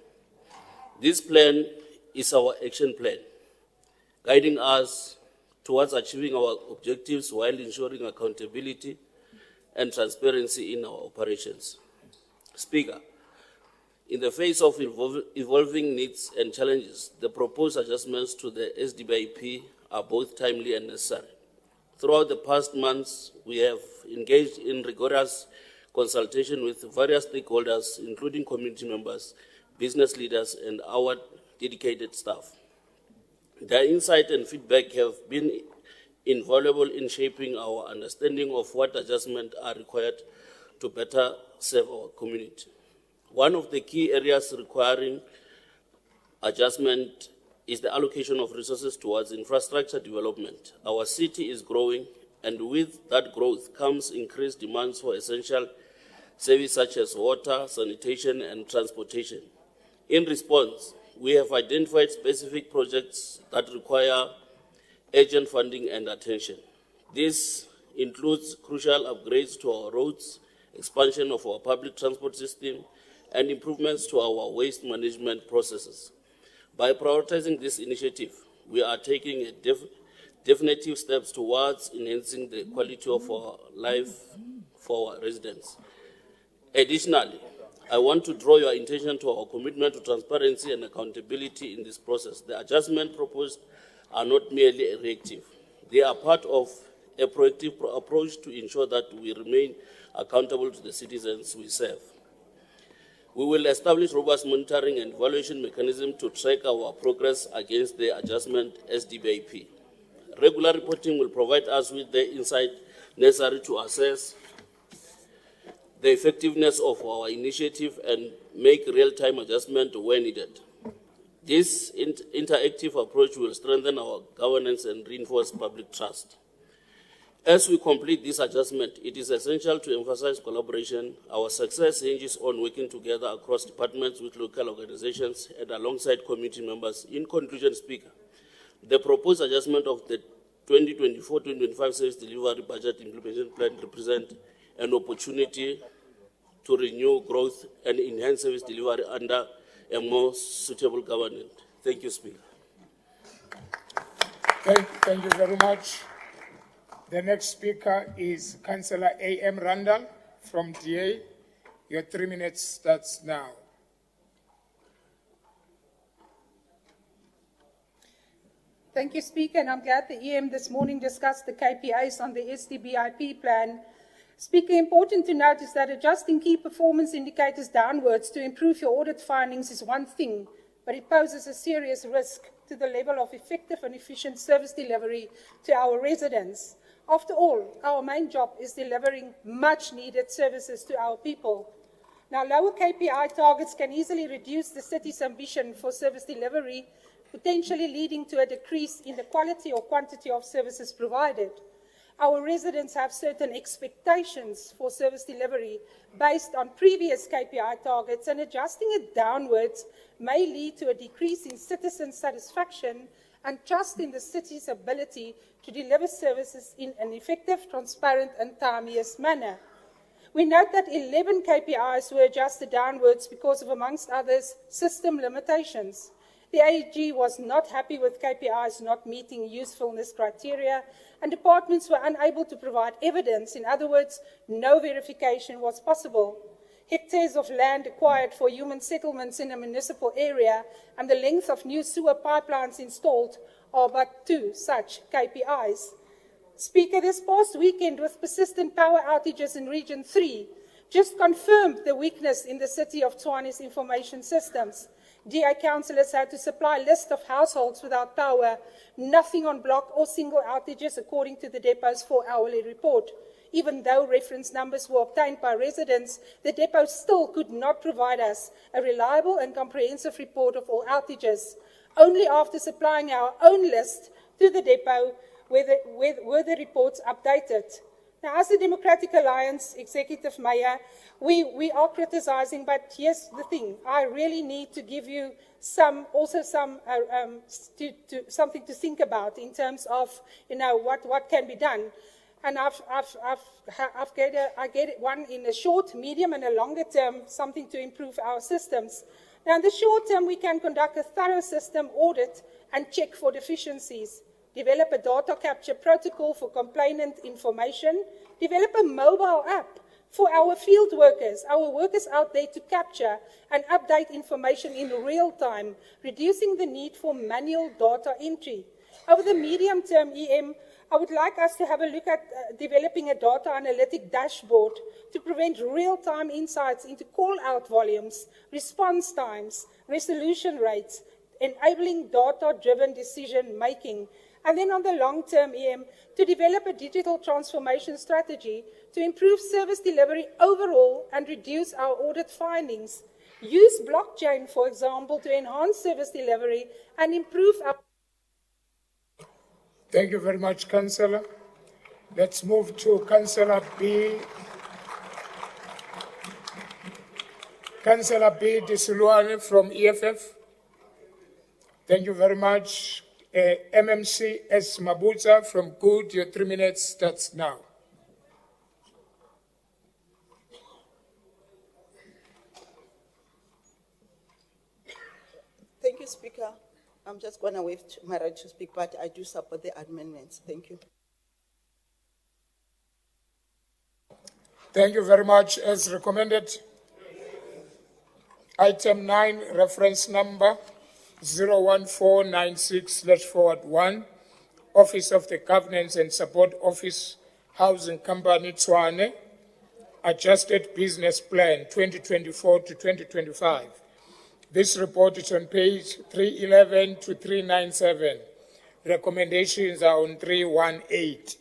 This plan is our action plan, guiding us towards achieving our objectives while ensuring accountability and transparency in our operations. Speaker, in the face of evolving needs and challenges, the proposed adjustments to the SDBIP are both timely and necessary. Throughout the past months, we have engaged in rigorous consultation with various stakeholders, including community members, business leaders, and our dedicated staff. Their insight and feedback have been invaluable in shaping our understanding of what adjustments are required to better serve our community. One of the key areas requiring adjustment is the allocation of resources towards infrastructure development. Our city is growing, and with that growth comes increased demands for essential services such as water, sanitation, and transportation. In response, we have identified specific projects that require urgent funding and attention. This includes crucial upgrades to our roads, expansion of our public transport system, and improvements to our waste management processes. By prioritizing this initiative, we are taking definitive steps towards enhancing the quality of our life for our residents. Additionally, I want to draw your attention to our commitment to transparency and accountability in this process. The adjustments proposed are not merely reactive. They are part of a proactive approach to ensure that we remain accountable to the citizens we serve. We will establish robust monitoring and evaluation mechanism to track our progress against the adjustment SDBIP. Regular reporting will provide us with the insight necessary to assess the effectiveness of our initiative and make real-time adjustment where needed. This interactive approach will strengthen our governance and reinforce public trust. As we complete this adjustment, it is essential to emphasize collaboration. Our success hinges on working together across departments with local organizations and alongside community members. In conclusion, Speaker, the proposed adjustment of the 2024-2025 Service Delivery Budget Implementation Plan represents an opportunity to renew growth and enhance service delivery under a more suitable governance. Thank you, Speaker. Thank you very much. The next speaker is Councillor A.M. Randall from DA. Your 3 minutes starts now. Thank you, Speaker, and I'm glad the EM this morning discussed the KPIs on the SDBIP plan. Speaker, important to note is that adjusting key performance indicators downwards to improve your audit findings is one thing, but it poses a serious risk to the level of effective and efficient service delivery to our residents. After all, our main job is delivering much-needed services to our people. Now, lower KPI targets can easily reduce the city's ambition for service delivery, potentially leading to a decrease in the quality or quantity of services provided. Our residents have certain expectations for service delivery based on previous KPI targets, and adjusting it downwards may lead to a decrease in citizen satisfaction and trust in the city's ability to deliver services in an effective, transparent, and timeliest manner. We note that 11 KPIs were adjusted downwards because of, amongst others, system limitations. The AG was not happy with KPIs not meeting usefulness criteria, and departments were unable to provide evidence. In other words, no verification was possible. Hectares of land acquired for human settlements in a municipal area and the length of new sewer pipelines installed are but 2 such KPIs. Speaker, this past weekend, with persistent power outages in Region 3, just confirmed the weakness in the City of Tshwane's information systems. DA councillors had to supply a list of households without power, nothing on block or single outages according to the depot's 4-hourly report. Even though reference numbers were obtained by residents, the depot still could not provide us a reliable and comprehensive report of all outages. Only after supplying our own list to the depot were the reports updated. Now, as the Democratic Alliance Executive Mayor, we are criticizing, but here's the thing. I really need to give you something to think about in terms of, what can be done. And I get one in a short, medium, and a longer term, something to improve our systems. Now, in the short term, we can conduct a thorough system audit and check for deficiencies. Develop a data capture protocol for complainant information. Develop a mobile app for our field workers, our workers out there to capture and update information in real time, reducing the need for manual data entry. Over the medium term, EM, I would like us to have a look at developing a data analytic dashboard to prevent real-time insights into call-out volumes, response times, resolution rates, enabling data-driven decision-making. And then on the long term, EM, to develop a digital transformation strategy to improve service delivery overall and reduce our audit findings. Use blockchain, for example, to enhance service delivery and improve our... Thank you very much, Councillor. Let's move to Councillor B. Councillor B. Disuluane from EFF. Thank you very much. MMC S. Mabuza from Good. Your 3 minutes starts now. Thank you, Speaker. I'm just going to waive my right to speak, but I do support the amendments. Thank you. Thank you very much. As recommended. Item 9, reference number 01496/1, Office of the Governance and Support Office, Housing Company Tshwane, Adjusted Business Plan 2024 to 2025. This report is on page 311 to 397. Recommendations are on 318.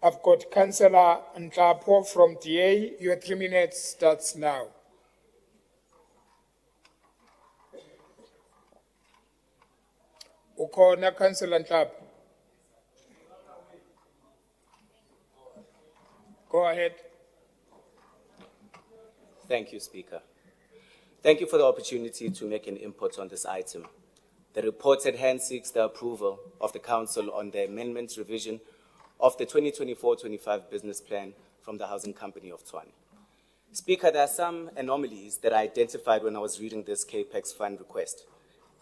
I've got Councillor Nhlapo from DA. Your 3 minutes starts now. Ukona Councillor Nhlapo. Go ahead. Thank you, Speaker. Thank you for the opportunity to make an input on this item. The report at hand seeks the approval of the Council on the amendment revision of the 2024-25 business plan from the Housing Company of Tshwane. Speaker, there are some anomalies that I identified when I was reading this CAPEX fund request.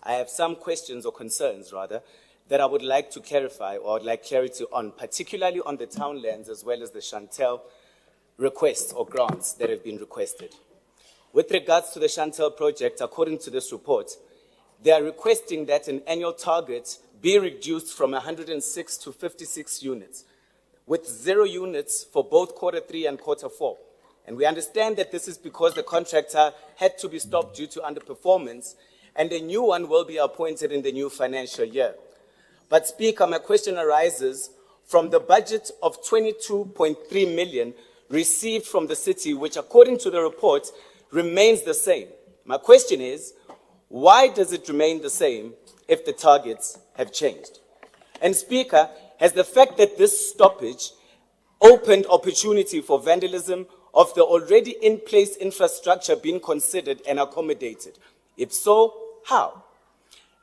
I have some questions or concerns, rather, that I would like to clarify or would like clarity on, particularly on the town lands as well as the Chantel requests or grants that have been requested. With regards to the Chantel project, according to this report, they are requesting that an annual target be reduced from 106 to 56 units, with 0 units for both Q3 and Q4. And we understand that this is because the contractor had to be stopped due to underperformance, and a new one will be appointed in the new financial year. But Speaker, my question arises from the budget of 22.3 million received from the city, which according to the report remains the same. My question is, why does it remain the same if the targets have changed? And Speaker, has the fact that this stoppage opened opportunity for vandalism of the already in place infrastructure been considered and accommodated? If so, how?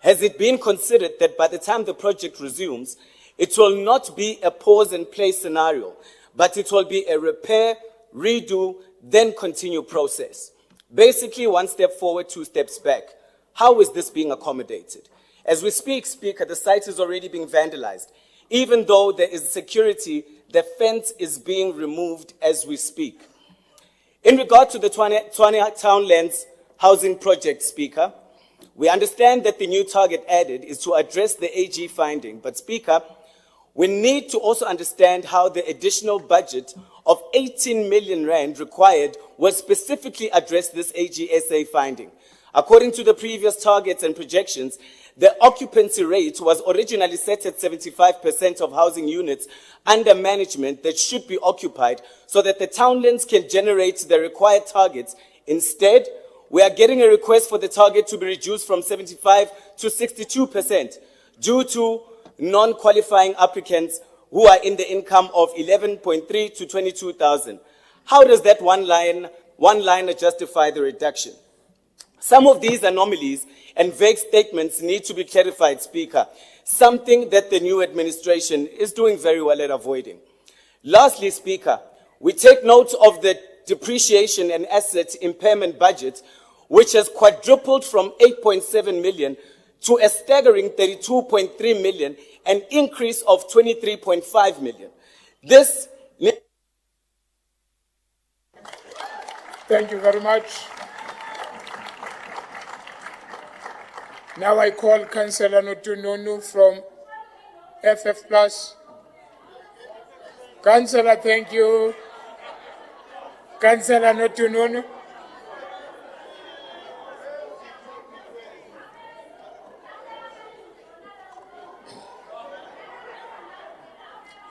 Has it been considered that by the time the project resumes, it will not be a pause and play scenario, but it will be a repair, redo, then continue process? Basically, 1 step forward, 2 steps back. How is this being accommodated? As we speak, Speaker, the site is already being vandalized. Even though there is security, the fence is being removed as we speak. In regard to the Tshwane Townlands housing project, Speaker, we understand that the new target added is to address the AG finding. But Speaker, we need to also understand how the additional budget of 18 million rand required will specifically address this AGSA finding. According to the previous targets and projections, the occupancy rate was originally set at 75% of housing units under management that should be occupied so that the townlands can generate the required targets. Instead, we are getting a request for the target to be reduced from 75 to 62% due to non-qualifying applicants who are in the income of 11.3 to 22,000. How does that one-liner justify the reduction? Some of these anomalies and vague statements need to be clarified, Speaker, something that the new administration is doing very well at avoiding. Lastly, Speaker, we take note of the depreciation and asset impairment budget, which has quadrupled from 8.7 million to a staggering 32.3 million, an increase of 23.5 million. Thank you very much. Now I call Councillor Notununu from FF Plus. Councillor, thank you. Councillor Notununu.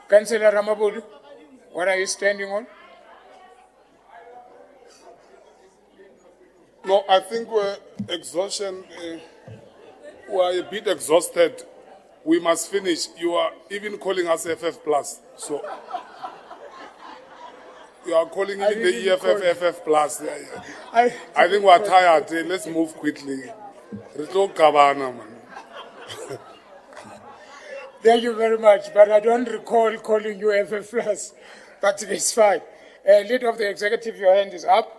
Councillor Ramabudu, what are you standing on? No, I think we're we're a bit exhausted. We must finish. You are even calling us FF Plus. So you are calling it the EFF FF Plus. I think we're tired. Let's move quickly. Thank you very much, but I don't recall calling you FF Plus, but it's fine. Leader of the executive, your hand is up.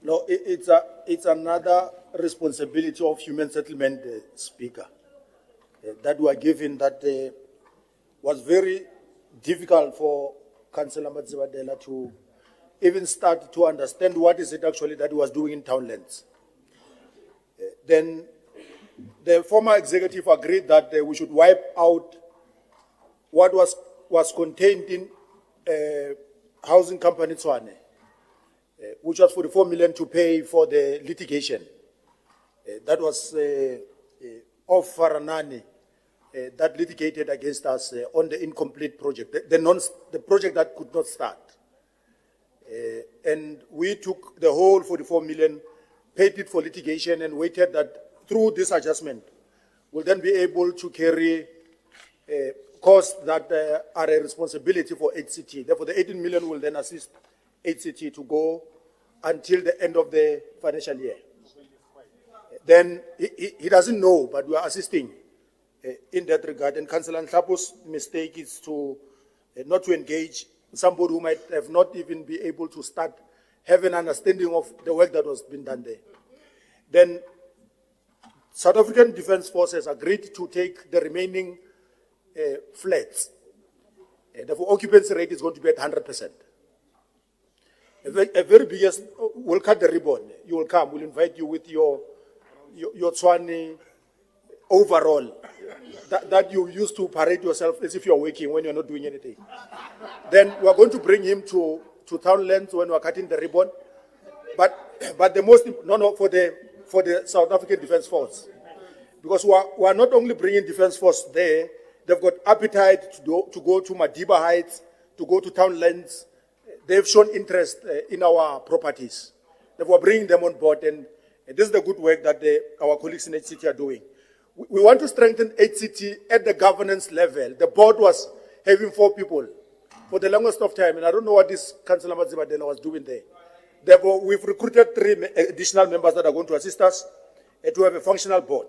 No, it's another responsibility of human settlement, Speaker, that we are given that was very difficult for Councillor Matsibadela to even start to understand what is it actually that he was doing in Townlands. Then the former executive agreed that we should wipe out what was contained in housing company Tshwane, which was 44 million to pay for the litigation. That was of Faranani that litigated against us on the incomplete project, the project that could not start. And we took the whole 44 million, paid it for litigation, and waited that through this adjustment, we'll then be able to carry costs that are a responsibility for HCT. Therefore, the 18 million will then assist HCT to go until the end of the financial year. Then he doesn't know, but we are assisting in that regard. And Councillor Nhlapo's mistake is to not to engage somebody who might have not even be able to start, have an understanding of the work that was being done there. Then South African Defence Forces agreed to take the remaining flats. Therefore, occupancy rate is going to be at 100%. A very biggest, we'll cut the ribbon. You will come, we'll invite you with your Tshwane overall that you used to parade yourself as if you're working when you're not doing anything. Then we're going to bring him to Townlands when we're cutting the ribbon. But the most, for the South African Defence Force. Because we are not only bringing Defence Force there, they've got appetite to go to Madiba Heights, to go to Townlands. They've shown interest in our properties. Therefore, bringing them on board, and this is the good work that our colleagues in HCT are doing. We want to strengthen HCT at the governance level. The board was having 4 people for the longest of time, and I don't know what this Councillor Mazibadena was doing there. Therefore, we've recruited 3 additional members that are going to assist us to have a functional board.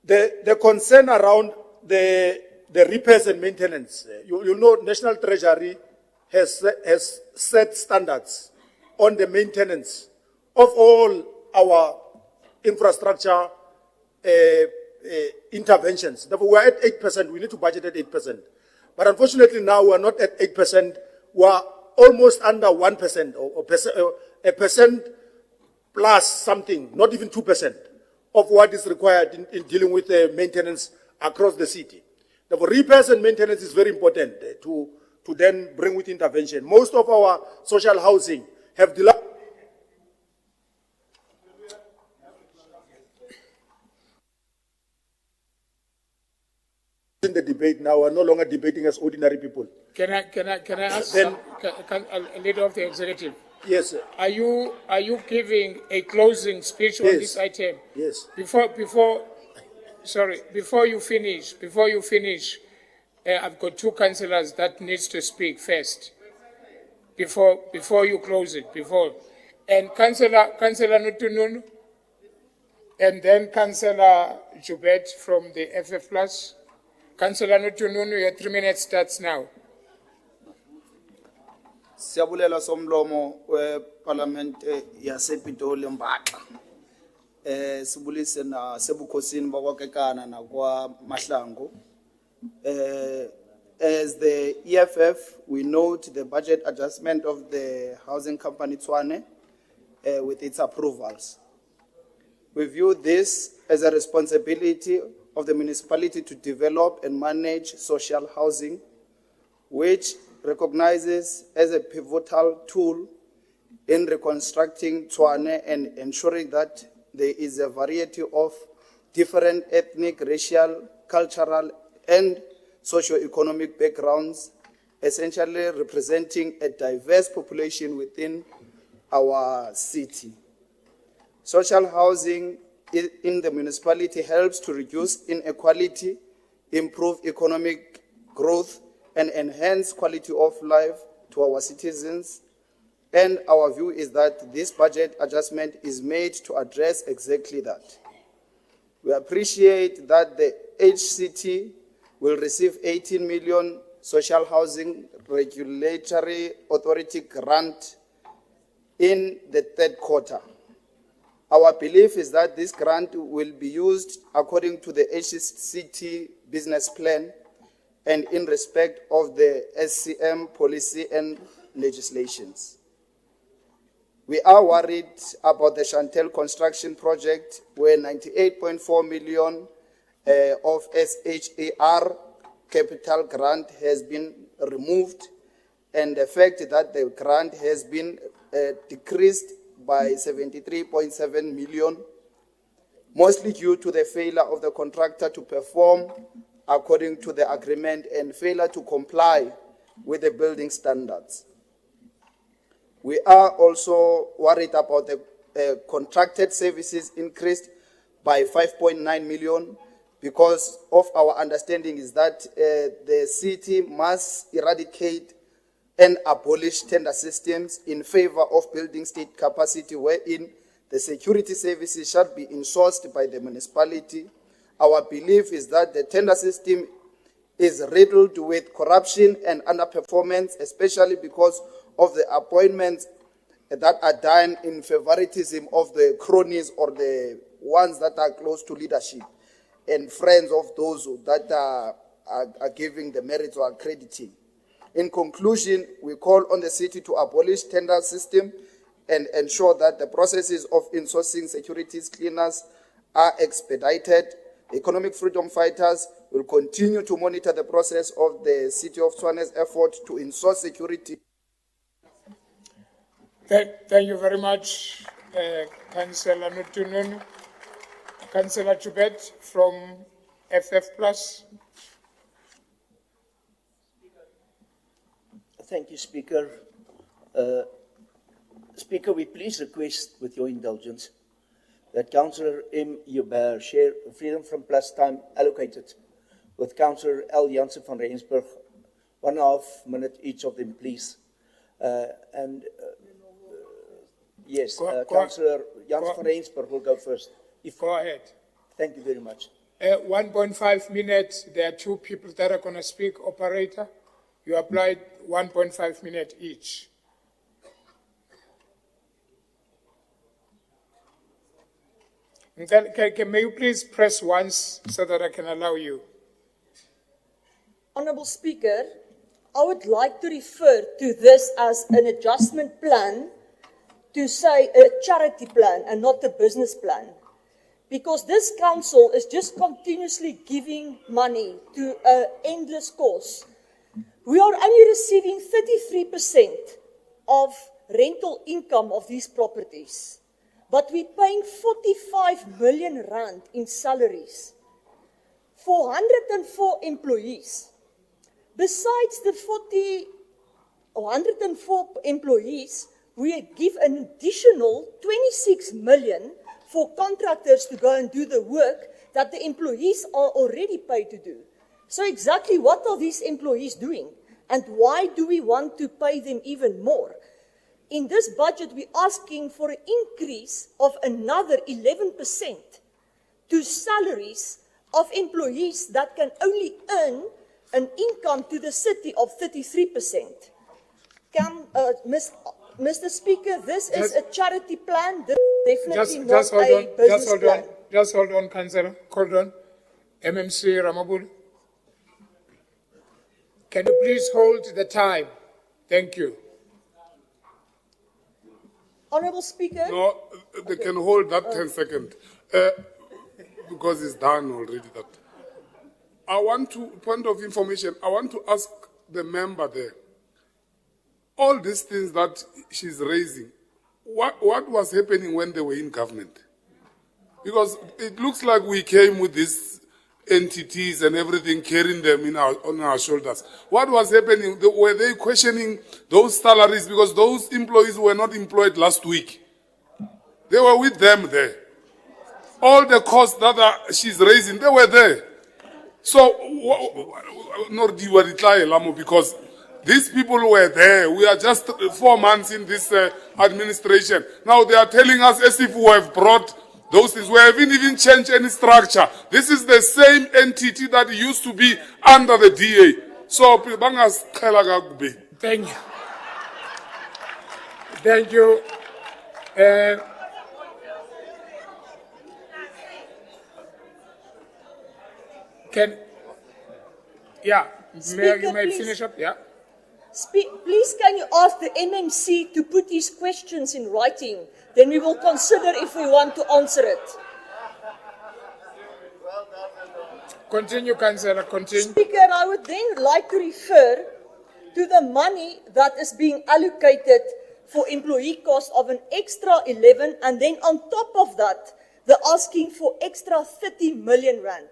The concern around the repairs and maintenance, you know, National Treasury has set standards on the maintenance of all our infrastructure interventions. Therefore, we're at 8%. We need to budget at 8%. But unfortunately, now we're not at 8%. We're almost under 1% or a percent plus something, not even 2% of what is required in dealing with maintenance across the city. Therefore, repairs and maintenance is very important to then bring with intervention. Most of our social housing have delayed. In the debate now, we're no longer debating as ordinary people. Can I ask a leader of the executive? Yes, sir. Are you giving a closing speech on this item? Yes. Before you finish, I've got 2 councillors that needs to speak first. Before you close it, and Councillor Nutununu, and then Councillor Jubet from the FF Plus. Councillor Nutununu, your 3 minutes starts now. Siyabulela somlomo Parliament yasePitoli Mbaxa. Sibulise na sebukhosini bakwakekana na kwa Mahlangu. As the EFF, we note the budget adjustment of the housing company Tshwane with its approvals. We view this as a responsibility of the municipality to develop and manage social housing, which recognizes as a pivotal tool in reconstructing Tshwane and ensuring that there is a variety of different ethnic, racial, cultural, and socio-economic backgrounds, essentially representing a diverse population within our city. Social housing in the municipality helps to reduce inequality, improve economic growth, and enhance quality of life to our citizens. And our view is that this budget adjustment is made to address exactly that. We appreciate that the HCT will receive 18 million social housing regulatory authority grant in the 3rd quarter. Our belief is that this grant will be used according to the HCT business plan and in respect of the SCM policy and legislations. We are worried about the Chantel construction project, where 98.4 million of SHAR capital grant has been removed, and the fact that the grant has been decreased by 73.7 million, mostly due to the failure of the contractor to perform according to the agreement and failure to comply with the building standards. We are also worried about the contracted services increased by 5.9 million, because of our understanding is that the city must eradicate and abolish tender systems in favor of building state capacity, wherein the security services shall be insourced by the municipality. Our belief is that the tender system is riddled with corruption and underperformance, especially because of the appointments that are done in favoritism of the cronies or the ones that are close to leadership and friends of those that are giving the merits or accrediting. In conclusion, we call on the city to abolish tender system and ensure that the processes of insourcing securities cleaners are expedited. Economic freedom fighters will continue to monitor the process of the City of Tshwane's effort to insource security. Thank you very much, Councillor Nutununu. Councillor Chubet from FF Plus. Thank you, Speaker. Speaker, we please request, with your indulgence, that Councillor M. Joubert share Freedom from Plus time allocated with Councillor L. Janssen van Rensburg, 1.5 minutes each of them, please. Yes, Councillor Janssen van Rensburg will go first. Go ahead. Thank you very much. 1.5 minutes. There are two people that are going to speak. Operator, you applied 1.5 minutes each. And then, may you please press once so that I can allow you? Honourable Speaker, I would like to refer to this as an adjustment plan, to say a charity plan and not a business plan. Because this council is just continuously giving money to an endless cause. We are only receiving 33% of rental income of these properties, but we're paying 45 million rand in salaries for 104 employees. Besides the 104 employees, we give an additional 26 million for contractors to go and do the work that the employees are already paid to do. So exactly what are these employees doing? And why do we want to pay them even more? In this budget, we're asking for an increase of another 11% to salaries of employees that can only earn an income to the city of 33%. Mr. Speaker, this is a charity plan. This is definitely not a business plan. Just hold on, Councillor. Hold on. MMC Ramabul. Can you please hold the time? Thank you. Honourable Speaker. No, they can hold that 10 seconds. Because it's done already. That. I want to, point of information, I want to ask the member there. All these things that she's raising, what was happening when they were in government? Because it looks like we came with these entities and everything, carrying them on our shoulders. What was happening? Were they questioning those salaries? Because those employees were not employed last week. They were with them there. All the costs that she's raising, they were there. So, because these people were there. We are just 4 months in this administration. Now they are telling us as if we have brought those things. We haven't even changed any structure. This is the same entity that used to be under the DA. So, thank you. Thank you. Speaker, you may please. finish up, yeah? Please can you ask the MMC to put these questions in writing? Then we will consider if we want to answer it. Continue, Councillor, continue. Speaker, I would then like to refer to the money that is being allocated for employee cost of an extra 11, and then on top of that, they're asking for extra 30 million rand.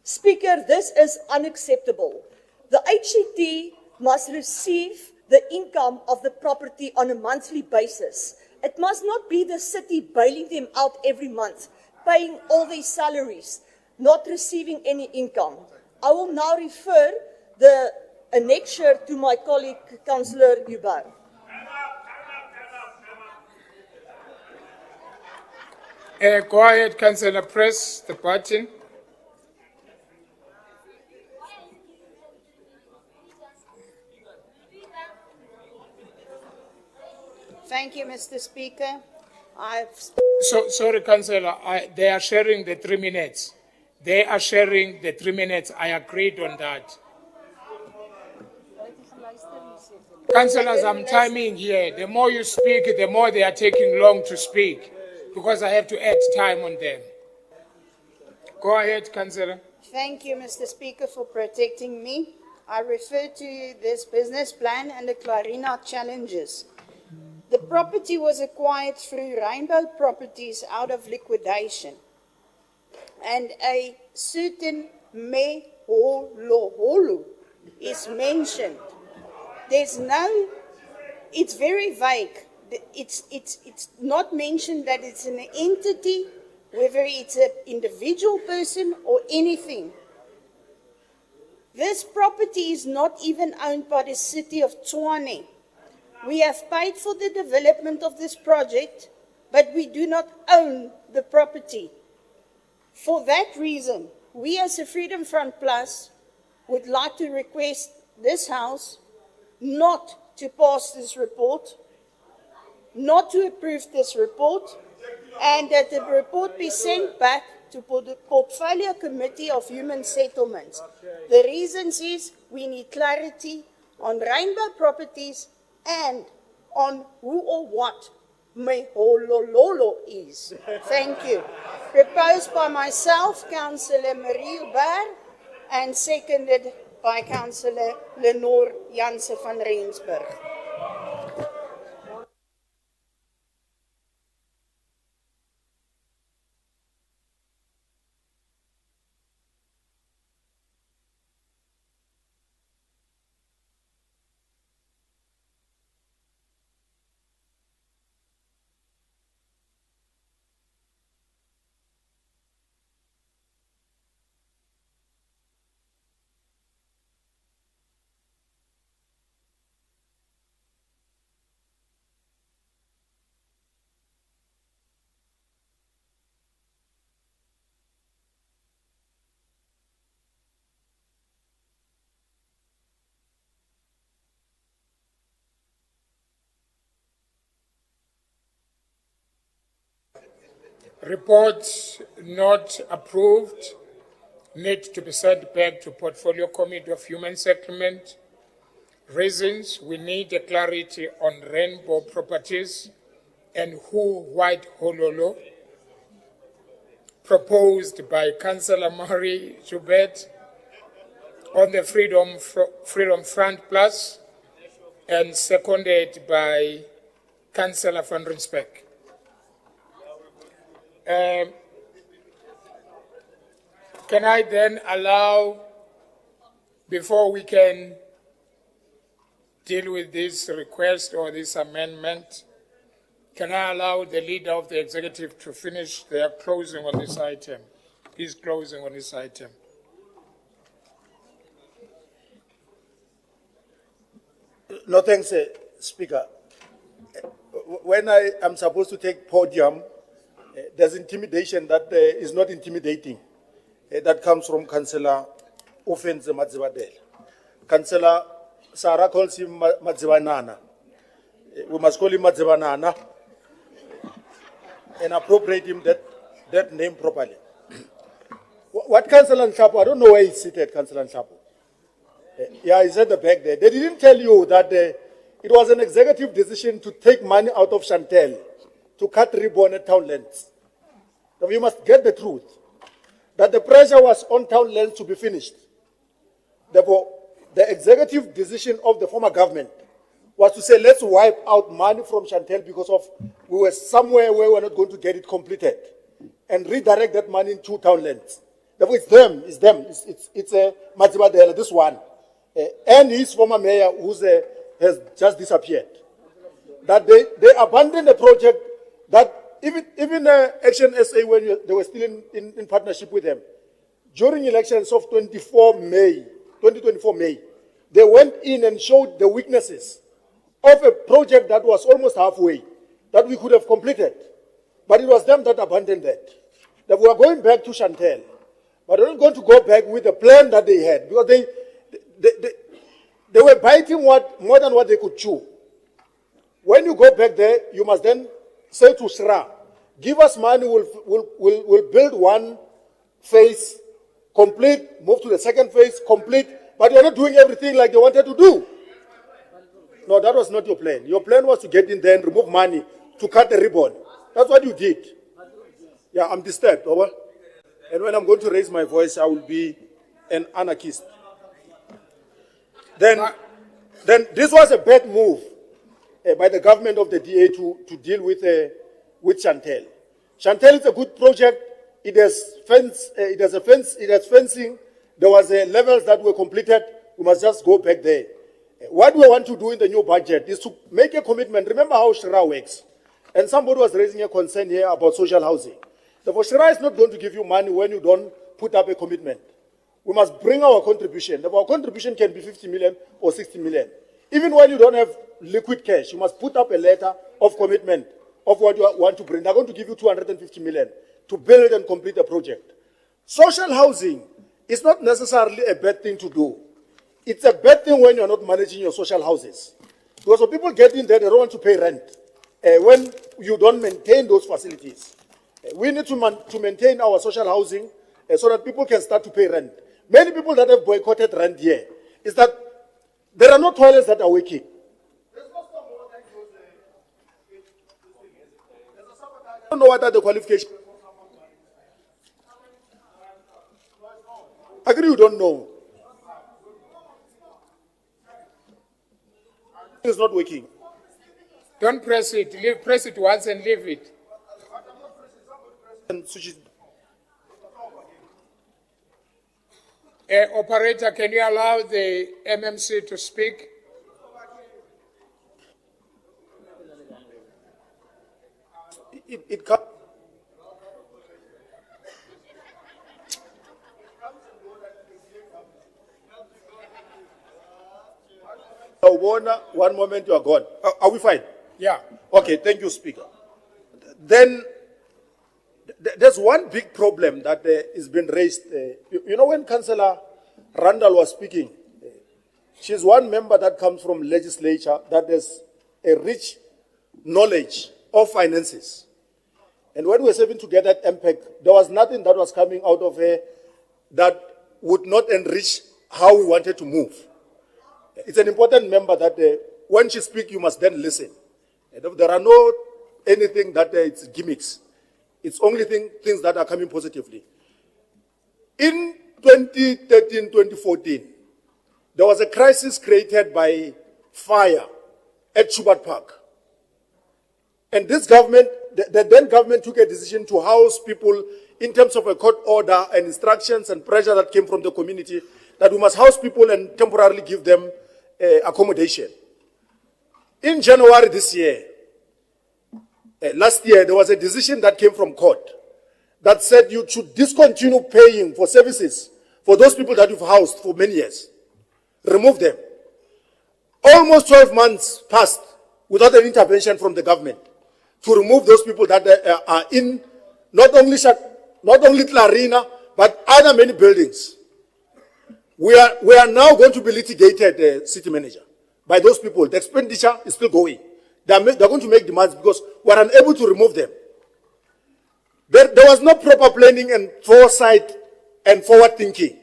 Speaker, this is unacceptable. The HCT must receive the income of the property on a monthly basis. It must not be the city bailing them out every month, paying all their salaries, not receiving any income. I will now refer the annexure to my colleague, Councillor Uber. Go ahead, Councillor, press the button. Thank you, Mr. Speaker. Sorry, Councillor, they are sharing the 3 minutes. They are sharing the 3 minutes. I agreed on that. Councillors, I'm timing here. The more you speak, the more they are taking long to speak, because I have to add time on them. Go ahead, Councillor. Thank you, Mr. Speaker, for protecting me. I refer to this business plan and the Clarina challenges. The property was acquired through Rainbow Properties out of liquidation. And a certain Mayoral is mentioned. There's no, it's very vague. It's not mentioned that it's an entity, whether it's an individual person or anything. This property is not even owned by the city of Tshwane. We have paid for the development of this project, but we do not own the property. For that reason, we as a Freedom Front Plus would like to request this House not to pass this report, not to approve this report, and that the report be sent back to the Portfolio Committee of Human Settlements. The reasons is we need clarity on Rainbow Properties and on who or what Mayoral is. Thank you. Proposed by myself, Councillor Marie Uber, and seconded by Councillor Lenore Janse van Rensburg. Reports not approved need to be sent back to Portfolio Committee of Human Settlement. Reasons: we need a clarity on Rainbow Properties and who White Hololo. Proposed by Councillor Marie Joubert on the Freedom Front Plus and seconded by Councillor van Rensburg. Can I then allow, before we can deal with this request or this amendment, can I allow the leader of the executive to finish their closing on this item? His closing on this item. No, thanks, Speaker. When I am supposed to take podium, there's intimidation that is not intimidating. That comes from Councillor Offense Madzibadela. Councillor Sarah calls him Madzibanana. We must call him Madzibanana and appropriate him that name properly. What Councillor Nshapo, I don't know where he's seated, Councillor Nshapo. Yeah, he's at the back there. They didn't tell you that it was an executive decision to take money out of Chantel to cut ribbon at Townlands. Now you must get the truth. That the pressure was on Townlands to be finished. Therefore, the executive decision of the former government was to say, let's wipe out money from Chantel because of we were somewhere where we were not going to get it completed and redirect that money into Townlands. Therefore, it's them. It's Matibadela, this one. And his former mayor who has just disappeared. That they abandoned the project that even Action SA, when they were still in partnership with them, during elections of 2024 May, they went in and showed the weaknesses of a project that was almost halfway, that we could have completed. But it was them that abandoned that. That we are going back to Chantel. But we're not going to go back with the plan that they had, because they were biting more than what they could chew. When you go back there, you must then say to SRA, give us money, we'll build one phase, complete, move to the second phase, complete, but you're not doing everything like they wanted to do. No, that was not your plan. Your plan was to get in there and remove money to cut the ribbon. That's what you did. Yeah, I'm disturbed, over. And when I'm going to raise my voice, I will be an anarchist. Then this was a bad move by the government of the DA to deal with Chantel. Chantel is a good project. It has fencing. There was levels that were completed. We must just go back there. What we want to do in the new budget is to make a commitment. Remember how Shira works. And somebody was raising a concern here about social housing. Therefore, Shira is not going to give you money when you don't put up a commitment. We must bring our contribution. Therefore, our contribution can be 50 million or 60 million. Even when you don't have liquid cash, you must put up a letter of commitment of what you want to bring. They're going to give you 250 million to build and complete the project. Social housing is not necessarily a bad thing to do. It's a bad thing when you're not managing your social houses. Because when people get in there, they don't want to pay rent when you don't maintain those facilities. We need to maintain our social housing so that people can start to pay rent. Many people that have boycotted rent here is that there are no toilets that are working. I don't know what are the qualifications. I agree you don't know. It's not working. Don't press it. Press it once and leave it. Operator, can you allow the MMC to speak? It can't. One moment, you are gone. Are we fine? Yeah. Okay, thank you, Speaker. Then, there's one big problem that is been raised. You know, when Councillor Randall was speaking, she's one member that comes from legislature that has a rich knowledge of finances. And when we were serving together at MPEC, there was nothing that was coming out of her that would not enrich how we wanted to move. It's an important member that when she speaks, you must then listen. There are no anything that it's gimmicks. It's only things that are coming positively. In 2013, 2014, there was a crisis created by fire at Schubert Park. And this government, the then government took a decision to house people in terms of a court order and instructions and pressure that came from the community that we must house people and temporarily give them accommodation. In January this year, last year, there was a decision that came from court that said you should discontinue paying for services for those people that you've housed for many years. Remove them. Almost 12 months passed without an intervention from the government to remove those people that are in not only Clarina, but other many buildings. We are now going to be litigated, city manager, by those people. The expenditure is still going. They're going to make demands because we're unable to remove them. There was no proper planning and foresight and forward thinking.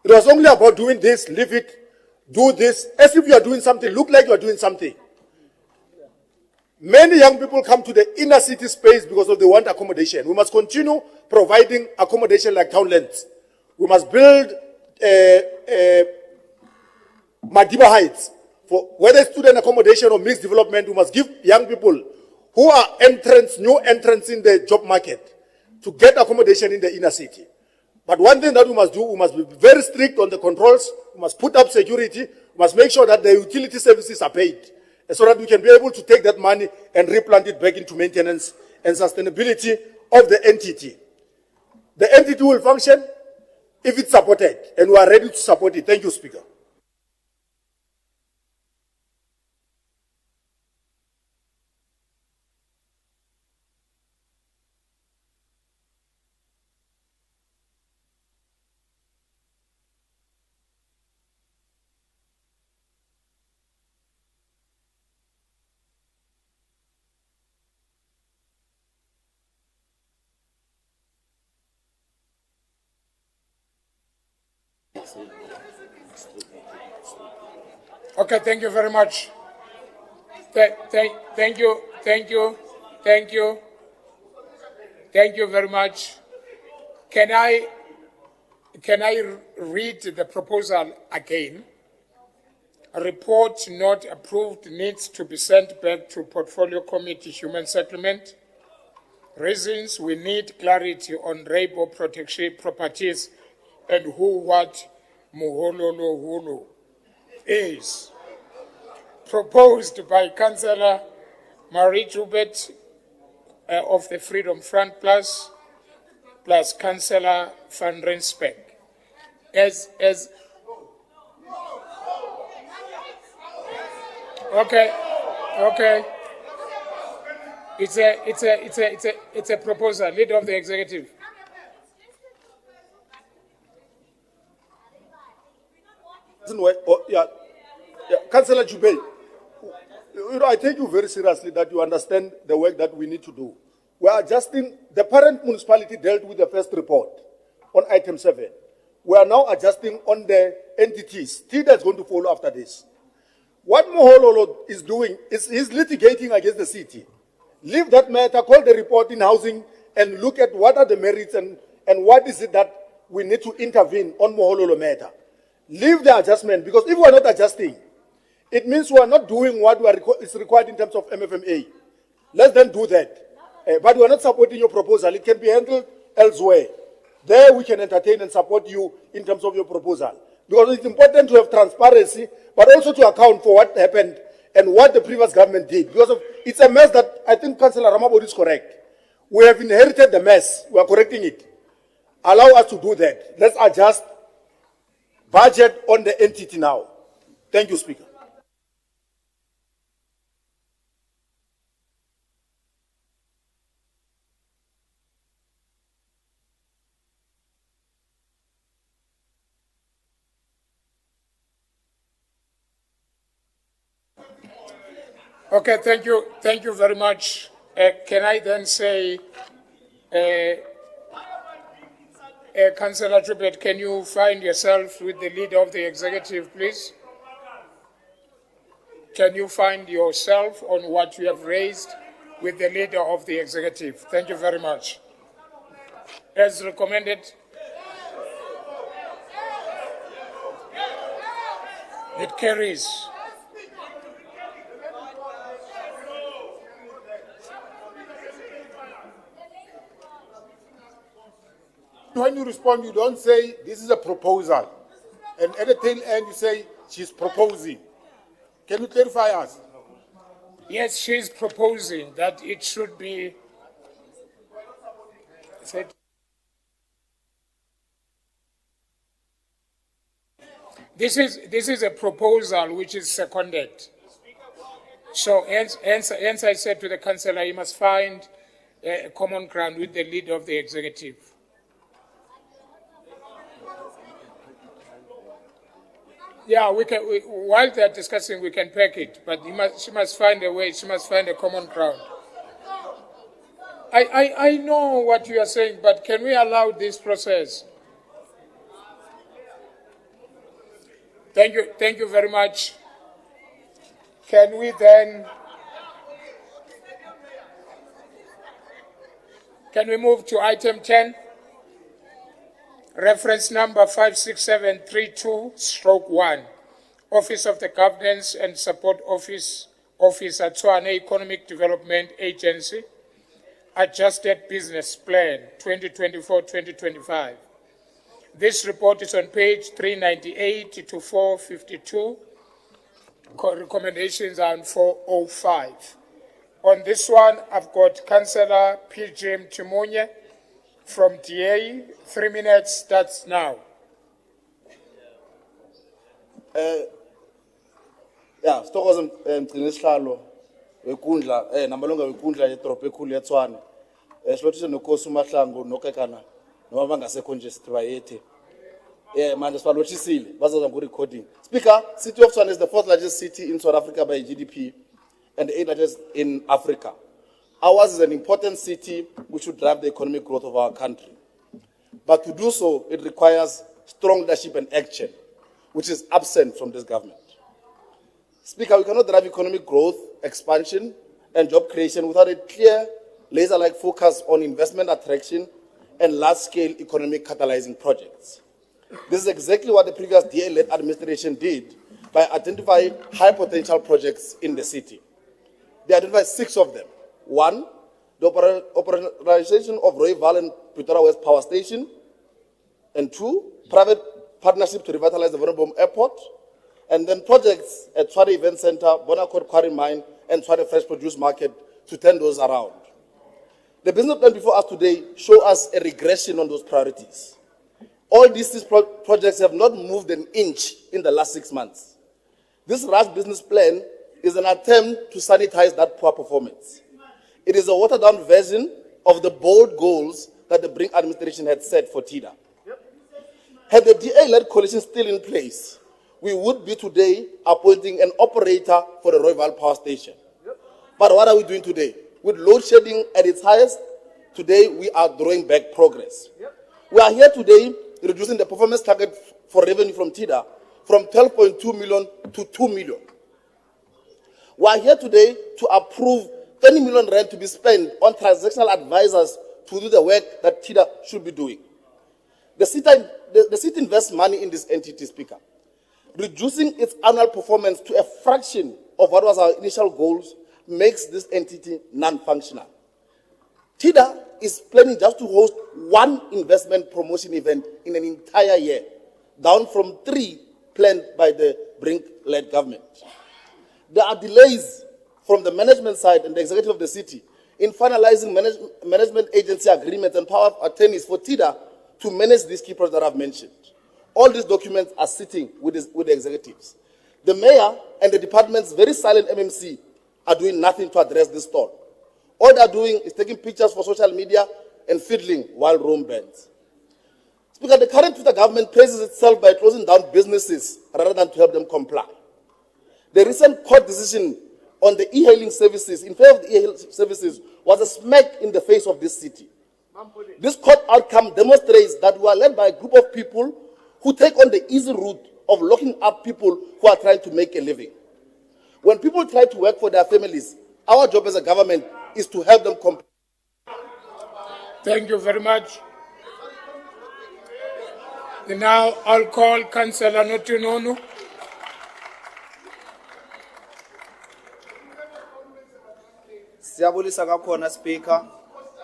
It was only about doing this, leave it. do this as if you are doing something, look like you are doing something. Many young people come to the inner city space because of they want accommodation. We must continue providing accommodation like townlands. We must build Madiba Heights for whether student accommodation or mixed development. We must give young people who are new entrants in the job market to get accommodation in the inner city. But one thing that we must do, we must be very strict on the controls. We must put up security. We must make sure that the utility services are paid, so that we can be able to take that money and replant it back into maintenance and sustainability of the entity. The entity will function if it's supported, and we are ready to support it. Thank you, Speaker. Okay, thank you very much. Thank you very much. Can I read the proposal again? A report not approved needs to be sent back to Portfolio Committee Human Settlement. Reasons: we need clarity on rainbow protection properties and who, what, muhololo hulu is. Proposed by Councillor Marie Joubert of the Freedom Front plus Councillor Van Rensburg. Okay. It's a proposal. Leader of the Executive. Councillor Joubert, I take you very seriously that you understand the work that we need to do. We are adjusting. The parent municipality dealt with the first report on item 7. We are now adjusting on the entities. TIDA is going to follow after this. What Mohololo is doing is he's litigating against the city. Leave that matter, call the report in housing, and look at what are the merits and what is it that we need to intervene on Mohololo matter. Leave the adjustment, because if we are not adjusting, it means we are not doing what is required in terms of MFMA. Let's then do that. But we are not supporting your proposal. It can be handled elsewhere. There we can entertain and support you in terms of your proposal. Because it's important to have transparency, but also to account for what happened and what the previous government did. Because it's a mess that I think Councillor Ramabodi is correct. We have inherited the mess. We are correcting it. Allow us to do that. Let's adjust budget on the entity now. Thank you, Speaker. Okay, thank you very much. Can I then say, Councillor Joubert, can you find yourself with the leader of the executive, please? Can you find yourself on what you have raised with the leader of the executive? Thank you very much. As recommended, it carries. When you respond, you don't say, this is a proposal. And at the tail end, you say, she's proposing. Can you clarify us? Yes, she's proposing that it should be said. This is a proposal which is seconded. So hence I said to the councillor, you must find a common ground with the leader of the executive. Yeah, while they're discussing, we can pack it, but she must find a way, she must find a common ground. I know what you are saying, but can we allow this process? Thank you very much. Can we then move to item 10? Reference number 56732/1. Office of the Governance and Support Officer Tshwane Economic Development Agency. Adjusted Business Plan 2024-2025. This report is on page 398 to 452. Recommendations are on 405. On this one, I've got Councillor PJ Mtimunye from DA. 3 minutes starts now. Yeah, Stokoza Mcinisihlalo wekundla namalunga wekundla yedrop ekhulu yaTshwane. Silothise noKosi uMahlangu noKekana noma bangasekho nje sithi bayethe. Manje sibalothisile bazoza ku-recording. Speaker, City of Tshwane is the 4th largest city in South Africa by GDP and the 8th largest in Africa. Ours is an important city which should drive the economic growth of our country. But to do so, it requires strong leadership and action, which is absent from this government. Speaker, we cannot drive economic growth, expansion, and job creation without a clear, laser-like focus on investment attraction and large-scale economic catalyzing projects. This is exactly what the previous DA-led administration did by identifying high-potential projects in the city. They identified 6 of them. 1, the operationalization of Rooival and Pretoria West Power Station. And 2, private partnership to revitalize the Vonnerbom Airport. And then projects at Tshwane Event Center, Bonaccord Quarry Mine, and Tshwane Fresh Produce Market to turn those around. The business plan before us today shows us a regression on those priorities. All these projects have not moved an inch in the last 6 months. This rushed business plan is an attempt to sanitize that poor performance. It is a watered-down version of the bold goals that the Brink administration had set for TIDA. Had the DA-led coalition still in place, we would be today appointing an operator for the Rooival Power Station. But what are we doing today? With load shedding at its highest, today we are drawing back progress. We are here today reducing the performance target for revenue from TIDA from 12.2 million to 2 million. We are here today to approve 20 million rand to be spent on transactional advisors to do the work that TIDA should be doing. The city invests money in this entity, Speaker. Reducing its annual performance to a fraction of what was our initial goals makes this entity non-functional. TIDA is planning just to host 1 investment promotion event in an entire year, down from 3 planned by the Brink-led government. There are delays from the management side and the executive of the city in finalizing management agency agreements and power of attorneys for TIDA to manage these key projects that I've mentioned. All these documents are sitting with the executives. The mayor and the department's very silent MMC are doing nothing to address this stall. All they are doing is taking pictures for social media and fiddling while Rome bends. Speaker, the current Twitter government praises itself by closing down businesses rather than to help them comply. The recent court decision on the e-hailing services, in favor of the e-hailing services, was a smack in the face of this city. This court outcome demonstrates that we are led by a group of people who take on the easy route of locking up people who are trying to make a living. When people try to work for their families, our job as a government is to help them comply. Thank you very much. Now I'll call Councillor Notunonu. Siyabulisa kakhona Speaker.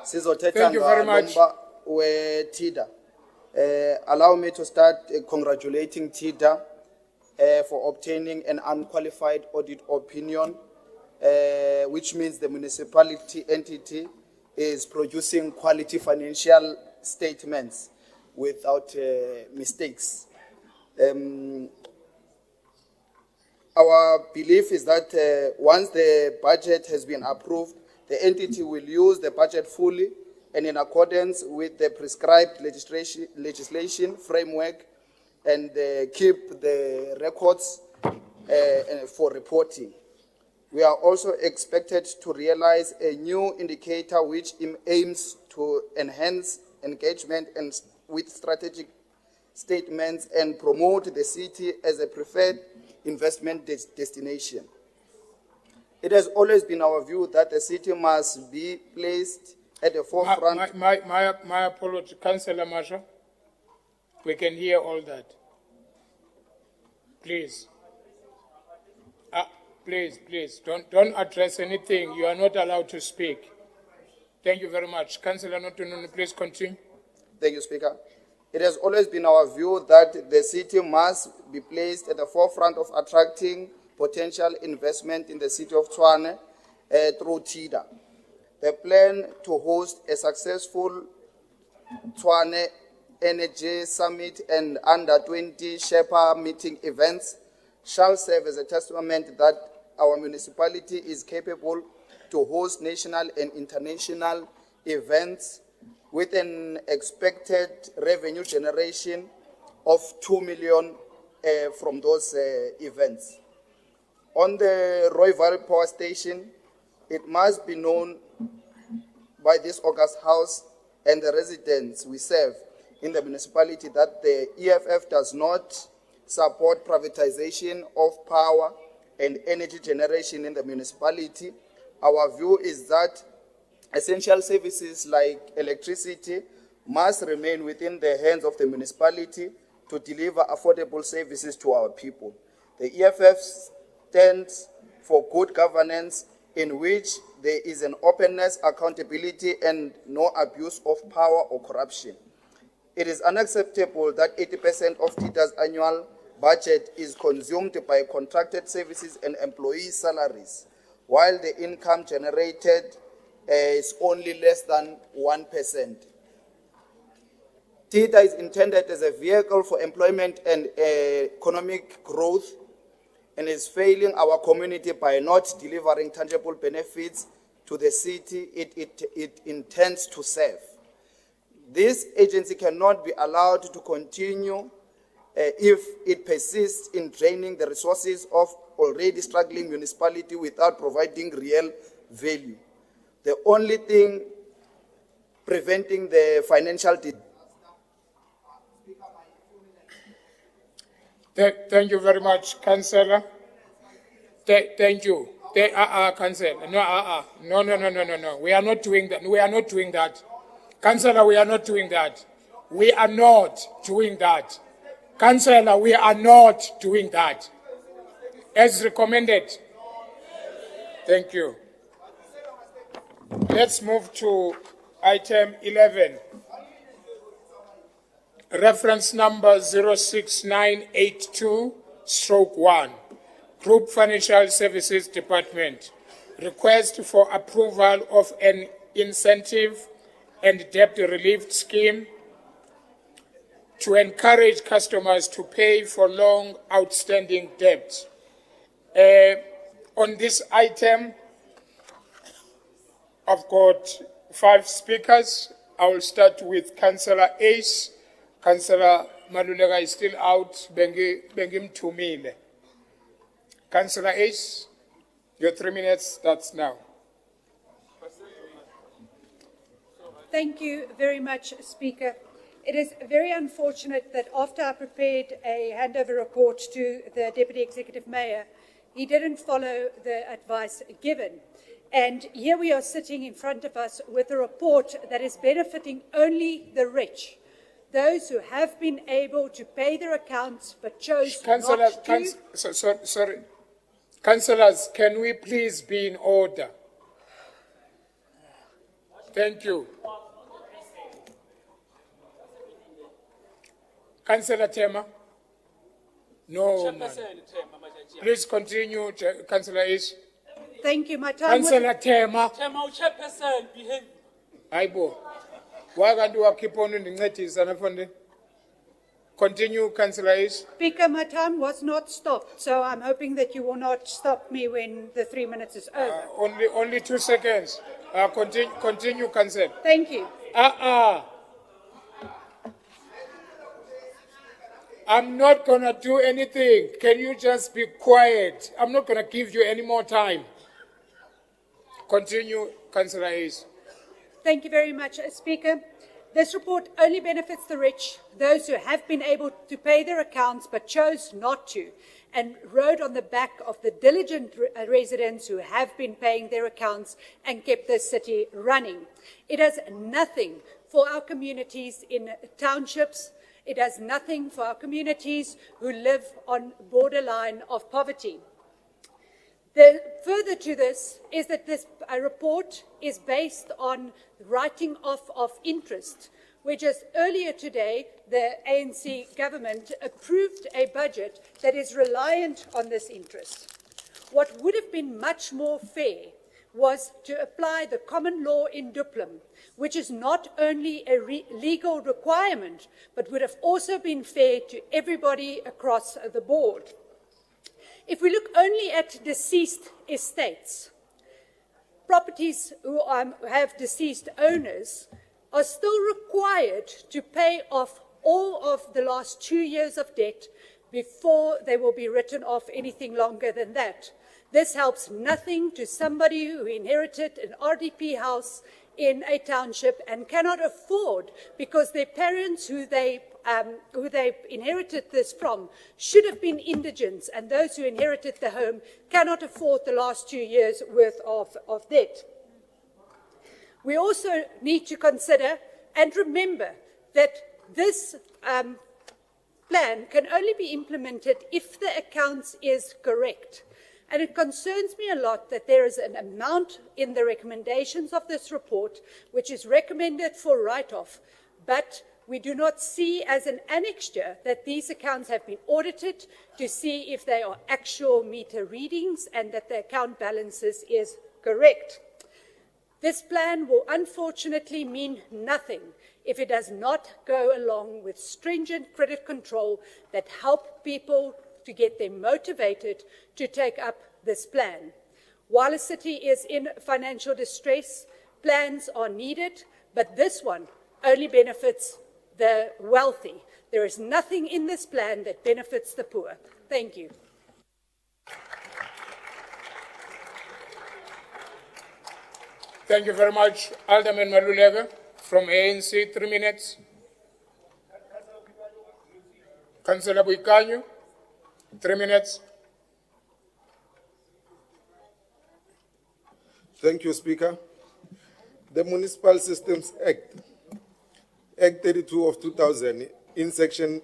Sizothetha ngomba we-TIDA. Allow me to start congratulating TIDA for obtaining an unqualified audit opinion, which means the municipality entity is producing quality financial statements without mistakes. Our belief is that once the budget has been approved, the entity will use the budget fully and in accordance with the prescribed legislation framework and keep the records for reporting. We are also expected to realize a new indicator which aims to enhance engagement and with strategic statements and promote the city as a preferred investment destination. It has always been our view that the city must be placed at the forefront. My apology, Councillor Masha. We can hear all that. Please. Please, don't address anything. You are not allowed to speak. Thank you very much. Councillor Notununu, please continue. Thank you, Speaker. It has always been our view that the city must be placed at the forefront of attracting potential investment in the city of Tshwane through TIDA. The plan to host a successful Tshwane Energy Summit and Under 20 Sherpa meeting events shall serve as a testament that our municipality is capable to host national and international events with an expected revenue generation of 2 million from those events. On the Rooiwal Power Station, it must be known by this August House and the residents we serve in the municipality that the EFF does not support privatization of power and energy generation in the municipality. Our view is that essential services like electricity must remain within the hands of the municipality to deliver affordable services to our people. The EFF stands for good governance in which there is an openness, accountability, and no abuse of power or corruption. It is unacceptable that 80% of TIDA's annual budget is consumed by contracted services and employee salaries, while the income generated is only less than 1%. TIDA is intended as a vehicle for employment and economic growth and is failing our community by not delivering tangible benefits to the city it intends to serve. This agency cannot be allowed to continue if it persists in draining the resources of already struggling municipality without providing real value. The only thing preventing the financial Thank you very much, Councillor. Thank you. Councillor. No. We are not doing that. We are not doing that. Councillor, we are not doing that. We are not doing that. Councillor, we are not doing that. As recommended. Thank you. Let's move to item 11. Reference number 06982/1. Group Financial Services Department. Request for approval of an incentive and debt relief scheme to encourage customers to pay for long outstanding debt. On this item, I've got 5 speakers. I will start with Councillor Ace. Councillor Malulega is still out. Bengim Tumile. Councillor Ace, your 3 minutes starts now. Thank you very much, Speaker. It is very unfortunate that after I prepared a handover report to the Deputy Executive Mayor, he didn't follow the advice given. And here we are sitting in front of us with a report that is benefiting only the rich, those who have been able to pay their accounts but chose not to. Sorry. Councillors, can we please be in order? Thank you. Councillor Tema? No, man. Please continue, Councillor Ish. Thank you. My time Councillor Tema. Chairperson, behave. Aibo. Wagandu keep on in the Continue, Councillor Ish. Speaker, my time was not stopped, so I'm hoping that you will not stop me when the 3 minutes is over. Only 2 seconds. Continue, Councillor. Thank you. I'm not going to do anything. Can you just be quiet? I'm not going to give you any more time. Continue, Councillor Hayes. Thank you very much, Speaker. This report only benefits the rich, those who have been able to pay their accounts but chose not to, and rode on the back of the diligent residents who have been paying their accounts and kept the city running. It has nothing for our communities in townships. It has nothing for our communities who live on borderline of poverty. Further to this is that this report is based on writing off of interest, which is earlier today, the ANC government approved a budget that is reliant on this interest. What would have been much more fair was to apply the common law in duplum, which is not only a legal requirement, but would have also been fair to everybody across the board. If we look only at deceased estates, properties who have deceased owners are still required to pay off all of the last 2 years of debt before they will be written off anything longer than that. This helps nothing to somebody who inherited an RDP house in a township and cannot afford, because their parents who they inherited this from should have been indigents, and those who inherited the home cannot afford the last 2 years' worth of debt. We also need to consider and remember that this plan can only be implemented if the accounts is correct. And it concerns me a lot that there is an amount in the recommendations of this report which is recommended for write-off, but we do not see as an annexure that these accounts have been audited to see if they are actual meter readings and that the account balances is correct. This plan will unfortunately mean nothing if it does not go along with stringent credit control that help people to get them motivated to take up this plan. While a city is in financial distress, plans are needed, but this one only benefits the wealthy. There is nothing in this plan that benefits the poor. Thank you. Thank you very much. Alderman Maluleke from ANC, 3 minutes. Councillor Buikanyo, 3 minutes. Thank you, Speaker. The Municipal Systems Act, Act 32 of 2000, in Section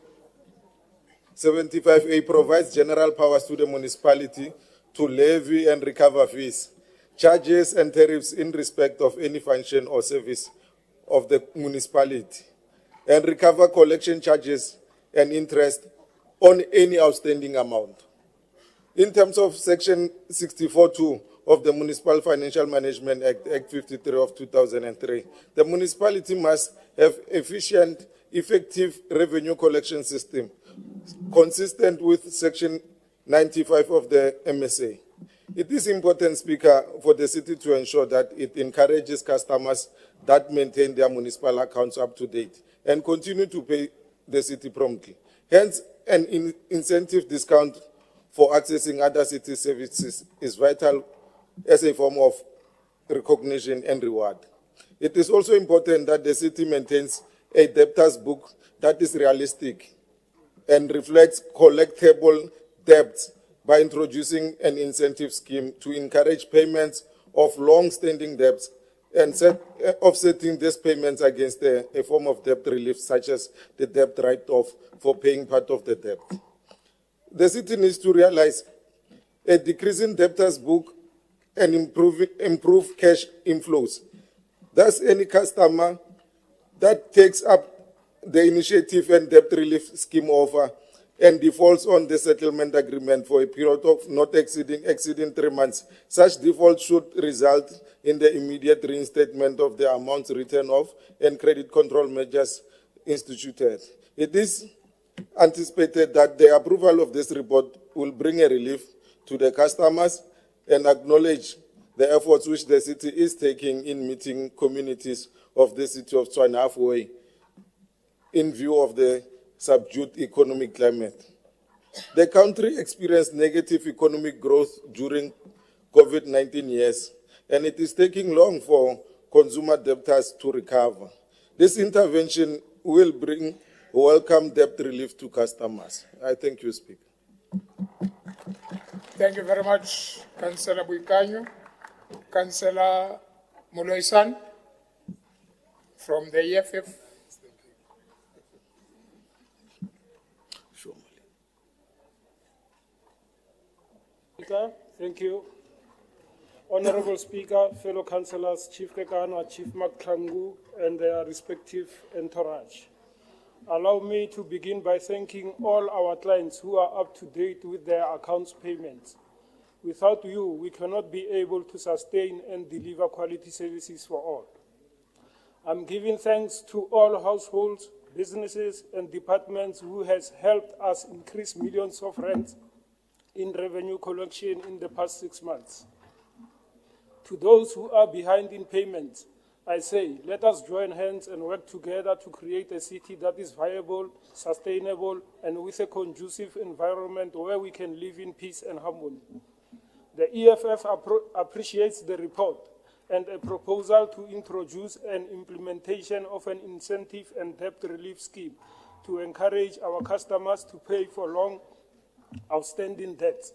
75A, provides general powers to the municipality to levy and recover fees, charges and tariffs in respect of any function or service of the municipality, and recover collection charges and interest on any outstanding amount. In terms of Section 64.2 of the Municipal Financial Management Act, Act 53 of 2003, the municipality must have efficient, effective revenue collection system consistent with Section 95 of the MSA. It is important, Speaker, for the city to ensure that it encourages customers that maintain their municipal accounts up to date and continue to pay the city promptly. Hence, an incentive discount for accessing other city services is vital as a form of recognition and reward. It is also important that the city maintains a debtors book that is realistic and reflects collectible debts by introducing an incentive scheme to encourage payments of long-standing debts and offsetting these payments against a form of debt relief, such as the debt write-off for paying part of the debt. The city needs to realize a decreasing debtors book and improve cash inflows. Thus, any customer that takes up the initiative and debt relief scheme offer and defaults on the settlement agreement for a period of not exceeding 3 months, such default should result in the immediate reinstatement of the amounts written off and credit control measures instituted. It is anticipated that the approval of this report will bring a relief to the customers and acknowledge the efforts which the city is taking in meeting communities of the city of Tshwane halfway in view of the subdued economic climate. The country experienced negative economic growth during COVID-19 years, and it is taking long for consumer debtors to recover. This intervention will bring welcome debt relief to customers. I thank you, Speaker. Thank you very much, Councillor Buikanyo. Councillor Muloisan from the EFF. Speaker, thank you. Honorable Speaker, fellow councillors, Chief Kekana, Chief Maklangu, and their respective entourage. Allow me to begin by thanking all our clients who are up to date with their accounts payments. Without you, we cannot be able to sustain and deliver quality services for all. I'm giving thanks to all households, businesses, and departments who has helped us increase millions of rands in revenue collection in the past 6 months. To those who are behind in payments, I say, let us join hands and work together to create a city that is viable, sustainable, and with a conducive environment where we can live in peace and harmony. The EFF appreciates the report and a proposal to introduce an implementation of an incentive and debt relief scheme to encourage our customers to pay for long outstanding debts.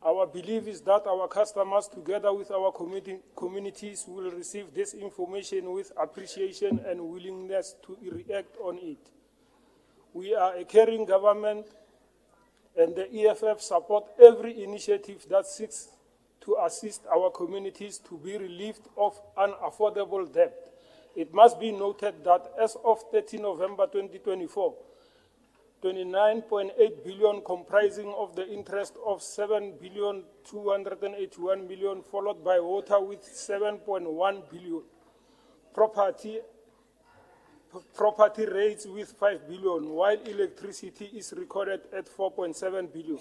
Our belief is that our customers, together with our communities, will receive this information with appreciation and willingness to react on it. We are a caring government, and the EFF support every initiative that seeks to assist our communities to be relieved of unaffordable debt. It must be noted that as of 30 November 2024, 29.8 billion comprising of the interest of 7,281 million, followed by water with 7.1 billion, property rates with 5 billion, while electricity is recorded at 4.7 billion.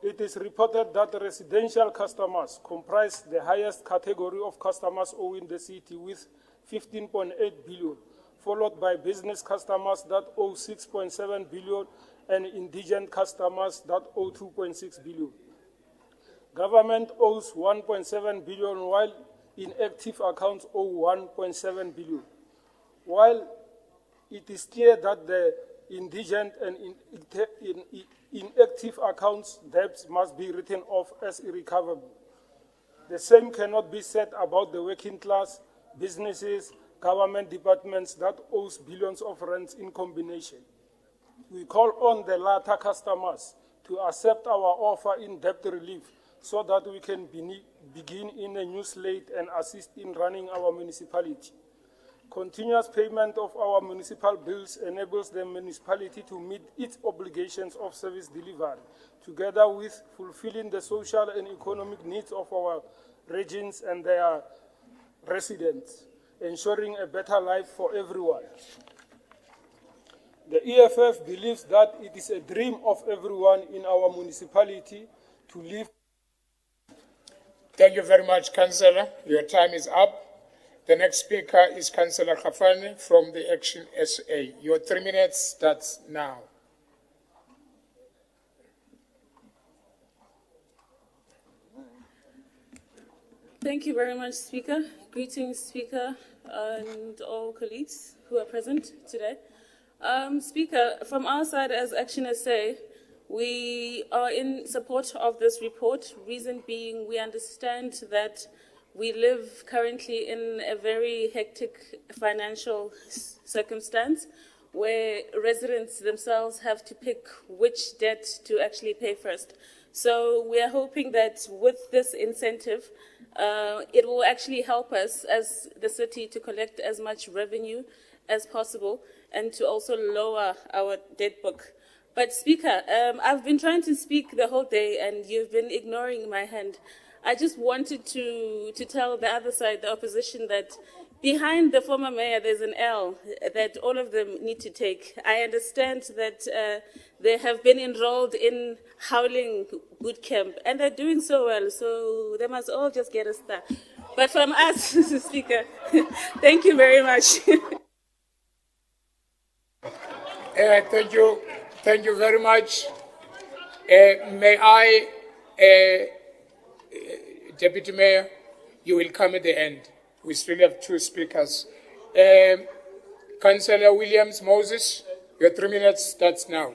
It is reported that residential customers comprise the highest category of customers owing the city with 15.8 billion, followed by business customers that owe 6.7 billion and indigent customers that owe 2.6 billion. Government owes 1.7 billion, while inactive accounts owe 1.7 billion. While it is clear that the indigent and inactive accounts debts must be written off as irrecoverable, the same cannot be said about the working class, businesses, government departments that owes billions of rands in combination. We call on the latter customers to accept our offer in debt relief so that we can begin in a new slate and assist in running our municipality. Continuous payment of our municipal bills enables the municipality to meet its obligations of service delivery, together with fulfilling the social and economic needs of our regions and their residents, ensuring a better life for everyone. The EFF believes that it is a dream of everyone in our municipality to live. Thank you very much, Councillor. Your time is up. The next speaker is Councillor Khafane from the Action SA. Your 3 minutes starts now. Thank you very much, Speaker. Greetings, Speaker, and all colleagues who are present today. Speaker, from our side as Action SA, we are in support of this report, reason being we understand that we live currently in a very hectic financial circumstance where residents themselves have to pick which debt to actually pay first. So we are hoping that with this incentive, it will actually help us as the city to collect as much revenue as possible and to also lower our debt book. But Speaker, I've been trying to speak the whole day and you've been ignoring my hand. I just wanted to tell the other side, the opposition, that behind the former mayor, there's an L that all of them need to take. I understand that they have been enrolled in Howling Boot Camp, and they're doing so well, so they must all just get a star. But from us, Speaker, thank you very much. Thank you very much. May I, Deputy Mayor, you will come at the end. We still have 2 speakers. Councillor Williams Moses, your 3 minutes starts now.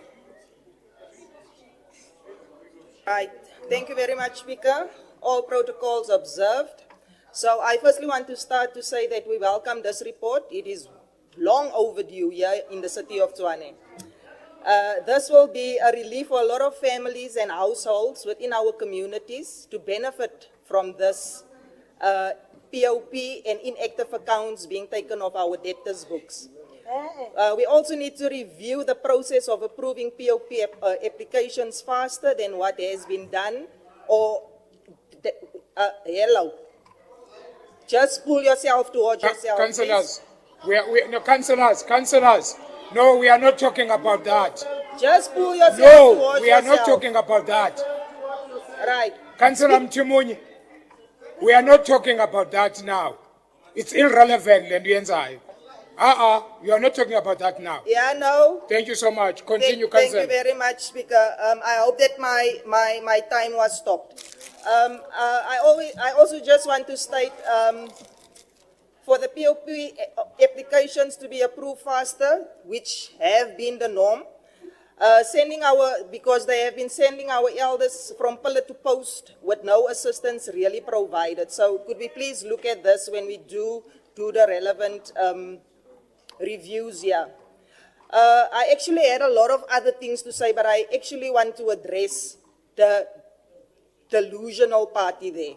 Right. Thank you very much, Speaker. All protocols observed. So I firstly want to start to say that we welcome this report. It is long overdue here in the city of Tshwane. This will be a relief for a lot of families and households within our communities to benefit from this POP and inactive accounts being taken off our debtors' books. We also need to review the process of approving POP applications faster than what has been done. Or, hello. Just pull yourself towards yourself. Councillors, councillors. No, we are not talking about that. Just pull yourself No, towards we are yourself. not talking about that. Right. Councillor Mchimunyi, we are not talking about that now. It's irrelevant, Lendienzai. You are not talking about that now. Yeah, no. Thank you so much. Continue, Thank Councillor. you very much, Speaker. I hope that my time was stopped. I also just want to state for the POP applications to be approved faster, which have been the norm, because they have been sending our elders from pillar to post with no assistance really provided. So could we please look at this when we do the relevant reviews here. I actually had a lot of other things to say, but I actually want to address the delusional party there.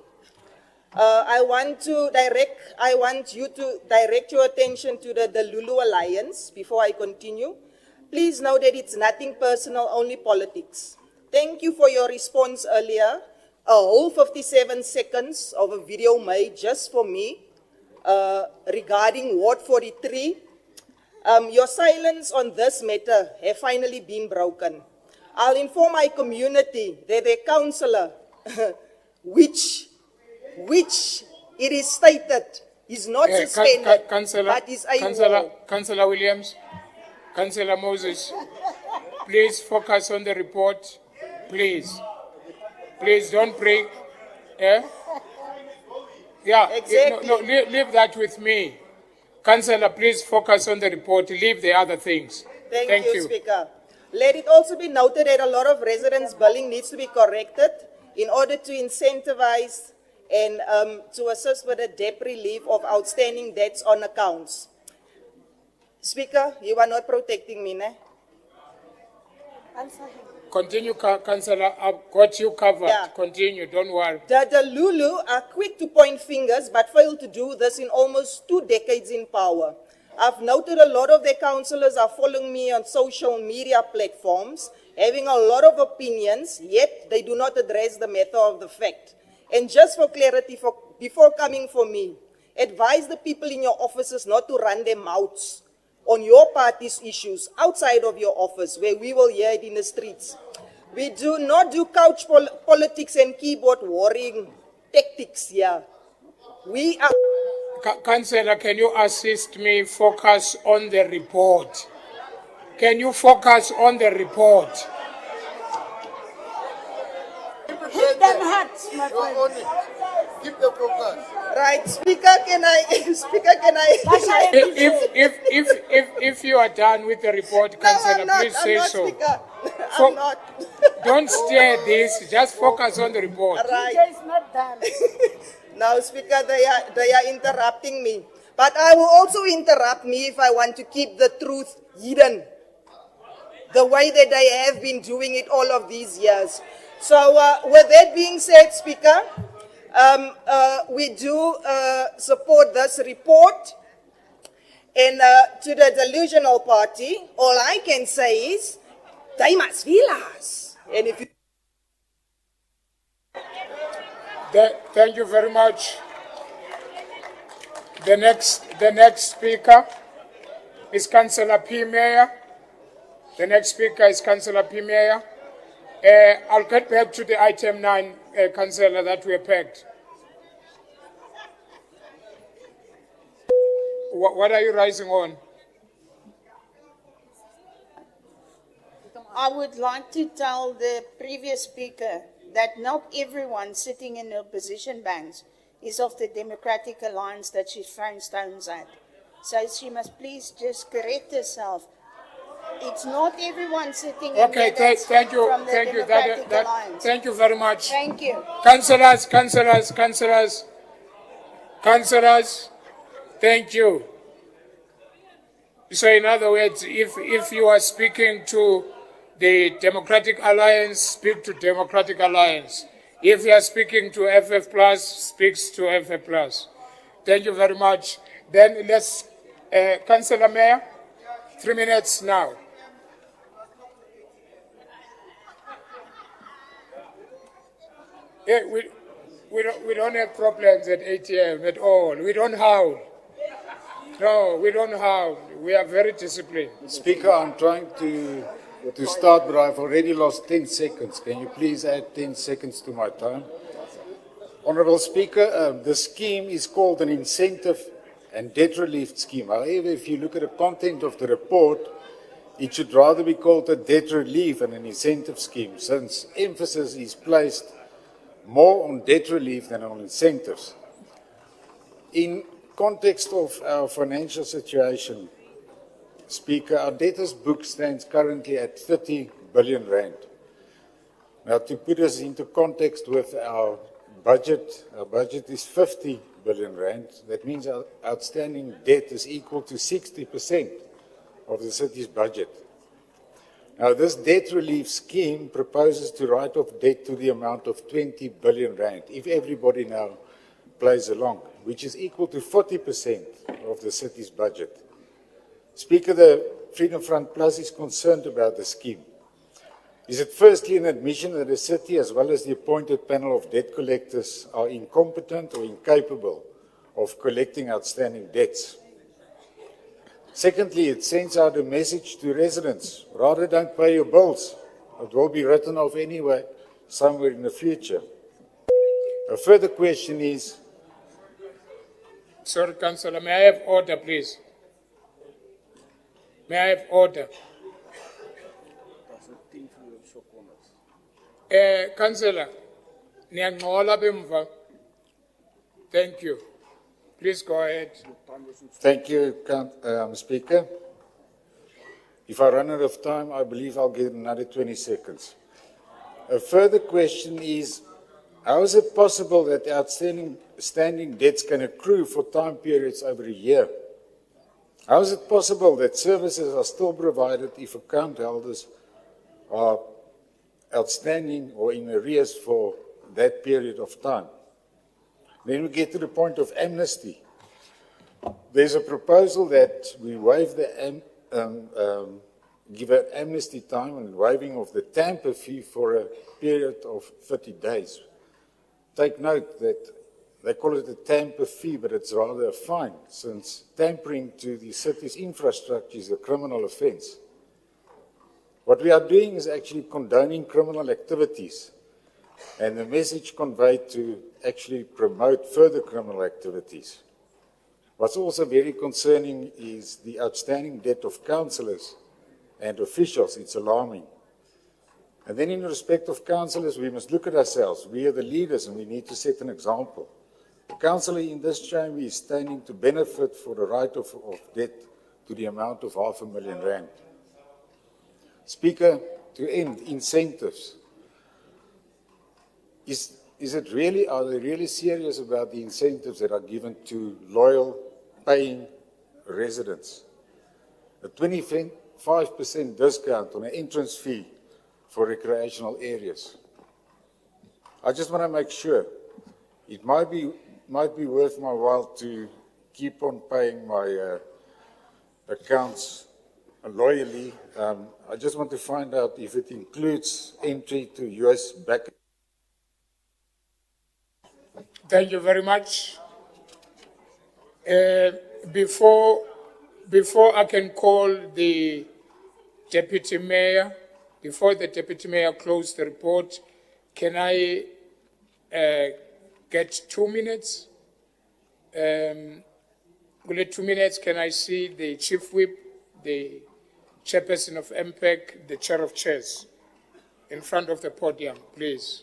I want you to direct your attention to the Lulu Alliance before I continue. Please know that it's nothing personal, only politics. Thank you for your response earlier. A whole 57 seconds of a video made just for me regarding Ward 43. Your silence on this matter have finally been broken. I'll inform my community that the councillor, which it is stated is not suspended, but is a Councillor Williams, Councillor Moses, please focus on the report. Please don't break. Yeah, exactly. No, leave that with me. Councillor, please focus on the report. Leave the other things. Thank you, Speaker. Let it also be noted that a lot of residents' billing needs to be corrected in order to incentivize and to assist with the debt relief of outstanding debts on accounts. Speaker, you are not protecting me, ne? Continue, Councillor. I've got you covered. Yeah. Continue, don't worry. The Lulu are quick to point fingers but fail to do this in almost 2 decades in power. I've noted a lot of their councillors are following me on social media platforms, having a lot of opinions, yet they do not address the matter of the fact. And just for clarity, before coming for me, advise the people in your offices not to run their mouths on your party's issues outside of your office, where we will hear it in the streets. We do not do couch politics and keyboard warring tactics here. We are... Councillor, can you assist me focus on the report? Can you focus on the report? Hit them hats, my friend. Keep the focus. Right, Speaker, can I... If you are done with the report, Councillor, please say so. Speaker. I'm not. Don't stare this, just focus on the report. Right. DJ is not done. Now, Speaker, they are interrupting me. But I will also interrupt me if I want to keep the truth hidden, the way that they have been doing it all of these years. So, with that being said, Speaker, we do support this report. And to the delusional party, all I can say is, they must realize. And if you... Thank you very much. The next speaker is Councillor P. Mayor. The next speaker is Councillor P. Mayor. I'll get back to the item 9, Councillor, that we packed. What are you rising on? I would like to tell the previous speaker that not everyone sitting in the opposition banks is of the Democratic Alliance that she's throwing stones at. So she must please just correct herself. It's not everyone sitting in Okay, here that's thank you, from the thank you. Democratic Alliance. Thank you very much. Thank you. Councillors, thank you. So in other words, if you are speaking to the Democratic Alliance, speak to Democratic Alliance. If you are speaking to FF Plus, speaks to FF Plus. Thank you very much. Then let's, Councillor Mayor, 3 minutes now. Yeah, we don't have problems at ATM at all. We don't howl. No, we don't howl. We are very disciplined. Speaker, I'm trying to start, but I've already lost 10 seconds. Can you please add 10 seconds to my time? Honourable Speaker, the scheme is called an incentive and debt relief scheme. However, if you look at the content of the report, it should rather be called a debt relief and an incentive scheme, since emphasis is placed more on debt relief than on incentives. In context of our financial situation, Speaker, our debtors book stands currently at 30 billion rand. Now, to put us into context with our budget is 50 billion rand. That means our outstanding debt is equal to 60% of the city's budget. Now, this debt relief scheme proposes to write off debt to the amount of 20 billion rand, if everybody now plays along, which is equal to 40% of the city's budget. Speaker, the Freedom Front Plus is concerned about the scheme. Is it firstly an admission that the city, as well as the appointed panel of debt collectors, are incompetent or incapable of collecting outstanding debts? Secondly, it sends out a message to residents: rather don't pay your bills. It will be written off anyway, somewhere in the future. A further question is... Sorry, Councillor, may I have order, please? May I have order? Councillor, niyanqola bemva. Thank you. Please go ahead. Thank you, Speaker. If I run out of time, I believe I'll get another 20 seconds. A further question is, how is it possible that outstanding debts can accrue for time periods over a year? How is it possible that services are still provided if account holders are outstanding or in arrears for that period of time? Then we get to the point of amnesty. There's a proposal that we waive give an amnesty time and waiving of the tamper fee for a period of 30 days. Take note that they call it a tamper fee, but it's rather a fine, since tampering to the city's infrastructure is a criminal offence. What we are doing is actually condoning criminal activities, and the message conveyed to actually promote further criminal activities. What's also very concerning is the outstanding debt of councillors and officials. It's alarming. And then in respect of councillors, we must look at ourselves. We are the leaders and we need to set an example. The councillor in this chamber is standing to benefit for the write-off of debt to the amount of R500,000 rand. Speaker, to end, incentives. Are they really serious about the incentives that are given to loyal, paying residents? A 25% discount on an entrance fee for recreational areas. I just want to make sure it might be worth my while to keep on paying my accounts loyally. I just want to find out if it includes entry to US back. Thank you very much. Before I can call the Deputy Mayor, before the Deputy Mayor closes the report, can I get 2 minutes? With 2 minutes, can I see the Chief Whip, the Chairperson of MPEC, the Chair of Chairs, in front of the podium, please?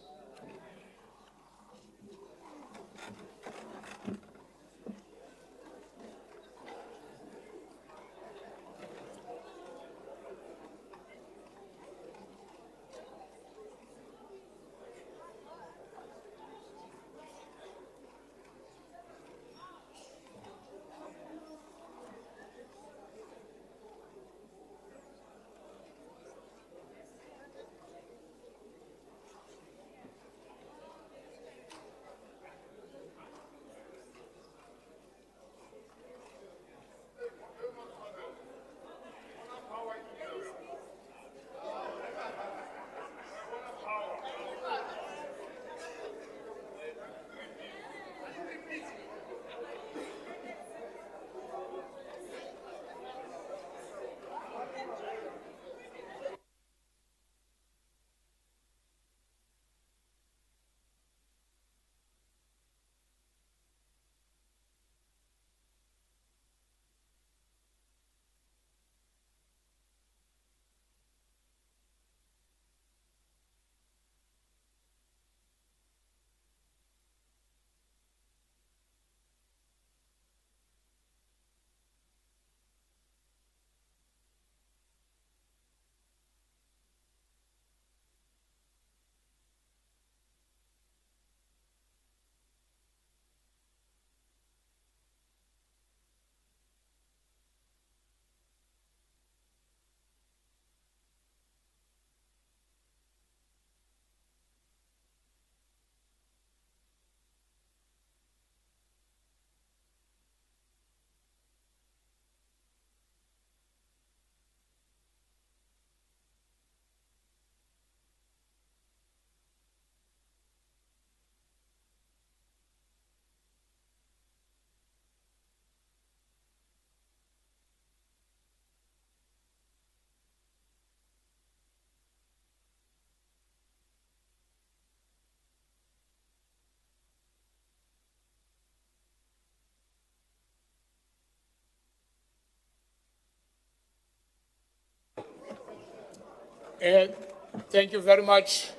Thank you very much.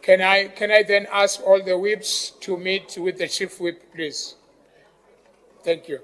Can I then ask all the whips to meet with the chief whip, please? Thank you.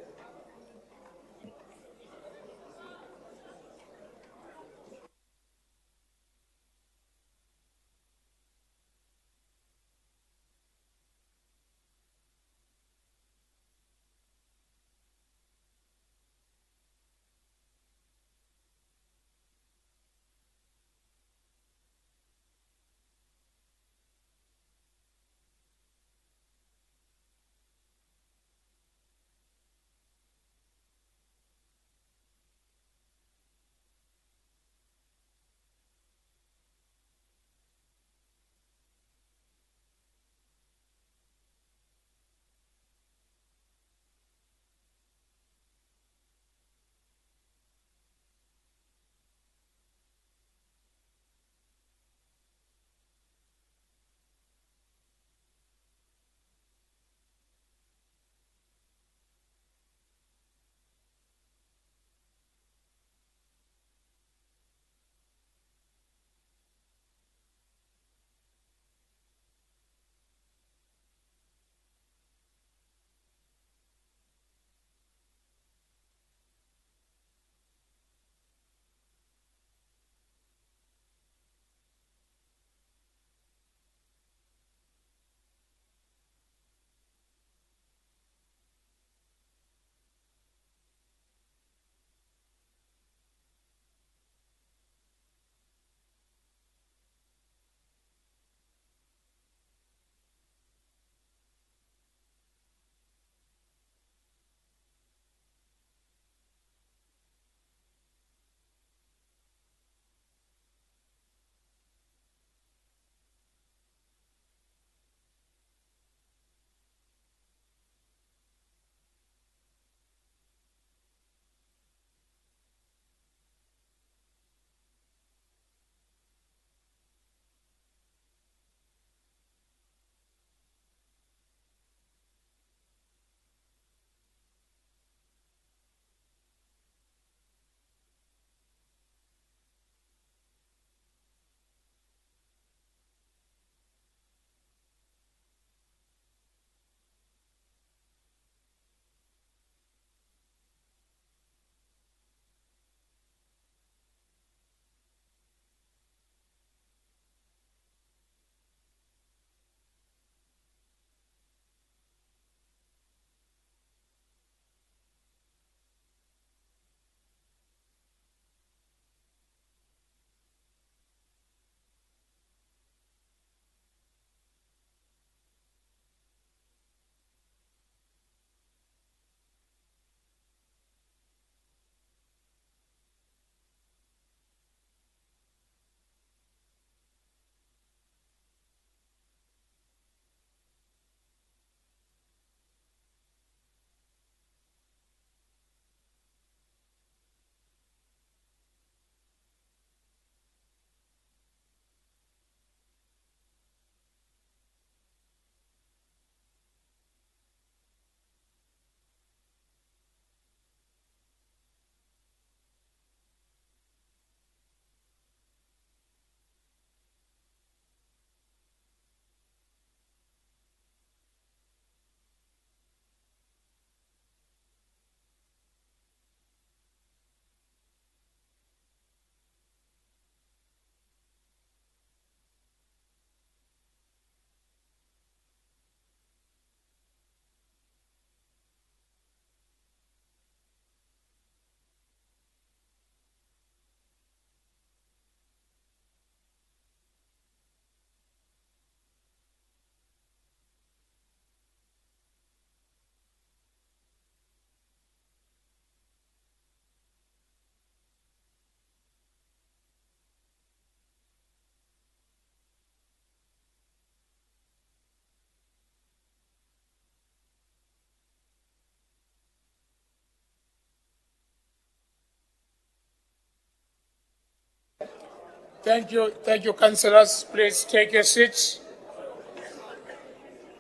Thank you, councillors. Please take your seats.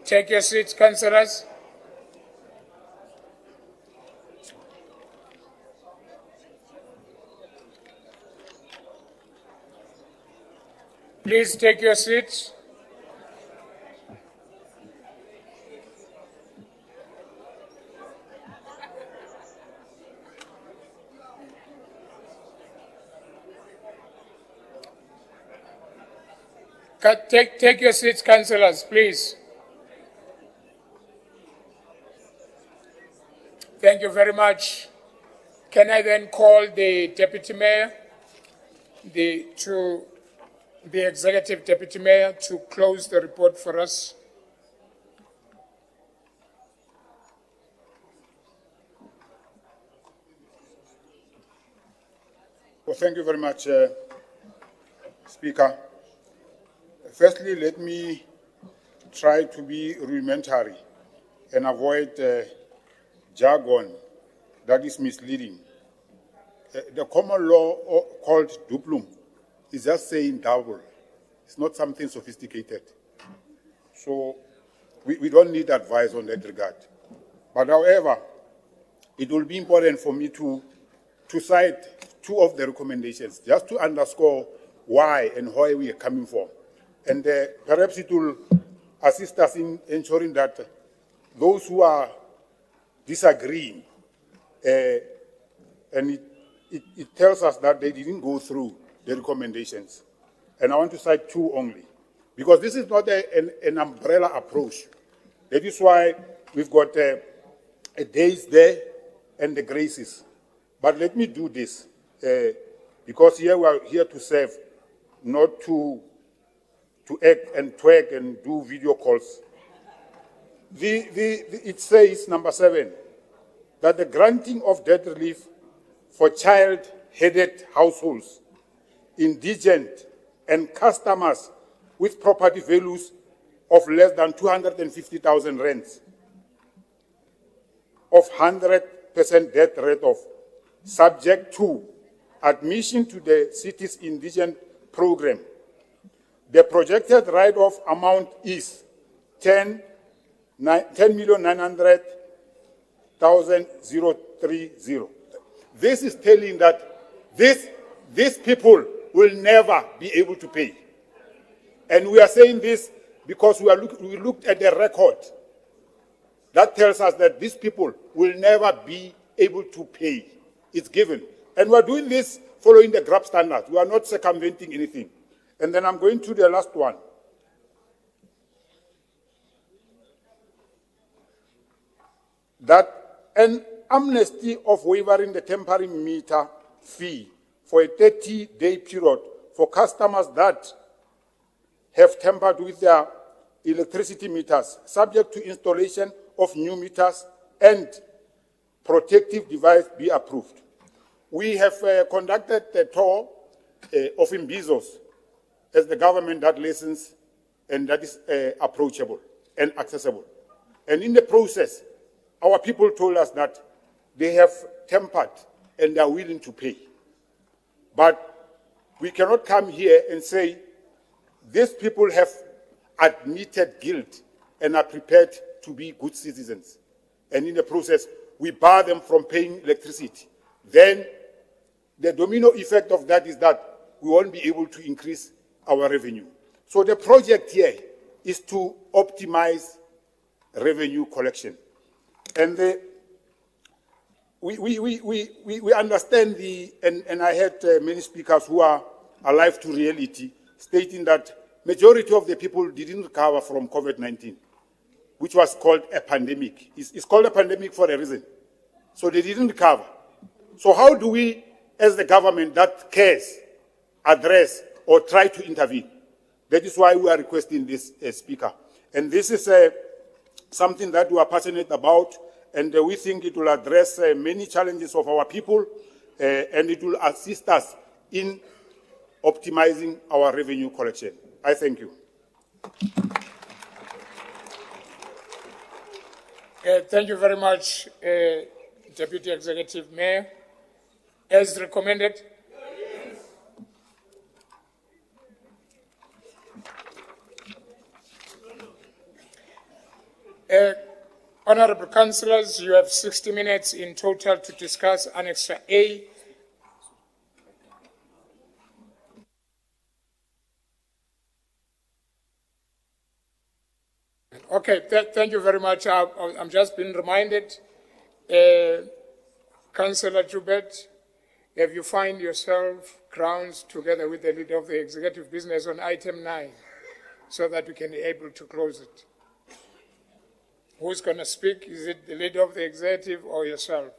Take your seats, councillors. Please take your seats. Take your seats, councillors, please. Thank you very much. Can I then call the Deputy Mayor, the Executive Deputy Mayor, to close the report for us? Well, thank you very much, Speaker. Firstly, let me try to be rudimentary and avoid jargon that is misleading. The common law called duplum is just saying double. It's not something sophisticated. So we don't need advice on that regard. But however, it will be important for me to cite two of the recommendations, just to underscore why and where we are coming from. And perhaps it will assist us in ensuring that those who are disagreeing, and it tells us that they didn't go through the recommendations. And I want to cite two only, because this is not an umbrella approach. That is why we've got a days there and the graces. But let me do this, because here we are here to serve, not to act and twerk and do video calls. It says, number 7, that the granting of debt relief for child-headed households, indigent, and customers with property values of less than 250,000 rands, of 100% debt write-off, subject to admission to the city's indigent program. The projected write-off amount is 10,900,030. This is telling that these people will never be able to pay. And we are saying this because we looked at the record that tells us that these people will never be able to pay. It's given. And we're doing this following the GRAP standard. We are not circumventing anything. And then I'm going to the last one. That an amnesty of waiving the temporary meter fee for a 30-day period for customers that have tampered with their electricity meters, subject to installation of new meters and protective device be approved. We have conducted a tour of Imbizos as the government that listens and that is approachable and accessible. And in the process, our people told us that they have tempered and they are willing to pay. But we cannot come here and say these people have admitted guilt and are prepared to be good citizens. And in the process, we bar them from paying electricity. Then the domino effect of that is that we won't be able to increase our revenue. So the project here is to optimize revenue collection. And we understand and I had many speakers who are alive to reality stating that majority of the people didn't recover from COVID-19, which was called a pandemic. It's called a pandemic for a reason. So they didn't recover. So how do we, as the government that cares, address or try to intervene? That is why we are requesting this speaker. And this is something that we are passionate about, and we think it will address many challenges of our people, and it will assist us in optimizing our revenue collection. I thank you. Thank you very much, Deputy Executive Mayor. As recommended. Honorable Councillors, you have 60 minutes in total to discuss Annex A. Okay, thank you very much. I'm just being reminded, Councillor Joubert, have you find yourself grounds together with the leader of the executive business on item 9 so that we can be able to close it? Who's going to speak? Is it the leader of the executive or yourself?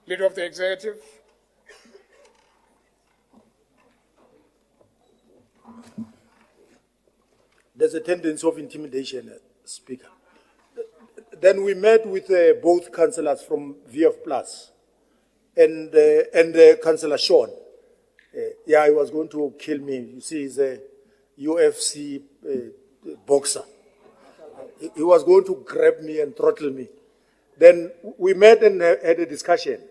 Leader of the executive? There's a tendency of intimidation, Speaker. Then we met with both councillors from VF Plus and Councillor Sean. Yeah, he was going to kill me. You see, he's a UFC boxer. He was going to grab me and throttle me. Then we met and had a discussion.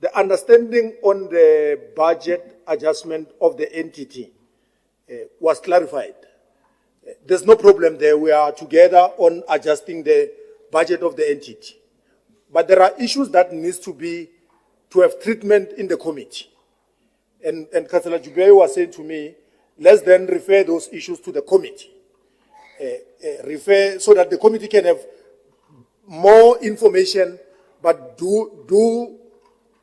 The understanding on the budget adjustment of the entity was clarified. There's no problem there. We are together on adjusting the budget of the entity. But there are issues that needs to have treatment in the committee. And Councillor Joubert was saying to me, let's then refer those issues to the committee. Refer so that the committee can have more information, but do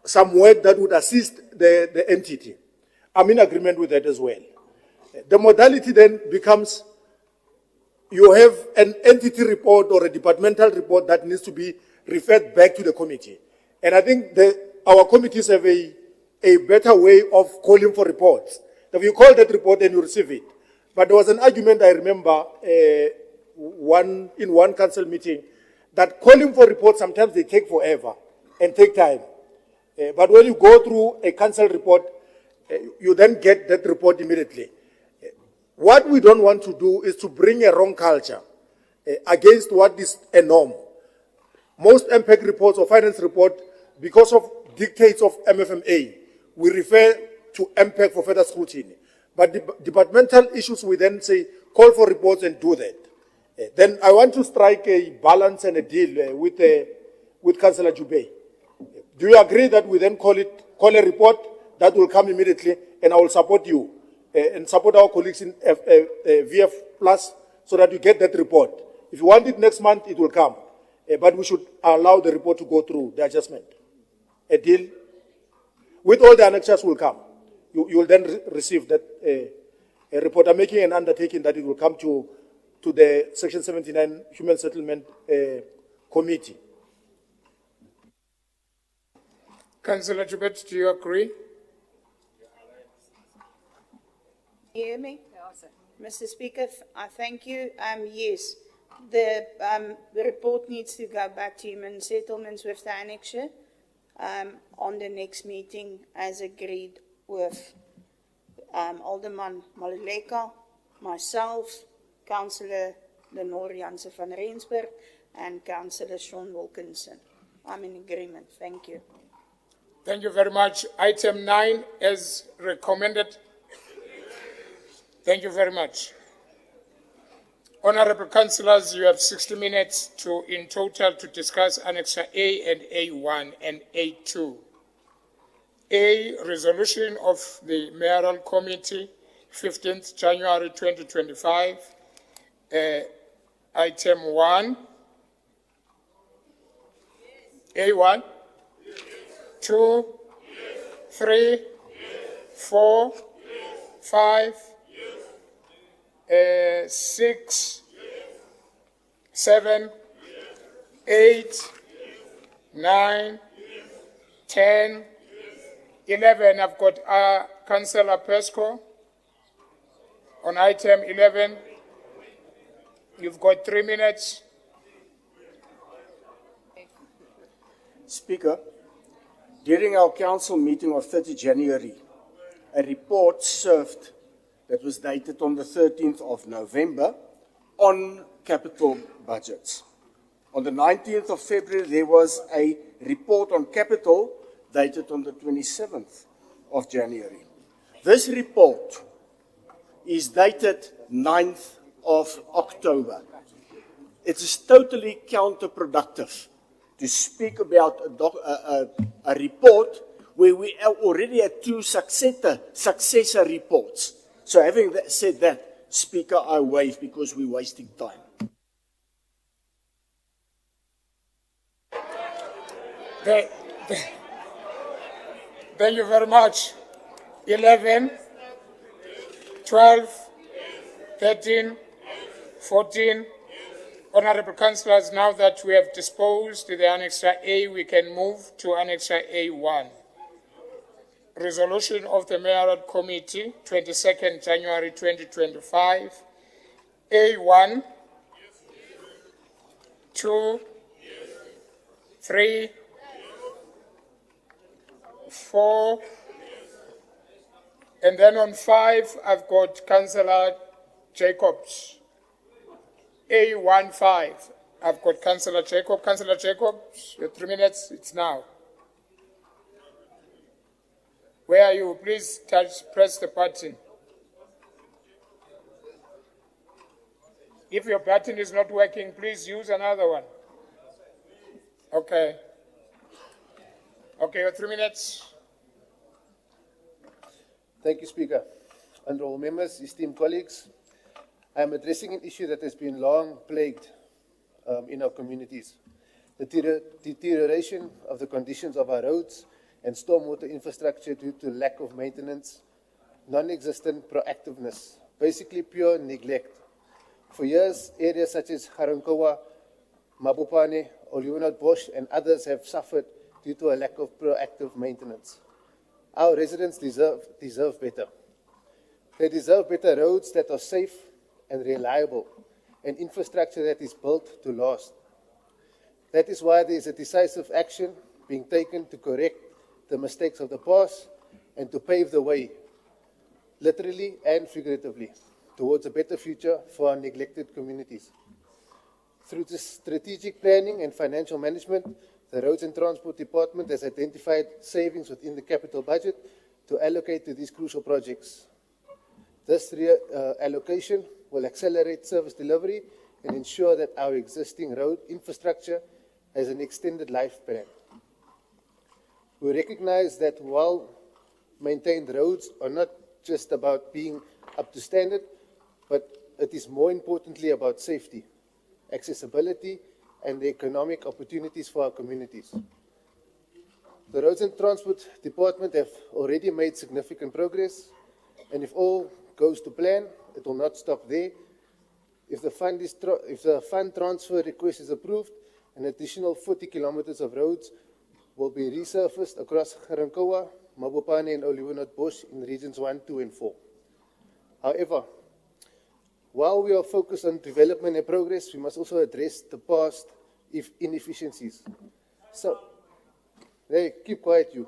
some work that would assist the entity. I'm in agreement with that as well. The modality then becomes you have an entity report or a departmental report that needs to be referred back to the committee. And I think our committees have a better way of calling for reports. If you call that report, then you receive it. But there was an argument, I remember, in one council meeting, that calling for reports, sometimes they take forever and take time. But when you go through a council report, you then get that report immediately. What we don't want to do is to bring a wrong culture against what is a norm. Most MPEG reports or finance report, because of dictates of MFMA, we refer to MPEG for further scrutiny. But departmental issues, we then say, call for reports and do that. Then I want to strike a balance and a deal with Councillor Joubert. Do you agree that we then call a report that will come immediately, and I will support you and support our colleagues in VF Plus so that you get that report. If you want it next month, it will come. But we should allow the report to go through the adjustment. A deal? With all the annexures will come. You will then receive that a report. I'm making an undertaking that it will come to the Section 79 Human Settlement Committee. Councillor Joubert, do you agree? You hear me? Mr. Speaker, I thank you. Yes, the report needs to go back to Human Settlements with the annexure on the next meeting as agreed with Alderman Maluleka, myself, Councillor Lenore Janse van Rensburg, and Councillor Sean Wilkinson. I'm in agreement. Thank you. Thank you very much. Item 9 as recommended. Thank you very much. Honorable councillors, you have 60 minutes in total to discuss Annexure A and A1 and A2. A, resolution of the Mayoral Committee, 15th January 2025. Item 1. A1. 2, 3, 4, 5, 6, 7, 8, 9, 10, 11. I've got Councillor Pesco on item 11. You've got 3 minutes. Speaker, during our council meeting of 30 January, a report served that was dated on the 13th of November on capital budgets. On the 19th of February, there was a report on capital dated on the 27th of January. This report is dated 9th of October. It is totally counterproductive to speak about a report where we already had 2 successor reports. So having said that, Speaker, I waive because we're wasting time. Thank you very much. 11, 12, 13, 14. Honorable Councillors, now that we have disposed the Annexure A, we can move to Annexure A1. Resolution of the Mayoral Committee, 22nd January 2025. A1, 2, 3, 4, and then on 5, I've got Councillor Jacobs. A15, I've got Councillor Jacob. Councillor Jacobs, your 3 minutes, it's now. Where are you? Please press the button. If your button is not working, please use another one. Okay. Okay, your 3 minutes. Thank you, Speaker. Honourable members, esteemed colleagues, I am addressing an issue that has been long plagued in our communities. The deterioration of the conditions of our roads and stormwater infrastructure due to lack of maintenance, non-existent proactiveness, basically pure neglect. For years, areas such as Harankowa, Mabopane, Olivenhout-Bosch and others have suffered due to a lack of proactive maintenance. Our residents deserve better. They deserve better roads that are safe and reliable, and infrastructure that is built to last. That is why there is a decisive action being taken to correct the mistakes of the past and to pave the way, literally and figuratively, towards a better future for our neglected communities. Through the strategic planning and financial management, the Roads and Transport Department has identified savings within the capital budget to allocate to these crucial projects. This allocation will accelerate service delivery and ensure that our existing road infrastructure has an extended lifespan. We recognize that well-maintained roads are not just about being up to standard, but it is more importantly about safety, accessibility, and the economic opportunities for our communities. The Roads and Transport Department have already made significant progress, and if all goes to plan, it will not stop there. If the fund transfer request is approved, an additional 40 kilometers of roads will be resurfaced across Harankowa, Mabopane and Olivenhout-Bosch in regions 1, 2 and 4. However, while we are focused on development and progress, we must also address the past inefficiencies. So, hey, keep quiet you.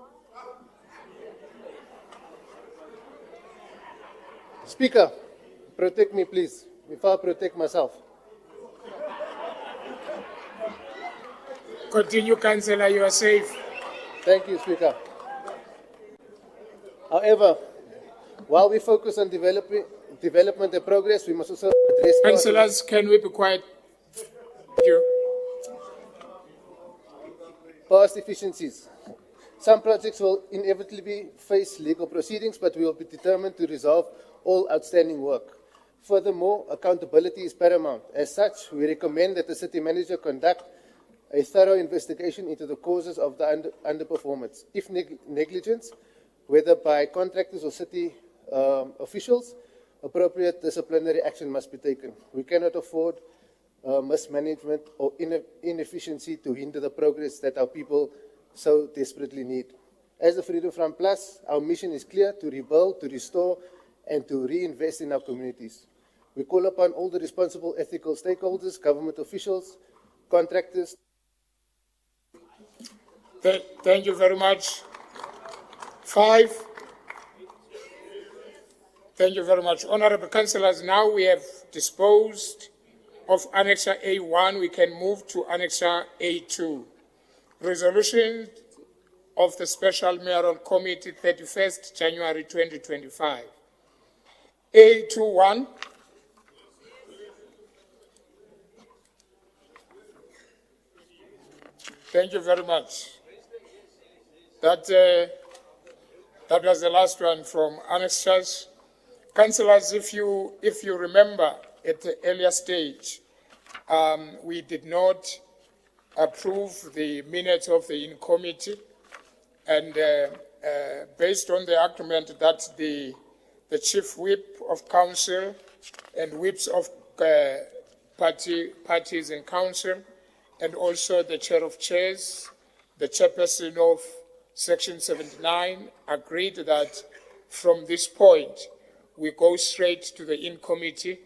Speaker, protect me please, before I protect myself. Continue, Councillor, you are safe. Thank you, Speaker. However, while we focus on development and progress, we must also address... Councillors, can we be quiet? Thank you. Past efficiencies. Some projects will inevitably face legal proceedings, but we will be determined to resolve all outstanding work. Furthermore, accountability is paramount. As such, we recommend that the city manager conduct a thorough investigation into the causes of the underperformance. If negligence, whether by contractors or city officials, appropriate disciplinary action must be taken. We cannot afford mismanagement or inefficiency to hinder the progress that our people so desperately need. As the Freedom Front Plus, our mission is clear: to rebuild, to restore, and to reinvest in our communities. We call upon all the responsible ethical stakeholders, government officials, contractors. Thank you very much. 5. Thank you very much. Honourable Councillors, now we have disposed of Annexure A1. We can move to Annexure A2. Resolution of the Special Mayoral Committee, 31st January 2025. A21. Thank you very much. That was the last one from annexures. Councillors, if you remember at the earlier stage, we did not approve the minutes of the in-committee, and based on the agreement that the chief whip of council and whips of parties in council, and also the chair of chairs, the chairperson of Section 79, agreed that from this point we go straight to the in-committee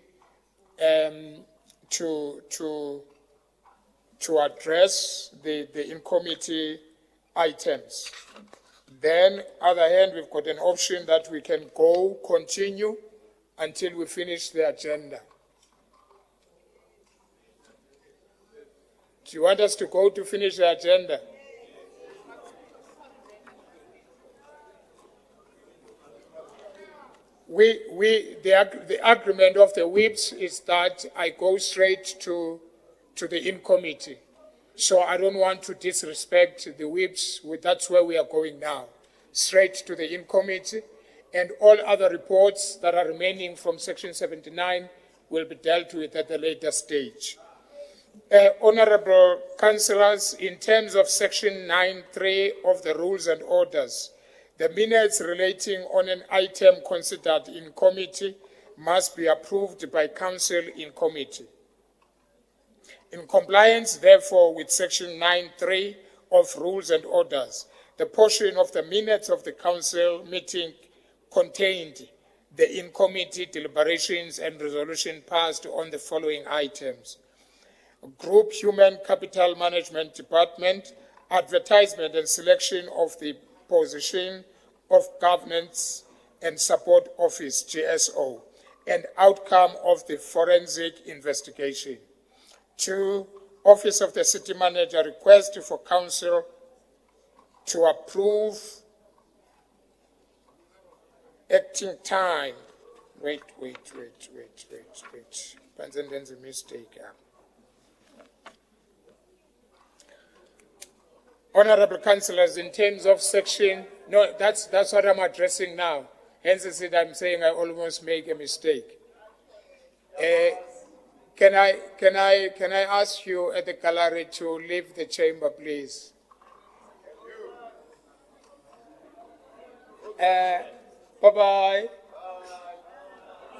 to address the in-committee items. Then, other hand, we've got an option that we can continue until we finish the agenda. Do you want us to go to finish the agenda? The agreement of the whips is that I go straight to the in-committee. So I don't want to disrespect the whips. That's where we are going now. Straight to the in-committee. And all other reports that are remaining from Section 79 will be dealt with at a later stage. Honorable councillors, in terms of Section 9.3 of the Rules and Orders, the minutes relating on an item considered in committee must be approved by council in committee. In compliance, therefore, with Section 9.3 of Rules and Orders, the portion of the minutes of the council meeting contained the in-committee deliberations and resolution passed on the following items: Group Human Capital Management Department, advertisement and selection of the position of Governance and Support Office, GSO, and outcome of the forensic investigation. 2, Office of the City Manager, request for council to approve acting time. Wait. There's a mistake. Honorable councillors, in terms of section, no, that's what I'm addressing now. Hence, I'm saying I almost make a mistake. Can I ask you at the gallery to leave the chamber, please? Bye-bye.